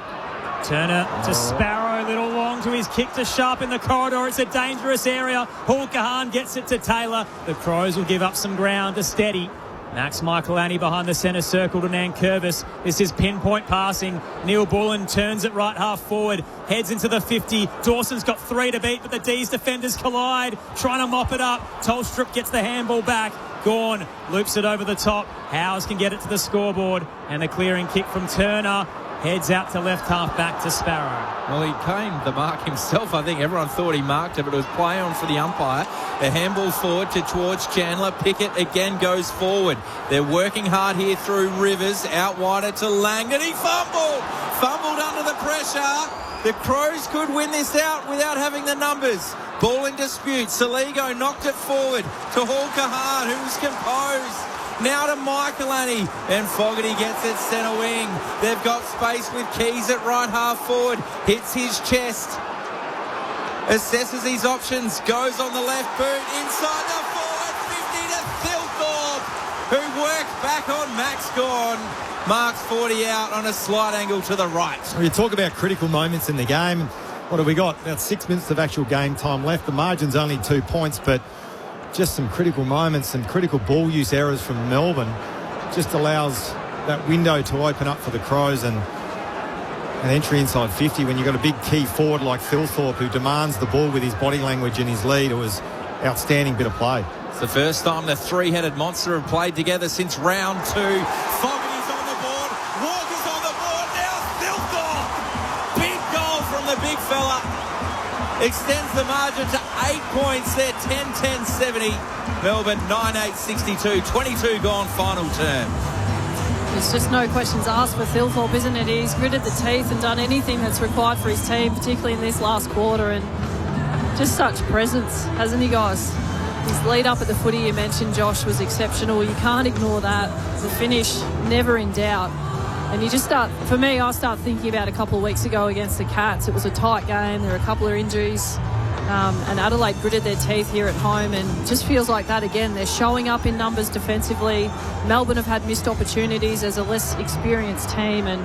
Turner to Sparrow, little long to his kick to Sharp in the corridor. It's a dangerous area. Hall Kahan gets it to Taylor. The Crows will give up some ground to Steady. Max Michaelani behind the centre circle to Nankervis. This is pinpoint passing. Neil Bullen turns it right half forward. Heads into the 50. Dawson's got 3 to beat, but the D's defenders collide. Trying to mop it up. Tolstrup gets the handball back. Gawn loops it over the top. Howes can get it to the scoreboard. And the clearing kick from Turner. Heads out to left half back to Sparrow. Well, he came the mark himself. I think everyone thought he marked it, but it was play on for the umpire. The handball forward towards Chandler. Pickett again goes forward. They're working hard here through Rivers. Out wider to Langdon. He fumbled. Fumbled under the pressure. The Crows could win this out without having the numbers. Ball in dispute. Saligo knocked it forward to Hall Kahan, who was composed. Now to Michaelani, and Fogarty gets it centre wing. They've got space with Keys at right half forward. Hits his chest. Assesses his options. Goes on the left boot. Inside the forward. 50 to Thilthorpe, who worked back on Max Gawn. Marks 40 out on a slight angle to the right. Well, you talk about critical moments in the game. What have we got? About 6 minutes of actual game time left. The margin's only 2 points, but just some critical moments, some critical ball use errors from Melbourne just allows that window to open up for the Crows, and an entry inside 50 when you've got a big key forward like Thilthorpe who demands the ball with his body language and his lead. It was outstanding bit of play. It's the first time the three-headed monster have played together since round 2. Fogarty's on the board. Walker's on the board. Now Thilthorpe. Big goal from the big fella. Extends the margin to 8 points there, 10-10-70. Melbourne 9-8-62, 22 gone final term. There's just no questions asked for Thilthorpe, isn't it? He's gritted the teeth and done anything that's required for his team, particularly in this last quarter, and just such presence, hasn't he, guys? His lead up at the footy you mentioned, Josh, was exceptional. You can't ignore that. The finish, never in doubt. And you just start, for me, I start thinking about a couple of weeks ago against the Cats. It was a tight game. There were a couple of injuries. And Adelaide gritted their teeth here at home, and just feels like that again. They're showing up in numbers defensively. Melbourne have had missed opportunities as a less experienced team, and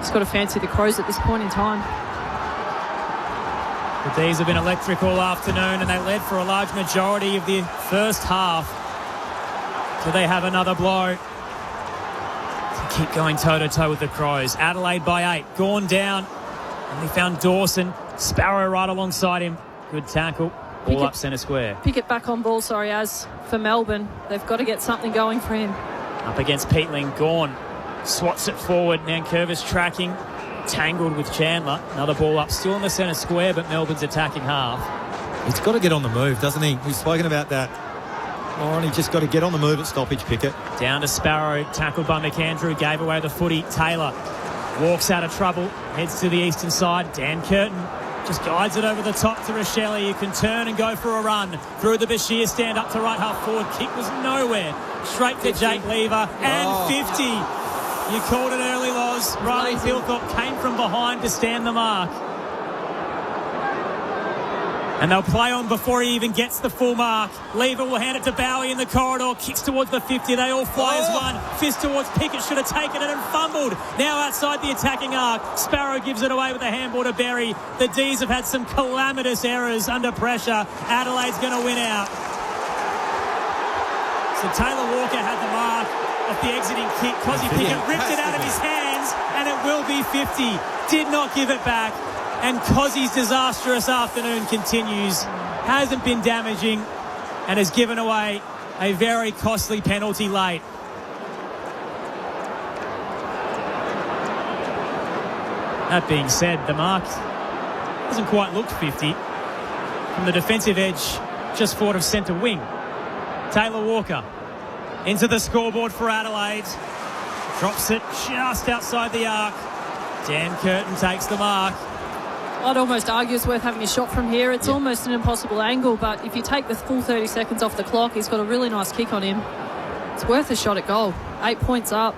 just got to fancy the Crows at this point in time. The D's have been electric all afternoon, and they led for a large majority of the first half. Do they have another blow to keep going toe-to-toe with the Crows? Adelaide by 8. Gawn down. And they found Dawson. Sparrow right alongside him. Good tackle. Ball up centre square. Pickett back on ball, as for Melbourne. They've got to get something going for him. Up against Peatling. Gawn swats it forward. Nankervis tracking. Tangled with Chandler. Another ball up. Still in the centre square, but Melbourne's attacking half. He's got to get on the move, doesn't he? We've spoken about that. Lauren, he's just got to get on the move at stoppage, Pickett. Down to Sparrow. Tackled by McAndrew. Gave away the footy. Taylor walks out of trouble. Heads to the eastern side. Dan Curtin just guides it over the top to Rochelle. You can turn and go for a run through the Bashir stand up to right half forward. Kick was nowhere. Straight to Jake Lever. And 50. You called it early, Loz. Riley Thilthorpe came from behind to stand the mark. And they'll play on before he even gets the full mark. Lever will hand it to Bowie in the corridor. Kicks towards the 50. They all fly as one. Fist towards Pickett. Should have taken it and fumbled. Now outside the attacking arc. Sparrow gives it away with a handball to Berry. The D's have had some calamitous errors under pressure. Adelaide's going to win out. So Taylor Walker had the mark off the exiting kick. Cozzy Pickett ripped it out of his hands, and it will be 50. Did not give it back. And Cozzy's disastrous afternoon continues. Hasn't been damaging and has given away a very costly penalty late. That being said, the mark hasn't quite looked 50. From the defensive edge, just forward of centre wing. Taylor Walker into the scoreboard for Adelaide. Drops it just outside the arc. Dan Curtin takes the mark. I'd almost argue it's worth having a shot from here. It's almost an impossible angle, but if you take the full 30 seconds off the clock, he's got a really nice kick on him. It's worth a shot at goal. 8 points up,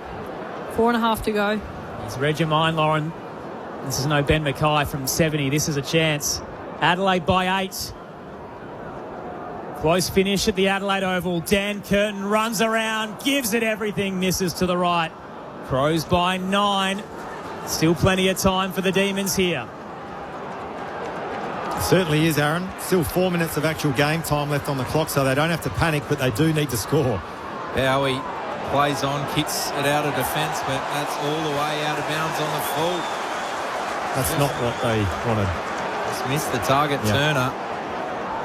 4.5 to go. He's read your mind, Lauren. This is no Ben Mackay from 70. This is a chance. Adelaide by 8. Close finish at the Adelaide Oval. Dan Curtin runs around, gives it everything, misses to the right. Crows by 9. Still plenty of time for the Demons here. Certainly is, Aaron. Still 4 minutes of actual game time left on the clock, so they don't have to panic, but they do need to score. Bowie plays on, kicks it out of defence, but that's all the way out of bounds on the full. That's not what they wanted. Just missed the target, Turner.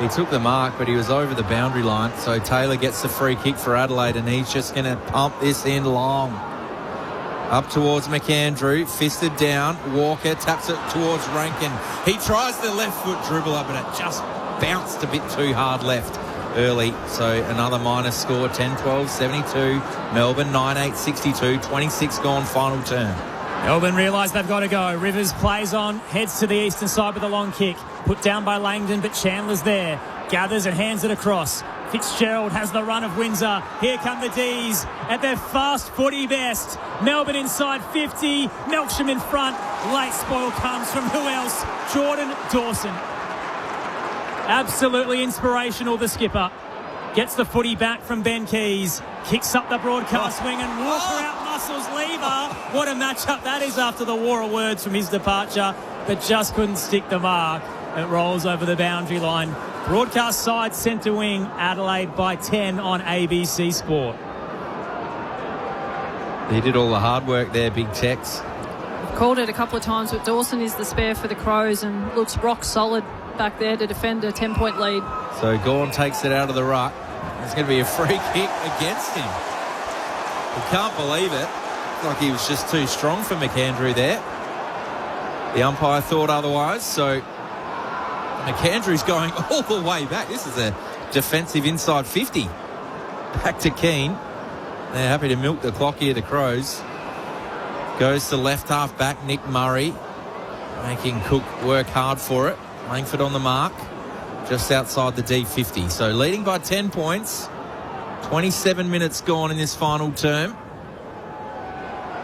He took the mark, but he was over the boundary line, so Taylor gets the free kick for Adelaide, and he's just going to pump this in long. Up towards McAndrew, fisted down. Walker taps it towards Rankin. He tries the left foot dribbler, but it just bounced a bit too hard left early. So another minus score, 10-12, 72. Melbourne, 9-8, 62. 26 gone, final term. Melbourne realise they've got to go. Rivers plays on, heads to the eastern side with a long kick. Put down by Langdon, but Chandler's there. Gathers and hands it across. Fitzgerald has the run of Windsor. Here come the D's at their fast footy best. Melbourne inside 50. Melksham in front. Late spoil comes from who else? Jordan Dawson. Absolutely inspirational, the skipper. Gets the footy back from Ben Keys. Kicks up the broadcast wing and Walker out muscles Lever. What a matchup that is after the war of words from his departure, but just couldn't stick the mark. It rolls over the boundary line. Broadcast side centre wing, Adelaide by 10 on ABC Sport. He did all the hard work there, Big Tex. I've called it a couple of times, but Dawson is the spare for the Crows and looks rock solid back there to defend a 10-point lead. So Gawn takes it out of the ruck. There's going to be a free kick against him. He can't believe it. Looks like he was just too strong for McAndrew there. The umpire thought otherwise, so McAndrew's going all the way back. This is a defensive inside 50. Back to Keane. They're happy to milk the clock here, the Crows. Goes to left half back, Nick Murray. Making Cook work hard for it. Langford on the mark. Just outside the D50. So leading by 10 points. 27 minutes gone in this final term.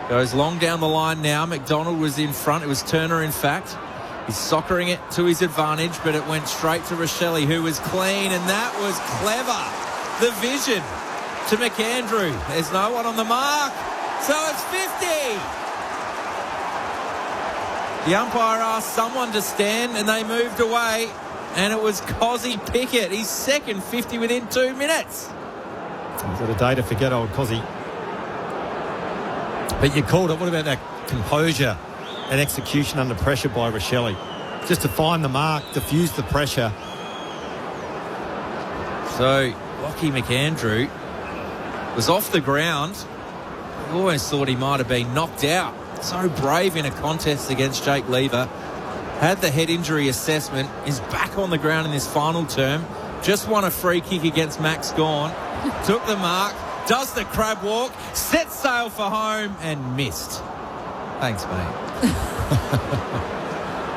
Goes long down the line now. McDonald was in front. It was Turner, in fact. He's soccering it to his advantage, but it went straight to Rochelle, who was clean, and that was clever. The vision to McAndrew. There's no one on the mark. So it's 50. The umpire asked someone to stand, and they moved away, and it was Cozzy Pickett. His second 50 within 2 minutes. He's got a day to forget, old Cozzy. But you called it. What about that composure and execution under pressure by Rochelle? Just to find the mark, diffuse the pressure. So Lockie McAndrew was off the ground. I always thought he might have been knocked out. So brave in a contest against Jake Lever. Had the head injury assessment. Is back on the ground in this final term. Just won a free kick against Max Gawn. Took the mark. Does the crab walk. Set sail for home and missed. Thanks, mate.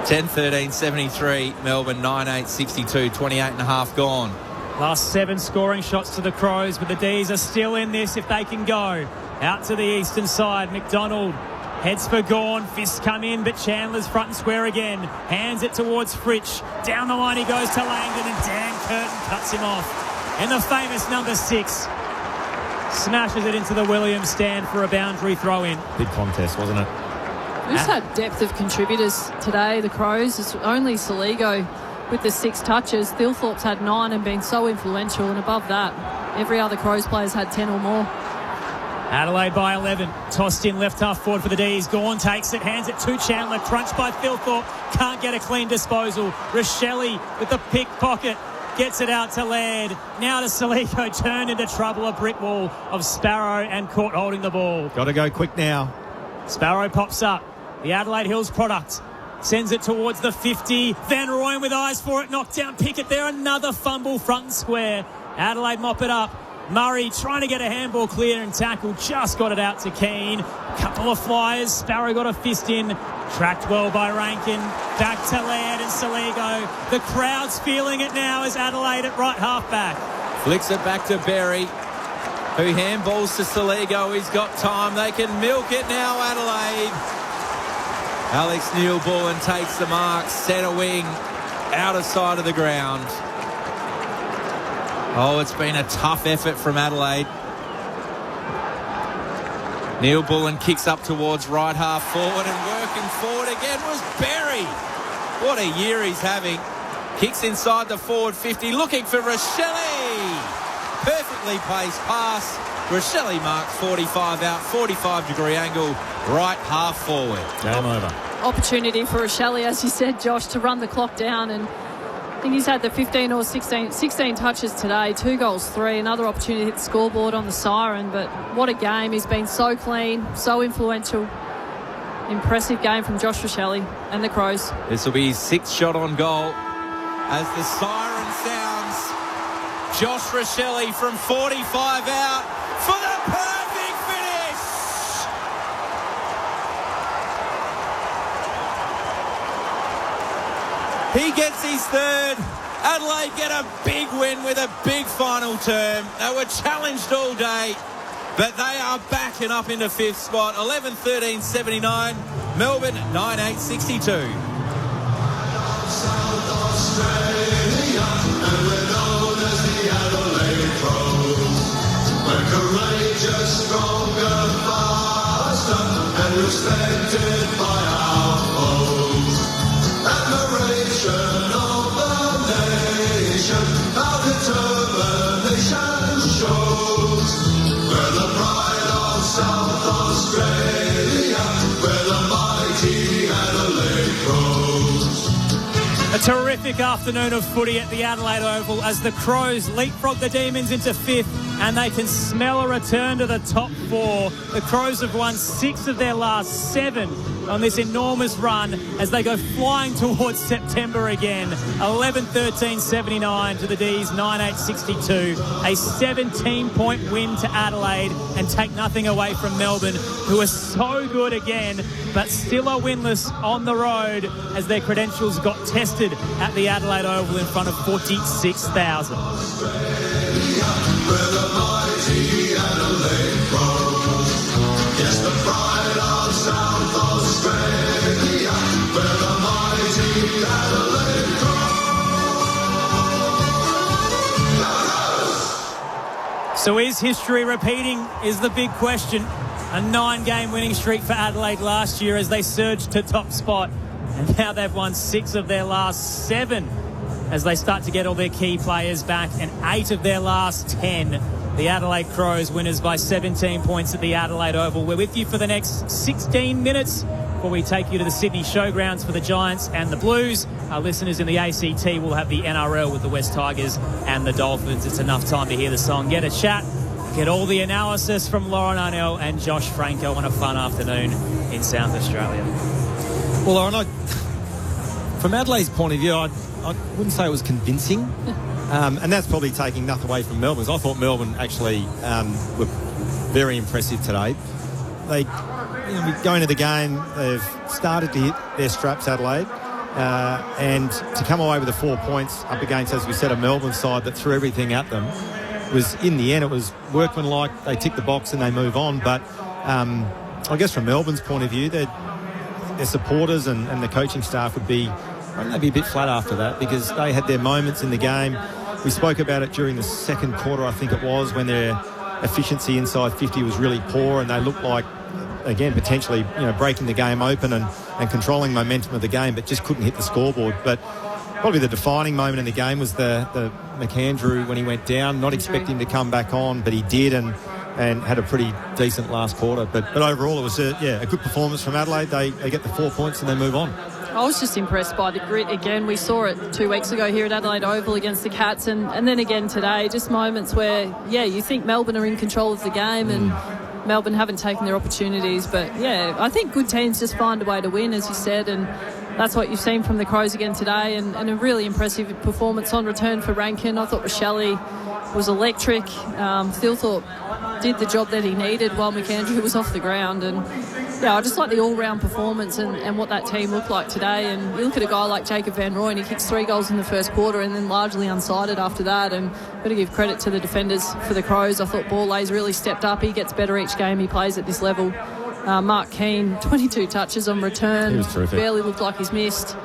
10-13, 73. Melbourne 9-8, 62. 28.5 gone. Last 7 scoring shots to the Crows, but the D's are still in this if they can go. Out to the eastern side, McDonald heads for Gawn. Fists come in, but Chandler's front and square again. Hands it towards Fritsch. Down the line he goes to Langdon, and Dan Curtin cuts him off. And the famous number 6 smashes it into the Williams stand for a boundary throw-in. Big contest, wasn't it? We've just had depth of contributors today, the Crows. It's only Saligo with the 6 touches. Thilthorpe's had 9 and been so influential, and above that, every other Crows player's had 10 or more. Adelaide by 11. Tossed in left half forward for the D's. Gawn takes it, hands it to Chandler. Crunched by Thilthorpe. Can't get a clean disposal. Rochelle with the pickpocket. Gets it out to Laird. Now to Saligo. Turned into trouble. A brick wall of Sparrow and Court holding the ball. Got to go quick now. Sparrow pops up. The Adelaide Hills product. Sends it towards the 50. Van Rooyen with eyes for it. Knocked down Pickett there. Another fumble front and square. Adelaide mop it up. Murray trying to get a handball clear and tackle, just got it out to Keane. Couple of flyers, Sparrow got a fist in, tracked well by Rankin. Back to Laird and Saligo. The crowd's feeling it now as Adelaide at right half-back. Flicks it back to Berry, who handballs to Saligo. He's got time. They can milk it now, Adelaide. Alex Neil-Bullen takes the mark. Centre wing, out of sight of the ground. Oh, it's been a tough effort from Adelaide. Neil-Bullen kicks up towards right half forward, and working forward again was Berry. What a year he's having. Kicks inside the forward 50, looking for Rochelle. Perfectly placed pass. Rochelle marks 45 out, 45-degree angle, right half forward. Game over. Opportunity for Rochelle, as you said, Josh, to run the clock down, and I think he's had the 15 or 16 touches today, 2 goals, 3. Another opportunity to hit the scoreboard on the siren, but what a game. He's been so clean, so influential. Impressive game from Josh Rochelle and the Crows. This will be his 6th shot on goal. As the siren sounds, Josh Rochelle from 45 out for the perfect finish. He gets his 3rd. Adelaide get a big win with a big final term. They were challenged all day, but they are backing up into 5th spot. 11-13-79. Melbourne 9-8-62. South Australia, and we're known as the Adelaide Crows. We're courageous, stronger, faster, and respected by our foes. Admiration of the nation, our determination shows. We're the pride of South Australia, we're the mighty Adelaide Crows. A terrific afternoon of footy at the Adelaide Oval as the Crows leapfrog the Demons into 5th, and they can smell a return to the top 4. The Crows have won 6 of their last 7 on this enormous run as they go flying towards September again. 11-13-79 to the D's, 9-8-62. A 17-point win to Adelaide, and take nothing away from Melbourne, who are so good again, but still are winless on the road as their credentials got tested at the Adelaide Oval in front of 46,000. We're the mighty Adelaide Crows. Yes, the pride of South Australia. We're the mighty Adelaide Crows. So is history repeating is the big question. A 9-game winning streak for Adelaide last year as they surged to top spot. And now they've won 6 of their last 7 as they start to get all their key players back, and 8 of their last 10. The Adelaide Crows winners by 17 points at the Adelaide Oval. We're with you for the next 16 minutes before we take you to the Sydney Showgrounds for the Giants and the Blues. Our listeners in the ACT will have the NRL with the West Tigers and the Dolphins. It's enough time to hear the song, get a chat, get all the analysis from Lauren Arnell and Josh Franco on a fun afternoon in South Australia. Well, Lauren, from Adelaide's point of view, I wouldn't say it was convincing, and that's probably taking nothing away from Melbourne's. I thought Melbourne actually were very impressive today. They, going to the game, they've started to hit their straps, Adelaide, and to come away with the 4 points up against, as we said, a Melbourne side that threw everything at them, was, in the end, it was workmanlike. They tick the box and they move on. But I guess from Melbourne's point of view, their supporters and the coaching staff would be, they'd be a bit flat after that, because they had their moments in the game. We spoke about it during the second quarter, I think it was, when their efficiency inside 50 was really poor, and they looked like, again, potentially, breaking the game open and controlling momentum of the game, but just couldn't hit the scoreboard. But probably the defining moment in the game was the McAndrew when he went down. Not expecting him to come back on, but he did, and had a pretty decent last quarter. But overall, it was a good performance from Adelaide. They get the 4 points and they move on. I was just impressed by the grit again. We saw it 2 weeks ago here at Adelaide Oval against the Cats, and then again today. Just moments where, you think Melbourne are in control of the game, and Melbourne haven't taken their opportunities. But, I think good teams just find a way to win, as you said, and that's what you've seen from the Crows again today, and a really impressive performance on return for Rankin. I thought Rochelle was electric. Thilthorpe did the job that he needed while McAndrew was off the ground. And, yeah, I just like the all-round performance and what that team looked like today. And you look at a guy like Jacob Van Rooyen, he kicks 3 goals in the first quarter and then largely unsighted after that. And got to give credit to the defenders for the Crows. I thought Borlay's really stepped up. He gets better each game he plays at this level. Mark Keane, 22 touches on return. He was terrific. Barely looked like he's missed.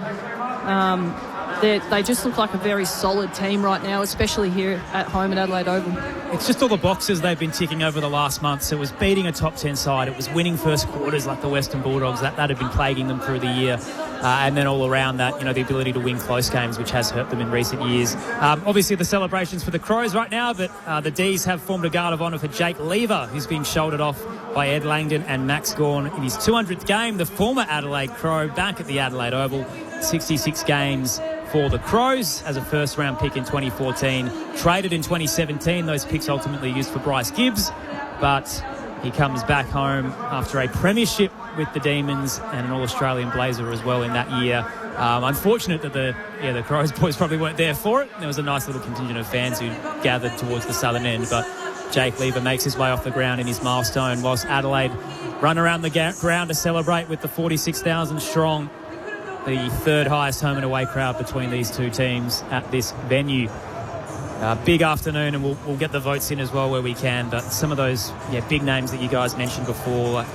They just look like a very solid team right now, especially here at home at Adelaide Oval. It's just all the boxes they've been ticking over the last month. So it was beating a top 10 side. It was winning first quarters like the Western Bulldogs. That had been plaguing them through the year. And then all around that, the ability to win close games, which has hurt them in recent years. Obviously, the celebrations for the Crows right now, but the D's have formed a guard of honour for Jake Lever, who's been shouldered off by Ed Langdon and Max Gawn in his 200th game. The former Adelaide Crow back at the Adelaide Oval, 66 games for the Crows as a first-round pick in 2014. Traded in 2017. Those picks ultimately used for Bryce Gibbs, but he comes back home after a premiership with the Demons and an All-Australian Blazer as well in that year. Unfortunate that the Crows boys probably weren't there for it. There was a nice little contingent of fans who gathered towards the southern end, but Jake Lever makes his way off the ground in his milestone, whilst Adelaide run around the ground to celebrate with the 46,000 strong, the third highest home and away crowd between these two teams at this venue. Big afternoon, and we'll get the votes in as well where we can. But some of those big names that you guys mentioned before,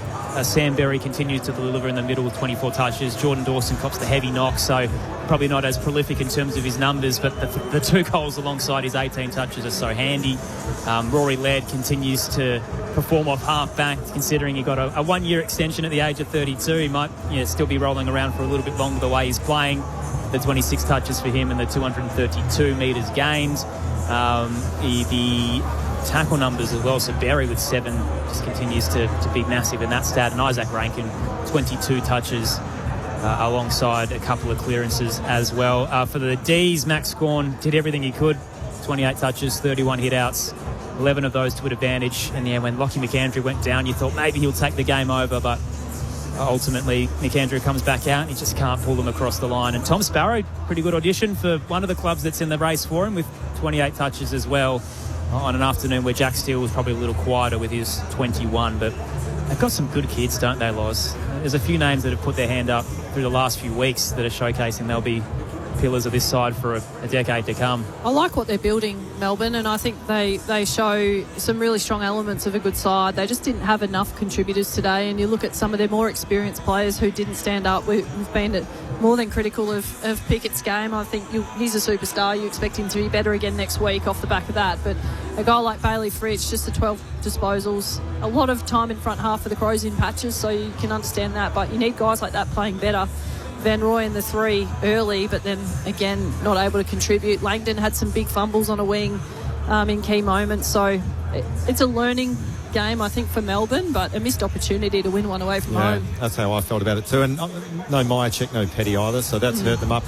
Sam Berry continues to deliver in the middle with 24 touches. Jordan Dawson cops the heavy knock, so probably not as prolific in terms of his numbers, but the 2 goals alongside his 18 touches are so handy. Rory Laird continues to perform off half-back, considering he got a 1-year extension at the age of 32. He might still be rolling around for a little bit longer the way he's playing. The 26 touches for him and the 232 metres gained. The tackle numbers as well, so Berry with 7 just continues to be massive in that stat, and Isaac Rankin 22 touches alongside a couple of clearances as well. For the D's, Max Gawn did everything he could, 28 touches, 31 hit-outs, 11 of those to an advantage, and when Lockie McAndrew went down, you thought maybe he'll take the game over, but ultimately McAndrew comes back out and he just can't pull them across the line. And Tom Sparrow, pretty good audition for one of the clubs that's in the race for him with 28 touches as well, on an afternoon where Jack Steele was probably a little quieter with his 21. But they've got some good kids, don't they, Loz? There's a few names that have put their hand up through the last few weeks that are showcasing they'll be pillars of this side for a decade to come. I like what they're building, Melbourne, and I think they show some really strong elements of a good side. They just didn't have enough contributors today, and you look at some of their more experienced players who didn't stand up. We've been more than critical of Pickett's game. I think he's a superstar. You expect him to be better again next week off the back of that, but a guy like Bailey Fritsch, just the 12 disposals, a lot of time in front half for the Crows in patches, so you can understand that, but you need guys like that playing better. Van Rooyen the 3 early, but then again not able to contribute. Langdon had some big fumbles on a wing in key moments, so it's a learning game I think for Melbourne, but a missed opportunity to win one away from home. That's how I felt about it too, and no Myercheck, no Petty either, so that's hurt them up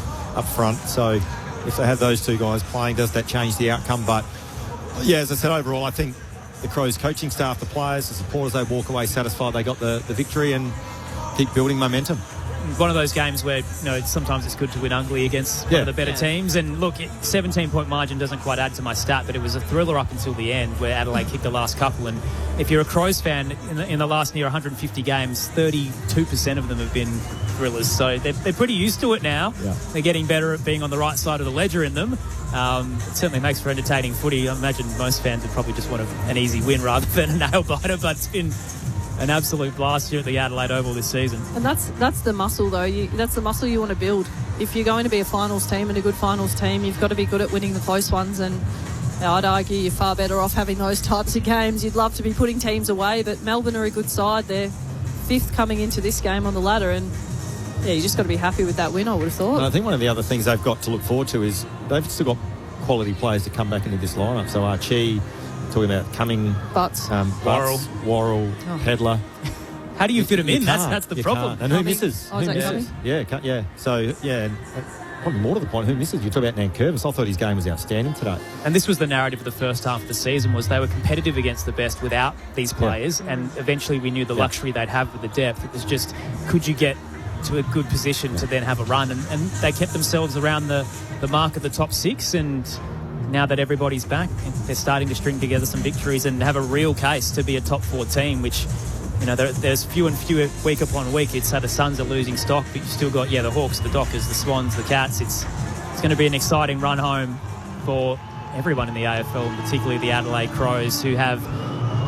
front. So if they have those 2 guys playing, does that change the outcome? But as I said, overall I think the Crows coaching staff, the players, the supporters, they walk away satisfied they got the victory and keep building momentum. One of those games where sometimes it's good to win ugly against one of the better teams. And look, 17-point margin doesn't quite add to my stat, but it was a thriller up until the end where Adelaide kicked the last couple. And if you're a Crows fan, in the last near 150 games, 32% of them have been thrillers. So they're pretty used to it now. Yeah. They're getting better at being on the right side of the ledger in them. It certainly makes for entertaining footy. I imagine most fans would probably just want an easy win rather than a nail-biter, but it's been an absolute blast here at the Adelaide Oval this season. And that's the muscle, though. That's the muscle you want to build. If you're going to be a finals team and a good finals team, you've got to be good at winning the close ones. And I'd argue you're far better off having those types of games. You'd love to be putting teams away, but Melbourne are a good side. They're 5th coming into this game on the ladder, and you just got to be happy with that win, I would have thought. And I think one of the other things they've got to look forward to is they've still got quality players to come back into this lineup. So Archie, talking about Cumming, Worrell, Pedler. How do you fit them in? That's the problem. And who misses? Who misses? Yeah. So, and probably more to the point, who misses? You talk about Nankervis. I thought his game was outstanding today. And this was the narrative of the first half of the season, was they were competitive against the best without these players, and eventually we knew the luxury they'd have with the depth. It was just, could you get to a good position to then have a run? And they kept themselves around the mark of the top 6, and now that everybody's back, they're starting to string together some victories and have a real case to be a top 4 team, which, you know, there's few and fewer week upon week. It's the Suns are losing stock, but you've still got, the Hawks, the Dockers, the Swans, the Cats. It's going to be an exciting run home for everyone in the AFL, and particularly the Adelaide Crows, who have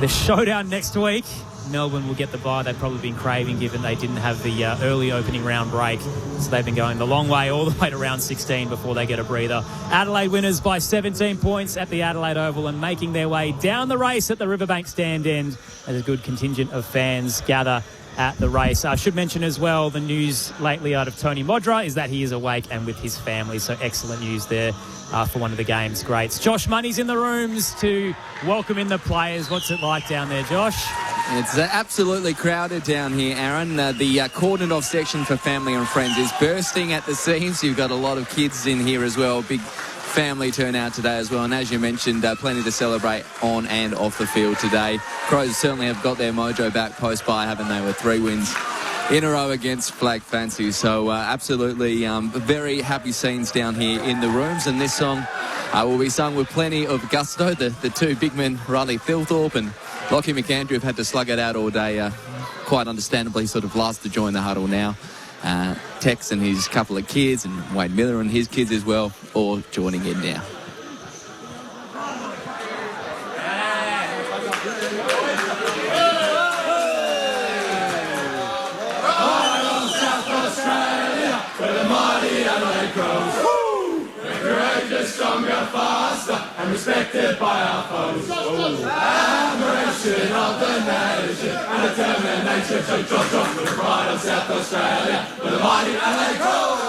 the showdown next week. Melbourne will get the bye they've probably been craving, given they didn't have the early opening round break. So they've been going the long way, all the way to round 16 before they get a breather. Adelaide winners by 17 points at the Adelaide Oval and making their way down the race at the Riverbank stand end as a good contingent of fans gather at the race. I should mention as well, the news lately out of Tony Modra is that he is awake and with his family. So excellent news there for one of the game's greats. Josh Money's in the rooms to welcome in the players. What's it like down there, Josh? It's absolutely crowded down here, Aaron. The cordoned off section for family and friends is bursting at the seams. You've got a lot of kids in here as well. Big family turnout today as well. And as you mentioned, plenty to celebrate on and off the field today. Crows certainly have got their mojo back post-bye, haven't they, with 3 wins in a row against Flag Fancy. So absolutely very happy scenes down here in the rooms. And this song will be sung with plenty of gusto. The 2 big men, Riley Thilthorpe and Lockie McAndrew, have had to slug it out all day. Quite understandably, sort of last to join the huddle now. Tex and his couple of kids, and Wayne Miller and his kids as well, all joining in now. Stronger, faster, and respected by our foes. Admiration of the nation and determination to trust with the pride of South Australia with the mighty Adelaide Crows.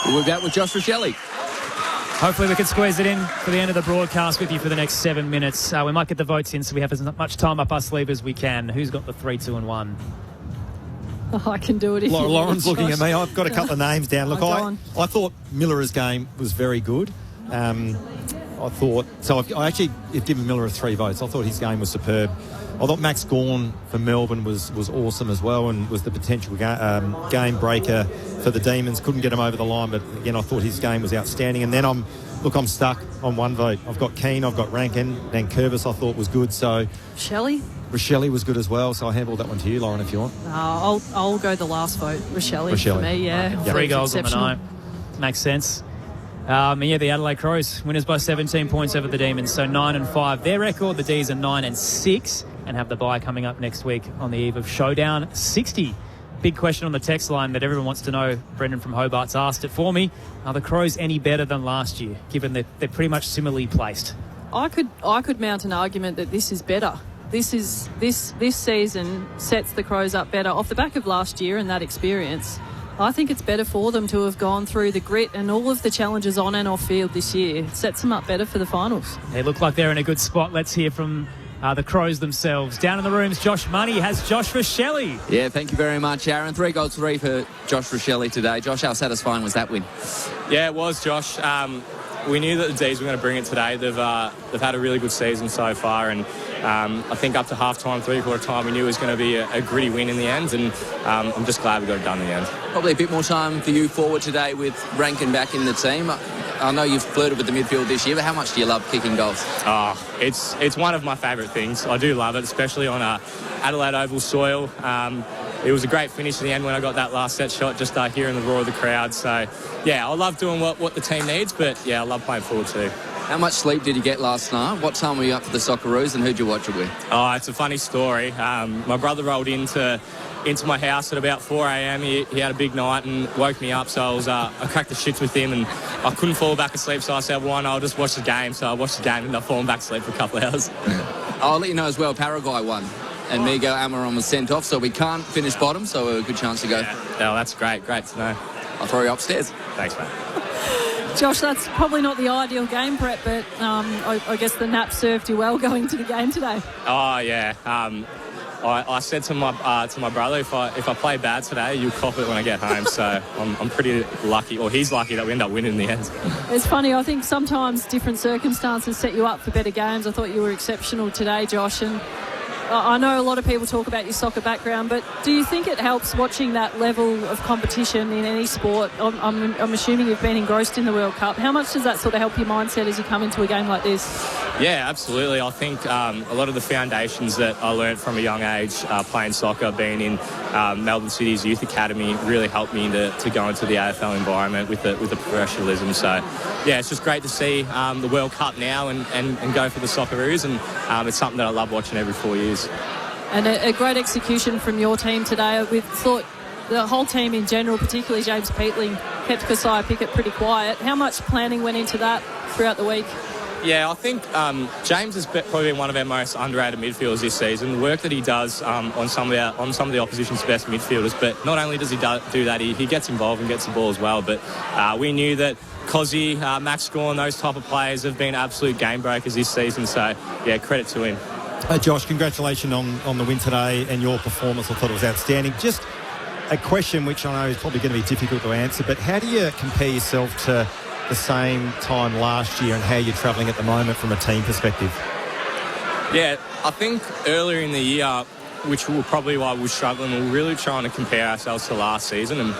We'll be back with Josh Rochelle. Hopefully we can squeeze it in for the end of the broadcast with you for the next 7 minutes. We might get the votes in so we have as much time up our sleeve as we can. Who's got the 3, 2 and 1? Oh, I can do it if you Lauren's need, looking Josh. at me. I've got a couple of names down. Look, I thought Miller's game was very good. I actually have given Miller 3 votes. I thought his game was superb. I thought Max Gawn for Melbourne was awesome as well, and was the potential game breaker for the Demons. Couldn't get him over the line, but again, I thought his game was outstanding. And then I'm stuck on 1 vote. I've got Keane, I've got Rankin, Van Curvis I thought was good. So Rochelle was good as well, so I handball that one to you, Lauren, if you want. I'll go the last vote. Rochelle for me, yeah. Okay. 3 goals on the night. Makes sense. The Adelaide Crows, winners by 17 points over the Demons, so 9-5. Their record, the D's are 9-6, and have the bye coming up next week on the eve of Showdown 60. Big question on the text line that everyone wants to know. Brendan from Hobart's asked it for me. Are the Crows any better than last year, given that they're pretty much similarly placed? I could mount an argument that this is better. This season sets the Crows up better off the back of last year and that experience. I think it's better for them to have gone through the grit and all of the challenges on and off field this year. It sets them up better for the finals. They look like they're in a good spot. Let's hear from the Crows themselves. Down in the rooms, Josh Money has Josh Rochelle. Yeah, thank you very much, Aaron. 3 goals, 3 for Josh Rochelle today. Josh, how satisfying was that win? Yeah, it was, Josh. We knew that the D's were going to bring it today. They've had a really good season so far, and I think up to half-time, 3/4 time, we knew it was going to be a gritty win in the end, and I'm just glad we got it done in the end. Probably a bit more time for you forward today with Rankin back in the team. I know you've flirted with the midfield this year, but how much do you love kicking goals? It's one of my favourite things. I do love it, especially on Adelaide Oval soil. It was a great finish at the end when I got that last set shot, just hearing the roar of the crowd. So, yeah, I love doing what the team needs, but, yeah, I love playing forward too. How much sleep did you get last night? What time were you up for the Socceroos, and who'd you watch it with? Oh, it's a funny story. My brother rolled into my house at about 4 a.m. He had a big night and woke me up, so I cracked the shits with him, and I couldn't fall back asleep, so I said, why not? I'll just watch the game. So I watched the game and I've fallen back asleep for a couple of hours. I'll let you know as well, Paraguay won, and Miguel Amaron was sent off, so we can't finish bottom, so a good chance to go. Yeah, that's great to know. I'll throw you upstairs. Thanks, mate. Josh, that's probably not the ideal game prep, but I guess the nap served you well going to the game today. Oh, yeah. I said to my brother, if I play bad today, you'll cop it when I get home. So I'm pretty lucky, or he's lucky, that we end up winning in the end. It's funny. I think sometimes different circumstances set you up for better games. I thought you were exceptional today, Josh, and I know a lot of people talk about your soccer background, but do you think it helps watching that level of competition in any sport? I'm assuming you've been engrossed in the World Cup. How much does that sort of help your mindset as you come into a game like this? Yeah, absolutely. I think a lot of the foundations that I learned from a young age playing soccer, being in Melbourne City's youth academy, really helped me to go into the AFL environment with the professionalism. So, yeah, it's just great to see the World Cup now and go for the Socceroos, and it's something that I love watching every 4 years. And a great execution from your team today. We thought the whole team in general, particularly James Peatling, kept Keziah Pickett pretty quiet. How much planning went into that throughout the week? Yeah, I think James has probably been one of our most underrated midfielders this season. The work that he does on some of the opposition's best midfielders, but not only does he do that, he gets involved and gets the ball as well. But we knew that Cozzy, Max Gawn, those type of players have been absolute game breakers this season. So, yeah, credit to him. Josh, congratulations on the win today and your performance. I thought it was outstanding. Just a question which I know is probably going to be difficult to answer, but how do you compare yourself to the same time last year and how you're travelling at the moment from a team perspective? Yeah, I think earlier in the year, which was probably why we were struggling, we were really trying to compare ourselves to last season, and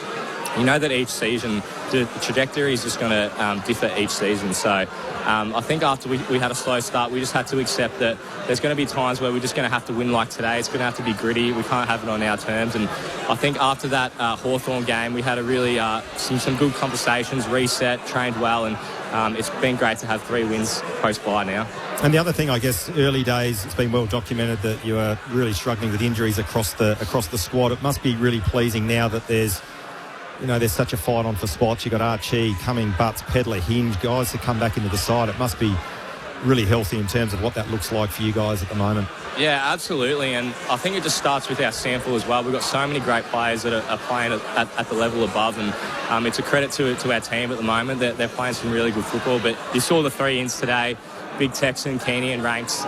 you know that each season the trajectory is just going to differ each season. So I think after we had a slow start, we just had to accept that there's going to be times where we're just going to have to win like today. It's going to have to be gritty. We can't have it on our terms. And I think after that Hawthorn game, we had a really some good conversations, reset, trained well, and it's been great to have 3 wins post-bye now. And the other thing, I guess, early days, it's been well documented that you are really struggling with injuries across the squad. It must be really pleasing now that there's such a fight on for spots. You've got Archie, Cumming, Butts, Pedler, Hinge, guys to come back into the side. It must be really healthy in terms of what that looks like for you guys at the moment. Yeah, absolutely. And I think it just starts with our sample as well. We've got so many great players that are playing at the level above, and it's a credit to our team at the moment. They're playing some really good football. But you saw the 3-ins today, Big Texan, Keeney and Ranks.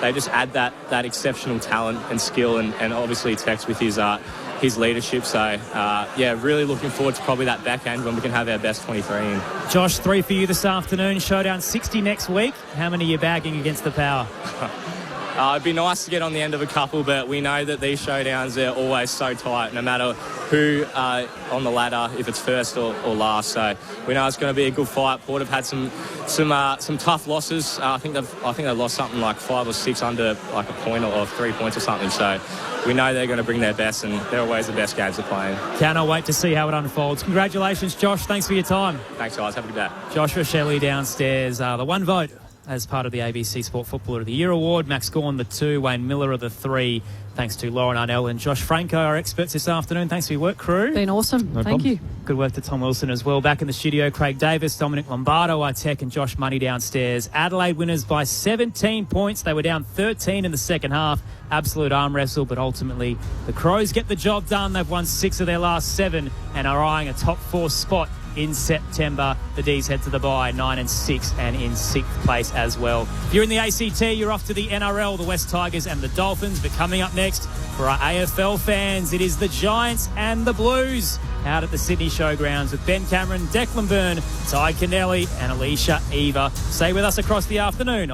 They just add that exceptional talent and skill, and obviously Tex with his leadership. So, really looking forward to probably that back end when we can have our best 23 in. Josh, 3 for you this afternoon. Showdown 60 next week. How many are you bagging against the Power? It'd be nice to get on the end of a couple, but we know that these showdowns are always so tight, no matter who on the ladder, if it's first or last. So we know it's going to be a good fight. Port have had some tough losses. I think they've lost something like 5 or 6 under like a point or 3 points or something. So we know they're going to bring their best, and they're always the best games they're playing. Cannot wait to see how it unfolds. Congratulations, Josh. Thanks for your time. Thanks, guys. Have a good day. Joshua Shelley downstairs. The 1 vote as part of the ABC Sport Footballer of the Year award. Max Gawn, the 2. Wayne Miller of the 3. Thanks to Lauren Arnell and Josh Franco, our experts this afternoon. Thanks for your work, crew. Been awesome. Thank you. Good work to Tom Wilson as well. Back in the studio, Craig Davis, Dominic Lombardo, our tech, and Josh Money downstairs. Adelaide winners by 17 points. They were down 13 in the second half. Absolute arm wrestle, but ultimately the Crows get the job done. They've won 6 of their last 7 and are eyeing a top 4 spot in September. The D's head to the bye, 9-6 and in 6th place as well. If you're in the ACT, you're off to the NRL, the West Tigers and the Dolphins. But coming up next, for our AFL fans, it is the Giants and the Blues out at the Sydney Showgrounds with Ben Cameron, Declan Byrne, Ty Kennelly and Alicia Eva. Stay with us across the afternoon.